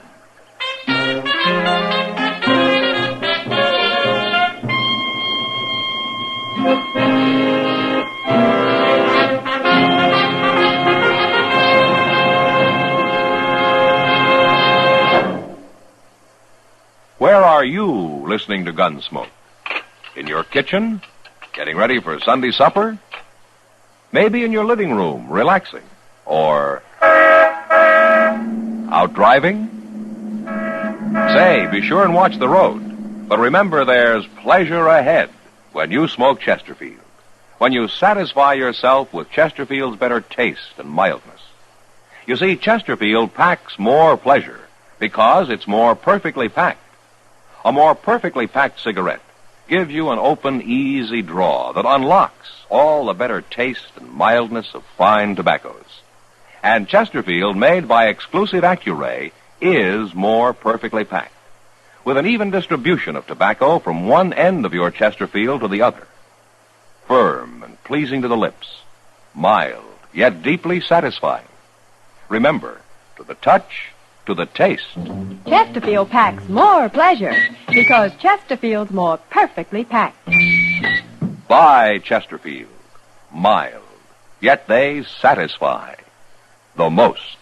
Where are you listening to Gunsmoke? In your kitchen? Getting ready for Sunday supper? Maybe in your living room, relaxing? Or out driving? Say, be sure and watch the road. But remember, there's pleasure ahead when you smoke Chesterfield. When you satisfy yourself with Chesterfield's better taste and mildness. You see, Chesterfield packs more pleasure because it's more perfectly packed. A more perfectly packed cigarette gives you an open, easy draw that unlocks all the better taste and mildness of fine tobaccos. And Chesterfield, made by exclusive Accuray, is more perfectly packed, with an even distribution of tobacco from one end of your Chesterfield to the other. Firm and pleasing to the lips, mild, yet deeply satisfying. Remember, to the touch, to the taste. Chesterfield packs more pleasure because Chesterfield's more perfectly packed. Buy Chesterfield. Mild, yet they satisfy the most.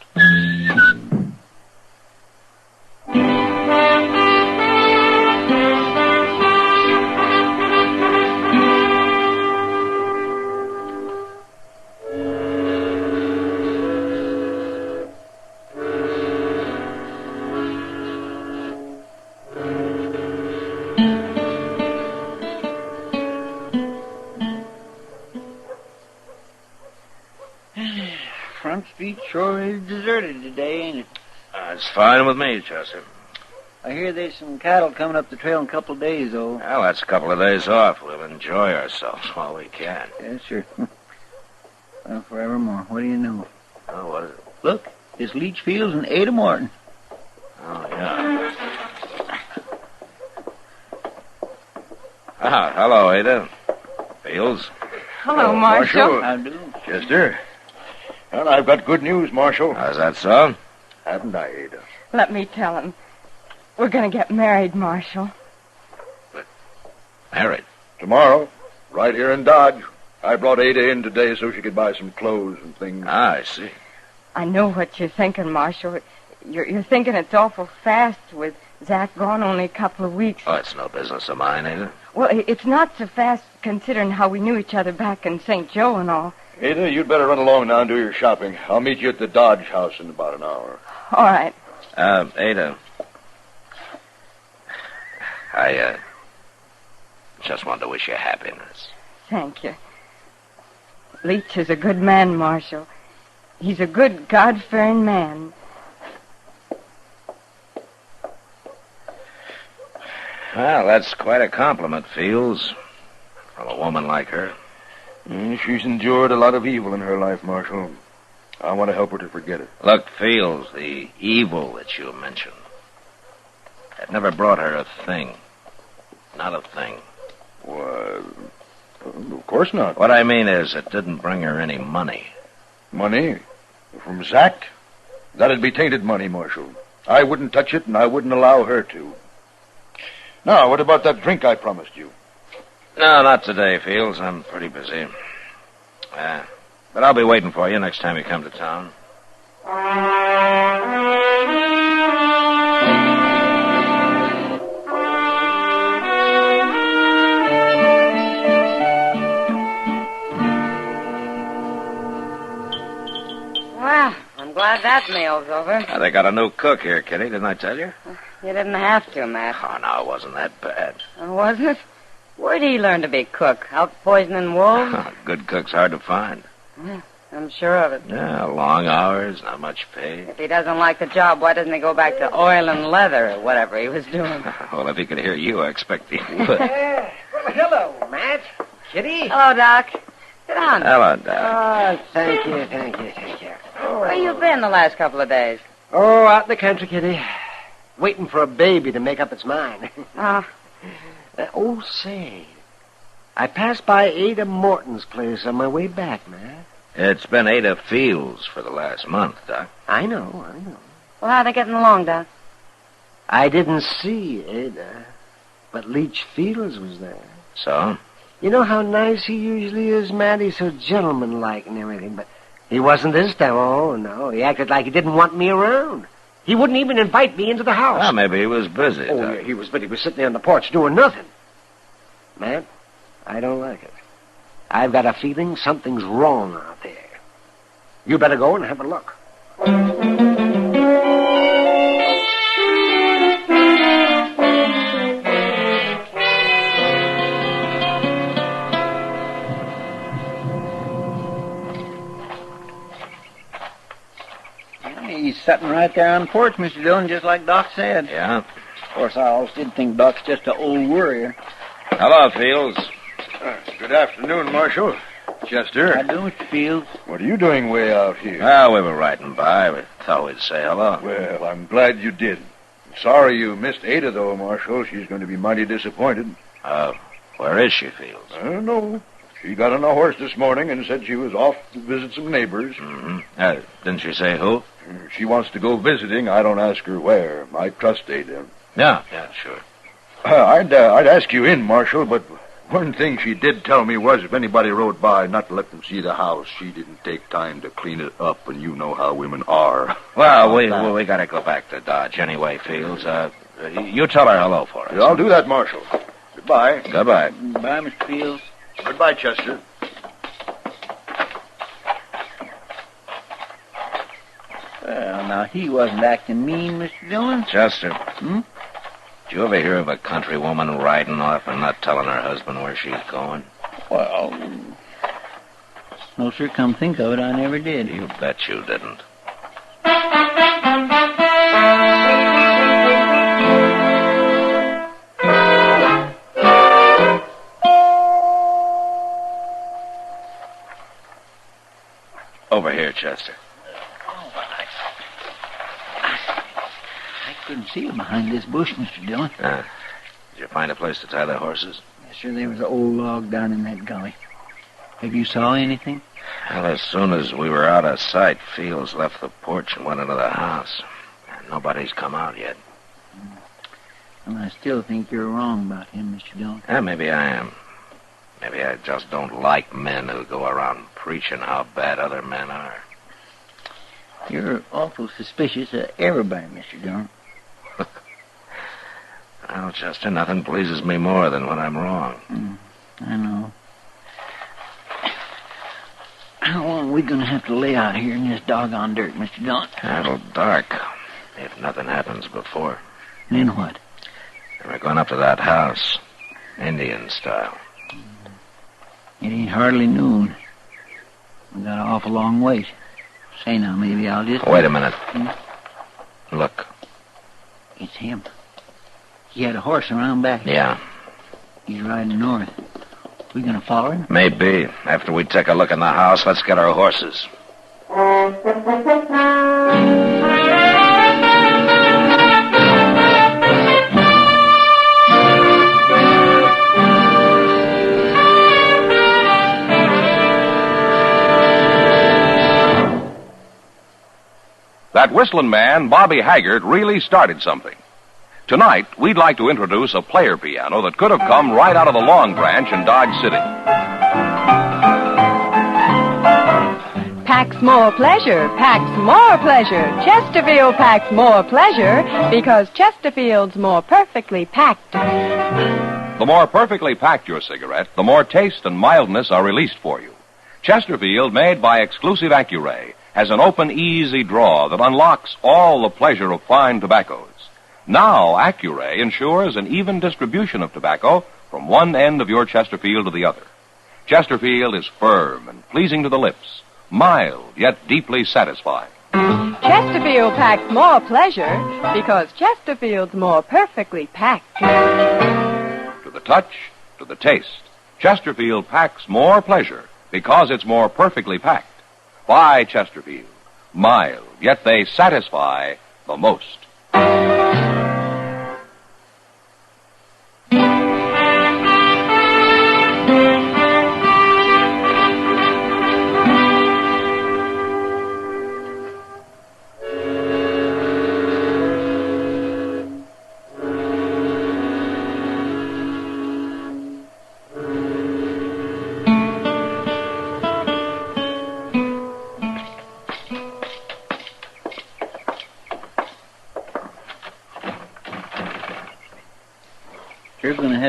Front Street sure is deserted today, ain't it? It's fine with me, Chester. I hear there's some cattle coming up the trail in a couple of days, though. Well, that's a couple of days off. We'll enjoy ourselves while we can. Yeah, sure. Well, forevermore. What do you know? Oh, what is it? Look, it's Leach Fields and Ada Martin. Oh, yeah. Ah, hello, Ada. Fields. Hello, Marshal. How do? Chester. Well, I've got good news, Marshal. How's that so? Haven't I, Ada? Let me tell him. We're going to get married, Marshal. Married? Tomorrow, right here in Dodge. I brought Ada in today so she could buy some clothes and things. Ah, I see. I know what you're thinking, Marshal. You're thinking it's awful fast with Zach gone only a couple of weeks. Oh, it's no business of mine, Ada. Well, it's not so fast considering how we knew each other back in St. Joe and all. Ada, you'd better run along now and do your shopping. I'll meet you at the Dodge house in about an hour. All right. Ada. I just wanted to wish you happiness. Thank you. Leach is a good man, Marshal. He's a good, God-fearing man. Well, that's quite a compliment, Fields, from a woman like her. She's endured a lot of evil in her life, Marshal. I want to help her to forget it. Look, Fields, the evil that you mentioned, it never brought her a thing. Not a thing. Well, of course not. What I mean is, it didn't bring her any money. Money? From Zach? That'd be tainted money, Marshal. I wouldn't touch it, and I wouldn't allow her to. Now, what about that drink I promised you? No, not today, Fields. I'm pretty busy. But I'll be waiting for you next time you come to town. Well, I'm glad that meal's over. They got a new cook here, Kitty. Didn't I tell you? You didn't have to, Matt. Oh, no, it wasn't that bad. Oh, wasn't it? Where'd he learn to be cook? Out poisoning wolves? Good cook's hard to find. Yeah, I'm sure of it. Yeah, long hours, not much pay. If he doesn't like the job, why doesn't he go back to oil and leather or whatever he was doing? Well, if he could hear you, I expect he would. Well, hello, Matt. Kitty. Hello, Doc. Sit down. Hello, Doc. Oh, thank you. Where you been the last couple of days? Oh, out in the country, Kitty. Waiting for a baby to make up its mind. Oh. Say, I passed by Ada Morton's place on my way back, man. It's been Ada Fields for the last month, Doc. I know. Well, how are they getting along, Doc? I didn't see Ada, but Leach Fields was there. So? You know how nice he usually is, Matt? He's so gentlemanlike and everything, but he wasn't this time. Oh, no. He acted like he didn't want me around. He wouldn't even invite me into the house. Well, maybe he was busy. Oh, Doc. yeah, he was, but he was sitting there on the porch doing nothing. Matt, I don't like it. I've got a feeling something's wrong out there. You better go and have a look. He's sitting right there on the porch, Mr. Dillon, just like Doc said. Yeah? Of course, I always did think Doc's just an old worrier. Hello, Fields. Good afternoon, Marshal. Chester. How do, Mr. Fields? What are you doing way out here? Well, we were riding by. We thought we'd say hello. Well, I'm glad you did. Sorry you missed Ada, though, Marshal. She's going to be mighty disappointed. Where is she, Fields? I don't know. She got on a horse this morning and said she was off to visit some neighbors. Mm-hmm. Didn't she say who? She wants to go visiting. I don't ask her where. I trust Ada. Yeah, sure. I'd ask you in, Marshal, but one thing she did tell me was if anybody rode by, not to let them see the house. She didn't take time to clean it up, and you know how women are. Well, we got to go back to Dodge anyway, Fields. You tell her hello for us. Yeah, I'll do that, Marshal. Goodbye. Goodbye. Bye, Mr. Fields. Goodbye, Chester. Well, now, he wasn't acting mean, Mr. Dillon. Chester. Did you ever hear of a country woman riding off and not telling her husband where she's going? Well, no, sir, come think of it, I never did. You bet you didn't. Over here, Chester. I couldn't see you behind this bush, Mr. Dillon. Did you find a place to tie the horses? Yes, sir, there was an old log down in that gully. Have you saw anything? Well, as soon as we were out of sight, Fields left the porch and went into the house. Nobody's come out yet. Well, I still think you're wrong about him, Mr. Dillon. Yeah, maybe I am. Maybe I just don't like men who go around preaching how bad other men are. You're awful suspicious of everybody, Mr. Dillon. Well, Chester, nothing pleases me more than when I'm wrong. I know. How long are we going to have to lay out here in this doggone dirt, Mr. Dillon? It'll dark, if nothing happens before. Then what? We're going up to that house, Indian style. It ain't hardly noon. We got an awful long ways. Say now, maybe I'll just... Wait a minute. Look. It's him. He had a horse around back. Yeah. He's riding north. We gonna follow him? Maybe. After we take a look in the house, let's get our horses. That whistling man, Bobby Haggart, really started something. Tonight, we'd like to introduce a player piano that could have come right out of the Long Branch in Dodge City. Packs more pleasure, packs more pleasure. Chesterfield packs more pleasure because Chesterfield's more perfectly packed. The more perfectly packed your cigarette, the more taste and mildness are released for you. Chesterfield, made by exclusive Accuray, has an open, easy draw that unlocks all the pleasure of fine tobaccos. Now, Accuray ensures an even distribution of tobacco from one end of your Chesterfield to the other. Chesterfield is firm and pleasing to the lips, mild yet deeply satisfying. Chesterfield packs more pleasure because Chesterfield's more perfectly packed. To the touch, to the taste, Chesterfield packs more pleasure because it's more perfectly packed. Buy Chesterfield. Mild, yet they satisfy the most.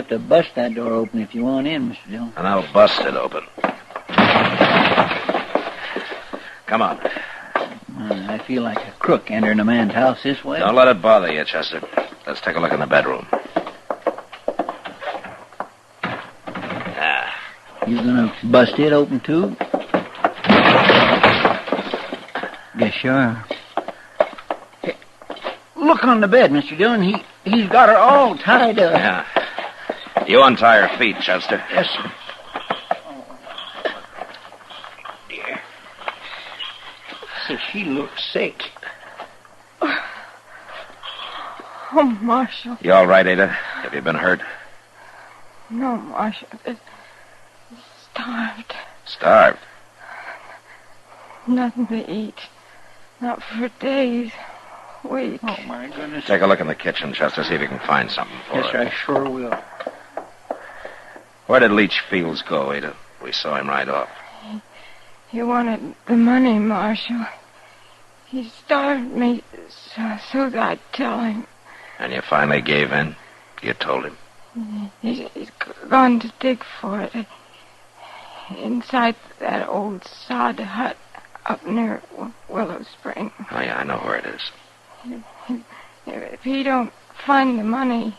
have to bust that door open if you want in, Mr. Dillon. And I'll bust it open. Come on. I feel like a crook entering a man's house this way. Don't let it bother you, Chester. Let's take a look in the bedroom. You gonna bust it open, too? Guess you are. Hey, look on the bed, Mr. Dillon. He's got her all tied up. Yeah. You untie her feet, Chester. Yes, sir. She looks sick. Oh, Marshal. You all right, Ada? Have you been hurt? No, Marshal. It's starved. Starved? Nothing to eat. Not for days. Weeks. Oh, my goodness. Take a look in the kitchen, Chester. See if you can find something for Yes, her. sir, I sure will. Where did Leach Fields go, Ada? We saw him right off. He wanted the money, Marshal. He starved me so that I'd tell him. And you finally gave in? You told him? He's gone to dig for it. Inside that old sod hut up near Willow Spring. Oh, yeah, I know where it is. If he don't find the money,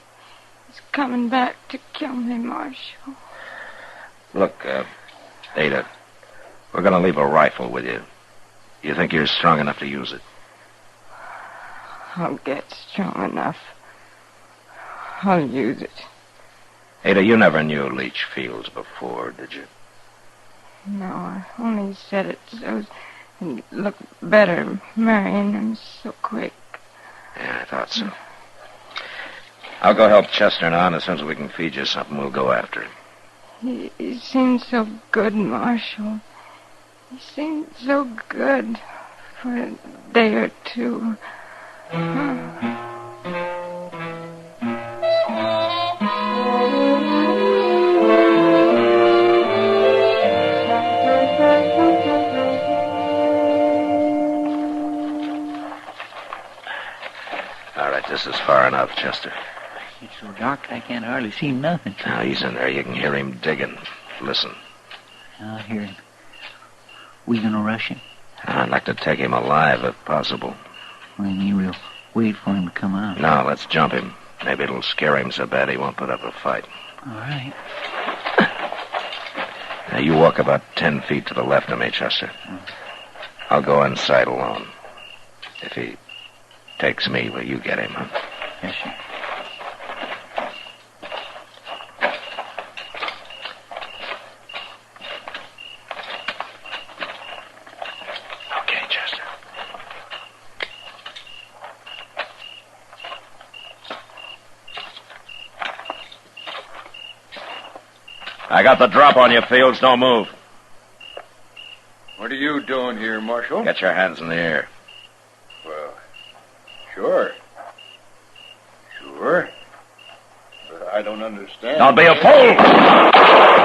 he's coming back to kill me, Marshal. Look, Ada, we're going to leave a rifle with you. You think you're strong enough to use it? I'll get strong enough. I'll use it. Ada, you never knew Leach Fields before, did you? No, I only said it so it'd look better marrying him so quick. Yeah, I thought so. I'll go help Chester now, and as soon as we can feed you something, we'll go after him. He seemed so good, Marshal. He seemed so good for a day or two. All right, this is far enough, Chester. It's so dark I can't hardly see nothing. Now, he's in there. You can hear him digging. Listen. I hear him. We gonna rush him? I'd like to take him alive, if possible. Well, maybe we'll wait for him to come out. No, let's jump him. Maybe it'll scare him so bad he won't put up a fight. All right. Now, you walk about 10 feet to the left of me, Chester. I'll go inside alone. If he takes me, will you get him? Yes, sir. Okay, Chester. I got the drop on you, Fields. Don't move. What are you doing here, Marshal? Get your hands in the air. Well, sure. Sure. But I don't understand. Don't be a fool!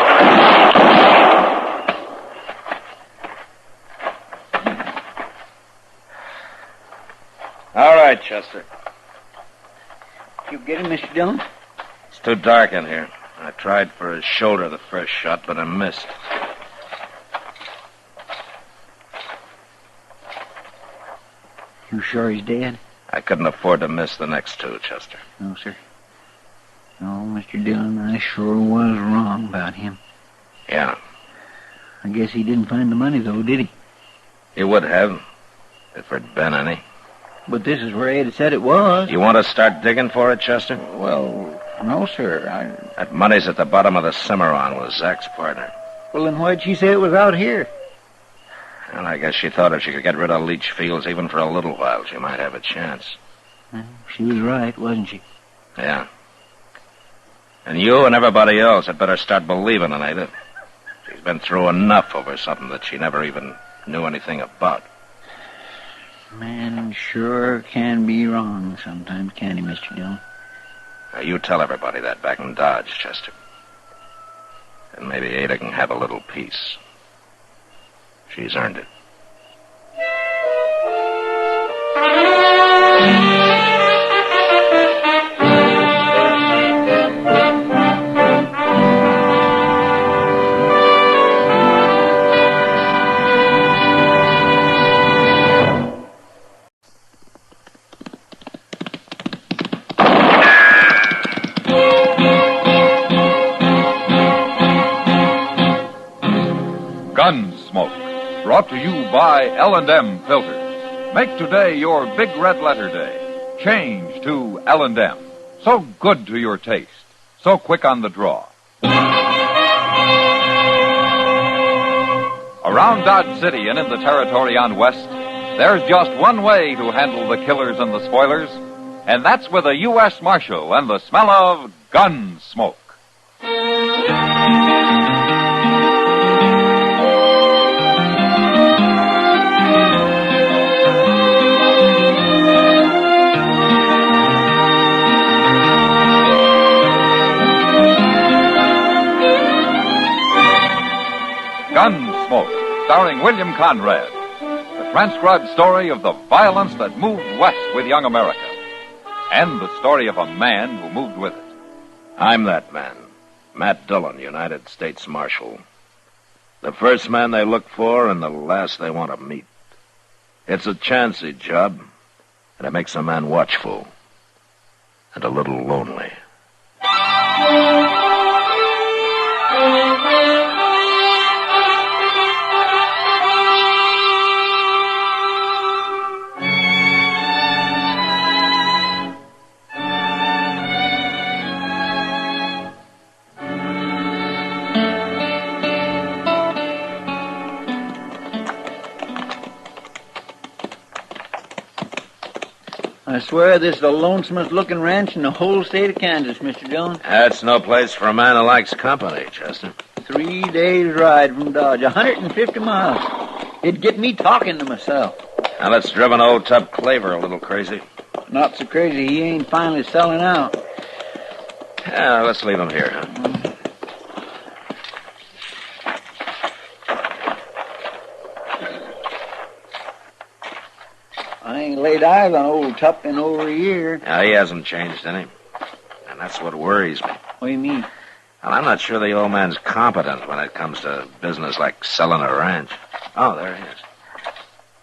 All right, Chester. You get him, Mr. Dillon? It's too dark in here. I tried for his shoulder the first shot, but I missed. You sure he's dead? I couldn't afford to miss the next two, Chester. No, sir. No, Mr. Dillon, I sure was wrong about him. Yeah. I guess he didn't find the money, though, did he? He would have, if there'd been any. But this is where Ada said it was. You want to start digging for it, Chester? Well, no, sir. That money's at the bottom of the Cimarron with Zach's partner. Well, then why'd she say it was out here? Well, I guess she thought if she could get rid of Leach Fields even for a little while, she might have a chance. She was right, wasn't she? Yeah. And you and everybody else had better start believing in Ada. She's been through enough over something that she never even knew anything about. Man sure can be wrong sometimes, can't he, Mr. Dillon? Now, you tell everybody that back in Dodge, Chester. And maybe Ada can have a little peace. She's earned it. Gunsmoke, brought to you by L&M Filters. Make today your big red letter day. Change to L&M. So good to your taste. So quick on the draw. Around Dodge City and in the territory on West, there's just one way to handle the killers and the spoilers, and that's with a U.S. Marshal and the smell of Gunsmoke. Gunsmoke, starring William Conrad. The transcribed story of the violence that moved west with young America. And the story of a man who moved with it. I'm that man, Matt Dillon, United States Marshal. The first man they look for and the last they want to meet. It's a chancy job, and it makes a man watchful and a little lonely. I swear this is the lonesomest looking ranch in the whole state of Kansas, Mr. Dillon. That's no place for a man who likes company, Chester. 3 days' ride from Dodge, 150 miles. It'd get me talking to myself. Now let's driven old Tub Claver a little crazy. Not so crazy he ain't finally selling out. Yeah, let's leave him here, huh? I ain't laid eyes on old Tup in over a year. Yeah, he hasn't changed any. And that's what worries me. What do you mean? Well, I'm not sure the old man's competent when it comes to business like selling a ranch. Oh, there he is.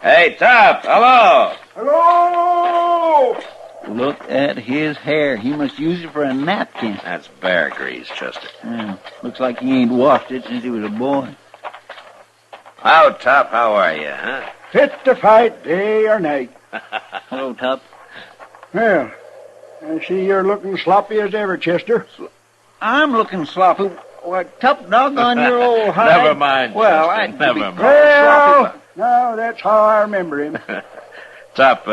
Hey, Tup, hello! Hello! Look at his hair. He must use it for a napkin. That's bear grease, Chester. Yeah, looks like he ain't washed it since he was a boy. Oh, Tup, how are you, huh? Fit to fight day or night. Hello, Tup. Well, I see you're looking sloppy as ever, Chester. I'm looking sloppy. What, Tup, doggone your old hide. Never mind, Well, Chester, I'd never be mind. Well, now that's how I remember him. Tup,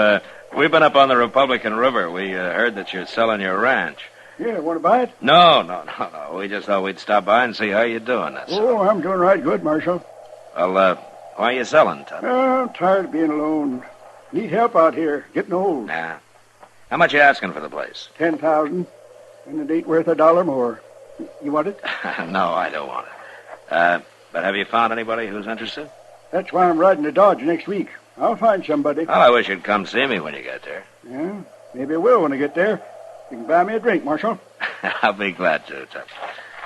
we've been up on the Republican River. We heard that you're selling your ranch. Yeah, want to buy it? No. We just thought we'd stop by and see how you're doing. That's all. Oh, I'm doing right good, Marshal. Well, why are you selling, Tup? Oh, I'm tired of being alone. Need help out here, getting old. Nah. How much you asking for the place? 10,000, and it ain't worth $1 more. You want it? No, I don't want it. But have you found anybody who's interested? That's why I'm riding to Dodge next week. I'll find somebody. Well, I wish you'd come see me when you get there. Yeah, maybe I will when I get there. You can buy me a drink, Marshal. I'll be glad to, Tup.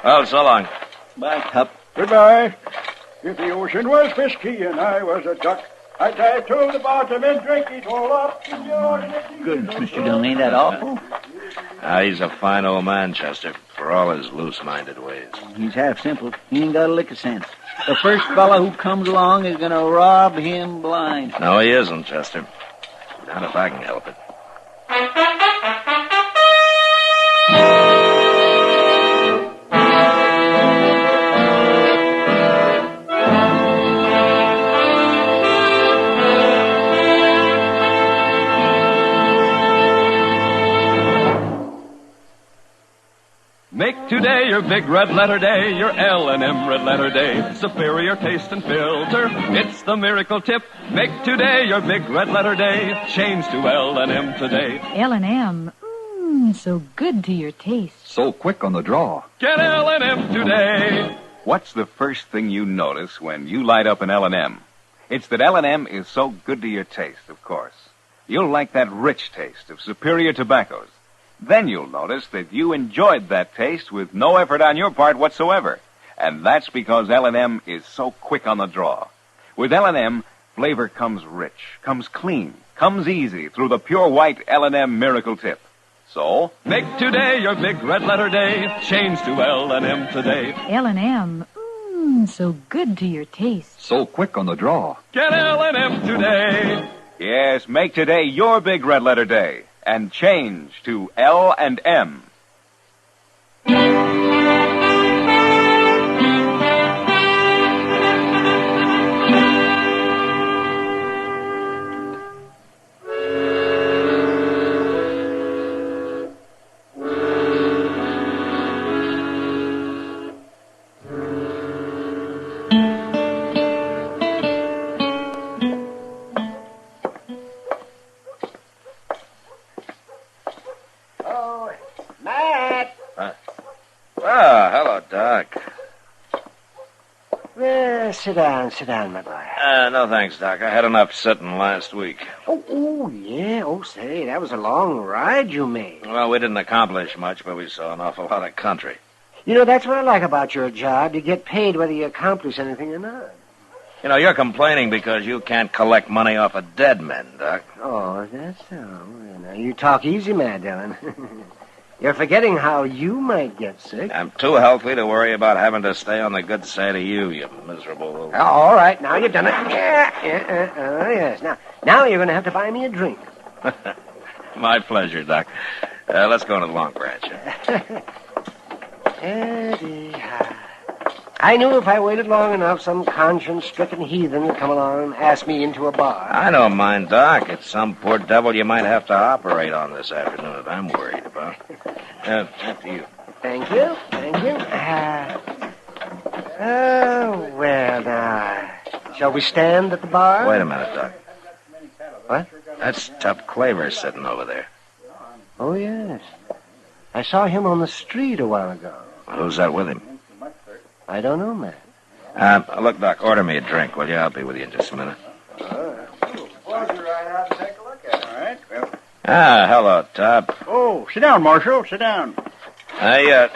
Well, so long. Bye, Tup. Goodbye. If the ocean was whiskey and I was a duck, I'd dive to the bottom and drink it all up. Goodness, Mr. Dillon, ain't that awful? He's a fine old man, Chester, for all his loose-minded ways. He's half simple. He ain't got a lick of sense. The first fella who comes along is going to rob him blind. No, he isn't, Chester. Not if I can help it. Make today your big red letter day, your L&M red letter day. Superior taste and filter, it's the miracle tip. Make today your big red letter day. Change to L&M today. L&M, so good to your taste. So quick on the draw. Get L&M today. What's the first thing you notice when you light up an L&M? It's that L&M is so good to your taste, of course. You'll like that rich taste of superior tobaccos. Then you'll notice that you enjoyed that taste with no effort on your part whatsoever. And that's because L&M is so quick on the draw. With L&M, flavor comes rich, comes clean, comes easy through the pure white L&M Miracle Tip. So, make today your big red letter day. Change to L&M today. L&M, So good to your taste. So quick on the draw. Get L&M today. Yes, make today your big red letter day and change to L&M. Hello, Doc. Well, sit down, my boy. No thanks, Doc. I had enough sitting last week. Oh, yeah. Oh, say, that was a long ride you made. Well, we didn't accomplish much, but we saw an awful lot of country. You know, that's what I like about your job. You get paid whether you accomplish anything or not. You know, you're complaining because you can't collect money off of dead men, Doc. Oh, that's so. Now, you talk easy, Matt Dillon. You're forgetting how you might get sick. I'm too healthy to worry about having to stay on the good side of you miserable little... Oh, all right, now you've done it. Yes. Now you're going to have to buy me a drink. My pleasure, Doc. Let's go to the Long Branch. I knew if I waited long enough, some conscience-stricken heathen would come along and ask me into a bar. I don't mind, Doc. It's some poor devil you might have to operate on this afternoon that I'm worried about. After you. Thank you. Well, now, shall we stand at the bar? Wait a minute, Doc. What? That's Tup Claver sitting over there. Oh, yes. I saw him on the street a while ago. Who's that with him? I don't know, man. Look, Doc, order me a drink, will you? I'll be with you in just a minute. Hello, Tup. Oh, sit down, Marshal. Sit down. I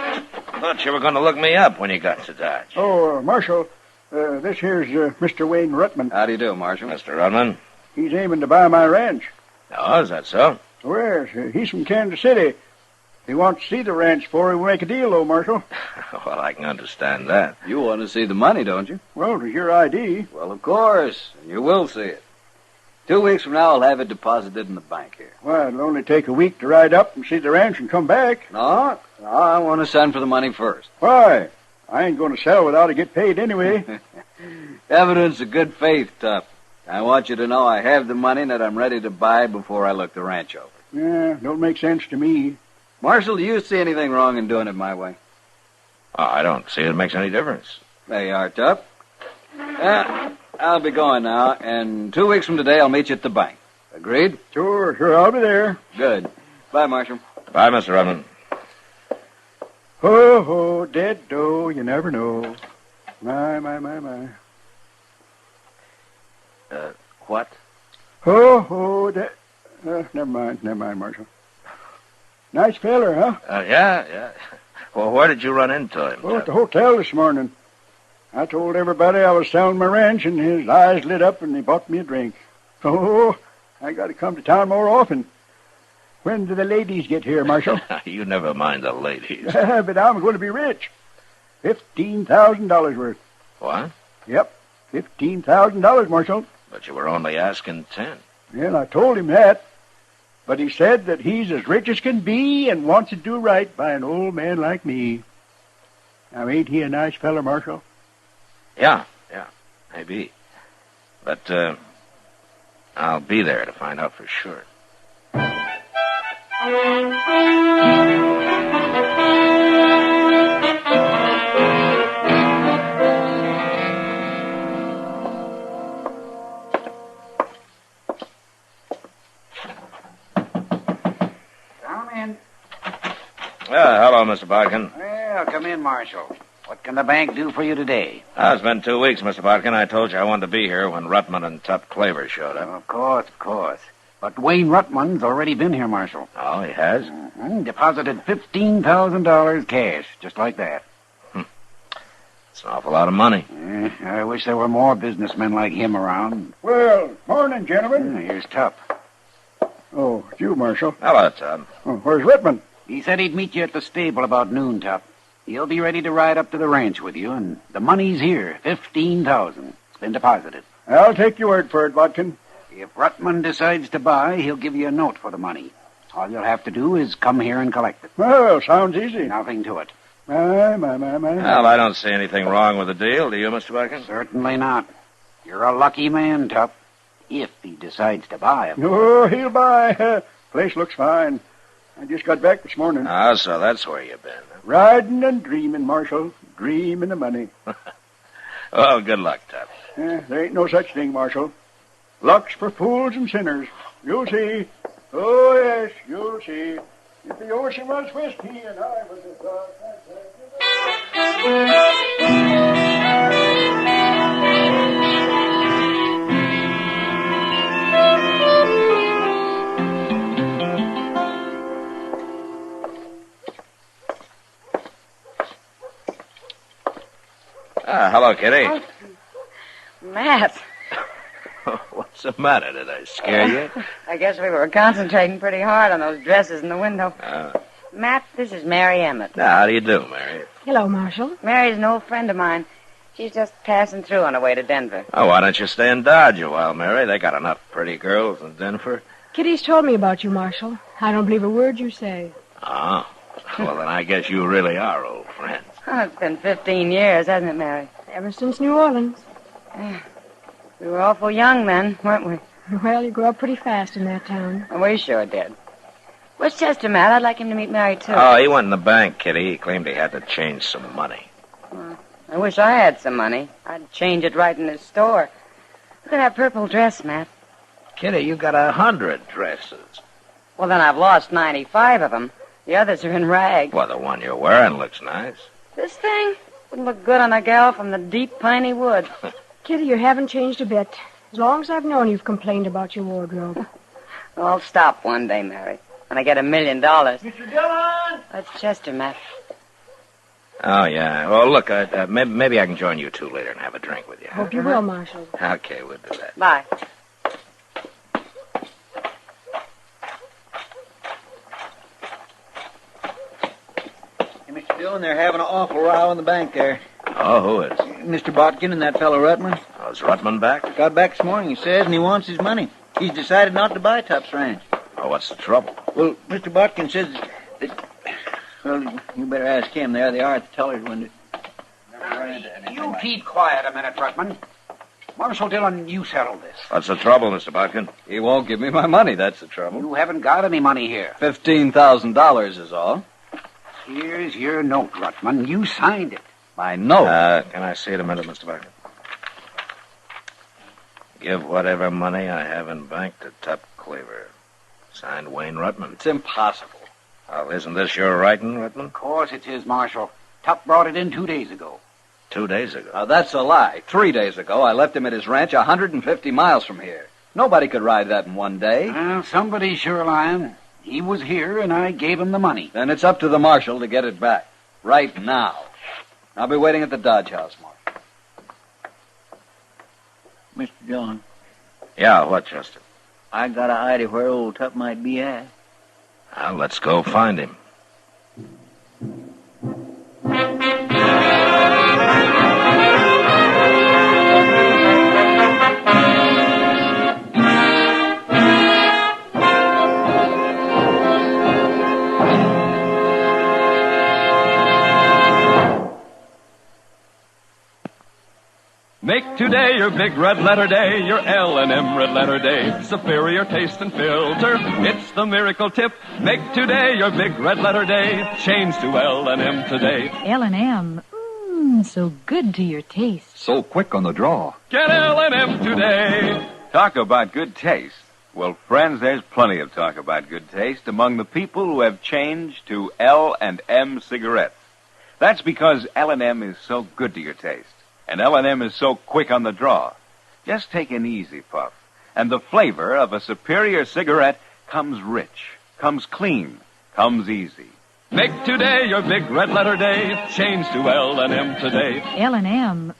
thought you were going to look me up when you got to Dodge. Oh, Marshal, this here's Mr. Wayne Ruttman. How do you do, Marshal? Mr. Ruttman? He's aiming to buy my ranch. Oh, is that so? Well, yes, he's from Kansas City. He wants to see the ranch before we make a deal, though, Marshal. Well, I can understand that. You want to see the money, don't you? Well, it was your ID. Well, of course. And you will see it. 2 weeks from now, I'll have it deposited in the bank here. Well, it'll only take a week to ride up and see the ranch and come back. No, I want to send for the money first. Why? I ain't going to sell without I get paid anyway. Evidence of good faith, Tup. I want you to know I have the money and that I'm ready to buy before I look the ranch over. Yeah, don't make sense to me. Marshal, do you see anything wrong in doing it my way? Oh, I don't see it makes any difference. There you are, Tup. I'll be going now, and 2 weeks from today I'll meet you at the bank. Agreed? Sure, I'll be there. Good. Bye, Marshal. Bye, Mr. Ruttman. Ho, ho, dead doe, you never know. My. What? Ho, ho, dead... never mind, Marshal. Nice feller, huh? Yeah. Well, where did you run into him? Oh, at the hotel this morning. I told everybody I was selling my ranch, and his eyes lit up, and he bought me a drink. Oh, I got to come to town more often. When do the ladies get here, Marshal? You never mind the ladies. But I'm going to be rich. $15,000 worth. What? Yep, $15,000, Marshal. But you were only asking 10. Well, I told him that. But he said that he's as rich as can be and wants to do right by an old man like me. Now, ain't he a nice feller, Marshal? Yeah, maybe. But, I'll be there to find out for sure. Come in. Hello, Mr. Bodkin. Well, come in, Marshal. What can the bank do for you today? It's been 2 weeks, Mr. Bodkin. I told you I wanted to be here when Ruttman and Tup Claver showed up. Of course. But Wayne Ruttman's already been here, Marshal. Oh, he has? Mm-hmm. Deposited $15,000 cash, just like that. It's an awful lot of money. I wish there were more businessmen like him around. Well, morning, gentlemen. Here's Tup. Oh, it's you, Marshal. Hello, Tup. Oh, where's Ruttman? He said he'd meet you at the stable about noon, Tup. He'll be ready to ride up to the ranch with you, and the money's here, $15,000. It's been deposited. I'll take your word for it, Bodkin. If Rutman decides to buy, he'll give you a note for the money. All you'll have to do is come here and collect it. Well, sounds easy. Nothing to it. My. Well, I don't see anything wrong with the deal, do you, Mr. Bodkin? Certainly not. You're a lucky man, Tup. If he decides to buy him. Oh, he'll buy. Place looks fine. I just got back this morning. Ah, so that's where you've been. Riding and dreaming, Marshal. Dreaming of money. Well, good luck, Tup. There ain't no such thing, Marshal. Luck's for fools and sinners. You'll see. Oh, yes, you'll see. If the ocean was whiskey and I was a dog. Hello, Kitty. Oh, Matt. What's the matter? Did I scare you? I guess we were concentrating pretty hard on those dresses in the window. Matt, this is Mary Emmett. Now, how do you do, Mary? Hello, Marshal. Mary's an old friend of mine. She's just passing through on her way to Denver. Oh, why don't you stay in Dodge a while, Mary? They got enough pretty girls in Denver. Kitty's told me about you, Marshal. I don't believe a word you say. Oh. Well, then I guess you really are old friends. Oh, it's been 15 years, hasn't it, Mary? Ever since New Orleans. We were awful young then, weren't we? Well, you grew up pretty fast in that town. We sure did. Where's Chester, Matt? I'd like him to meet Mary, too. Oh, he went in the bank, Kitty. He claimed he had to change some money. Well, I wish I had some money. I'd change it right in his store. Look at that purple dress, Matt. Kitty, you got 100 dresses. Well, then I've lost 95 of them. The others are in rags. Well, the one you're wearing looks nice. This thing wouldn't look good on a gal from the deep piney woods. Kitty, you haven't changed a bit. As long as I've known you've complained about your wardrobe. Well, I'll stop one day, Mary, when I get $1 million. Mr. Dillon! That's Chester, Matt. Oh, yeah. Well, look, maybe I can join you two later and have a drink with you. Hope you will, Marshal. Okay, we'll do that. Bye. Hey, Mr. Dillon, they're having an awful row in the bank there. Oh, who is? Mr. Botkin and that fellow Rutman. Oh, is Rutman back? Got back this morning, he says, and he wants his money. He's decided not to buy Tup's ranch. Oh, what's the trouble? Well, Mr. Botkin says that... Well, you better ask him. There they are at the teller's window. You keep quiet a minute, Rutman. Marshal Dillon, you settle this. What's the trouble, Mr. Botkin? He won't give me my money, that's the trouble. You haven't got any money here. $15,000 is all. Here's your note, Rutman. You signed it. My note? Can I see it a minute, Mr. Botkin? Give whatever money I have in bank to Tup Cleaver. Signed Wayne Rutman. It's impossible. Well, isn't this your writing, Rutman? Of course it's his, Marshal. Tup brought it in 2 days ago. 2 days ago. Now, that's a lie. 3 days ago, I left him at his ranch 150 miles from here. Nobody could ride that in one day. Well, somebody's sure lying. He was here, and I gave him the money. Then it's up to the marshal to get it back. Right now. I'll be waiting at the Dodge House, Marshal. Mr. Dillon, Yeah, what, Chester? I got an idea where old Tup might be at. Well, let's go find him. Make today your big red letter day, your L&M red letter day. Superior taste and filter, it's the miracle tip. Make today your big red letter day. Change to L&M today. L&M. So good to your taste. So quick on the draw. Get L&M today. Talk about good taste. Well, friends, there's plenty of talk about good taste among the people who have changed to L&M cigarettes. That's because L&M is so good to your taste. And L&M is so quick on the draw. Just take an easy puff, and the flavor of a superior cigarette comes rich, comes clean, comes easy. Make today your big red letter day. Change to L&M today. L&M.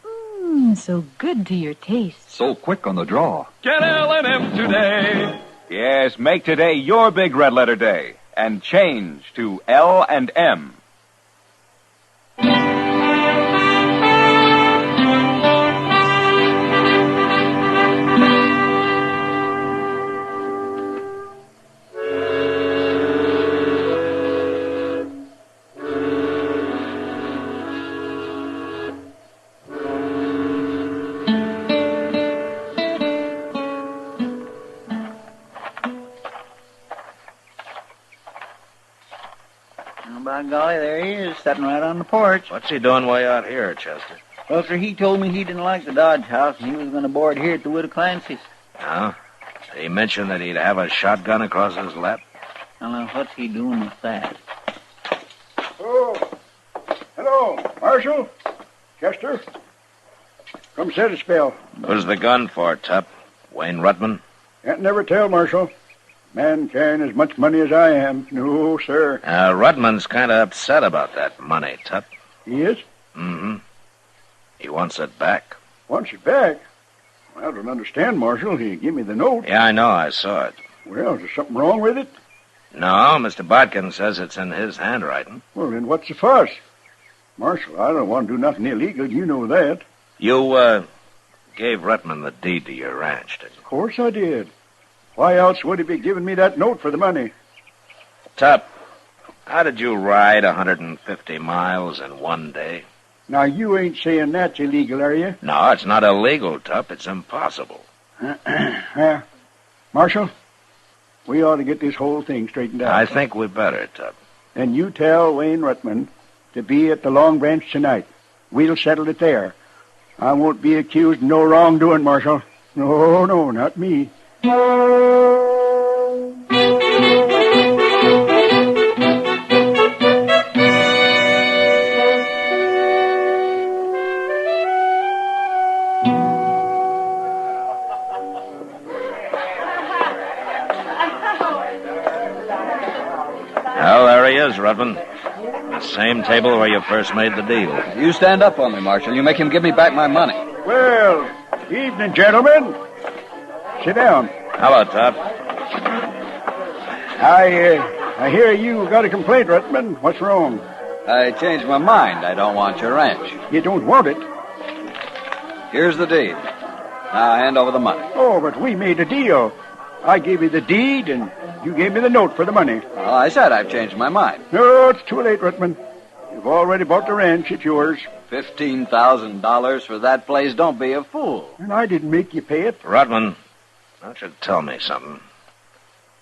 So good to your taste. So quick on the draw. Get L&M today. Yes, make today your big red letter day, and change to L&M. By golly, there he is, sitting right on the porch. What's he doing way out here, Chester? Well, sir, he told me he didn't like the Dodge house, and he was going to board here at the Widow Clancy's. Oh? He mentioned that he'd have a shotgun across his lap? Well, now, what's he doing with that? Oh, hello, Marshal. Chester. Come sit a spell. Who's the gun for, Tup? Wayne Rutman? Can't never tell, Marshal. Man carrying as much money as I am. No, sir. Rutman's kind of upset about that money, Tup. He is? Mm-hmm. He wants it back. Wants it back? Well, I don't understand, Marshal. He gave me the note. Yeah, I know. I saw it. Well, is there something wrong with it? No, Mr. Bodkin says it's in his handwriting. Well, then what's the fuss? Marshal, I don't want to do nothing illegal. You know that. You, gave Rutman the deed to your ranch, didn't you? Of course I did. Why else would he be giving me that note for the money? Tup, how did you ride 150 miles in one day? Now, you ain't saying that's illegal, are you? No, it's not illegal, Tup. It's impossible. Marshal, we ought to get this whole thing straightened out. I think we better, Tup. And you tell Wayne Rutman to be at the Long Branch tonight. We'll settle it there. I won't be accused of no wrongdoing, Marshal. No, not me. Well, there he is, Rutman. The same table where you first made the deal. You stand up on me, Marshal. You make him give me back my money. Well, evening, gentlemen. Sit down. Hello, Tup. I hear you got a complaint, Rutman. What's wrong? I changed my mind. I don't want your ranch. You don't want it? Here's the deed. Now hand over the money. Oh, but we made a deal. I gave you the deed, and you gave me the note for the money. Well, I said I've changed my mind. No, it's too late, Rutman. You've already bought the ranch. It's yours. $15,000 for that place? Don't be a fool. And I didn't make you pay it. Rutman, why don't you tell me something?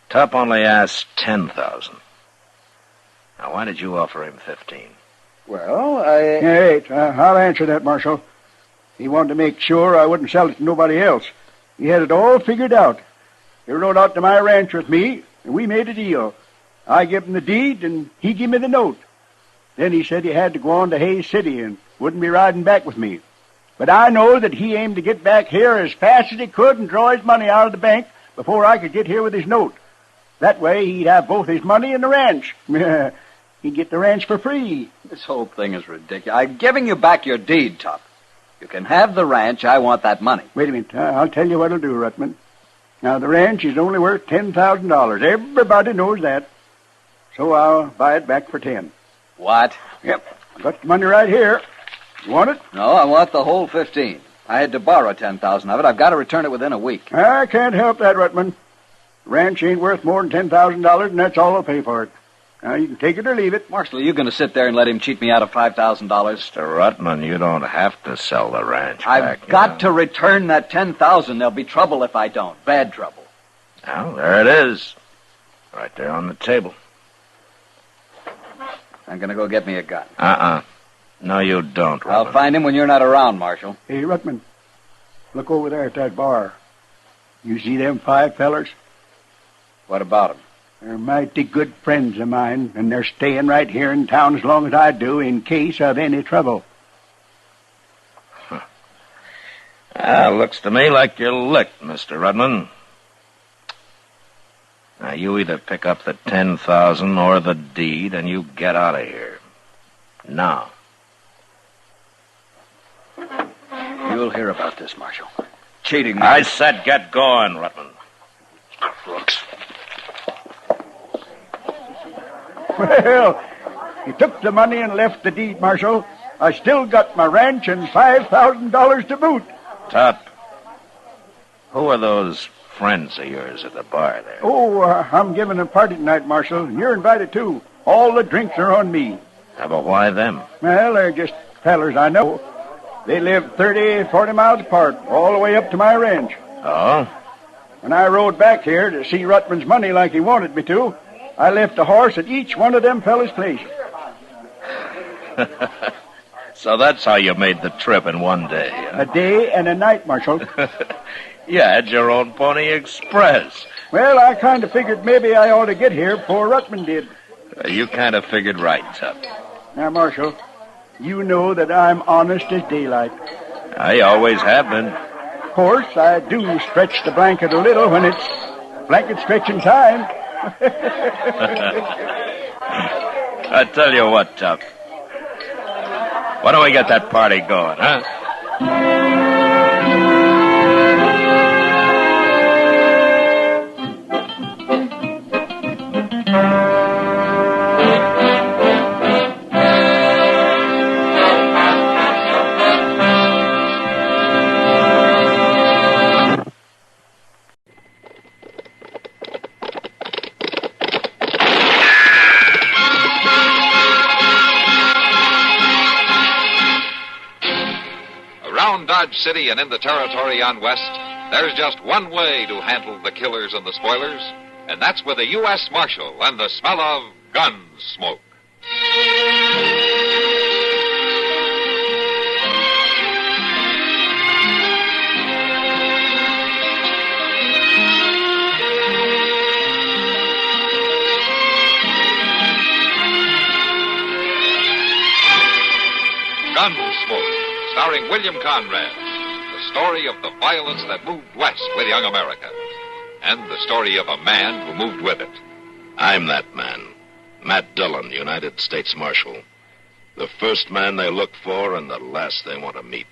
Tup only asked $10,000. Now, why did you offer him $15,000? Well, I'll answer that, Marshal. He wanted to make sure I wouldn't sell it to nobody else. He had it all figured out. He rode out to my ranch with me, and we made a deal. I gave him the deed, and he gave me the note. Then he said he had to go on to Hayes City and wouldn't be riding back with me. But I know that he aimed to get back here as fast as he could and draw his money out of the bank before I could get here with his note. That way, he'd have both his money and the ranch. He'd get the ranch for free. This whole thing is ridiculous. I'm giving you back your deed, Tup. You can have the ranch. I want that money. Wait a minute. I'll tell you what I'll do, Rutman. Now, the ranch is only worth $10,000. Everybody knows that. So I'll buy it back for 10. What? Yep. I got the money right here. You want it? No, I want the whole 15. I had to borrow 10,000 of it. I've got to return it within a week. I can't help that, Rutman. The ranch ain't worth more than $10,000, and that's all I'll pay for it. Now, you can take it or leave it. Marshal, are you going to sit there and let him cheat me out of $5,000? Mr. Rutman, you don't have to sell the ranch back. I've got to return that $10,000. There'll be trouble if I don't. Bad trouble. Well, there it is. Right there on the table. I'm going to go get me a gun. No, you don't, Rutman. I'll find him when you're not around, Marshal. Hey, Rutman, look over there at that bar. You see them 5 fellers? What about them? They're mighty good friends of mine, and they're staying right here in town as long as I do in case of any trouble. Looks to me like you're licked, Mr. Rutman. Now, you either pick up the $10,000 or the deed, and you get out of here. Now. You'll hear about this, Marshal. Cheating me. I said get going, Rutman. Crooks. Well, he took the money and left the deed, Marshal. I still got my ranch and $5,000 to boot. Tup, who are those friends of yours at the bar there? Oh, I'm giving a party tonight, Marshal. You're invited, too. All the drinks are on me. But why them? Well, they're just fellers I know. They live 30, 40 miles apart, all the way up to my ranch. Oh? When I rode back here to see Rutman's money like he wanted me to, I left a horse at each one of them fellas' place. So that's how you made the trip in one day. Huh? A day and a night, Marshal. You had your own Pony Express. Well, I kind of figured maybe I ought to get here before Rutman did. You kind of figured right, Tup. Now, Marshal, you know that I'm honest as daylight. I always have been. Of course, I do stretch the blanket a little when it's blanket stretching time. I tell you what, Tup. Why don't we get that party going, huh? Dodge City and in the territory on West, there's just one way to handle the killers and the spoilers, and that's with a U.S. Marshal and the smell of Gunsmoke. Gunsmoke, starring William Conrad, the story of the violence that moved west with young America, and the story of a man who moved with it. I'm that man, Matt Dillon, United States Marshal. The first man they look for and the last they want to meet.